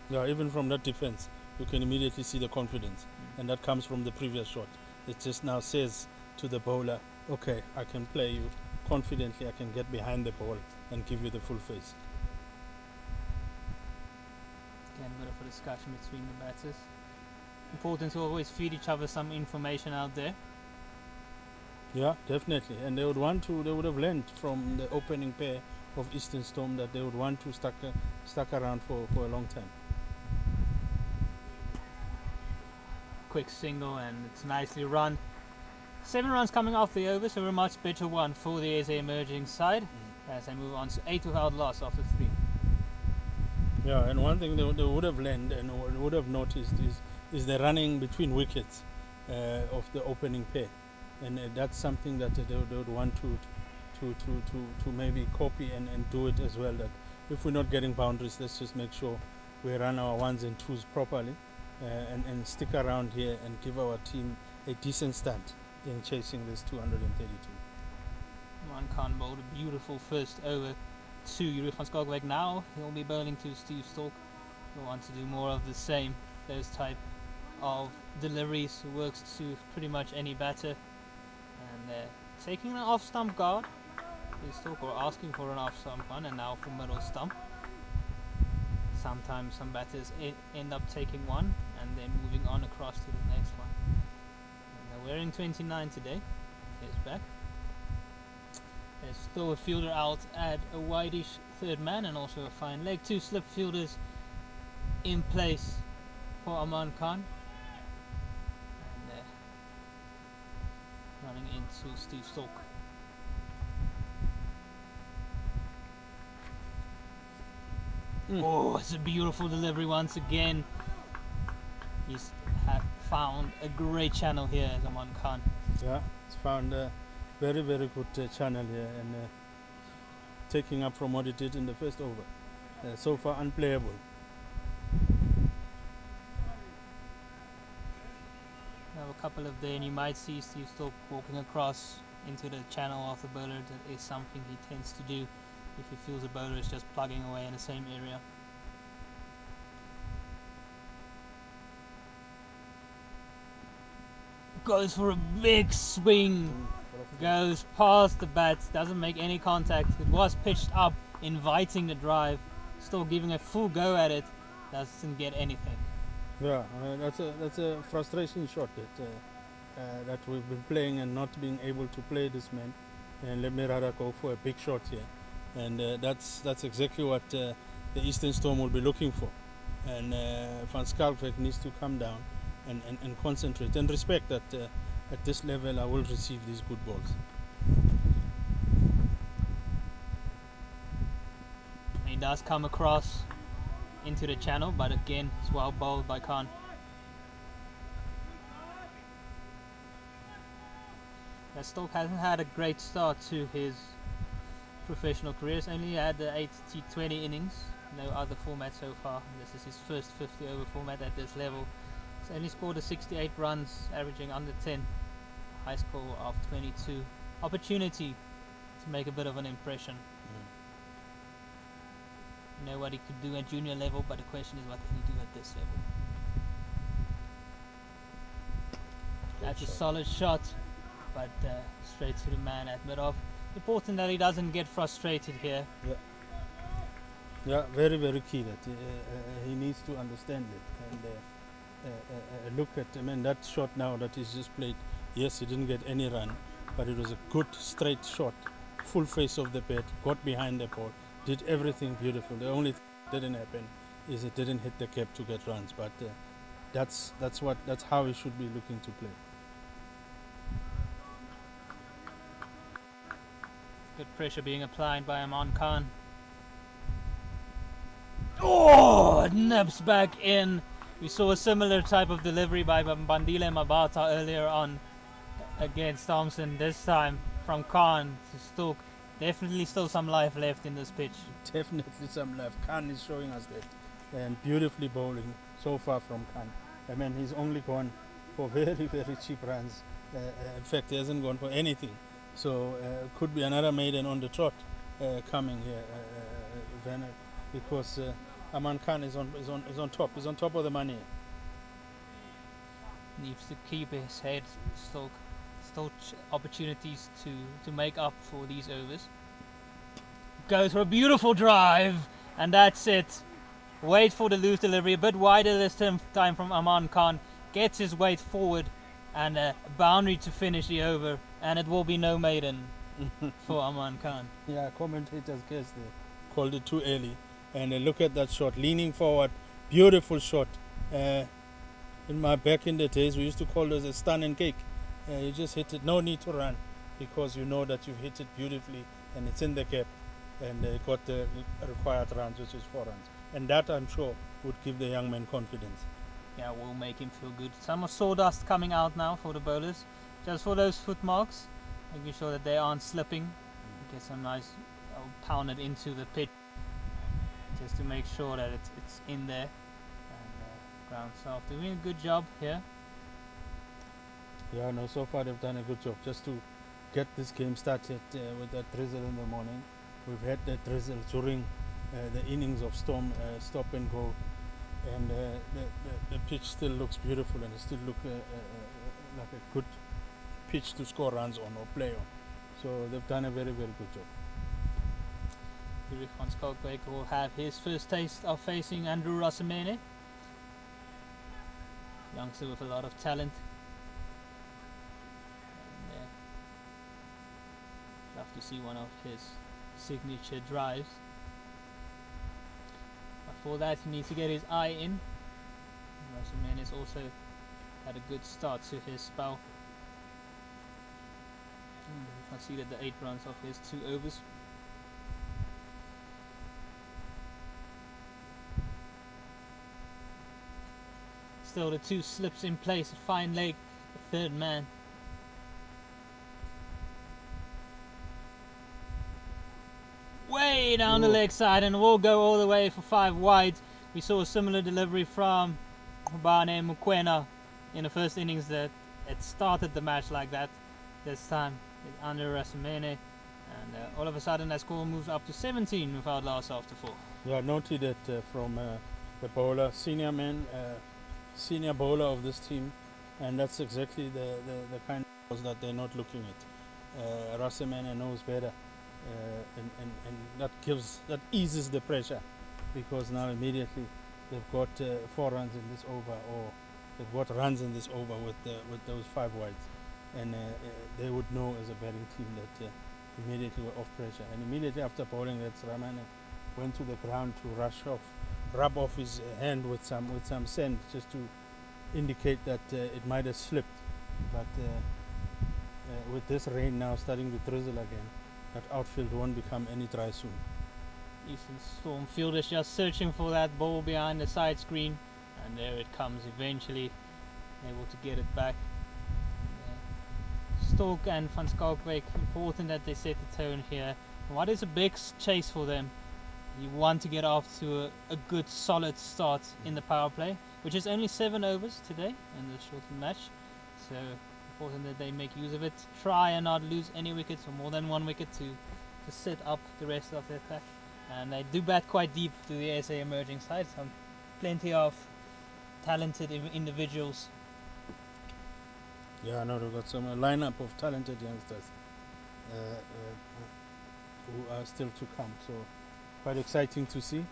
J: Yeah, even from that defense, you can immediately see the confidence, and that comes from the previous shot. It just now says to the bowler, okay, I can play you confidently, I can get behind the ball and give you the full face.
K: Again, a bit of a discussion between the batters. Important to always feed each other some information out there.
J: Yeah, definitely, and they would have learned from the opening pair of Eastern Storm that they would want to stuck around for a long time.
K: Quick single, and it's nicely run. 7 runs coming off the over, so a much better one for the SA emerging side as they move on to 8 without loss after 3.
J: Yeah, and one thing they would have learned and would have noticed is the running between wickets of the opening pair, and that's something that they would want to maybe copy and do it as well. That if we're not getting boundaries, let's just make sure we run our 1s and 2s properly and stick around here and give our team a decent start in chasing this 232.
K: Aman Khan bowled a beautiful first over to Yuri van Skalkwijk. Now he'll be bowling to Steve Stork. He'll want to do more of the same. Those type of deliveries works to pretty much any batter. And taking an off stump guard. Steve Stork or asking for an off stump one, and now for middle stump. Sometimes some batters end up taking one and then moving on across to the next one. And they're wearing 29 today. Here's back. There's still a fielder out at a wideish third man and also a fine leg. 2 slip fielders in place for Aman Khan. And running into Steve Stork. Oh, it's a beautiful delivery once again. He's found a great channel here as Aman Khan.
J: Yeah, it's found a very, very good channel here, and taking up from what it did in the first over. So far unplayable.
K: Now a couple of there, and you might see Steve Stork walking across into the channel of the bowler. That is something he tends to do if he feels the bowler is just plugging away in the same area. Goes for a big swing. Goes past the bat, doesn't make any contact. It was pitched up, inviting the drive. Still giving a full go at it. Doesn't get anything.
J: Yeah, that's a frustration shot that we've been playing and not being able to play this man. And let me rather go for a big shot here. And that's exactly what the Eastern Storm will be looking for. And Van Skalkwijk needs to come down and concentrate and respect that at this level I will receive these good balls.
K: He does come across into the channel, but again it's well bowled by Khan. Stork hasn't had a great start to his professional career. He's only had the 8 T20 innings, no other format so far. This is his first 50 over format at this level. He's only scored a 68 runs, averaging under 10, high score of 22. Opportunity to make a bit of an impression. You know what he could do at junior level, but the question is what can he do at this level? That's a solid shot, but straight to the man at mid-off. Important that he doesn't get frustrated here.
J: Yeah, very, very key that he needs to understand it and look at that shot now that he's just played. Yes, he didn't get any run, but it was a good straight shot, full face of the bat, got behind the ball, did everything beautiful. The only thing that didn't happen is it didn't hit the cap to get runs, but that's how he should be looking to play.
K: Good pressure being applied by Aman Khan. Oh, it nips back in. We saw a similar type of delivery by Bandile Mabata earlier on against Thompson. This time from Khan to Stork. Definitely still some life left in this pitch.
J: Definitely some life. Khan is showing us that. And beautifully bowling so far from Khan. He's only gone for very, very cheap runs. In fact, he hasn't gone for anything. So could be another maiden on the trot coming here, Werner, because Aman Khan is on top. He's on top of the money.
K: Needs to keep his head. Still opportunities to make up for these overs. Goes for a beautiful drive, and that's it. Wait for the loose delivery, a bit wider this time from Aman Khan. Gets his weight forward, and a boundary to finish the over, and it will be no maiden for Aman Khan.
J: Yeah, commentators guess they called it too early. And look at that shot, leaning forward, beautiful shot. Back in the days, we used to call this a stun and cake. You just hit it, no need to run, because you know that you've hit it beautifully and it's in the gap, and got the required runs, which is 4 runs. And that, I'm sure, would give the young man confidence.
K: Yeah, will make him feel good. Some sawdust coming out now for the bowlers, just for those foot marks, making sure that they aren't slipping. Get some nice pounded into the pitch, just to make sure that it's in there. And ground soft, doing a good job here.
J: Yeah, no, so far they've done a good job, just to get this game started with that drizzle in the morning. We've had that drizzle during the innings of Storm stop and go, and the pitch still looks beautiful, and it still looks like a good pitch to score runs on or play on. So they've done a very, very good job.
K: Ulrich van Schalkwyk will have his first taste of facing Andrew Rasemene. Youngster with a lot of talent. And, love to see one of his signature drives. But for that he needs to get his eye in. Rasemene has also had a good start to his spell. He conceded the 8 runs off his 2 overs. Still the 2 slips in place, a fine leg, the 3rd man. Way down the leg side, and will go all the way for 5 wide. We saw a similar delivery from Bane Mokoena in the first innings that it started the match like that. This time it's under Rasemene, and all of a sudden that score moves up to 17 without loss after 4.
J: Yeah, noted it from the bowler, senior man, senior bowler of this team, and that's exactly the kind of balls that they're not looking at. Rasemene knows better, and that eases the pressure, because now immediately they've got 4 runs in this over, or they've got runs in this over with those 5 wides, and they would know as a batting team that immediately we're off pressure, and immediately after bowling that, Rasemene went to the ground to rub off his hand with some sand, just to indicate that it might have slipped. But with this rain now starting to drizzle again, that outfield won't become any dry soon.
K: Eastern Storm fielders just searching for that ball behind the side screen, and there it comes eventually, able to get it back. Stork and Van Schalkwyk, important that they set the tone here. What is a big chase for them? You want to get off to a good solid start in the power play, which is only 7 overs today in the shortened match. So important that they make use of it. Try and not lose any wickets, or more than 1 wicket, to set up the rest of the attack. And they do bat quite deep to the SA emerging side. Some plenty of talented individuals.
J: Yeah, I know they've got some lineup of talented youngsters who are still to come. So quite exciting to see.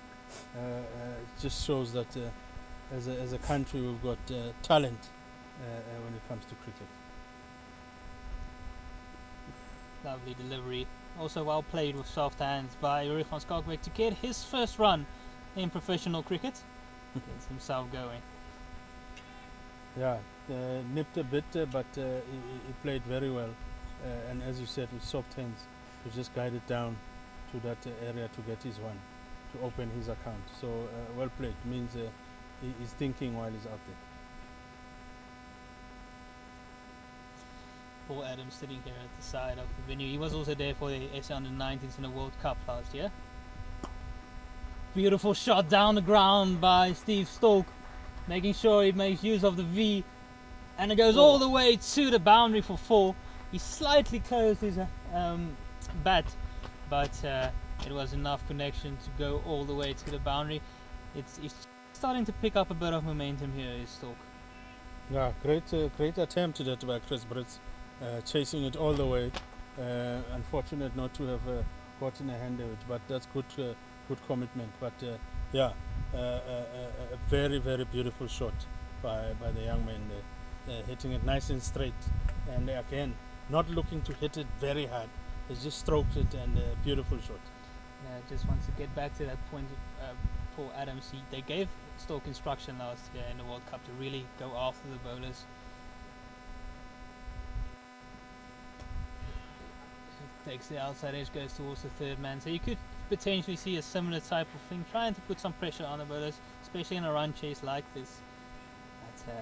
J: It just shows that as a country we've got talent when it comes to cricket.
K: Lovely delivery. Also well played with soft hands by Ulrich van Schalkwyk to get his first run in professional cricket. Gets himself going.
J: Yeah, nipped a bit, but he played very well. And as you said, with soft hands, to just guide it down to that area to get his one, to open his account. So well played, means he's thinking while he's out there.
K: Paul Adams sitting here at the side of the venue. He was also there for the SA Under-19s in the World Cup last year. Beautiful shot down the ground by Steve Stork, making sure he makes use of the V, and it goes all the way to the boundary for 4. He slightly closed his bat, but it was enough connection to go all the way to the boundary. It's starting to pick up a bit of momentum here, is Stork.
J: Yeah, great attempt to that by Chris Brits, chasing it all the way. Unfortunate not to have gotten a hand of it, but that's good commitment. But yeah, a very, very beautiful shot by the young man there, hitting it nice and straight, and again not looking to hit it very hard. He just stroked it, and a beautiful shot.
K: Yeah, just wants to get back to that point of Paul Adams. They gave Stork instruction last year in the World Cup to really go after the bowlers. Takes the outside edge, goes towards the 3rd man. So you could potentially see a similar type of thing, trying to put some pressure on the bowlers, especially in a run chase like this. But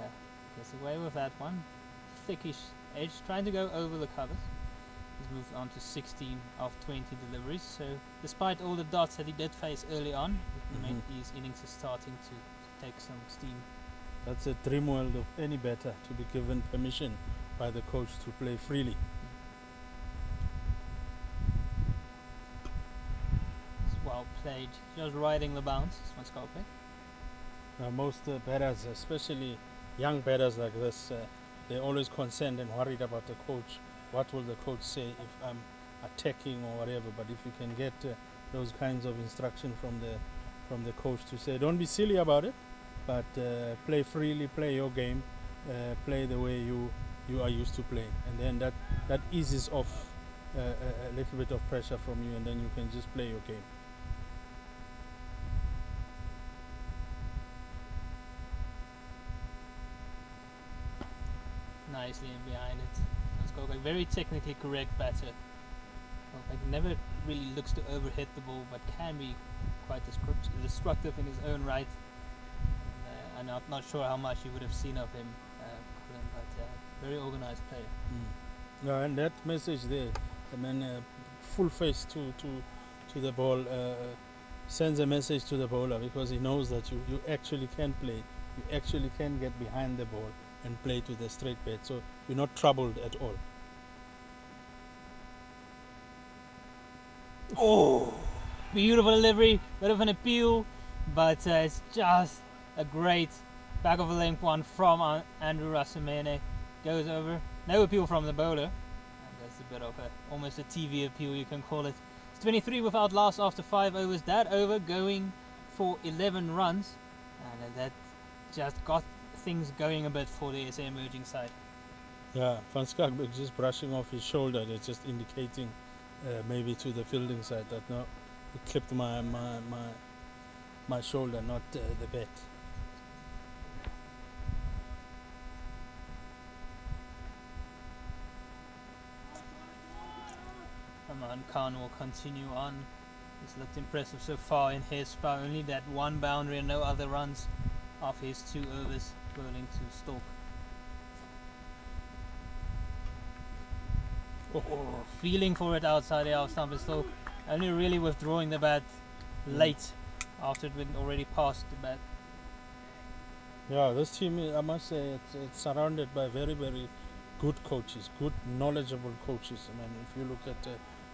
K: gets away with that one. Thickish edge, trying to go over the covers. He's moved on to 16 of 20 deliveries. So despite all the dots that he did face early on, his innings is starting to take some steam.
J: That's a dream world of any batter, to be given permission by the coach to play freely.
K: Well played. Just riding the bounce. Van Schalkwyk.
J: Most batters, especially young batters like this, they're always concerned and worried about the coach. What will the coach say if I'm attacking or whatever? But if you can get those kinds of instruction from the coach to say, don't be silly about it, but play freely, play your game, play the way you are used to playing, and then that eases off a little bit of pressure from you, and then you can just play your game.
K: Nicely in behind it. Let's go. Like very technically correct batter. Well, like never really looks to overhit the ball, but can be quite destructive in his own right. And I'm not sure how much you would have seen of him, Colin, but very organized player.
J: Yeah, and that message there, I mean, full face to the ball sends a message to the bowler, because he knows that you actually can play, you actually can get behind the ball and play to the straight bat, so you're not troubled at all.
K: Oh, beautiful delivery, bit of an appeal, but it's just a great back of a length one from Andrew Rasamene. Goes over, no appeal from the bowler, and that's a bit of almost a TV appeal, you can call it. It's 23 without loss after 5 overs. That over going for 11 runs, and that just got things going a bit for the SA emerging side.
J: Yeah, Van Schalkwyk just brushing off his shoulder, that's just indicating maybe to the fielding side that no, it clipped my shoulder, not the bat.
K: Rahman Khan will continue on. He's looked impressive so far in his spell. Only that one boundary and no other runs after his 2 overs, bowling to Stork. Oh, feeling for it outside the half stump, Stork only really withdrawing the bat late after it had already passed the bat.
J: Yeah, this team, I must say, it's surrounded by very, very good coaches, good, knowledgeable coaches. I mean, if you look at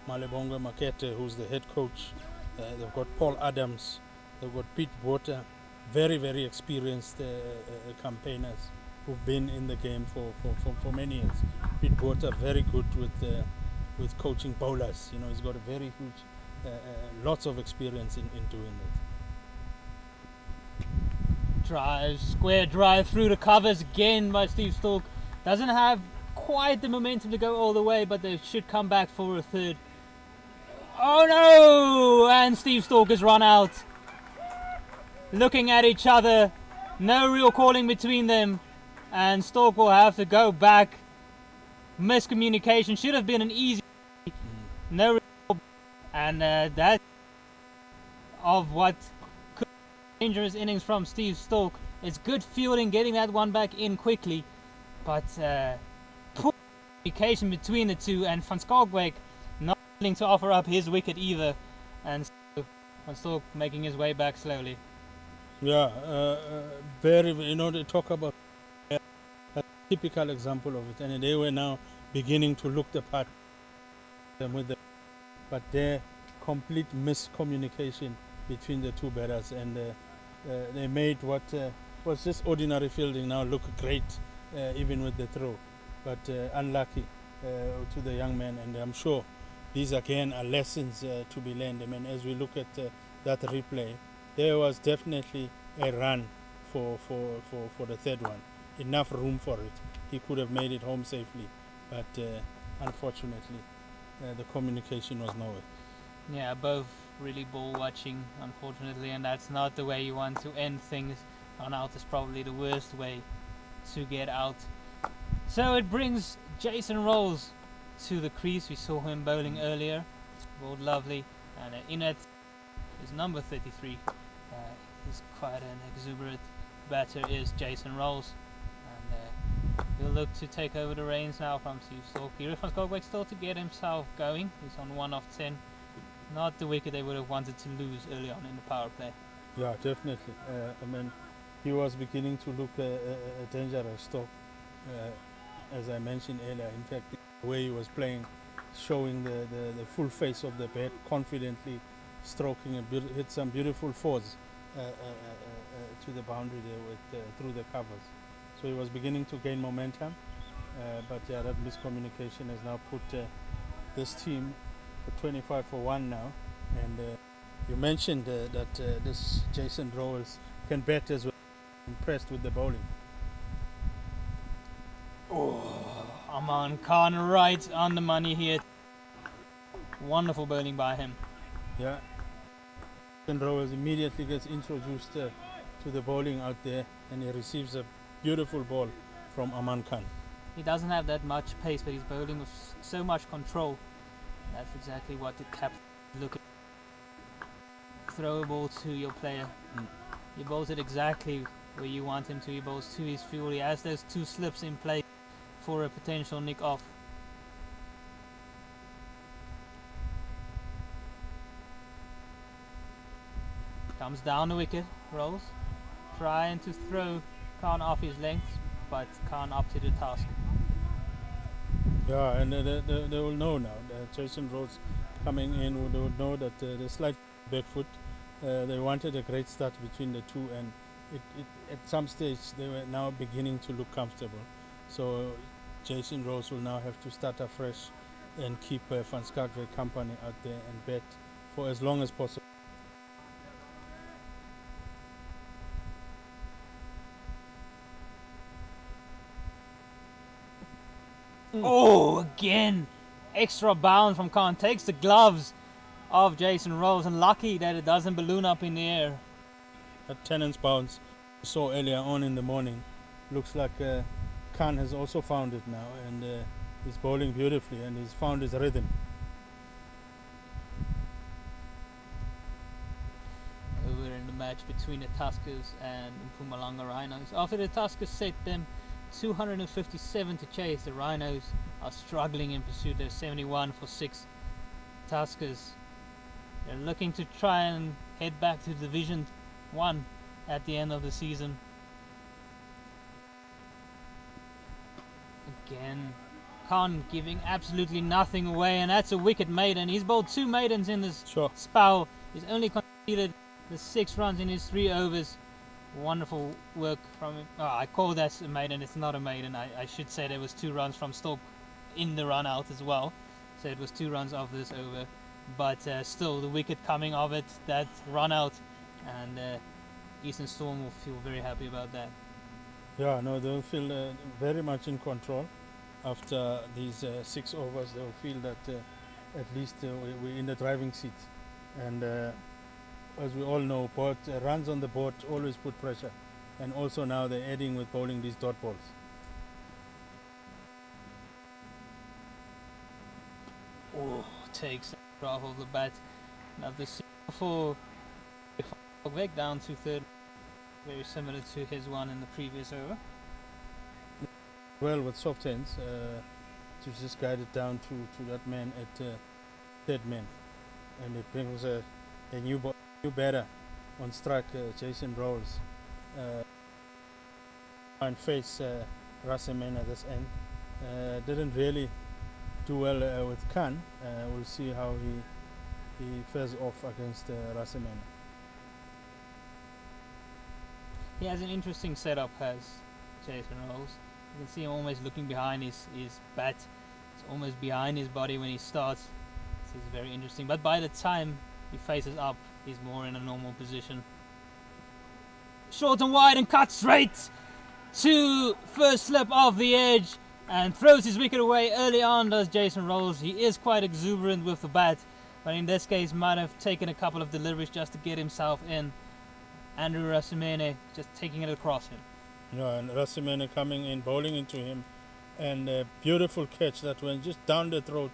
J: Malebonga Makete, who's the head coach, they've got Paul Adams, they've got Pete Botha, very, very experienced campaigners who've been in the game for many years. Pete Botha, very good with coaching bowlers. You know, he's got a very huge, lots of experience in doing that.
K: Drive, square drive through the covers again by Steve Stork. Doesn't have quite the momentum to go all the way, but they should come back for a third. Oh no! And Steve Stork has run out. Looking at each other, no real calling between them, and Stork will have to go back. Miscommunication, should have been an easy, no real, and that of what could be dangerous innings from Steve Stork. It's good fielding, getting that one back in quickly, but poor communication between the two, and Van Schalkwyk not willing to offer up his wicket either, and Van Stork making his way back slowly.
J: Yeah, very, you know, they talk about a typical example of it, and they were now beginning to look the part with the, but their complete miscommunication between the two batters, and they made what was just ordinary fielding now look great, even with the throw, but unlucky to the young man. And I'm sure these again are lessons to be learned. I mean, as we look at that replay, there was definitely a run for the third one, enough room for it. He could have made it home safely, but unfortunately the communication was nowhere.
K: Yeah, both really ball watching, unfortunately, and that's not the way you want to end things. Run out is probably the worst way to get out. So it brings Jason Rolls to the crease. We saw him bowling earlier. Bowled lovely, and in it is number 33. He's quite an exuberant batter, is Jason Rolls, and he'll look to take over the reins now from Steve Stork. Van Schalkwyk still to get himself going. He's on 1 of 10. Not the wicket they would have wanted to lose early on in the power play.
J: Yeah, definitely. I mean, he was beginning to look a dangerous Stork, as I mentioned earlier. In fact, the way he was playing, showing the full face of the bat, confidently stroking and hit some beautiful fours to the boundary there with through the covers. So he was beginning to gain momentum, but yeah, that miscommunication has now put this team for 25 for 1 now. And you mentioned that this Jason Rowles can bet as well. Impressed with the bowling.
K: Aman Khan right on the money here. Wonderful bowling by him.
J: Yeah. Jason Rowles immediately gets introduced to the bowling out there, and he receives a beautiful ball from Aman Khan.
K: He doesn't have that much pace, but he's bowling with so much control. That's exactly what the captain look at. Throw a ball to your player. He bowls it exactly where you want him to. He bowls to his fuel. He has those 2 slips in play for a potential nick off. Comes down the wicket, rolls, trying to throw Khan off his length, but Khan up to the task.
J: Yeah, and they will know now. Jason Rowles coming in, they would know that the slight back foot. They wanted a great start between the two, and at some stage they were now beginning to look comfortable. So Jason Rowles will now have to start afresh and keep Van Schalkwyk company out there and bat for as long as possible.
K: Oh, again, extra bounce from Khan. Takes the gloves of Jason Rowles, and lucky that it doesn't balloon up in the air.
J: That Tennant's bounce we saw earlier on in the morning looks like Khan has also found it now, and he's bowling beautifully, and he's found his rhythm.
K: Over in the match between the Tuskers and Mpumalanga Rhinos. After the Tuskers set them 257 to chase, the Rhinos are struggling in pursuit. They're 71 for 6. Tuskers, they're looking to try and head back to Division 1 at the end of the season. Again, Khan giving absolutely nothing away, and that's a wicket maiden. He's bowled 2 maidens in this spell. He's only conceded the 6 runs in his 3 overs. Wonderful work from him. Oh, I call that a maiden. It's not a maiden. I should say there was 2 runs from Stork in the run out as well. So it was 2 runs off this over. But still, the wicket coming of it, that run out, and Eastern Storm will feel very happy about that.
J: Yeah, no, they'll feel very much in control after these 6 overs. They'll feel that at least we're in the driving seat. And as we all know, runs on the board always put pressure. And also now they're adding with bowling these dot balls.
K: Oh, takes off of the bat. Now this for back down to 3rd. Very similar to his one in the previous over.
J: Well, with soft hands, to just guide it down to that man at 3rd man. And it brings a new batter on strike, Jason Rowles. And face Raseman at this end. Didn't really do well with Khan. We'll see how he fares off against Raseman.
K: He has an interesting setup, has Jason Rowles. You can see him almost looking behind his bat. It's almost behind his body when he starts. This is very interesting. But by the time he faces up, he's more in a normal position. Short and wide and cut straight to first slip off the edge and throws his wicket away early on, does Jason Rowles. He is quite exuberant with the bat, but in this case might have taken a couple of deliveries just to get himself in. Andrew Rasimene just taking it across him.
J: Yeah, and Rasimene coming in, bowling into him, and a beautiful catch that went just down the throat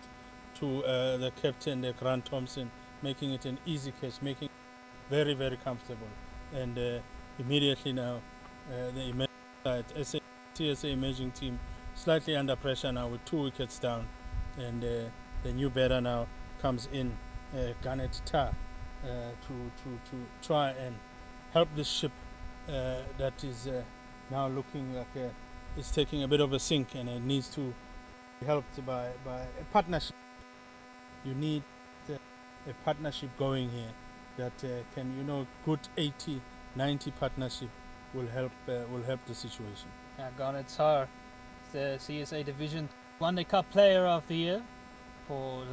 J: to the captain, Grant Thompson, making it an easy catch, making it very, very comfortable. And immediately now, the emerging side, CSA emerging team, slightly under pressure now with 2 wickets down, and the new batter now comes in, Garnet Tar, to try and help the ship that is now looking like it's taking a bit of a sink, and it needs to be helped by a partnership. You need a partnership going here that can, you know, good 80-90 partnership will help the situation.
K: Yeah, Garnet Tar, the CSA Division One Day Cup Player of the Year for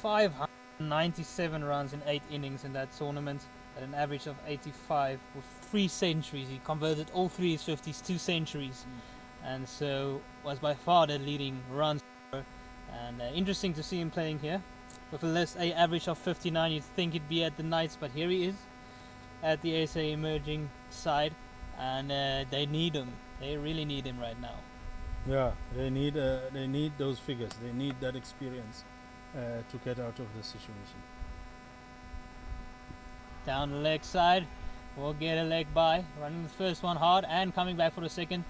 K: 597 runs in 8 innings in that tournament at an average of 85 with 3 centuries. He converted all 3 his 50s, 2 centuries, and so was by far the leading run scorer. And interesting to see him playing here with a average of 59. You'd think he'd be at the Knights, but here he is at the SA emerging side, and they need him. They really need him right now.
J: Yeah, they need those figures. They need that experience to get out of the situation.
K: Down the leg side, will get a leg by, running the first one hard and coming back for the second.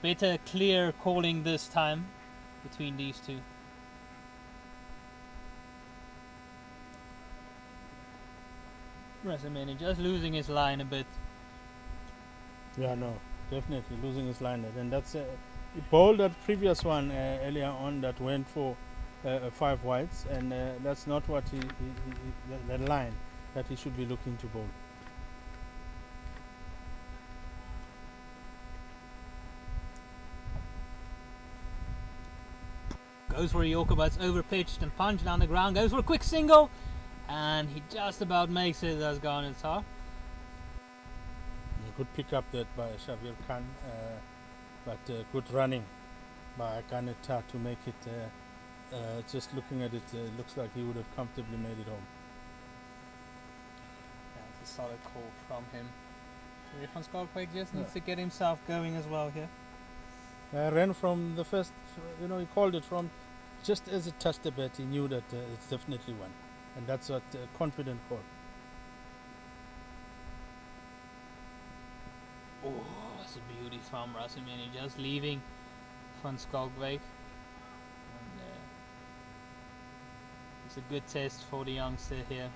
K: Better clear calling this time between these two. Rasamani just losing his line a bit.
J: Yeah, no, definitely losing his line. And that's he bowled that previous one earlier on that went for 5 wides, and that's not what the line that he should be looking to bowl.
K: Goes for a Yorker, but it's over pitched and punched down the ground. Goes for a quick single, and he just about makes it. That's Garnet Tar.
J: Good pick up that by Shabir Khan, but good running by Garnet Tar to make it. Just looking at it, looks like he would have comfortably made it home.
K: That's a solid call from him. Van Skalkwyk just needs to get himself going as well here.
J: Ran from the first, you know, he called it from just as it touched the bat. He knew that it's definitely one, and that's what confident call.
K: Oh, that's a beauty from Rasamani, just leaving Van Skalkwyk. It's a good test for the youngster here.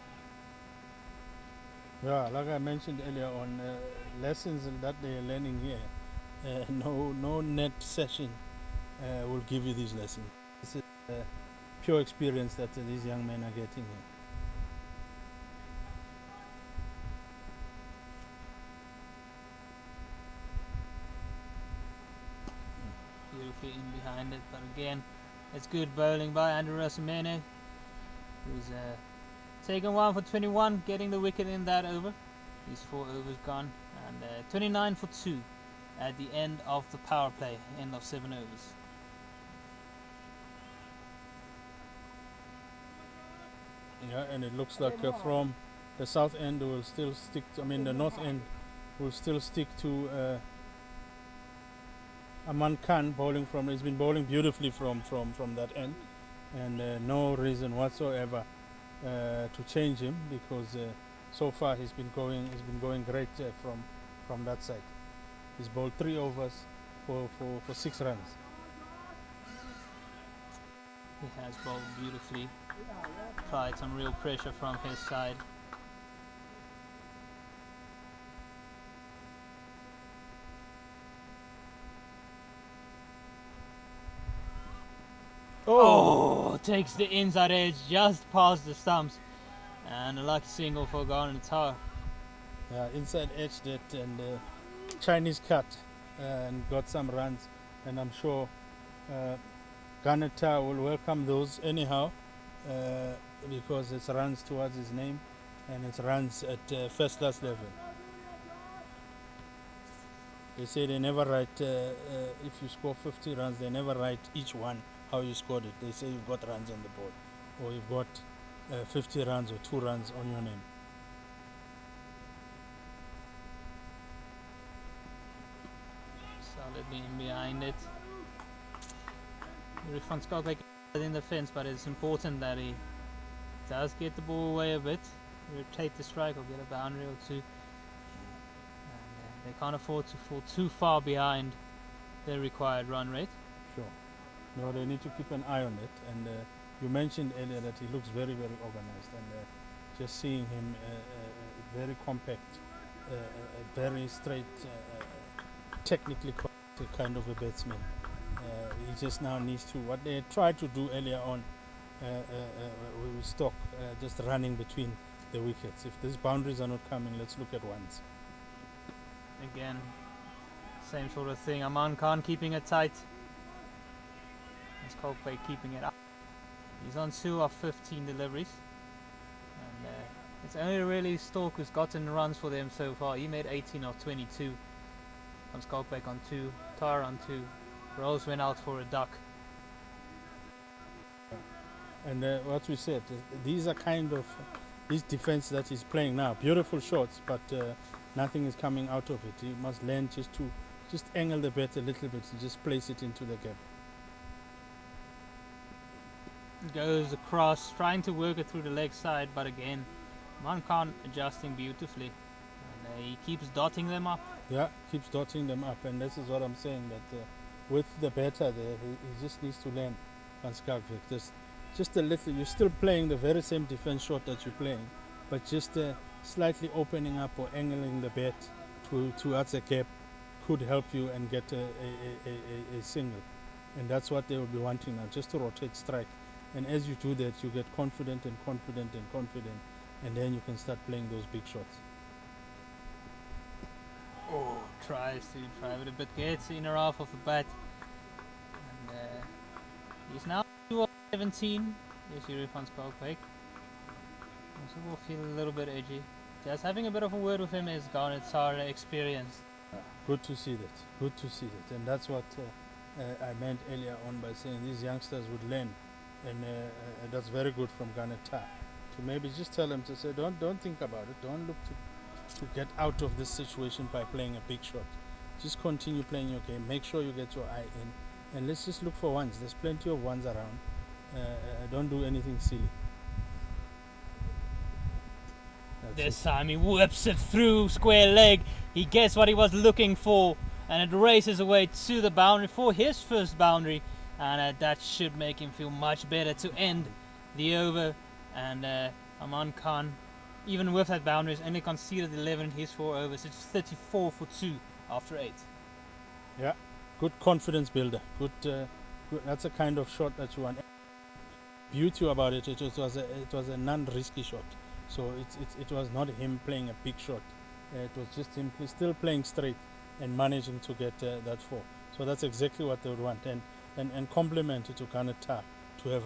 J: Yeah, like I mentioned earlier on, lessons that they are learning here. No net session will give you these lessons. This is pure experience that these young men are getting here.
K: Beautifully in behind it, but again, it's good bowling by Andrew Rasamani, who's taken 1 for 21, getting the wicket in that over. These 4 overs gone, and 29 for 2 at the end of the power play, end of 7 overs.
J: Yeah, and it looks like from the south end will still stick to, the north end will still stick to Aman Khan bowling from. He's been bowling beautifully from that end, and no reason whatsoever to change him, because so far he's been going great from that side. He's bowled 3 overs for 6 runs.
K: He has bowled beautifully, applied some real pressure from his side. Oh, takes the inside edge just past the stumps, and a lucky single for Garnet Tar.
J: Yeah, inside edge that, and Chinese cut, and got some runs, and I'm sure Garnet Tar will welcome those anyhow, because it's runs towards his name, and it's runs at first class level. They say they never write, if you score 50 runs, they never write each one how you scored it. They say you've got runs on the board, or you've got 50 runs or 2 runs on your name.
K: Solidly in behind it. Van Skalkwyk in the fence, but it's important that he does get the ball away a bit, rotate the strike or get a boundary or 2. And they can't afford to fall too far behind the required run rate.
J: Sure. No, they need to keep an eye on it. And you mentioned earlier that he looks very, very organized, and just seeing him very compact, very straight, technically kind of a batsman He just now needs to, what they tried to do earlier on with Stock, just running between the wickets. If these boundaries are not coming, let's look at ones.
K: Again, same sort of thing. Aman Khan keeping it tight. It's Coldplay keeping it up. He's on 2 of 15 deliveries. And it's only really Stork who's gotten runs for them so far. He made 18 of 22. Comes Coldplay on 2, Tar on 2. Rose went out for a duck.
J: And what we said, these are kind of this defense that he's playing now. Beautiful shots, but nothing is coming out of it. He must learn just to angle the bat a little bit and just place it into the gap.
K: Goes across, trying to work it through the leg side, but again, Man Khan adjusting beautifully. And he keeps dotting them up.
J: Yeah, keeps dotting them up, and this is what I'm saying, that with the batter there, he just needs to learn on Skagvik. Just a little, you're still playing the very same defense shot that you're playing, but just slightly opening up or angling the bat towards the gap could help you and get a single. And that's what they will be wanting now, just to rotate strike. And as you do that, you get confident and confident and confident, and then you can start playing those big shots.
K: Oh, tries to try with a bit, gets in or off of the bat. And he's now 2 of 17. Yes, he refund Spelkwake. Also will feel a little bit edgy. Just having a bit of a word with him is gone. It's our experience.
J: Good to see that. Good to see that. And that's what I meant earlier on by saying these youngsters would learn. And that's very good from Ganeta. To maybe just tell them to say, don't think about it. Don't look to get out of this situation by playing a big shot. Just continue playing your game. Make sure you get your eye in. And let's just look for ones. There's plenty of ones around. Don't do anything silly.
K: This time he whips it through square leg. He gets what he was looking for, and it races away to the boundary for his first boundary, and that should make him feel much better to end the over. And Aman Khan, even with that boundary, has only conceded 11 in his 4 overs. It's 34 for 2 after 8.
J: Yeah, good confidence builder. Good. That's a kind of shot that you want. Beauty about it, it was a non-risky shot. So it was not him playing a big shot. It was just him still playing straight and managing to get that 4. So that's exactly what they would want. And compliment to Ganeta to have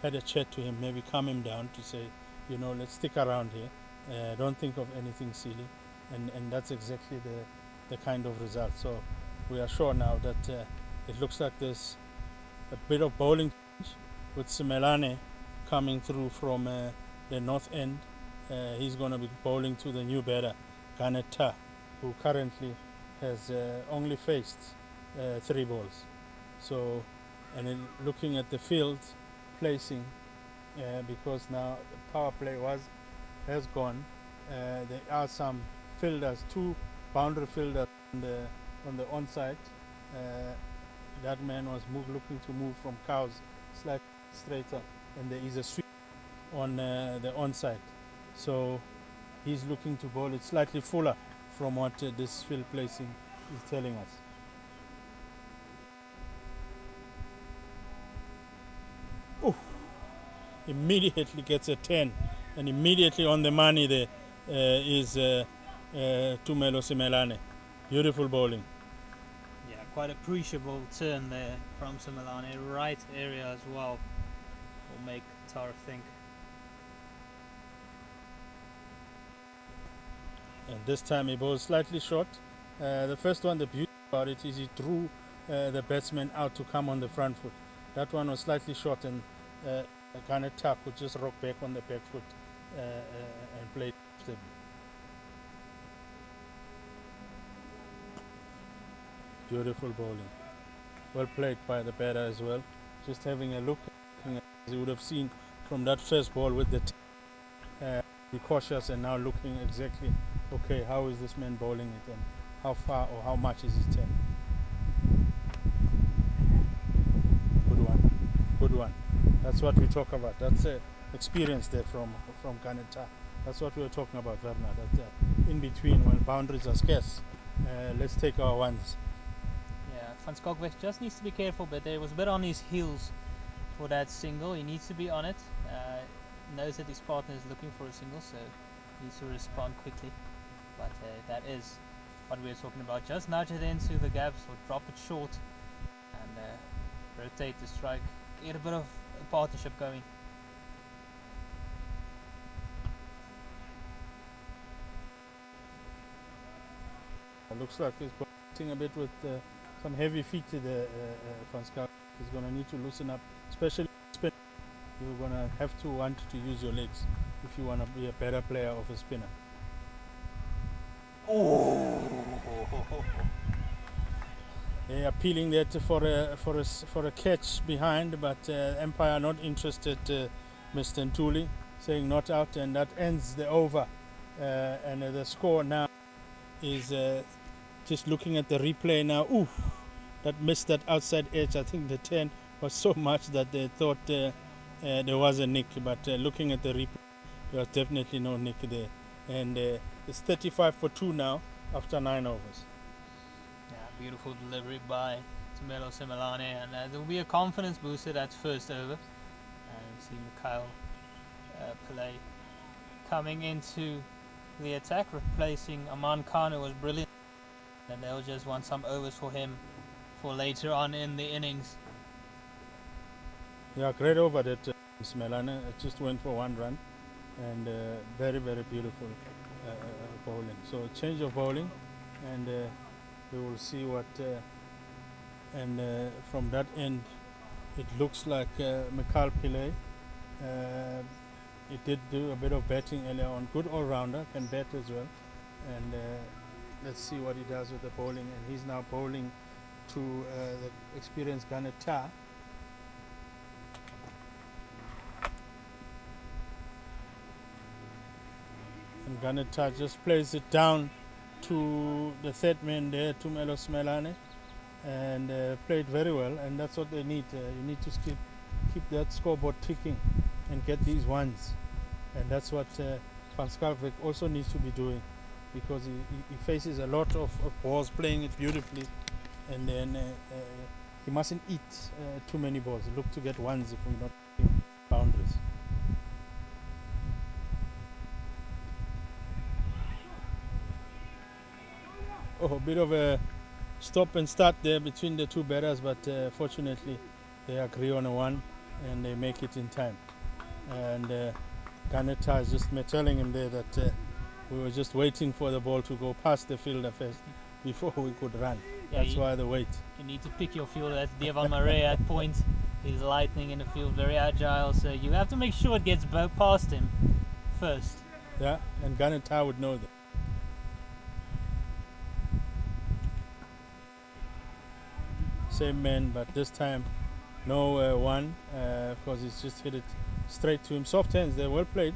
J: had a chat to him, maybe calm him down to say, let's stick around here. Don't think of anything silly. And that's exactly the kind of result. So we are sure now that it looks like there's a bit of bowling with Simelane coming through from the north end. He's going to be bowling to the new batter, Ganeta, who currently has only faced 3 balls. So, and then looking at the field placing, because now the power play has gone, there are some fielders, 2 boundary fielders on the onside. That man was looking to move from cows slightly straighter, and there is a sweep on the onside. So he's looking to bowl it slightly fuller from what this field placing is telling us. Oof. Immediately gets a 10, and immediately on the money there is Tumelo Simelane. Beautiful bowling.
K: Yeah, quite appreciable turn there from Simelane. Right area as well will make Tar think.
J: And this time he bowled slightly short. The first one, the beauty about it is he drew the batsman out to come on the front foot. That one was slightly short, and Ganeta could just rock back on the back foot and play stably. Beautiful bowling. Well played by the batter as well. Just having a look, as you would have seen from that first ball with the be cautious, and now looking exactly, okay, how is this man bowling it, and how far or how much is his 10? Good one. That's what we talk about. That's experience there from Ganeta. That's what we were talking about, Werner. That in between, when boundaries are scarce, let's take our ones.
K: Yeah, Van Skalkwyk just needs to be careful, but there was a bit on his heels for that single. He needs to be on it. Knows that his partner is looking for a single, so needs to respond quickly. But that is what we were talking about. Just nudge it into the gaps or drop it short and rotate the strike. Get a bit of a partnership going.
J: It looks like he's boxing a bit with some heavy feet to the Van Skalk. He's going to need to loosen up, especially spin. You're going to have to want to use your legs if you want to be a better player of a spinner.
K: Oh!
J: They are appealing that for a catch behind, but Empire not interested. Mr. Ntuli saying not out, and that ends the over. And the score now is just looking at the replay now. Oof, that missed that outside edge. I think the turn was so much that they thought there was a nick, but looking at the replay, there was definitely no nick there. And it's 35-2 now after 9 overs.
K: Yeah, beautiful delivery by Tumelo Simelane, and there will be a confidence booster that first over. And see Mikhail Pillay coming into the attack, replacing Aman Khan, who was brilliant. And they'll just want some overs for him for later on in the innings.
J: Yeah, great over that Simelane. It just went for 1 run, and very, very beautiful bowling. So change of bowling, and we will see what. And from that end, it looks like Mikhail Pillay. He did do a bit of batting earlier on. Good all-rounder, can bat as well. And let's see what he does with the bowling. And he's now bowling to the experienced Ganeta. And Ganeta just plays it down to the third man there, Tumelo Simelane. And played very well. And that's what they need. You need to keep that scoreboard ticking and get these ones, and that's what Van Skalkwyk also needs to be doing, because he faces a lot of balls, playing it beautifully, and then he mustn't eat too many balls. Look to get ones if we're not hitting boundaries. Oh, a bit of a stop and start there between the two batters, but fortunately they agree on a one and they make it in time. And Ganeta is just telling him there that we were just waiting for the ball to go past the fielder first before we could run.
K: Yeah,
J: that's why the wait.
K: You need to pick your field. That's Devan Murray at point. He's lightning in the field, very agile, so you have to make sure it gets past him first.
J: Yeah, and Ganeta would know that. Same man, but this time no one, because he's just hit it straight to him. Soft hands, they're well played,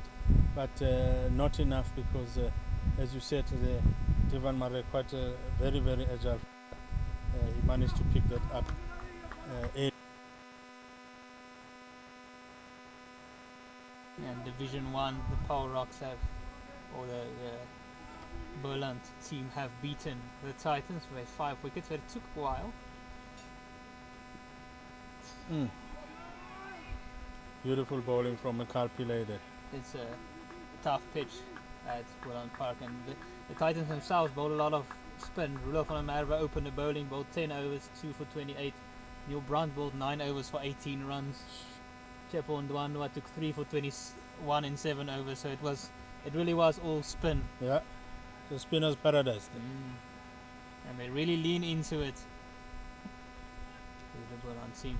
J: but not enough, because as you said, Devan Murray quite a very, very agile. He managed to pick that up.
K: And Division 1, the Power Rocks have, or the Berland team have beaten the Titans with 5 wickets, but it took a while.
J: Beautiful bowling from Mikhail Pillay there.
K: It's a tough pitch at Welland Park, and the Titans themselves bowled a lot of spin. Rudolf van der Merwe opened the bowling, bowled 10 overs, 2 for 28. Neil Brandt bowled 9 overs for 18 runs. Chepo Ndwandwa took 3 for 21 in 7 overs, so it really was all spin.
J: Yeah, the spinner's paradise.
K: And they really lean into it. The Berland team.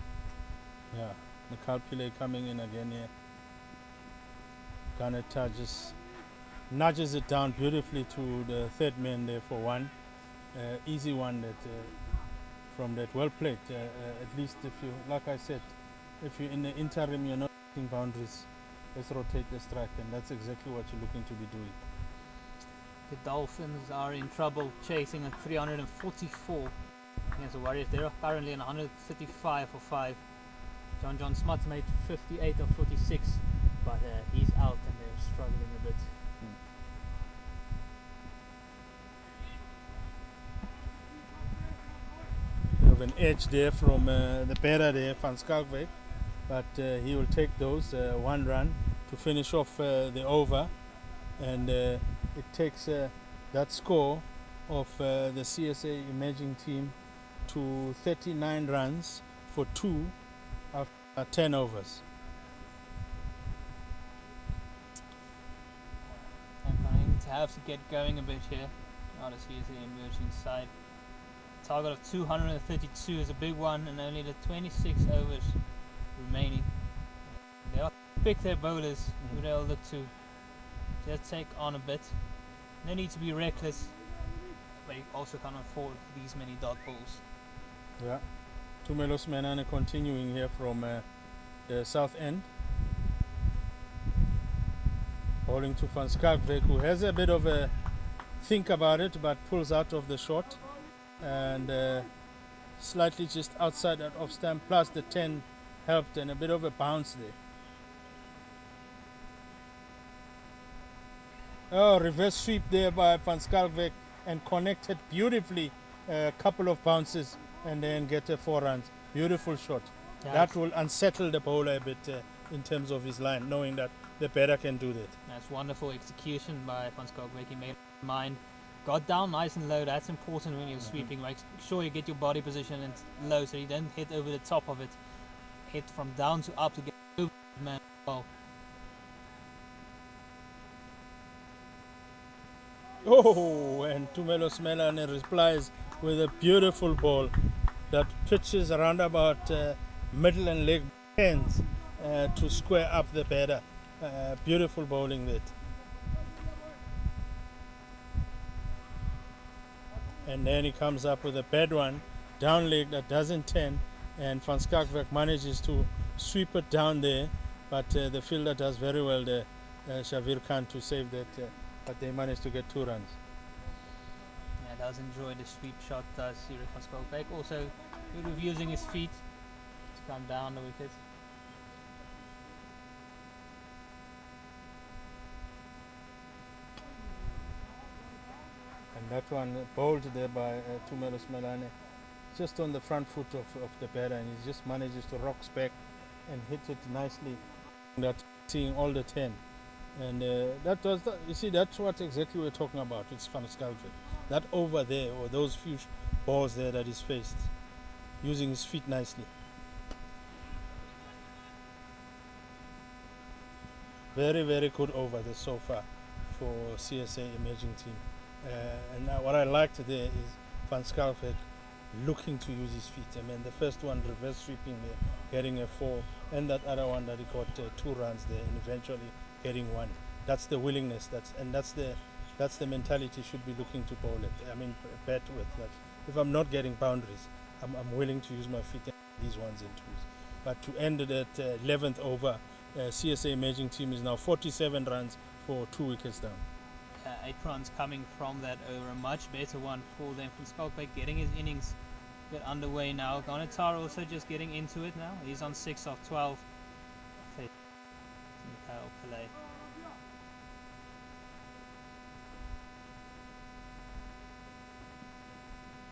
J: Yeah, Mikhail Pillay coming in again here. Ganeta just nudges it down beautifully to the third man there for one. Easy one that from that. Well played. At least if you, like I said, if you're in the interim, you're not hitting boundaries. Let's rotate the strike, and that's exactly what you're looking to be doing.
K: The Dolphins are in trouble chasing a 344 against the Warriors. They're currently on 135 for 5. John Smuts made 58 of 46, but he's out and they're struggling a bit.
J: of an edge there from the better there, Van Skalkwyk. But he will take those, 1 run to finish off the over. And it takes that score of the CSA emerging team to 39 runs for 2 after 10 overs.
K: I'm going to have to get going a bit here. Not a CSA emerging side. Target of 232 is a big one, and only the 26 overs remaining. They'll pick their bowlers who they'll look to just take on a bit. No need to be reckless, but you also can't afford these many dot balls.
J: Yeah. Tumelos Menane continuing here from the south end. Bowling to Van Skalkwyk, who has a bit of a think about it, but pulls out of the shot. And slightly just outside that off stamp, plus the 10 helped, and a bit of a bounce there. Oh, reverse sweep there by Van Skalkwyk and connected beautifully. A couple of bounces and then get 4 runs. Beautiful shot.
K: Yeah,
J: that will unsettle the bowler a bit in terms of his line, knowing that the batter can do that.
K: That's wonderful execution by Van Skalkwyk. He made up mind. Got down nice and low. That's important when you're sweeping. Make sure you get your body position and low so you don't hit over the top of it. Hit from down to up to get over the man. Well,
J: oh, and Tumelos Melane replies with a beautiful ball that pitches around about middle and leg ends to square up the batter. Beautiful bowling that. And then he comes up with a bad one, down leg that doesn't turn, and Van Skalkwyk manages to sweep it down there, but the fielder does very well there, Shavir Khan, to save that, but they managed to get 2 runs.
K: yeah, does enjoy the sweep shot, does Van Skalkwyk. Also, good with using his feet to come down the wicket.
J: And that one bowled there by Tumelos Melane, just on the front foot of the batter, and he just manages to rocks back and hit it nicely. That seeing all the 10, and that was you see, that's what exactly we're talking about. It's Van Skalkwyk. That over there, or those few balls there that he's faced, using his feet nicely. Very, very good over there so far for CSA emerging team. And what I liked there is Van Skalkwyk looking to use his feet. I mean, the first one reverse sweeping there, getting a 4, and that other one that he got 2 runs there, and eventually getting 1. That's the willingness. That's the mentality should be looking to bowl it. I mean, bat with that. If I'm not getting boundaries, I'm willing to use my feet in these 1s and 2s. But to end it at 11th over, CSA emerging team is now 47 runs for 2 wickets down.
K: 8 runs coming from that over. A much better one for them. Van Skalkwyk getting his innings a bit underway now. Ghanatar also just getting into it now. He's on 6 of 12.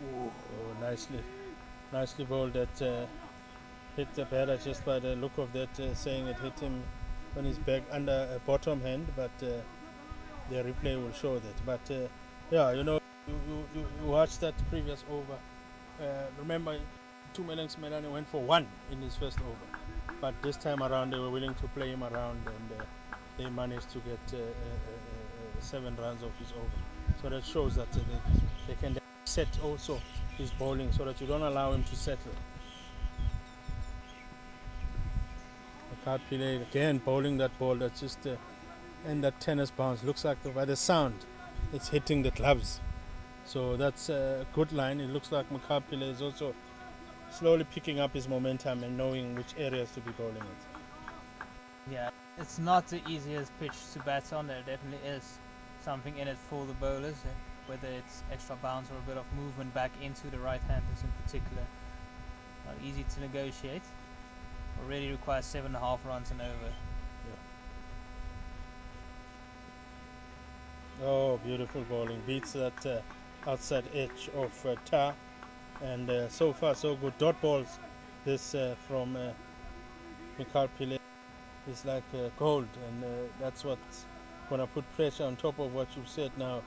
J: Oh, nicely bowled. That hit the batter just by the look of that, saying it hit him on his back under a bottom hand, but the replay will show that. But yeah, you know, you watched that previous over. Remember, Tumelos Melane went for 1 in his first over, but this time around they were willing to play him around, and they managed to get 7 runs off his over. So that shows that they can set also his bowling, so that you don't allow him to settle. Pile again bowling that ball that's just in that tennis bounce. Looks like by the sound it's hitting the gloves, so that's a good line. It looks like Mukapile is also slowly picking up his momentum and knowing which areas to be bowling it.
K: Yeah, it's not the easiest pitch to bat on. There definitely is something in it for the bowlers, whether it's extra bounce or a bit of movement back into the right-handers in particular. Not easy to negotiate. Already requires 7.5 runs and over.
J: Yeah. Oh, beautiful bowling. Beats that outside edge of Tar. and so far so good. Dot balls, this from Mikhail Pile is like gold, and that's what's gonna put pressure on top of what you've said now,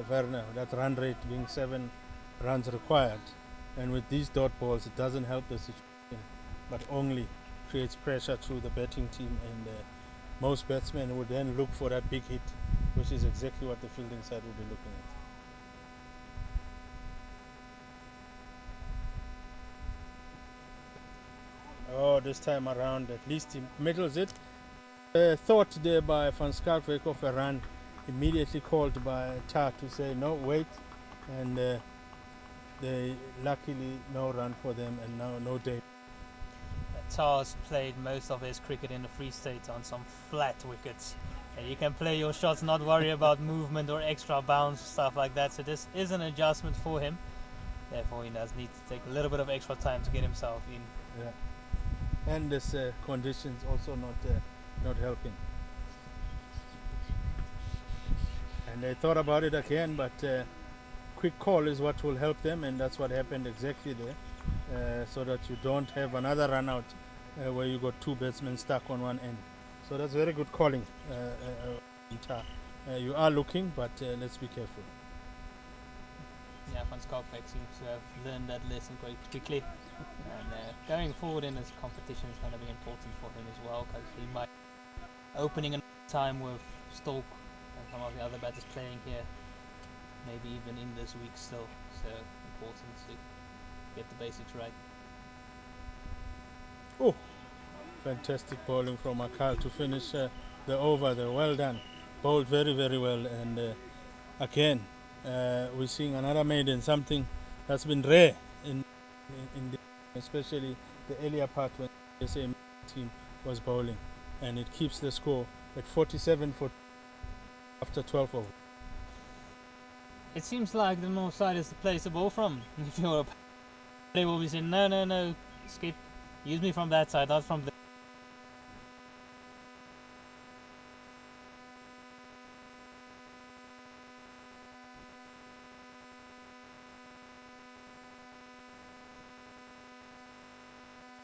J: Werner. That run rate being 7 runs required, and with these dot balls, it doesn't help the situation, but only creates pressure through the batting team, and most batsmen would then look for that big hit, which is exactly what the fielding side will be looking at. Oh, this time around, at least he middles it. Thought there by Van Skalkwyk of a run, immediately called by Tar to say no, wait, and they luckily no run for them, and now no day.
K: Tar's played most of his cricket in the Free State on some flat wickets. And you can play your shots, not worry about movement or extra bounce, stuff like that. So this is an adjustment for him. Therefore, he does need to take a little bit of extra time to get himself in.
J: Yeah. And this conditions also not helping. And they thought about it again, but quick call is what will help them, and that's what happened exactly there, so that you don't have another run out where you got 2 batsmen stuck on one end. So that's very good calling. You are looking, but let's be careful.
K: Yeah, Van Skalkwyk seems to have learned that lesson quite quickly. And going forward in this competition is going to be important for him as well, because he might opening a time with Stoke and some of the other batters playing here, maybe even in this week still. So important to get the basics right.
J: Oh, fantastic bowling from Akal to finish the over there. Well done. Bowled very, very well. And again, we're seeing another maiden, something that's been rare in especially the earlier part when the CSA team was bowling. And it keeps the score at 47 for after 12 overs.
K: It seems like the north side is the place to bowl from. If you're they will be saying, no, skip. Use me from that side, not from the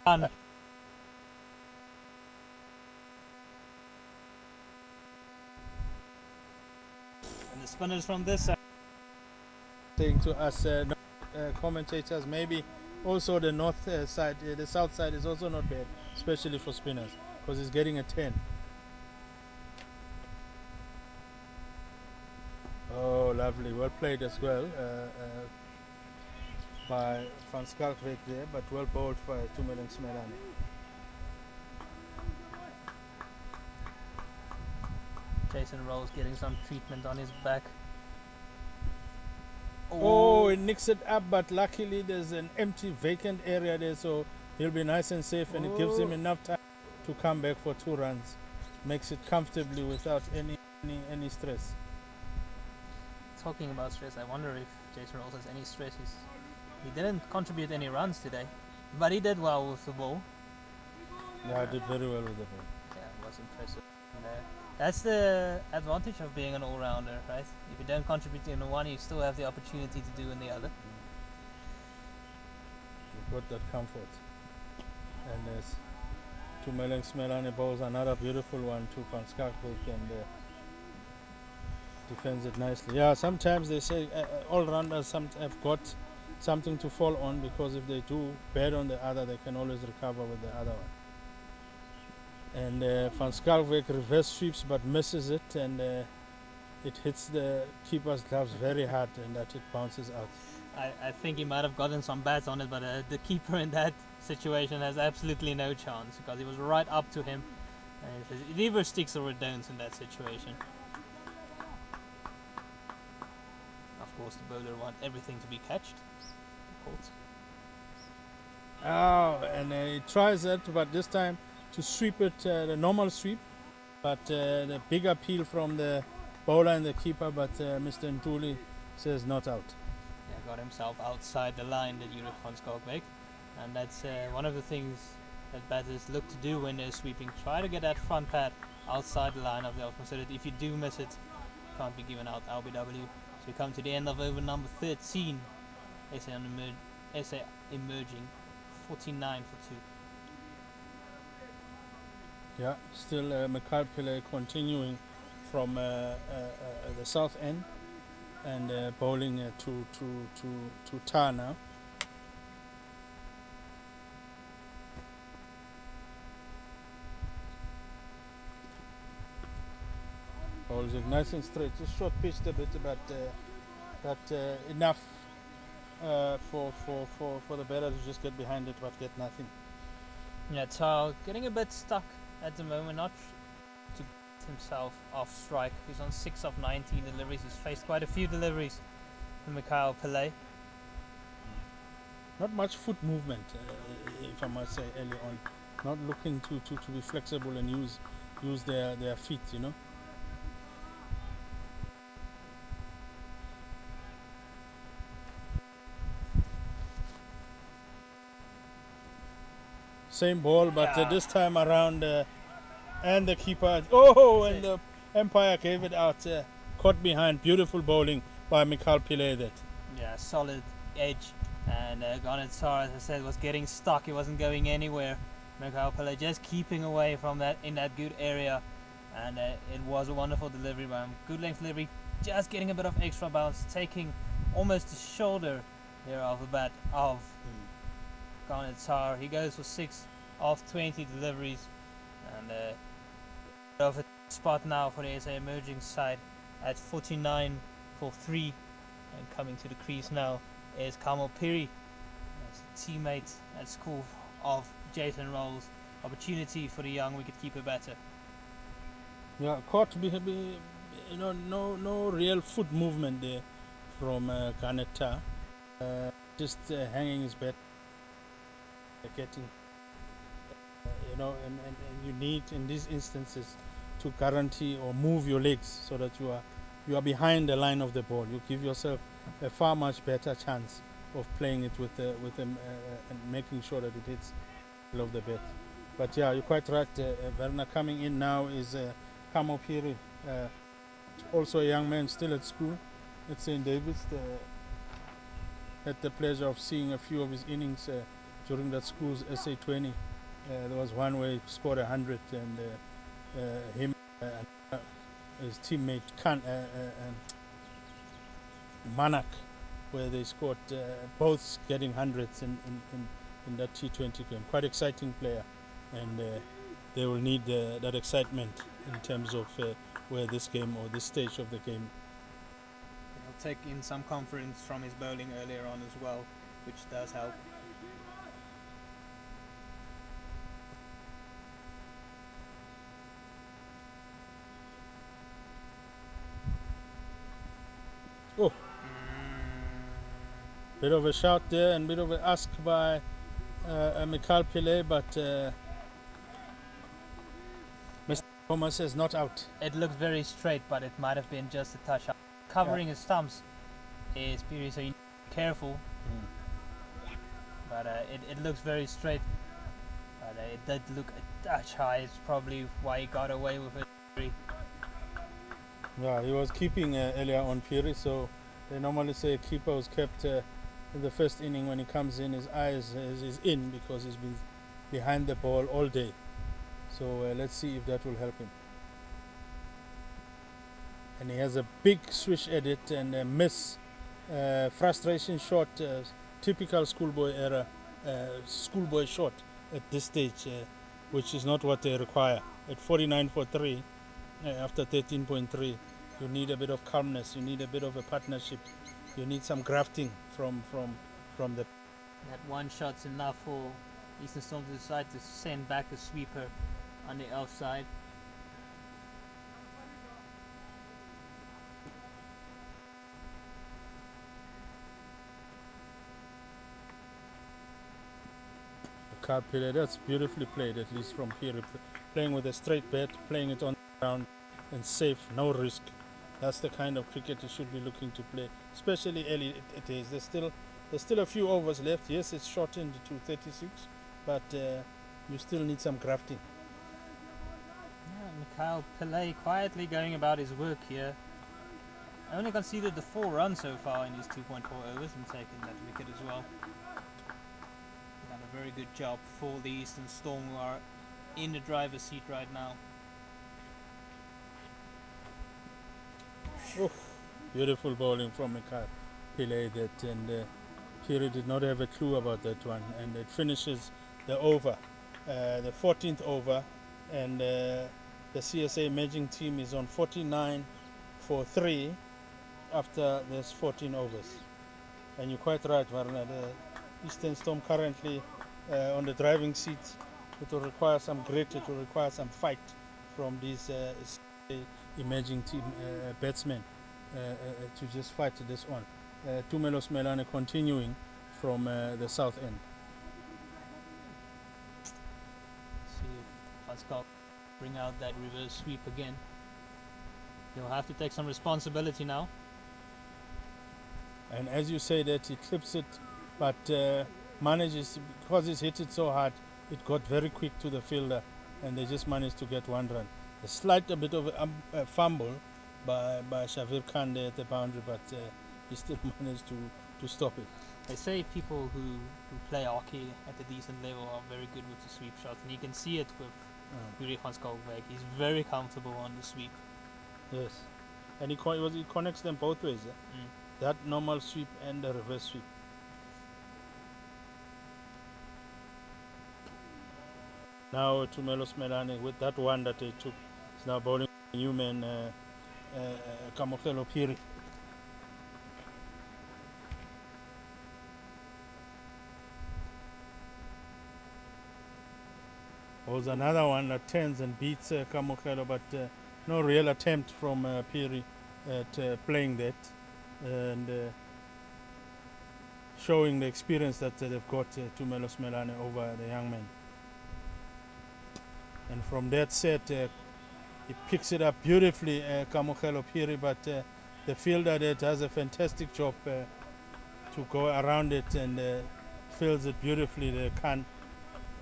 K: and the spinners from this side.
J: Saying to us commentators, maybe also the north side, the south side is also not bad, especially for spinners, because it's getting a 10. Oh, lovely, well played as well by Van Skalkwyk there, but well bowled by Tuks.
K: Jason Rolls getting some treatment on his back.
J: Oh, it nicks it up, but luckily there's an empty vacant area there, so he'll be nice and safe, and it gives him enough time to come back for 2 runs. Makes it comfortably without any stress.
K: Talking about stress, I wonder if Jason Rolls has any stress. He didn't contribute any runs today, but he did well with the ball.
J: Yeah, I did very well with the ball.
K: Yeah, it was impressive. And, that's the advantage of being an all-rounder, right? If you don't contribute in one, you still have the opportunity to do in the other.
J: You've got that comfort. And there's Tuks bowls another beautiful one to Van Skalkwyk, and defends it nicely. Yeah, sometimes they say all-rounders have got something to fall on, because if they do bad on the other, they can always recover with the other one. And Van Skalkwyk reverse sweeps but misses it, and it hits the keeper's gloves very hard, and that it bounces out.
K: I think he might have gotten some bats on it, but the keeper in that situation has absolutely no chance, because he was right up to him. And it either sticks or it don't in that situation. Of course, the bowler wants everything to be catched.
J: Oh, and he tries it, but this time to sweep it, the normal sweep, but the big appeal from the bowler and the keeper, but Mr. Ntuli says not out.
K: Yeah, got himself outside the line, the Yuri van Skalkwyk, and that's one of the things that batters look to do when they're sweeping. Try to get that front pad outside the line of the offside, so that if you do miss it, it can't be given out LBW. So we come to the end of over number 13. SA on the SA emerging 49 for 2.
J: Yeah, still Mikhail Pillay continuing from the south end and bowling to Tar now. Bowls it nice and straight, just short pitched a bit, but enough for the batter to just get behind it but get nothing.
K: Yeah, Tar getting a bit stuck at the moment, not to get himself off strike. He's on 6 of 19 deliveries. He's faced quite a few deliveries from Mikhail Pillay.
J: Not much foot movement, if I must say, early on. Not looking to be flexible and use their feet, you know. Same ball, but this time around, and the keeper, and the umpire gave it out, caught behind. Beautiful bowling by Mikhail Pillay. That.
K: Yeah, solid edge, and Garnet Tar, as I said, was getting stuck. He wasn't going anywhere. Mikhail Pillay just keeping away from that in that good area, and it was a wonderful delivery by him. Good length delivery, just getting a bit of extra bounce, taking almost the shoulder here off the bat of Garnet Tar. He goes for 6 of 20 deliveries, and of a spot now for the SA emerging side at 49 for 3, and coming to the crease now is Kamal Piri, as a teammate at school of Jason Rolls. Opportunity for the young wicketkeeper batter.
J: Yeah, caught no real foot movement there from Garnet Tar. Just hanging his bat, getting, and you need in these instances to guarantee or move your legs so that you are behind the line of the ball. You give yourself a far much better chance of playing it with them and making sure that it hits the middle of the bat. But yeah, you're quite right. Werner coming in now is Kamal Piri, also a young man still at school at St. David's. Had the pleasure of seeing a few of his innings during that school's SA20. There was one where he scored 100, and him and his teammate Manak, where they scored both getting hundreds in that T20 game. Quite exciting player, and they will need that excitement in terms of where this game or this stage of the game.
K: He'll take in some confidence from his bowling earlier on as well, which does help.
J: Oh, bit of a shout there and bit of an ask by Mikhail Pillay, but Mr. Thomas says not out.
K: It looks very straight, but it might have been just a touch up. Covering his stumps is Piri, so you need to be careful. But it looks very straight, but it did look a touch high. It's probably why he got away with it.
J: Yeah, he was keeping earlier on Piri, so they normally say a keeper was kept in the first inning. When he comes in, his eyes is in because he's been behind the ball all day. So let's see if that will help him. And he has a big swish at it and a miss, frustration shot, typical schoolboy era, schoolboy shot at this stage, which is not what they require. At 49 for 3, after 13.3, you need a bit of calmness, you need a bit of a partnership, you need some grafting from the...
K: That one shot's enough for Eastern Storm to decide to send back a sweeper on the outside.
J: Pillay, that's beautifully played, at least from Piri, playing with a straight bat, playing it on the ground and safe, no risk. That's the kind of cricket you should be looking to play, especially early it is. There's still a few overs left. Yes, it's shortened to 36, but you still need some grafting.
K: Yeah, Mikhail Pillay quietly going about his work here. Only conceded the 4 runs so far in his 2.4 overs and taken that wicket as well. very good job for the Eastern Storm, who are in the driver's seat right now.
J: Beautiful bowling from Mikael Pillay that, and Piri did not have a clue about that one, and it finishes the over, the 14th over, and the CSA emerging team is on 49 for 3 after there's 14 overs. And you're quite right, Varna, the Eastern Storm currently on the driving seat. It will require some grit, it will require some fight from these emerging team batsmen to just fight this one. Tumelos Melane continuing from the south end.
K: See if Van Schalk bring out that reverse sweep again. He'll have to take some responsibility now.
J: And as you say that he clips it, but manages, because he's hit it so hard, it got very quick to the fielder, and they just managed to get 1 run. A bit of a fumble by Shavir Khan there at the boundary, but he still managed to stop it.
K: They say people who play hockey at a decent level are very good with the sweep shot, and you can see it with Yuri van Schalkwyk. He's very comfortable on the sweep.
J: Yes, and he connects them both ways. That normal sweep and the reverse sweep. Now Tumelos Melane with that one that he took is now bowling Newman Kamokelo Piri. Was another one that turns and beats Kamokelo, but no real attempt from Piri at playing that, and showing the experience that they've got Tumelos Melane over the young man. And from that set, he picks it up beautifully, Kamokelo Piri, but the fielder that does a fantastic job to go around it and fields it beautifully, the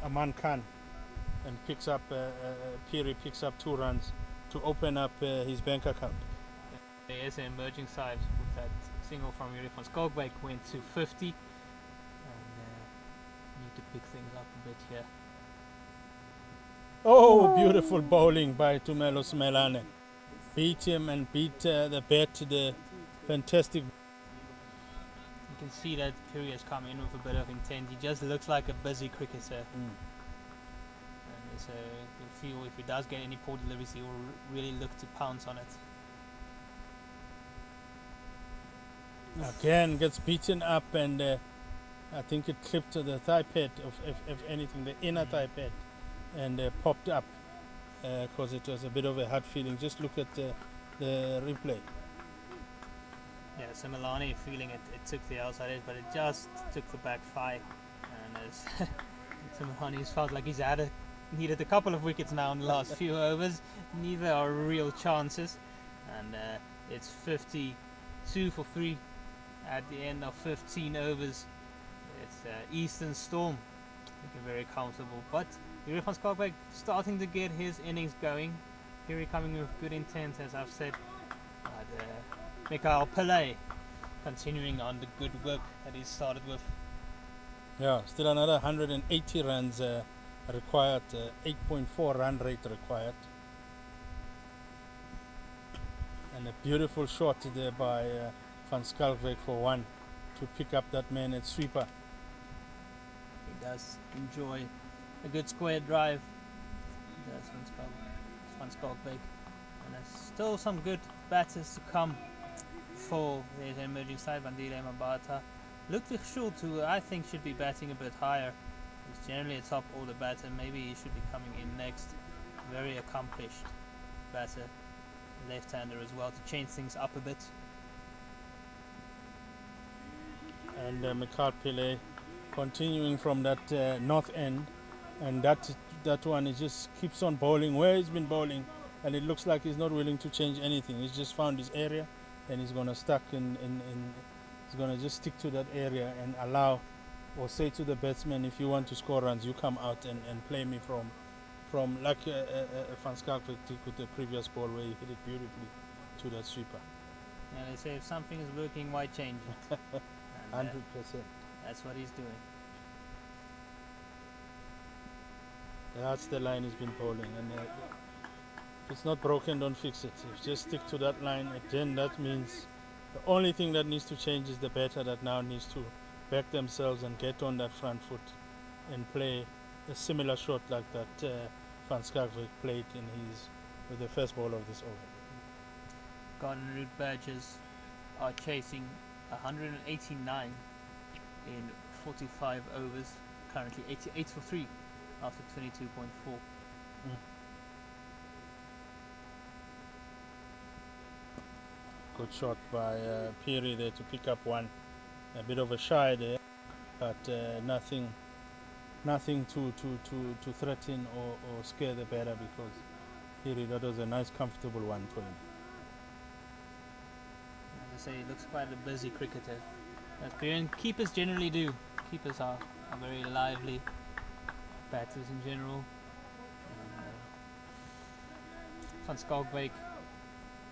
J: Aman Khan, and picks up, Piri picks up 2 runs to open up his bank account.
K: The SA emerging side with that single from Yuri van Schalkwyk went to 50, and need to pick things up a bit here.
J: Oh, beautiful bowling by Tumelos Melane. Beat him and beat the bat to the fantastic.
K: You can see that Piri has come in with a bit of intent. He just looks like a busy cricketer. And so you feel if he does get any poor deliveries, he will really look to pounce on it.
J: Again, gets beaten up, and I think it clipped to the thigh pad, if anything, the inner thigh pad, and popped up because it was a bit of a hard feeling. Just look at the replay.
K: Yeah, so Melane feeling it took the outside edge, but it just took the back thigh. And as so Melane's felt like he's needed a couple of wickets now in the last few overs. Neither are real chances. And it's 52 for 3 at the end of 15 overs. It's Eastern Storm looking very comfortable, but Yuri van Schalkwyk starting to get his innings going. Piri coming with good intent, as I've said. Mikael Pillay continuing on the good work that he started with.
J: Yeah, still another 180 runs required, 8.4 run rate required. And a beautiful shot there by Van Schalkwyk for 1 to pick up that man at sweeper.
K: He does enjoy a good square drive. That's Van Schalkwyk. And there's still some good batters to come for the emerging side. Bandile Mabata. Ludwig Schultz, who I think should be batting a bit higher. He's generally a top order batter. Maybe he should be coming in next. Very accomplished batter. Left-hander as well, to change things up a bit.
J: And Mikael Pillay continuing from that north end, and that one, he just keeps on bowling where he's been bowling, and it looks like he's not willing to change anything. He's just found his area, and he's gonna he's gonna just stick to that area and allow, or say to the batsman, if you want to score runs, you come out and play me from like Van Schalkwyk did with the previous ball, where he hit it beautifully to that sweeper.
K: Yeah, they say if something is working, why change it?
J: 100%.
K: That's what he's doing.
J: That's the line he's been bowling, and if it's not broken, don't fix it. If you just stick to that line, then that means the only thing that needs to change is the batter that now needs to back themselves and get on that front foot and play a similar shot like that Van Skarvik played with the first ball of this over.
K: Garden Route Badgers are chasing 189 in 45 overs, currently 88 for 3 after 22.4.
J: Good shot by Peary there to pick up one. A bit of a shy there, but nothing to threaten or scare the batter, because Peary, that was a nice comfortable one for him.
K: As I say, he looks quite a busy cricketer. And keepers generally do. Keepers are very lively. Batters in general. Van Skalkbeek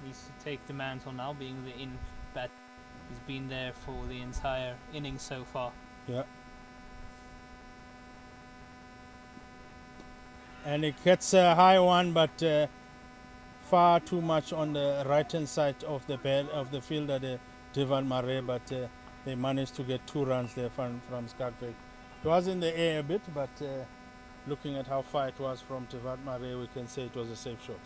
K: needs to take the mantle now, being the in bat. He's been there for the entire innings so far.
J: Yeah. And it gets a high one, but far too much on the right hand side of the field at the Devan Mare, but they managed to get 2 runs there from Skarkbeek. It was in the air a bit, but looking at how far it was from Devan Mare, we can say it was a safe shot.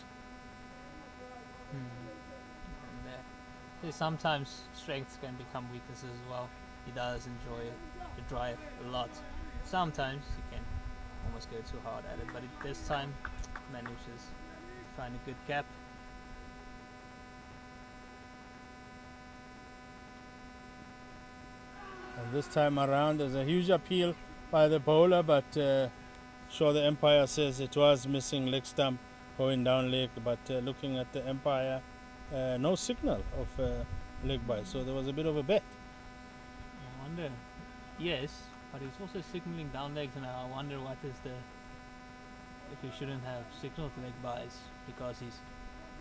K: And sometimes strengths can become weaknesses as well. He does enjoy the drive a lot. Sometimes he can almost go too hard at it, but this time manages to find a good gap.
J: And this time around, there's a huge appeal by the bowler, but sure, the umpire says it was missing leg stump going down leg, but looking at the umpire, no signal of leg bye, so there was a bit of a bet.
K: I wonder, yes, but he's also signaling down legs, and I wonder what is if he shouldn't have signaled leg byes, because he's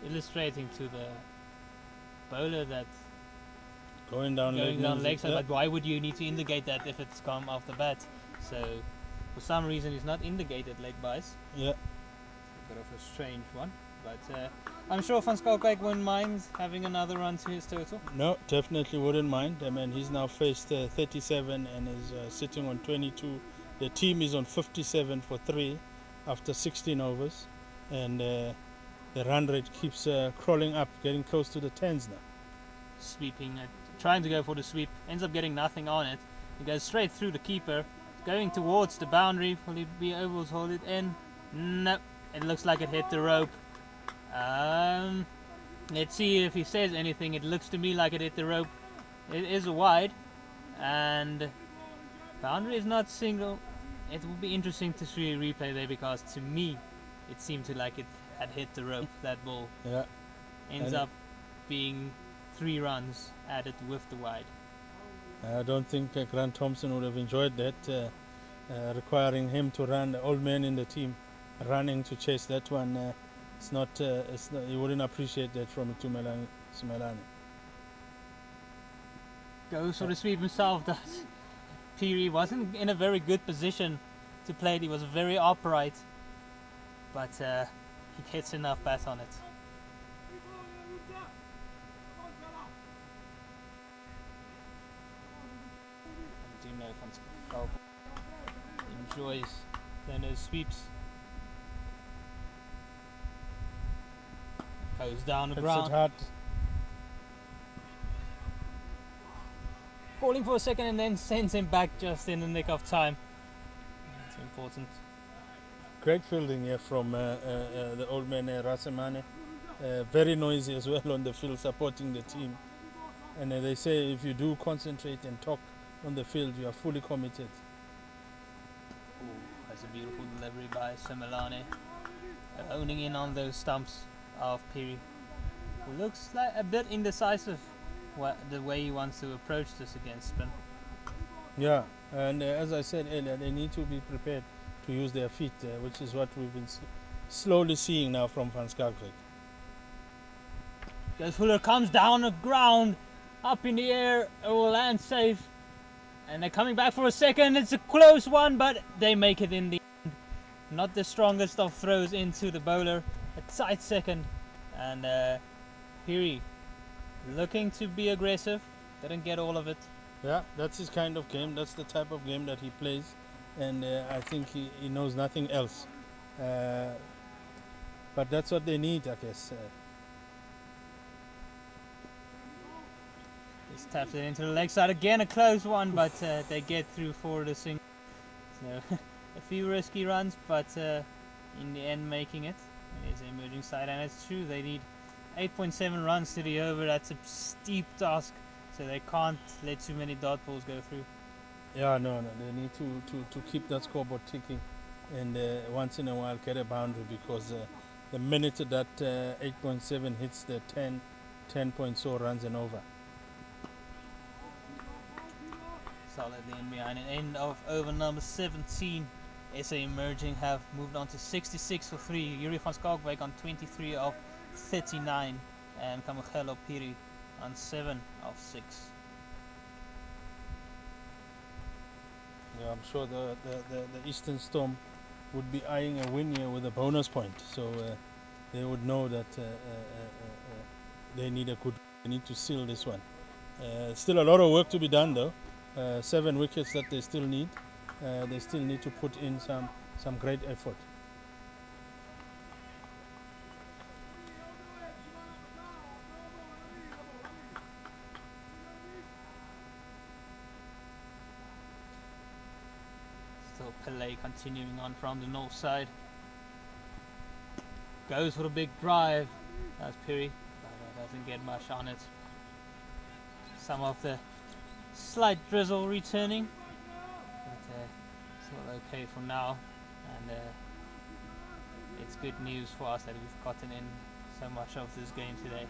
K: illustrating to the bowler that
J: going down
K: legs, but why would you need to indicate that if it's come off the bat? So for some reason he's not indicated leg byes.
J: Yeah.
K: A bit of a strange one, but I'm sure Van Skalkbeek wouldn't mind having another run to his total.
J: No, definitely wouldn't mind. I mean, he's now faced 37 and is sitting on 22. The team is on 57 for 3 after 16 overs, and the run rate keeps crawling up, getting close to the 10s now.
K: Sweeping, trying to go for the sweep, ends up getting nothing on it. He goes straight through the keeper, going towards the boundary. Will he be able to hold it in? No, it looks like it hit the rope. Let's see if he says anything. It looks to me like it hit the rope. It is a wide, and boundary is not single. It will be interesting to see a replay there, because to me it seemed to like it had hit the rope, that ball.
J: Yeah.
K: Ends up being 3 runs added with the wide.
J: I don't think Grant Thompson would have enjoyed that, requiring him to run, the old man in the team running to chase that one. It's not, he wouldn't appreciate that from Tumelani.
K: Goes for the sweep himself, does. Peary wasn't in a very good position to play it. He was very upright, but he gets enough bat on it. I do know Van Skalkbeek enjoys those sweeps. Goes down the ground.
J: Hard.
K: Calling for a second and then sends him back just in the nick of time. That's important.
J: Great fielding here from the old man Rasemane. Very noisy as well on the field, supporting the team. And they say if you do concentrate and talk on the field, you are fully committed.
K: Ooh, that's a beautiful delivery by Simelane. Owning in on those stumps of Peary. Looks like a bit indecisive the way he wants to approach this against spin.
J: Yeah, and as I said earlier, they need to be prepared to use their feet, which is what we've been slowly seeing now from Van Skalkbeek.
K: Fuller comes down the ground, up in the air, it will land safe. And they're coming back for a second. It's a close one, but they make it in the end. Not the strongest of throws into the bowler. A tight second. And Piri looking to be aggressive. Didn't get all of it.
J: Yeah, that's his kind of game. That's the type of game that he plays. And I think he knows nothing else. But that's what they need, I guess.
K: Just taps it into the leg side again, a close one, but they get through for the single. So a few risky runs, but in the end making it. It is the emerging side, and it's true, they need 8.7 runs to the over. That's a steep task, so they can't let too many dot balls go through.
J: Yeah, no, they need to keep that scoreboard ticking, and once in a while get a boundary, because the minute that 8.7 hits the 10 point so runs and over.
K: Solidly in behind. And end of over number 17. SA Emerging have moved on to 66 for 3. Yuri van Skalkwyk on 23 of 39. And Kamugelo Piri on 7 of 6.
J: Yeah, I'm sure the Eastern Storm would be eyeing a win here with a bonus point. So they would know that they need they need to seal this one. Still a lot of work to be done though. 7 wickets that they still need. They still need to put in some great effort.
K: Still Pele continuing on from the north side. Goes for a big drive. That's Piri, but doesn't get much on it. Some of the slight drizzle returning, but still okay for now, and it's good news for us that we've gotten in so much of this game today.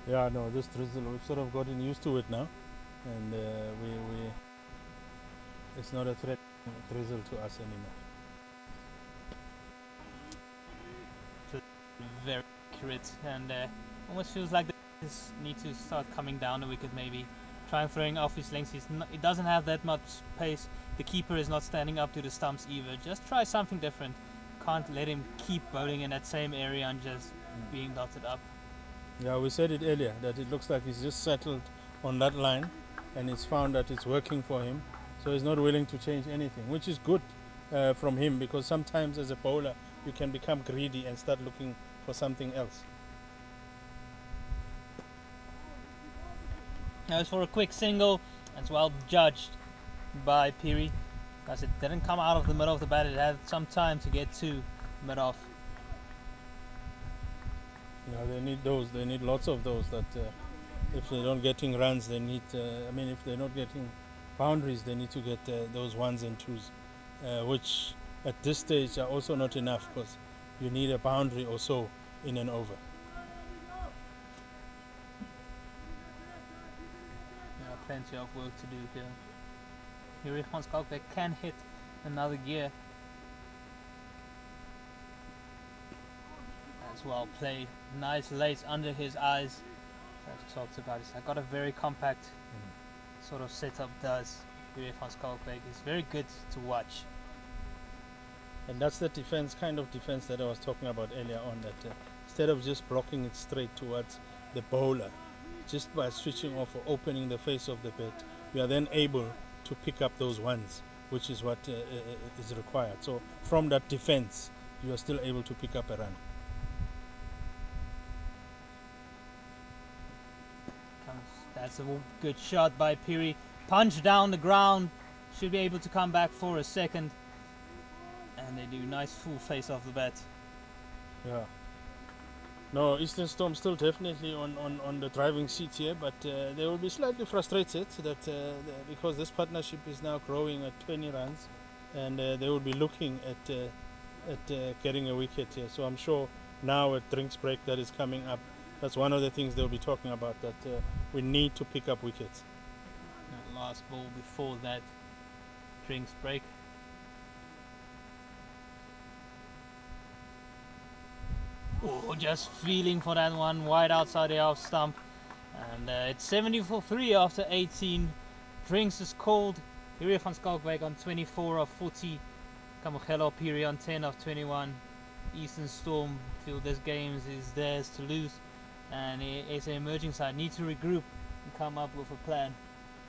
J: Yeah, no, this drizzle, we've sort of gotten used to it now, and it's not a threat drizzle to us anymore.
K: Very accurate, and almost feels like this need to start coming down a wicket, maybe try and throwing off his length. It doesn't have that much pace. The keeper is not standing up to the stumps either. Just try something different. Can't let him keep bowling in that same area and just being dotted up.
J: Yeah, we said it earlier that it looks like he's just settled on that line, and he's found that it's working for him, so he's not willing to change anything, which is good from him, because sometimes as a bowler you can become greedy and start looking for something else.
K: Now it's for a quick single. That's well judged by Piri, because it didn't come out of the middle of the bat. It had some time to get to mid-off.
J: Yeah, they need those. They need lots of those. That if they're not getting runs, they need. If they're not getting boundaries, they need to get those ones and twos, which at this stage are also not enough, because you need a boundary or so in an over.
K: Plenty of work to do here. Yuri van Skalkwyk can hit another gear. That's well played. Nice lace under his eyes. I've talked about it. I got a very compact sort of setup. Does Yuri van Skalkwyk is very good to watch.
J: And that's the kind of defense that I was talking about earlier on. That instead of just blocking it straight towards the bowler, just by switching off or opening the face of the bat, we are then able to pick up those ones, which is what is required. So from that defense, you are still able to pick up a run.
K: That's a good shot by Piri. Punch down the ground. Should be able to come back for a second. And they do nice full face off the bat.
J: Yeah. No, Eastern Storm still definitely on the driving seat here, but they will be slightly frustrated that because this partnership is now growing at 20 runs, and they will be looking at getting a wicket here. So I'm sure now at drinks break that is coming up, that's one of the things they'll be talking about, that we need to pick up wickets.
K: That last ball before that drinks break. Oh, just feeling for that one wide outside the half stump, and it's 70 for 3 after 18. Drinks is called Uriah van Skalkwyk on 24 of 40. Kamohelo Piri on 10 of 21. Eastern Storm feel this game is theirs to lose, and as an emerging side need to regroup and come up with a plan.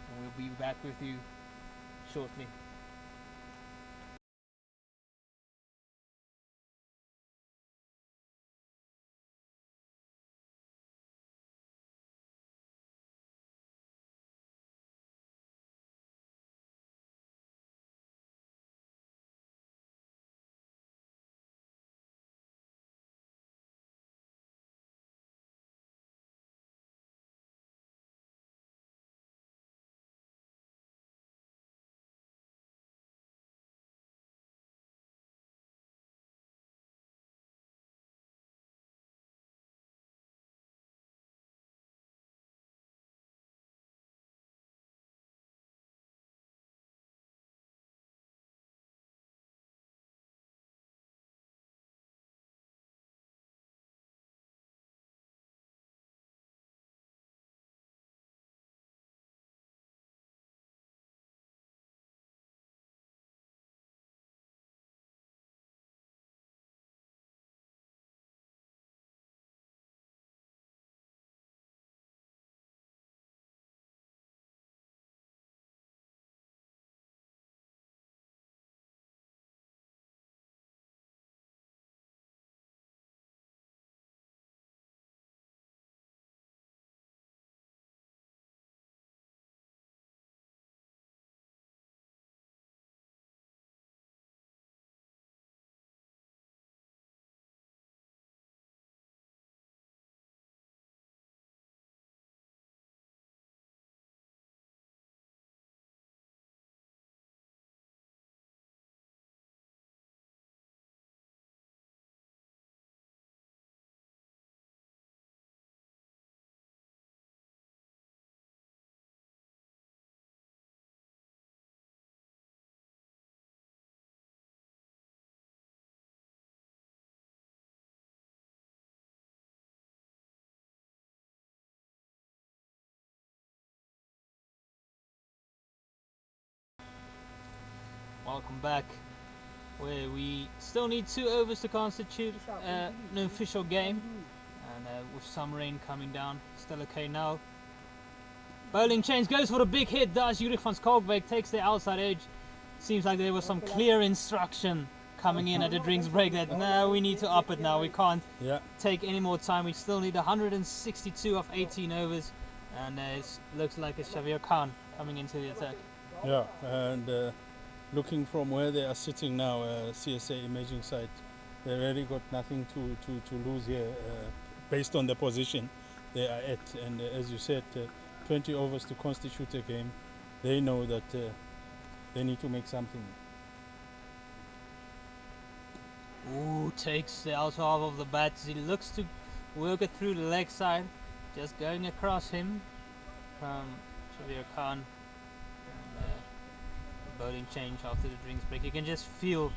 K: And we'll be back with you shortly. Welcome back, where we still need 2 overs to constitute an official game, and with some rain coming down, still okay now. Bowling change, goes for a big hit, does Uriah van Skalkwyk, takes the outside edge. Seems like there was some clear instruction coming in at the drinks break that no, we need to up it now, we can't take any more time. We still need 162 of 18 overs, and it looks like it's Xavier Khan coming into the attack.
J: Yeah, and looking from where they are sitting now, CSA emerging side, they really got nothing to lose here based on the position they are at. And as you said, 20 overs to constitute a game. They know that they need to make something.
K: Ooh, takes the outer half of the bat. He looks to work it through the leg side. Just going across him from Xavier Khan. Bowling change after the drinks break. You can just feel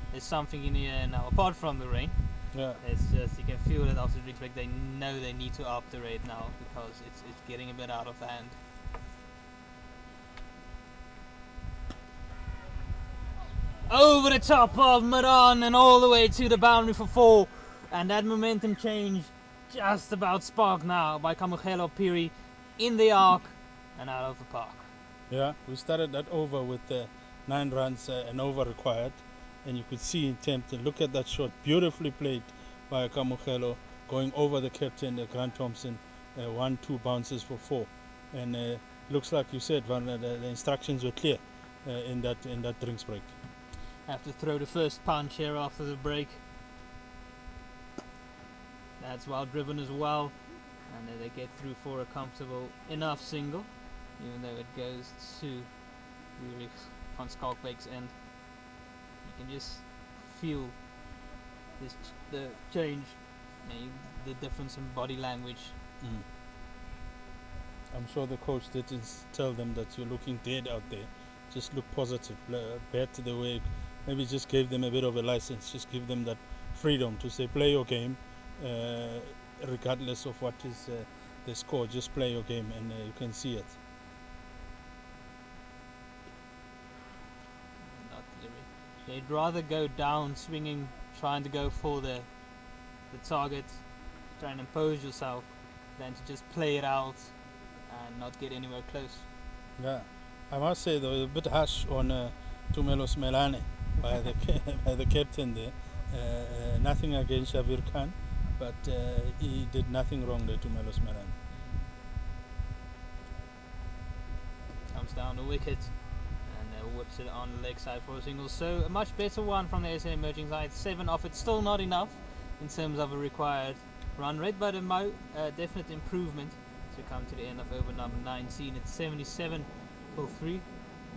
K: there's something in the air now, apart from the rain.
J: Yeah.
K: It's just, you can feel that after the drinks break they know they need to up the rate now because it's getting a bit out of hand. Over the top of Maran and all the way to the boundary for 4, and that momentum change just about sparked now by Kamohelo Piri in the arc and out of the park.
J: Yeah, we started that over with 9 runs and over required, and you could see in attempt. Look at that shot, beautifully played by Kamohelo, going over the captain, Grant Thompson, 1-2 bounces for 4, and looks like you said, Van, the instructions were clear in that drinks break.
K: Have to throw the first punch here after the break. That's well driven as well, and they get through for a comfortable enough single. Even though it goes to Uriah van Skalkwyk's end. You can just feel the change, the difference in body language.
J: I'm sure the coach didn't tell them that you're looking dead out there. Just look positive, bat the way. Maybe just gave them a bit of a license. Just give them that freedom to say, play your game, regardless of what is the score. Just play your game, and you can see it.
K: They'd rather go down, swinging, trying to go for the target, try and impose yourself, than to just play it out and not get anywhere close.
J: Yeah, I must say though, a bit harsh on Tumelo Smelane by the by the captain there. Nothing against Shavir Khan, but he did nothing wrong there, Tumelo Smelane.
K: Comes down the wicket and whips it on the leg side for a single. So a much better one from the SA emerging side. 7 off. It's still not enough in terms of a required run rate, but a definite improvement to come to the end of over number 19. It's 77 for 3.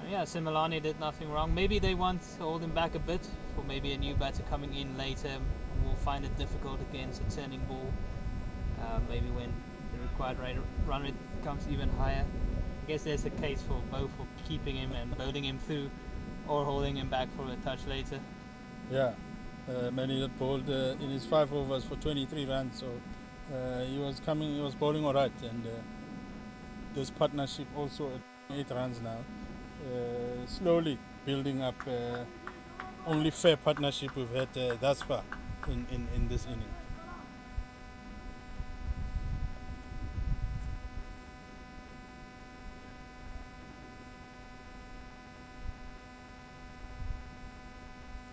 K: And yeah, Similani did nothing wrong. Maybe they want to hold him back a bit for maybe a new batter coming in later. Will find it difficult against a turning ball. Maybe when the required run rate comes even higher. I guess there's a case for both, for keeping him and bowling him through, or holding him back for a touch later.
J: Yeah, Manny had bowled in his 5 overs for 23 runs, so he was bowling alright, and this partnership also at 8 runs now, slowly building up. Only fair partnership we've had thus far in this inning.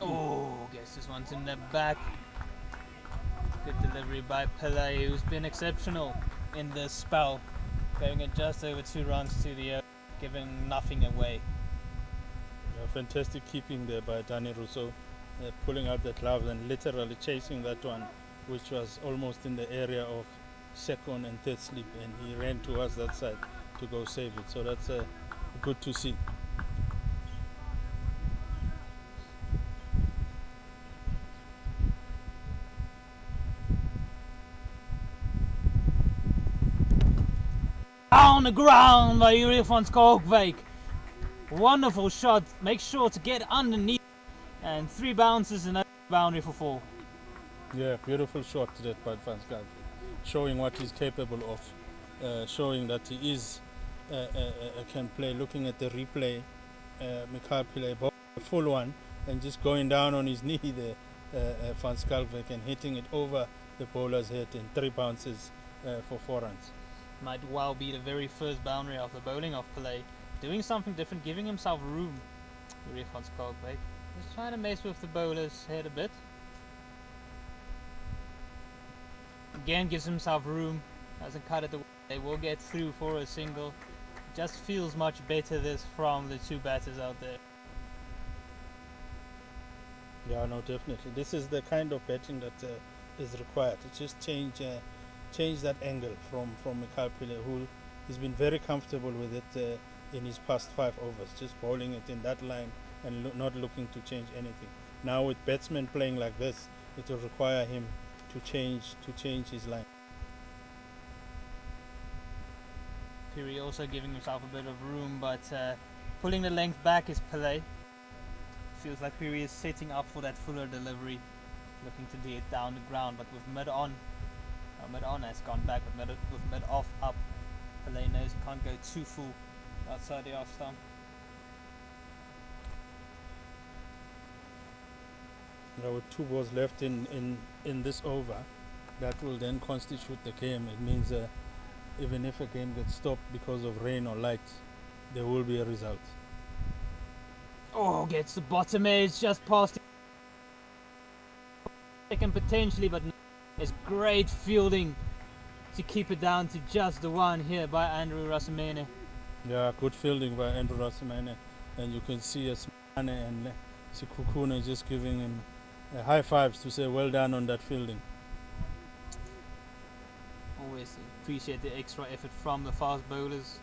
K: Oh, guess this one's in the back. Good delivery by Pillay, who's been exceptional in this spell, going at just over 2 runs to the giving nothing away.
J: Yeah, fantastic keeping there by Danny Rousseau, pulling out the gloves and literally chasing that one, which was almost in the area of second and third slip, and he ran towards that side to go save it. So that's good to see.
K: On the ground by Yuri van Skalkwyk. Wonderful shot. Make sure to get underneath. And 3 bounces and a boundary for 4.
J: Yeah, beautiful shot to that by Van Skalkwyk, showing what he's capable of, showing that he is can play. Looking at the replay, Mikhail Pillay bowled a full one and just going down on his knee there, Van Skalkwyk, and hitting it over the bowler's head in 3 bounces for 4 runs.
K: Might well be the very first boundary of the bowling of Pillay. Doing something different, giving himself room. Yuri van Skalkwyk just trying to mess with the bowler's head a bit. Again gives himself room, doesn't cut it away. They will get through for a single. Just feels much better this from the 2 batters out there.
J: Yeah, no, definitely. This is the kind of batting that is required. To just change that angle from Mikhail Pillay, who has been very comfortable with it in his past 5 overs, just bowling it in that line and not looking to change anything. Now with batsmen playing like this, it will require him to change his line.
K: Piri also giving himself a bit of room, but pulling the length back is Pillay. Feels like Piri is setting up for that fuller delivery, looking to do it down the ground, but with mid on has gone back, with mid off up. Pillay knows he can't go too full outside the off stump.
J: Now with 2 balls left in this over, that will then constitute the game. It means even if a game gets stopped because of rain or light, there will be a result.
K: Oh, gets the bottom edge just past it. Second potentially, but it's great fielding to keep it down to just the 1 here by Andrew Rasamene.
J: Yeah, good fielding by Andrew Rasamene, and you can see Asmane and Sikukune just giving him high fives to say well done on that fielding.
K: Always appreciate the extra effort from the fast bowlers.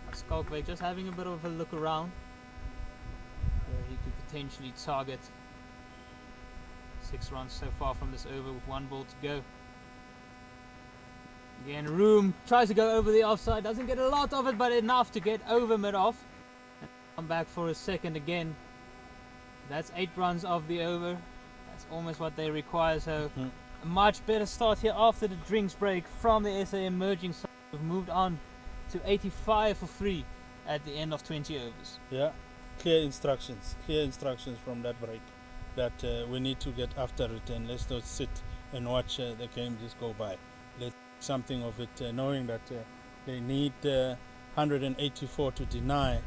K: And Skalkwyk just having a bit of a look around where he could potentially target. 6 runs so far from this over with 1 ball to go. Again, room, tries to go over the offside, doesn't get a lot of it, but enough to get over mid-off. And come back for a second again. That's 8 runs of the over. That's almost what they require, so a much better start here after the drinks break from the SA emerging side. We've moved on to 85 for 3 at the end of 20 overs.
J: Yeah, clear instructions from that break that we need to get after it, and let's not sit and watch the game just go by. Let's something of it, knowing that they need 184 to deny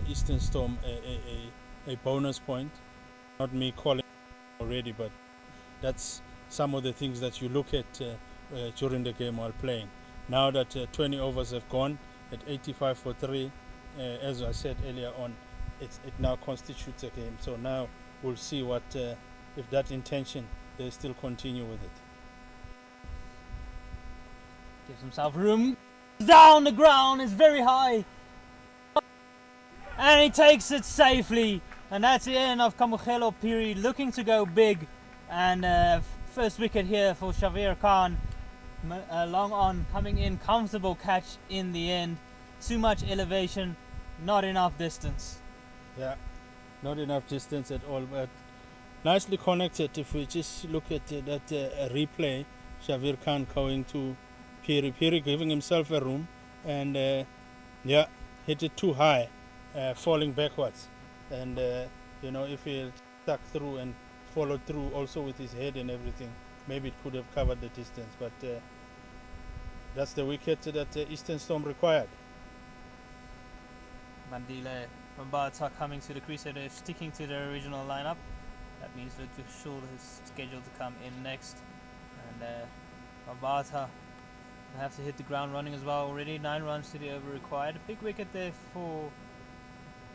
J: Eastern Storm a bonus point. Not me calling already, but that's some of the things that you look at during the game while playing. Now that 20 overs have gone at 85 for 3, as I said earlier on, it now constitutes a game. So now we'll see what if that intention they still continue with it.
K: Gives himself room. Down the ground is very high. And he takes it safely. And that's the end of Kamugelo period, looking to go big. And first wicket here for Shabir Khan. Long on, coming in, comfortable catch in the end. Too much elevation, not enough distance.
J: Yeah, not enough distance at all, but nicely connected. If we just look at that replay, Shabir Khan going to Piri, giving himself a room, and hit it too high, falling backwards. And if he stuck through and followed through also with his head and everything, maybe it could have covered the distance. But that's the wicket that Eastern Storm required.
K: Bandile Mambata coming to the crease, so they're sticking to their original lineup. That means Ludwig Schul is scheduled to come in next. And Mambata will have to hit the ground running as well already. 9 runs to the over required. A big wicket there for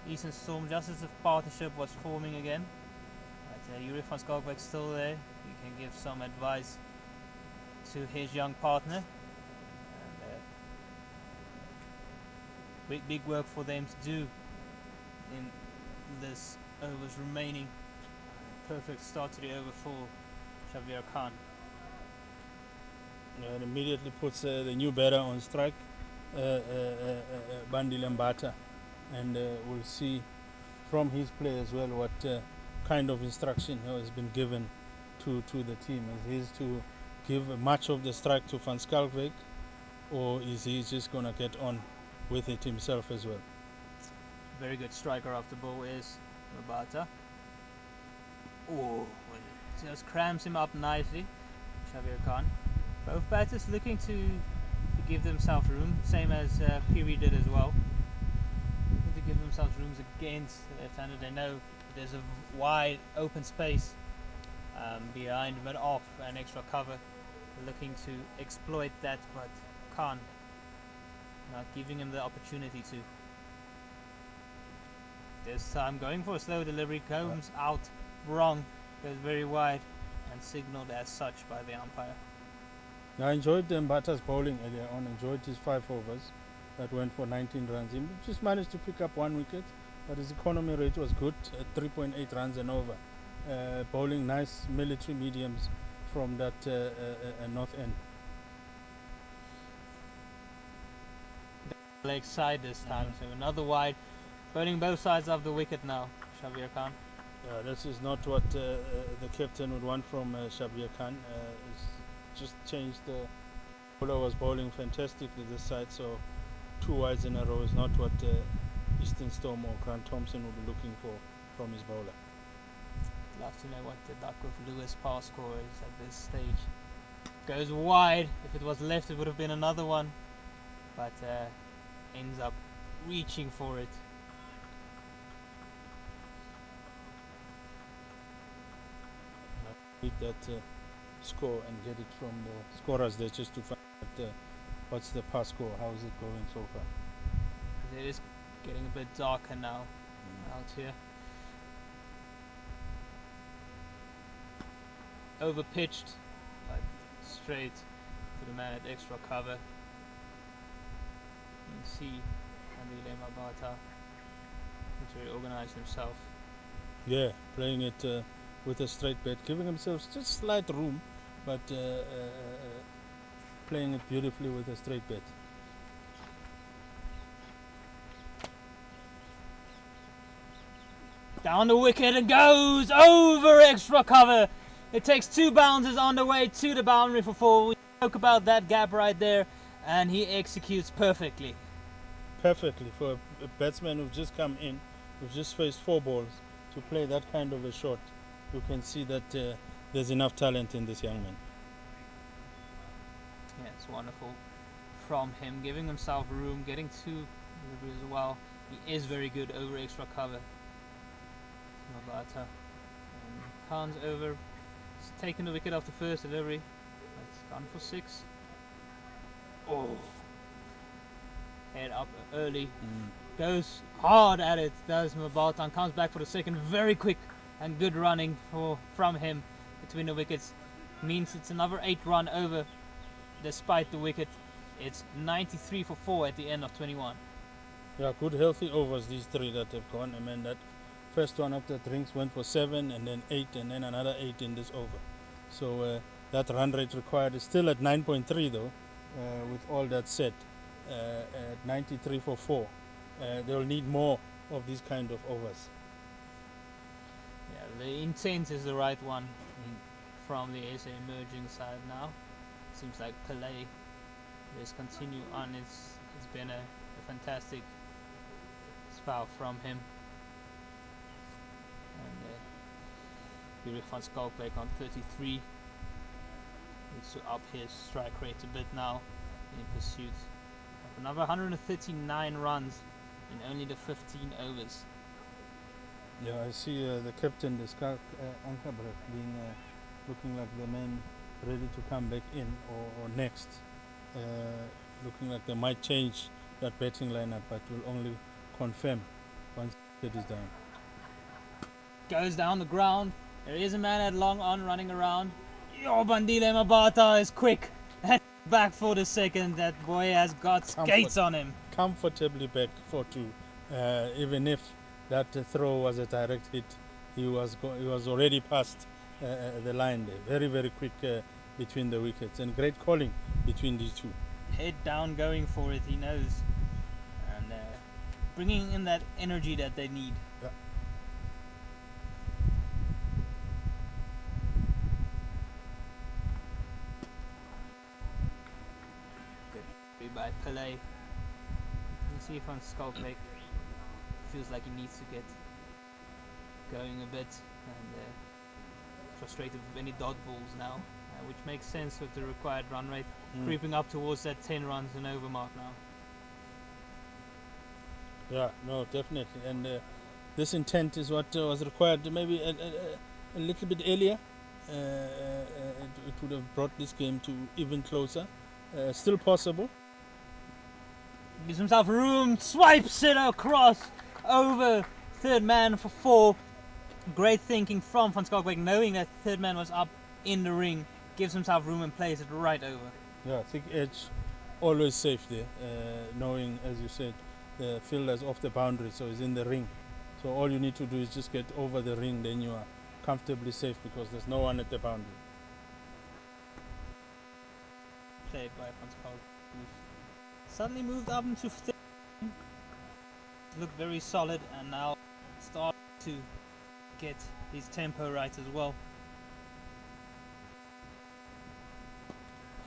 K: Eastern Storm, just as the partnership was forming again. But Yuri van Skalkbeek still there. He can give some advice to his young partner. And big work for them to do in this overs remaining. Perfect start to the over for Shabir Khan.
J: And immediately puts the new batter on strike, Bandile Mbata. And we'll see from his play as well what kind of instruction has been given to the team. Is he to give much of the strike to Van Skalkbeek, or is he just going to get on with it himself as well?
K: Very good striker off the ball is Mabata. Oh, just cramps him up nicely, Shabir Khan. Both batters looking to give themselves room, same as Piri did as well. To give themselves rooms against the left-hander. They know there's a wide open space behind mid-off and extra cover. They're looking to exploit that, but Khan not giving him the opportunity to. This time going for a slow delivery, comes out wrong, goes very wide and signalled as such by the umpire.
J: I enjoyed Mbata's bowling earlier on, enjoyed his 5 overs that went for 19 runs. He just managed to pick up 1 wicket, but his economy rate was good at 3.8 runs and over. Bowling nice military mediums from that north end.
K: Leg side this time, so another wide. Bowling both sides of the wicket now, Shabir Khan.
J: This is not what the captain would want from Shabir Khan. It's just changed. The bowler was bowling fantastically this side, so 2 wides in a row is not what Eastern Storm or Grant Thompson would be looking for from his bowler.
K: Love to know what the Duckworth Lewis pass score is at this stage. Goes wide. If it was left, it would have been another one, but ends up reaching for it.
J: Beat that score and get it from the scorers there, just to find out what's the pass score, how is it going so far.
K: It is getting a bit darker now out here. Over pitched, but straight to the man at extra cover. You can see Andile Mabata looks very organised himself.
J: Yeah, playing it with a straight bat, giving himself just slight room, but playing it beautifully with a straight bat.
K: Down the wicket and goes over extra cover. It takes 2 bounces on the way to the boundary for 4. We spoke about that gap right there, and he executes perfectly.
J: Perfectly for a batsman who's just come in We've just faced 4 balls. To play that kind of a shot, you can see that there's enough talent in this young man.
K: Yeah, it's wonderful from him, giving himself room, getting 2 deliveries as well. He is very good over extra cover. Mabata. Khan's over. He's taken the wicket off the first delivery. That's gone for 6. Oh. Head up early. Goes hard at it, does Mabata, and comes back for the second. Very quick and good running from him between the wickets. Means it's another 8-run over despite the wicket. It's 93 for 4 at the end of 21.
J: Yeah, good healthy overs, these 3 that have gone. I mean, that first one up that rings went for 7 and then 8 and then another 8 in this over. So that run rate required is still at 9.3 though, with all that said, at 93 for 4. They'll need more of these kind of overs.
K: Yeah, the intent is the right one from the SA emerging side now. Seems like Pele just continue on. It's been a fantastic spell from him. And Yuri van Schalkwyk on 33 needs to up his strike rate a bit now in pursuit of another 139 runs in only the 15 overs.
J: Yeah, I see the captain, the Skark Ankabrek, being looking like the man ready to come back in or next. Looking like they might change that batting lineup, but will only confirm once it is down.
K: Goes down the ground. There is a man at long on running around. Yo, Bandile Mabata is quick and back for the second. That boy has got skates on him.
J: Comfortably back for 2. Even if that throw was a direct hit, he was already past the line there. Very, very quick between the wickets, and great calling between these 2.
K: Head down, going for it, he knows, and bringing in that energy that they need.
J: Yeah.
K: Good by Pele. You see if on Schalkwyk feels like he needs to get going a bit, and frustrated with any dot balls now, which makes sense with the required run rate creeping up towards that 10 runs and over mark now.
J: Yeah, no, definitely, and this intent is what was required maybe a little bit earlier. It would have brought this game to even closer. Still possible.
K: Gives himself room, swipes it across over third man for 4. Great thinking from Van Schalkwyk, knowing that third man was up in the ring, gives himself room and plays it right over.
J: Yeah, thick edge, always safe there, knowing, as you said, the fielder's off the boundary, so he's in the ring. So all you need to do is just get over the ring, then you are comfortably safe because there's no one at the boundary.
K: Played by Van Schalkwyk. Suddenly moved up into 13. Looked very solid and now start to get his tempo right as well.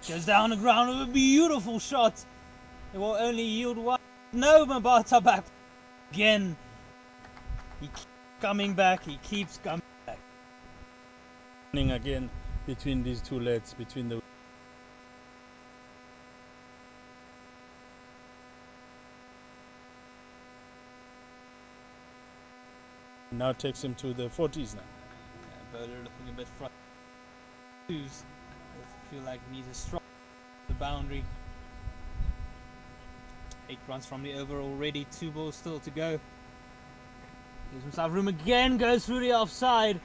K: Goes down the ground with a beautiful shot. It will only yield 1. No, Mabata back again. He keeps coming back. He keeps coming back.
J: Running again between these 2 lads, between the. Now takes him to the 40s now.
K: Bowler looking a bit frustrated. Feel like he needs a strong the boundary. 8 runs from the over already. 2 balls still to go. Gives himself room again. Goes through the offside.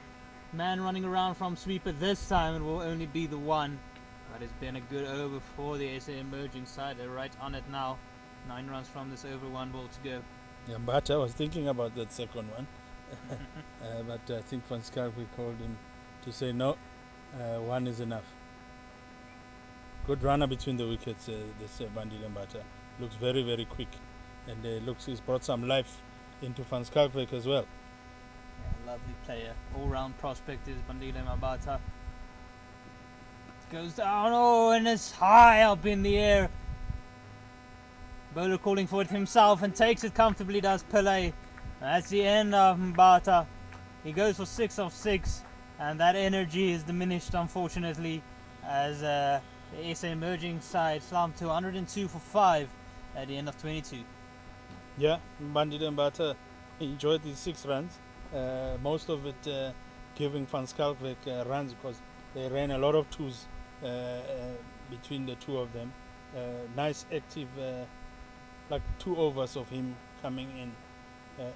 K: Man running around from sweeper this time. It will only be the 1. But it's been a good over for the SA emerging side. They're right on it now. 9 runs from this over. 1 ball to go.
J: Yeah, but I was thinking about that second one. But I think Van Schalkwyk called him to say no, 1 is enough. Good runner between the wickets, this Bandile Mabata. Looks very, very quick, and he's brought some life into Van Schalkwyk as well.
K: Yeah, lovely player, all-round prospect is Bandile Mabata. Goes down, oh, and it's high up in the air. Bowler calling for it himself and takes it comfortably, does Pele. That's the end of Mbata. He goes for 6 of 6, and that energy is diminished, unfortunately, as the SA emerging side slumped to 102 for 5 at the end of 22.
J: Yeah, Bandit and Bata enjoyed these 6 runs. Most of it giving Van Schalkwyk runs because they ran a lot of twos between the two of them. Nice active, like 2 overs of him coming in.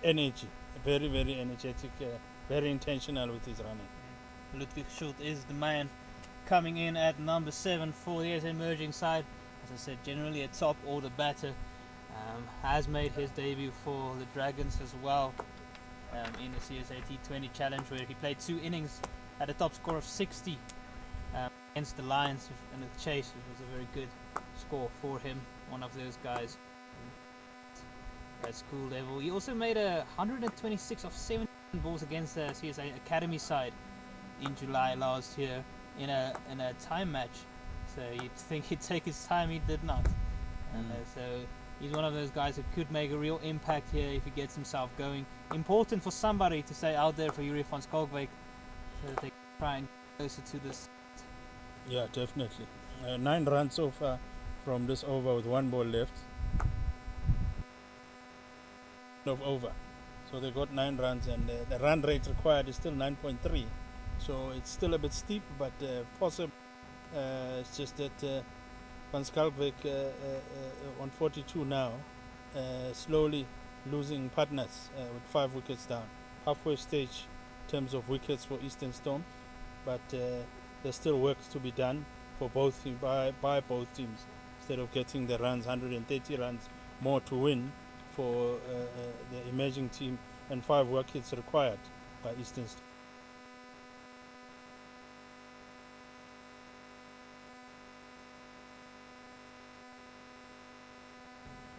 J: Energy, very, very energetic, very intentional with his running.
K: Ludwig Schult is the man coming in at number 7 for the SA emerging side. As I said, generally a top order batter. Has made his debut for the Dragons as well in the CSA T20 Challenge, where he played 2 innings at a top score of 60 against the Lions in the chase. It was a very good score for him, one of those guys at school level. He also made 126 of 17 balls against the CSA Academy side in July last year in a time match. So you'd think he'd take his time, he did not. So he's one of those guys who could make a real impact here if he gets himself going. Important for somebody to stay out there for Yuri van Schalkwyk so that they can try and get closer to this.
J: Yeah, definitely. 9 runs so far from this over with 1 ball left. Of over. So they got 9 runs, and the run rate required is still 9.3. So it's still a bit steep, but possible. It's just that Van Schalkwyk on 42 now, slowly losing partners with 5 wickets down. Halfway stage in terms of wickets for Eastern Storm, but there's still work to be done for both by both teams. Instead of getting the runs, 130 runs more to win for the emerging team, and 5 wickets required by Eastern Storm.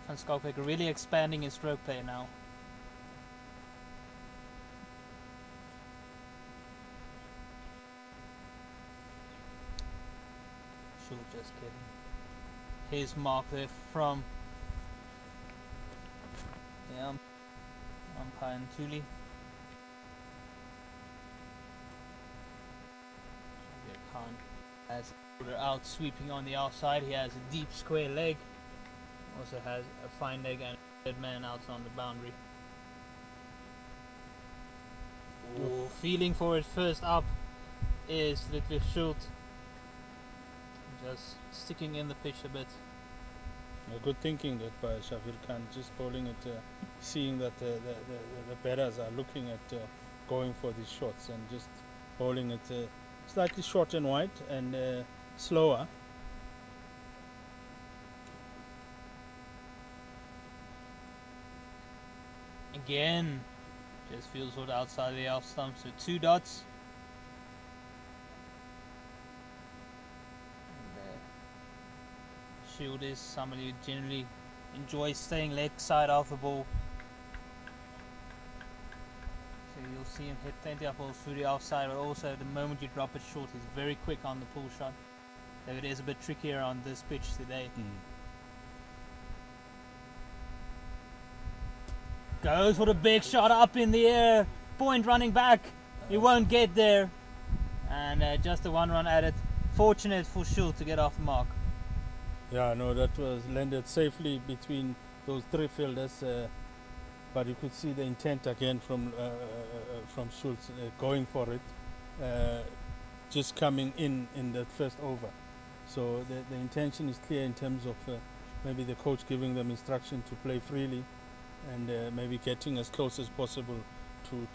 K: Van Schalkwyk really expanding his stroke play now. Schult just getting his mark there from the umpire and Thuli. Khan has out sweeping on the outside. He has a deep square leg. Also has a fine leg and a dead man out on the boundary. Ooh, feeling for it first up is Ludwig Schult. Just sticking in the pitch a bit.
J: Good thinking that by Shafir Khan, just bowling it, seeing that the batters are looking at going for these shots, and just bowling it slightly short and wide and slower.
K: Again, just feels for the outside of the off stump, so 2 dots. Schult is somebody who generally enjoys staying leg side of the ball. So you'll see him hit plenty of balls through the offside, but also the moment you drop it short, he's very quick on the pull shot. So it is a bit trickier on this pitch today. Goes for the big shot up in the air. Point running back. He won't get there. And just a 1 run added. Fortunate for Schult to get off the mark.
J: Yeah, no, that was landed safely between those 3 fielders. But you could see the intent again from Schultz going for it. Just coming in that first over. So the intention is clear in terms of maybe the coach giving them instruction to play freely, and maybe getting as close as possible to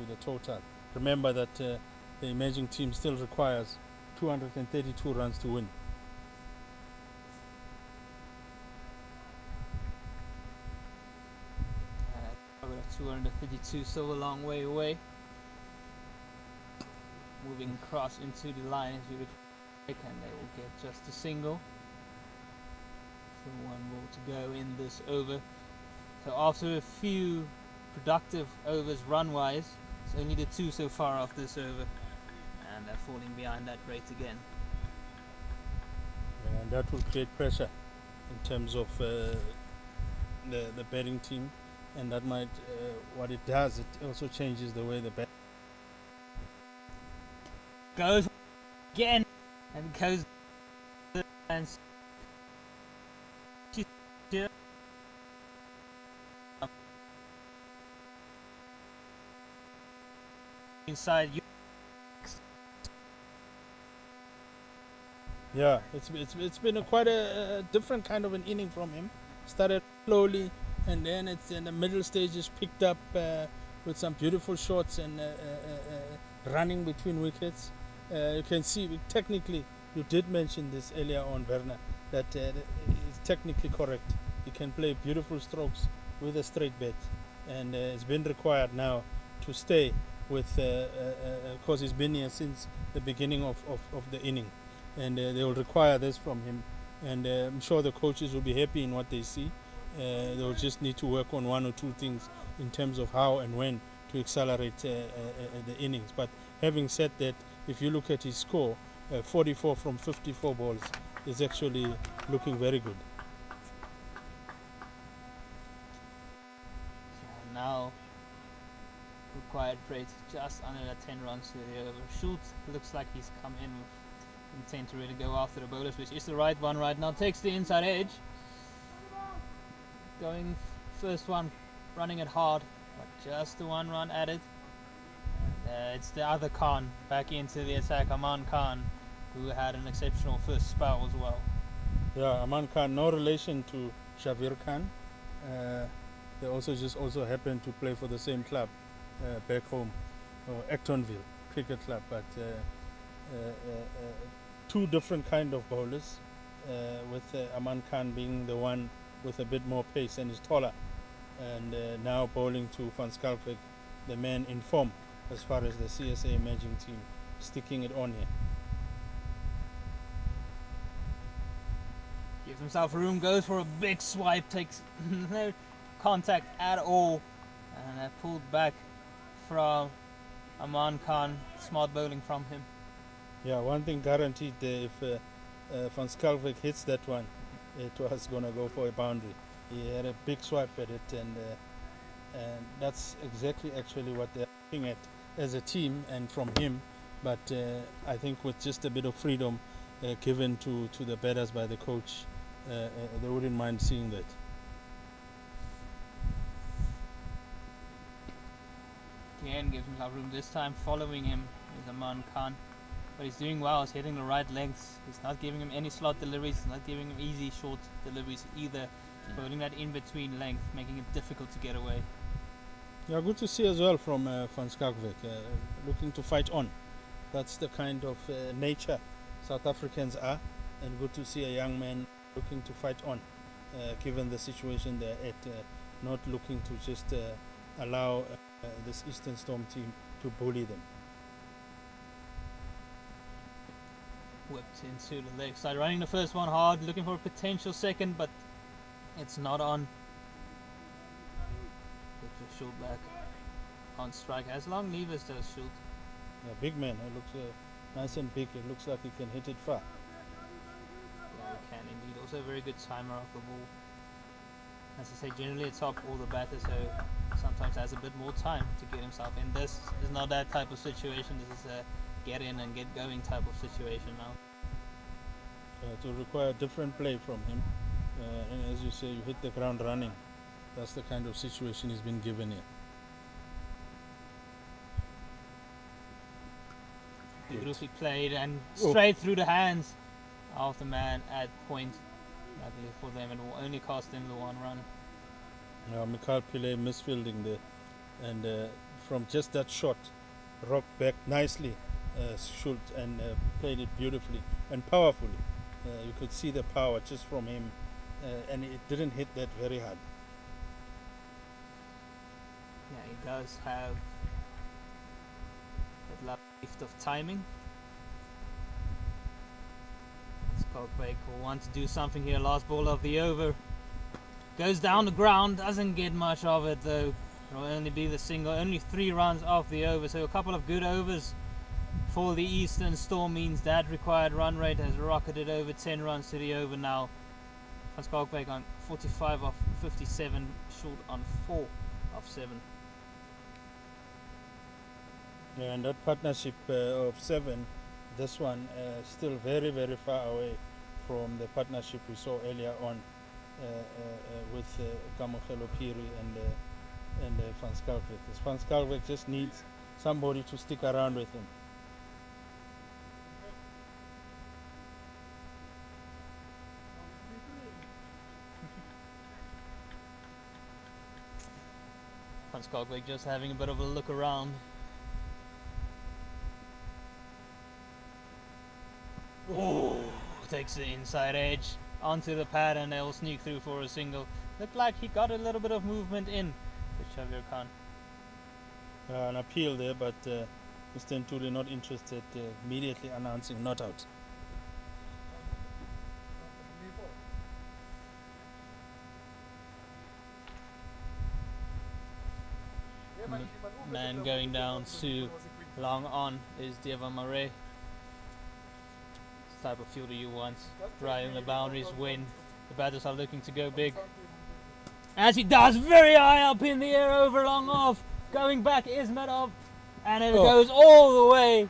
J: the total. Remember that the emerging team still requires 232 runs to win.
K: 252, still a long way away. Moving across into the line, as you would think, and they will get just a single. So 1 ball to go in this over. So after a few productive overs run-wise, it's only the 2 so far off this over, and they're falling behind that rate again.
J: Yeah, and that will create pressure in terms of the batting team, and that might what it does, it also changes the way the bat.
K: Goes again and goes and inside you.
J: Yeah, it's been quite a different kind of an inning from him. Started slowly, and then it's in the middle stages picked up with some beautiful shots and running between wickets. You can see technically, you did mention this earlier on, Werner, that it's technically correct. He can play beautiful strokes with a straight bat, and it's been required now to stay with, because he's been here since the beginning of the inning, and they will require this from him, and I'm sure the coaches will be happy in what they see. They'll just need to work on one or two things in terms of how and when to accelerate the innings. But having said that, if you look at his score, 44 from 54 balls is actually looking very good.
K: Now required rate just under the 10 runs to the over. Schultz looks like he's come in with intent to really go after the bowlers, which is the right one right now. Takes the inside edge. Going first one, running it hard, but just the 1 run added. It's the other Khan back into the attack, Aman Khan, who had an exceptional first spell as well.
J: Yeah, Aman Khan, no relation to Shavir Khan. They also happen to play for the same club back home, or Actonville Cricket Club, but two different kind of bowlers, with Aman Khan being the one with a bit more pace and is taller, and now bowling to Van Schalkwyk, the man in form as far as the CSA emerging team, sticking it on here.
K: Gives himself room, goes for a big swipe, takes no contact at all, and pulled back from Aman Khan. Smart bowling from him.
J: Yeah, one thing guaranteed there, if Van Schalkwyk hits that one, it was going to go for a boundary. He had a big swipe at it, and that's exactly actually what they're looking at as a team and from him. But I think with just a bit of freedom given to the batters by the coach, they wouldn't mind seeing that.
K: Again gives himself room, this time following him is Aman Khan. But he's doing well, he's hitting the right lengths. He's not giving him any slot deliveries, he's not giving him easy short deliveries either. He's bowling that in between length, making it difficult to get away.
J: Yeah, good to see as well from Van Schalkwyk, looking to fight on. That's the kind of nature South Africans are, and good to see a young man looking to fight on, given the situation they're at, not looking to just allow this Eastern Storm team to bully them.
K: Whipped into the leg side, running the first one hard, looking for a potential second, but it's not on. Good for Schultz back on strike. Has long levers though, Schultz.
J: Yeah, big man. It looks nice and big. It looks like he can hit it far.
K: Yeah, he can indeed. Also a very good timer off the ball. As I say, generally it's top all the batters, so sometimes has a bit more time to get himself in. This is not that type of situation. This is a get in and get going type of situation now.
J: It will require different play from him, and as you say, you hit the ground running. That's the kind of situation he's been given here.
K: Beautifully played and straight through the hands of the man at point. Luckily for them, it will only cost them the 1 run.
J: Mikhail Pillay misfielding there, and from just that shot, rocked back nicely, Schultz, and played it beautifully and powerfully. You could see the power just from him, and it didn't hit that very hard.
K: Yeah, he does have that gift of timing. Schalkwyk will want to do something here. Last ball of the over. Goes down the ground, doesn't get much of it though. It'll only be the single, only 3 runs off the over, so a couple of good overs for the Eastern Storm means that required run rate has rocketed over 10 runs to the over now. Van Schalkwyk on 45 off 57, short on 4 off 7.
J: Yeah, and that partnership of 7, this one still very, very far away from the partnership we saw earlier on with Kamogelo Piri and Van Schalkwyk. Van Schalkwyk just needs somebody to stick around with him.
K: Van Schalkwyk just having a bit of a look around. Oh, takes the inside edge onto the pad and they'll sneak through for a single. Looked like he got a little bit of movement in with Xavier Khan.
J: An appeal there, but Mr. Ntuli not interested, immediately announcing not out.
K: Man going down to long on is Devan Murray. This type of fielder you want. Driving the boundaries when the batters are looking to go big. As he does, very high up in the air over long off. Going back is Medov. And it goes all the way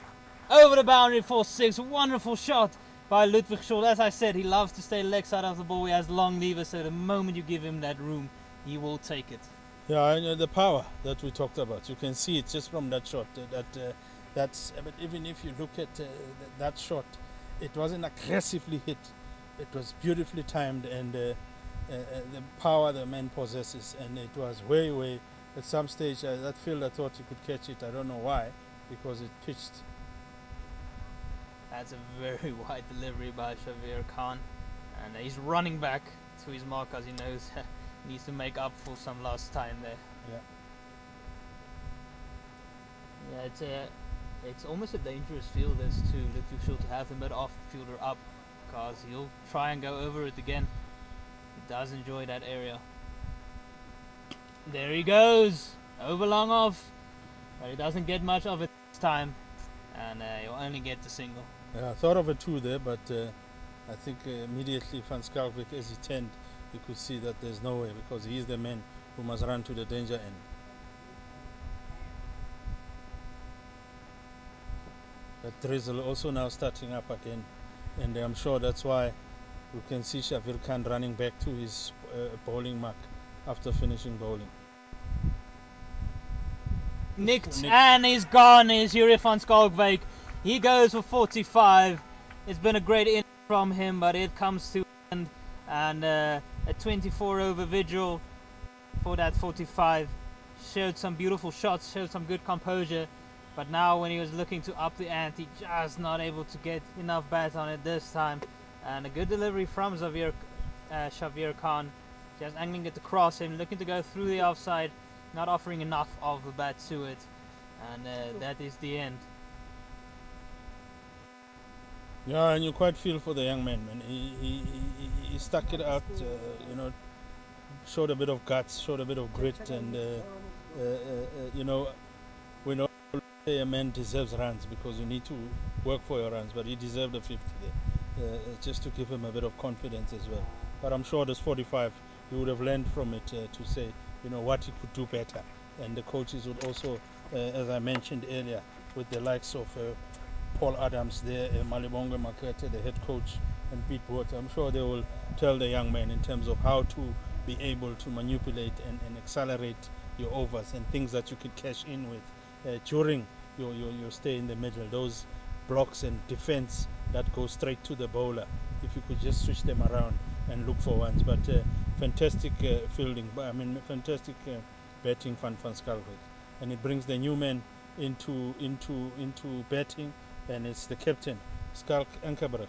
K: over the boundary for 6. Wonderful shot by Ludwig Scholl. As I said, he loves to stay leg side of the ball. He has long levers, so the moment you give him that room, he will take it.
J: Yeah, and the power that we talked about, you can see it just from that shot. But even if you look at that shot, it wasn't aggressively hit. It was beautifully timed, and the power the man possesses, and it was way. At some stage, that fielder thought he could catch it. I don't know why, because it pitched.
K: That's a very wide delivery by Xavier Khan, and he's running back to his mark as he knows he needs to make up for some lost time there. Yeah, it's almost a dangerous field as to Ludwig Scholl to have the mid-off fielder up, because he'll try and go over it again. He does enjoy that area. There he goes, over long off, but he doesn't get much of it this time, and he'll only get the single.
J: Yeah, I thought of it too there, but I think immediately Van Schalkwyk, as he turned, you could see that there's no way, because he is the man who must run to the danger end. That drizzle also now starting up again, and I'm sure that's why we can see Xavier Khan running back to his bowling mark after finishing bowling.
K: Nicked and he's gone is Yuri van Schalkwyk. He goes for 45. It's been a great inning from him, but it comes to end, and a 24 over vigil for that 45. Showed some beautiful shots, showed some good composure, but now when he was looking to up the ante, just not able to get enough bat on it this time. And a good delivery from Xavier Khan, just angling it across him, looking to go through the offside, not offering enough of the bat to it, and that is the end.
J: Yeah, and you quite feel for the young man, man. He stuck it out, showed a bit of guts, showed a bit of grit, and we know a man deserves runs because you need to work for your runs, but he deserved a 50 there, just to give him a bit of confidence as well. But I'm sure this 45, he would have learned from it to say, what he could do better. And the coaches would also, as I mentioned earlier, with the likes of Paul Adams there, Malibongwe Makete, the head coach, and Pete Water, I'm sure they will tell the young man in terms of how to be able to manipulate and accelerate your overs and things that you could cash in with during your stay in the middle. Those blocks and defense that go straight to the bowler, if you could just switch them around and look for ones. But fantastic fielding, fantastic batting Van Schalkwyk, and it brings the new man into batting, and it's the captain, Schalk Ankerbrug.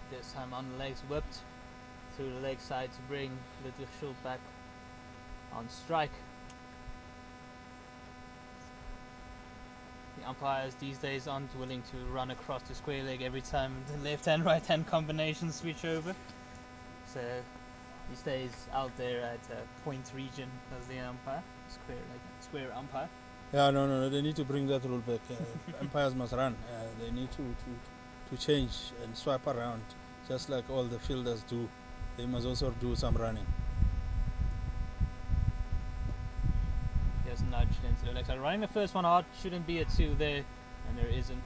K: This time on the legs, whipped through the leg side to bring Ludwig Scholl back on strike. The umpires these days aren't willing to run across the square leg every time the left hand right hand combinations switch over, so he stays out there at point region as the umpire, square umpire.
J: Yeah, no, they need to bring that rule back. Umpires must run. They need to change and swap around, just like all the fielders do. They must also do some running.
K: Yes, just nudged into the leg side. Running the first one hard, shouldn't be a 2 there, and there isn't.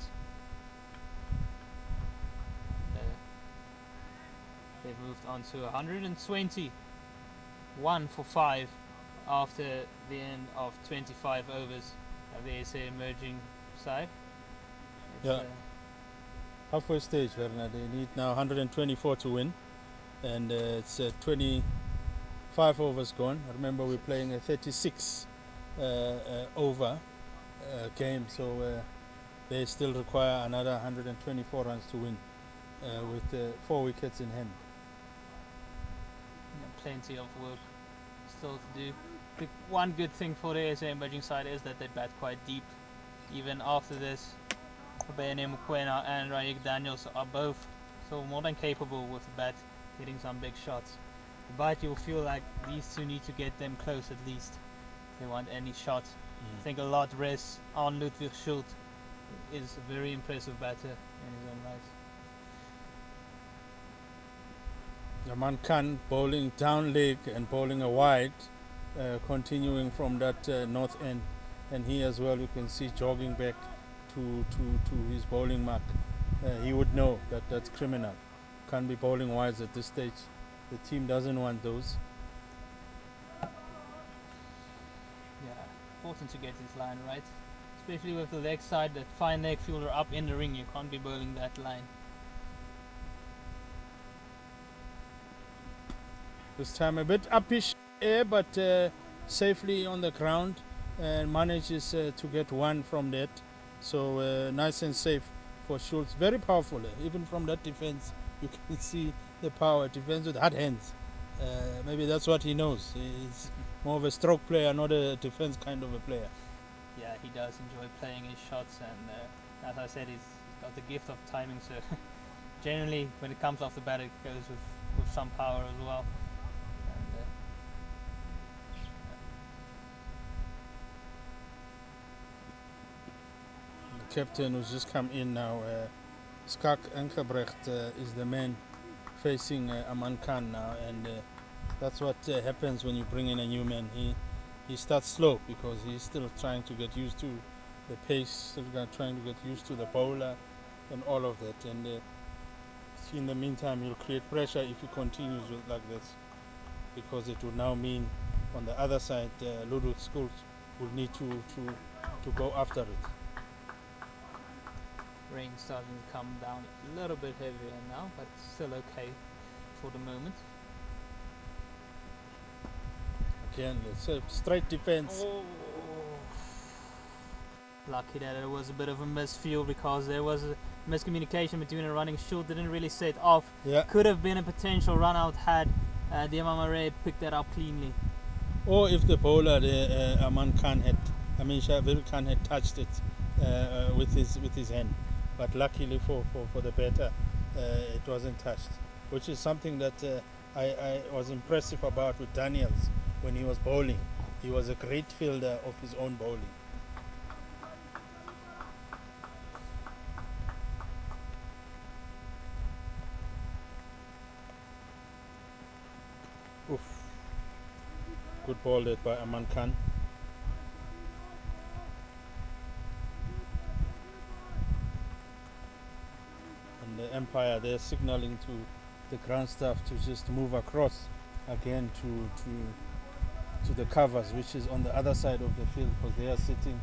K: They've moved on to 120. 1 for 5 after the end of 25 overs of the SA emerging side.
J: Yeah. Halfway stage, Werner. They need now 124 to win, and it's 25 overs gone. Remember, we're playing a 36 over game, so they still require another 124 runs to win with 4 wickets in hand.
K: Yeah, plenty of work still to do. The one good thing for the SA emerging side is that they bat quite deep. Even after this, Bene Mukwena and Raik Daniels are both so more than capable with the bat, hitting some big shots. But you'll feel like these two need to get them close at least if they want any shot. I think a lot rests on Ludwig Schultz, is a very impressive batter in his own right.
J: Yaman Khan bowling down leg and bowling a wide, continuing from that north end, and he as well, you can see jogging back to his bowling mark. He would know that that's criminal. Can't be bowling wides at this stage. The team doesn't want those.
K: Yeah, important to get his line right, especially with the leg side, that fine leg fielder up in the ring. You can't be bowling that line.
J: This time a bit uppish air, but safely on the ground, and manages to get one from that. So nice and safe for Schultz. Very powerful. Even from that defense, you can see the power. Defense with hard hands. Maybe that's what he knows. He's more of a stroke player, not a defense kind of a player.
K: Yeah, he does enjoy playing his shots, and as I said, he's got the gift of timing. So generally, when it comes off the bat, it goes with some power as well.
J: Captain who's just come in now, Skak Engebrecht is the man facing Aman Khan now, and that's what happens when you bring in a new man. He starts slow because he's still trying to get used to the pace, still trying to get used to the bowler and all of that, and in the meantime he'll create pressure if he continues like this, because it will now mean on the other side Ludwig Schultz will need to go after it.
K: Rain starting to come down a little bit heavier now, but still okay for the moment.
J: Again, it's a straight defense.
K: Oh. Lucky that it was a bit of a misfield, because there was a miscommunication between a running Schultz, didn't really set off.
J: Yeah.
K: Could have been a potential run out had Diamamare picked that up cleanly.
J: Or if the bowler, Aman Khan Shabir Khan had touched it with his hand. But luckily for the batter, it wasn't touched, which is something that I was impressive about with Daniels when he was bowling. He was a great fielder of his own bowling. Oof. Good ball there by Aman Khan. The umpire, they're signaling to the ground staff to just move across again to the covers, which is on the other side of the field, because they are sitting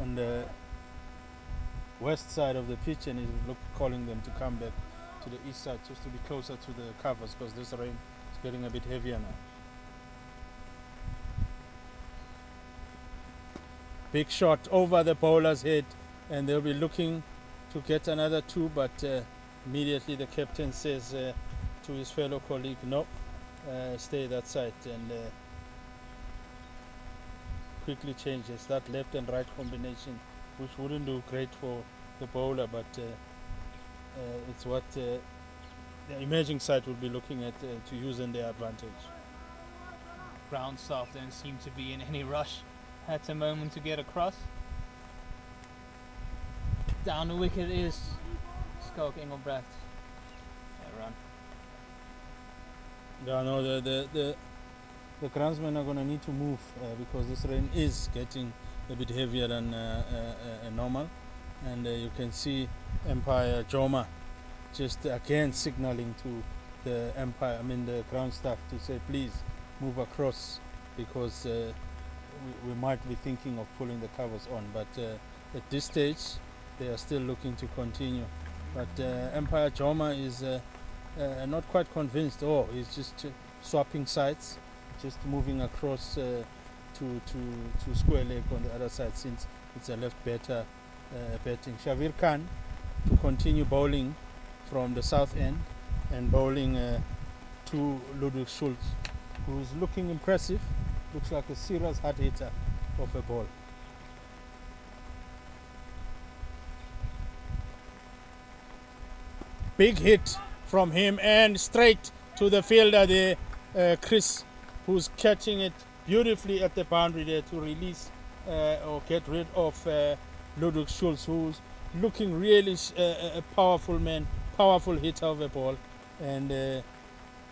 J: on the west side of the pitch, and he's calling them to come back to the east side just to be closer to the covers, because this rain is getting a bit heavier now. Big shot over the bowler's head, and they'll be looking to get another 2, but immediately the captain says to his fellow colleague, no, stay that side, and quickly changes that left and right combination, which wouldn't do great for the bowler, but it's what the emerging side will be looking at to use in their advantage.
K: Ground staff don't seem to be in any rush at the moment to get across. Down the wicket is Skak Engelbrecht. Run.
J: Yeah, no, the groundsmen are going to need to move because this rain is getting a bit heavier than normal. And you can see Empire Joma just again signaling to the ground staff to say please move across because we might be thinking of pulling the covers on, but at this stage they are still looking to continue. But Empire Joma is not quite convinced. He's just swapping sides, just moving across to Square Lake on the other side since it's a left better betting. Shavir Khan to continue bowling from the south end and bowling to Ludwig Schultz, who's looking impressive, looks like a serious hard hitter of a ball. Big hit from him and straight to the fielder there, Chris, who's catching it beautifully at the boundary there to release or get rid of Ludwig Schultz, who's looking really a powerful man, powerful hitter of a ball, and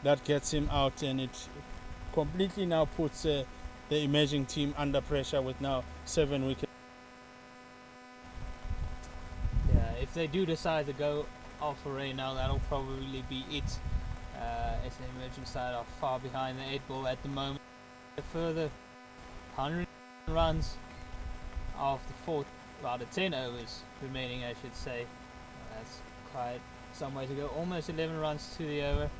J: that gets him out, and it completely now puts the emerging team under pressure with now 7 wickets.
K: Yeah, if they do decide to go off for rain now, that'll probably be it. As the emerging side are far behind the 8 ball at the moment. A further 100 runs of the 10 overs remaining, I should say. That's quite some way to go. Almost 11 runs to the over.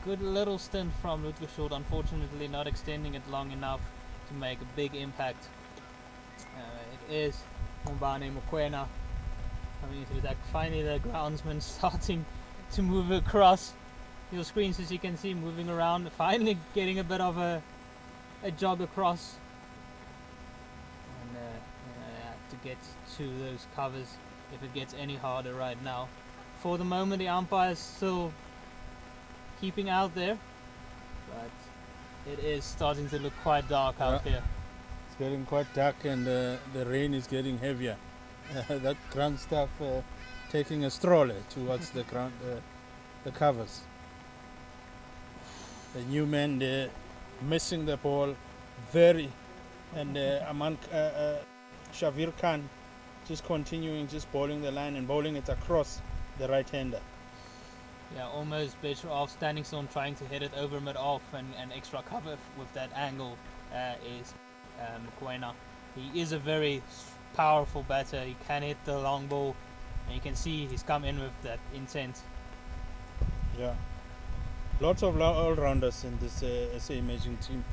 K: Good little stint from Ludwig Schultz, unfortunately not extending it long enough to make a big impact. It is Mbane Mokoena coming into the deck. Finally the groundsman starting to move across your screens, as you can see, moving around, finally getting a bit of a jog across. And have to get to those covers if it gets any harder right now. For the moment the umpire's still keeping out there, but it is starting to look quite dark out here.
J: It's getting quite dark, and the rain is getting heavier. That ground staff taking a stroller towards the covers. The new man there missing the ball and Shavir Khan just continuing, just bowling the line and bowling it across the right-hander.
K: Yeah, almost better off standing still and trying to hit it over mid-off, and extra cover with that angle is Mokoena. He is a very powerful batter. He can hit the long ball, and you can see he's come in with that intent.
J: Yeah, lots of all-rounders in this SA emerging team.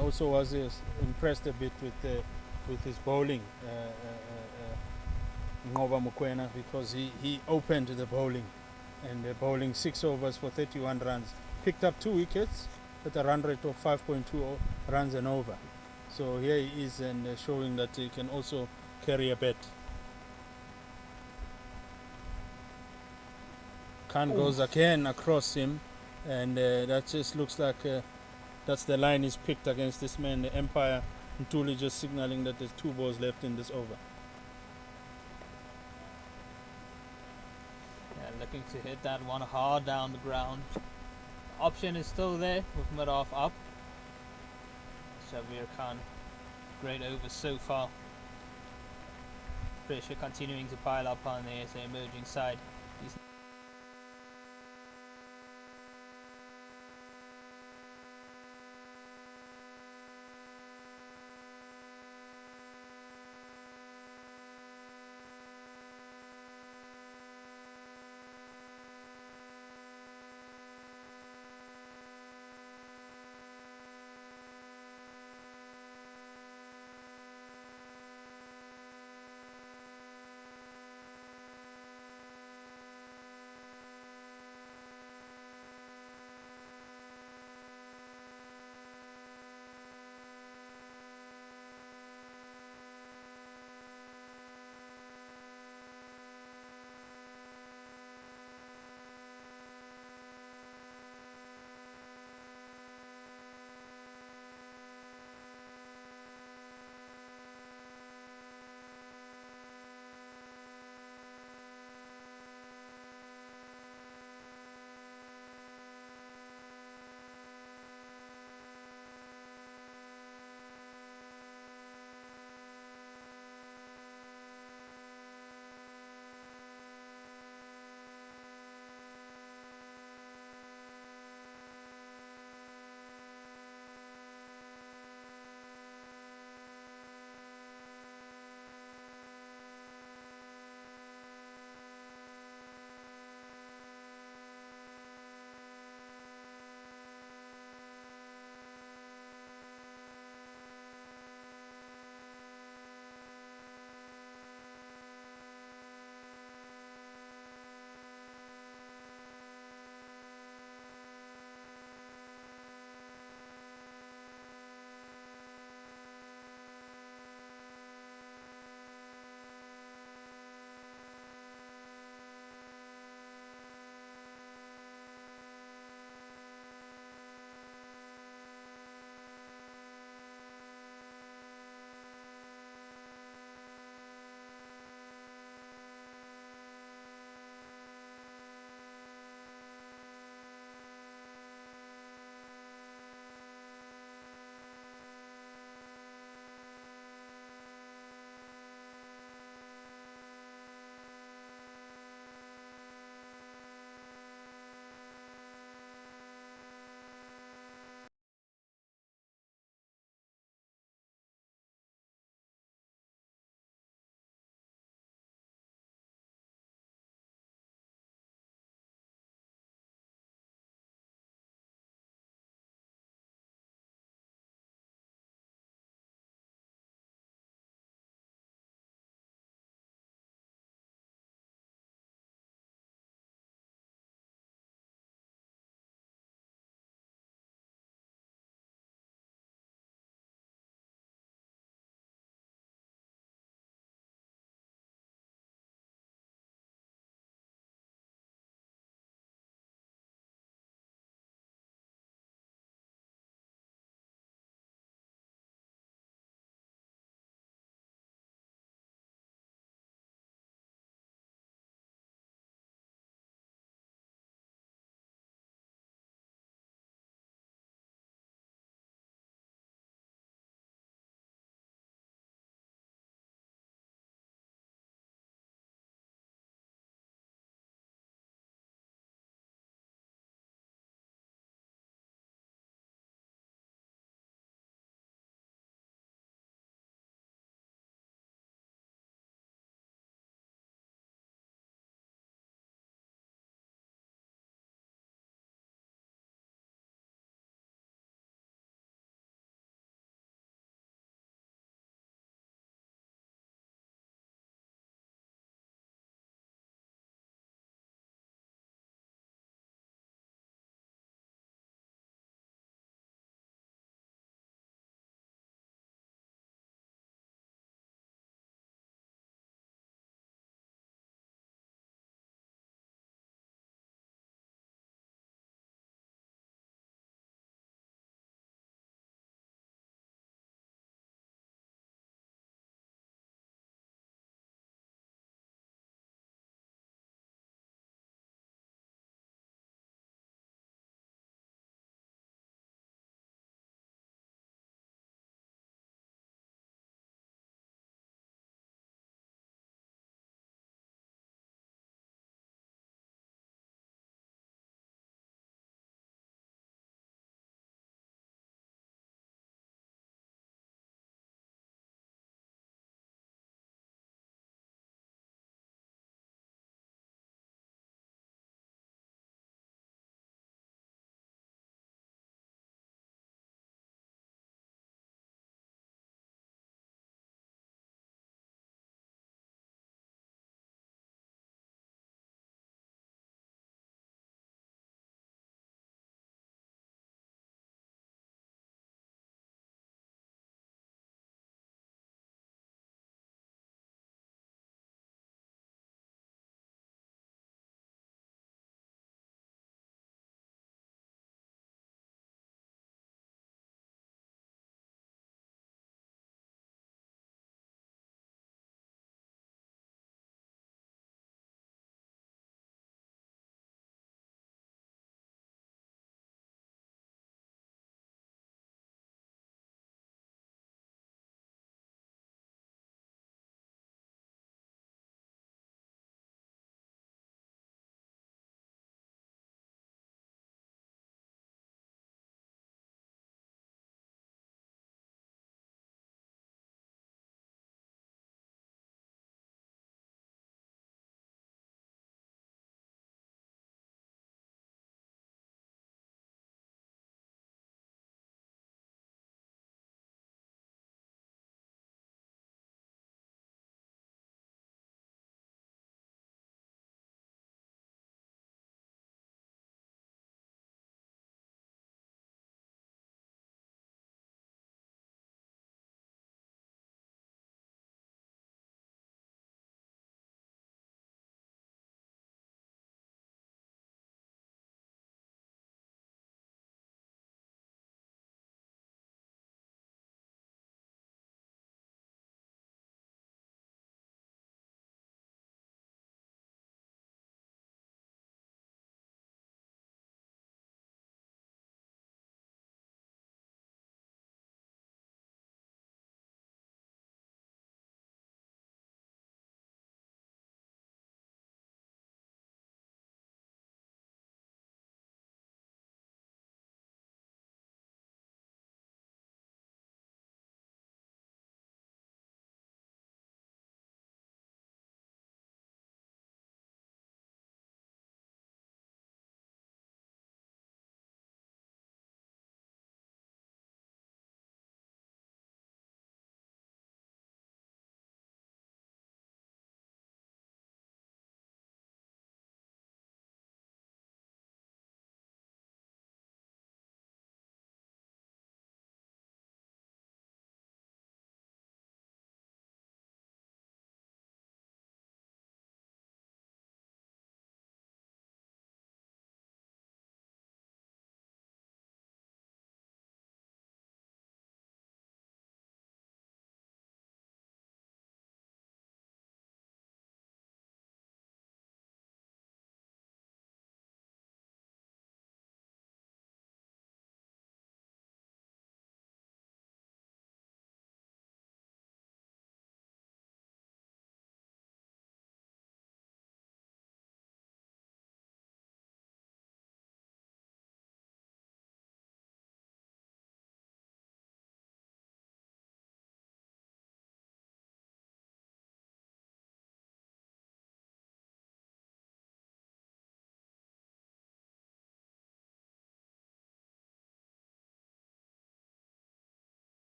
J: Also was impressed a bit with his bowling, Ngoba Mokoena, because he opened the bowling, and bowling 6 overs for 31 runs, picked up 2 wickets at a run rate of 5.20 runs and over. So here he is, and showing that he can also carry a bat. Khan goes again across him, and that just looks like that's the line he's picked against this man, the Empire. Ntuli just signaling that there's 2 balls left in this over.
K: Yeah, looking to hit that one hard down the ground. Option is still there with mid-off up. Shavir Khan, great over so far. Pressure continuing to pile up on the SA emerging side.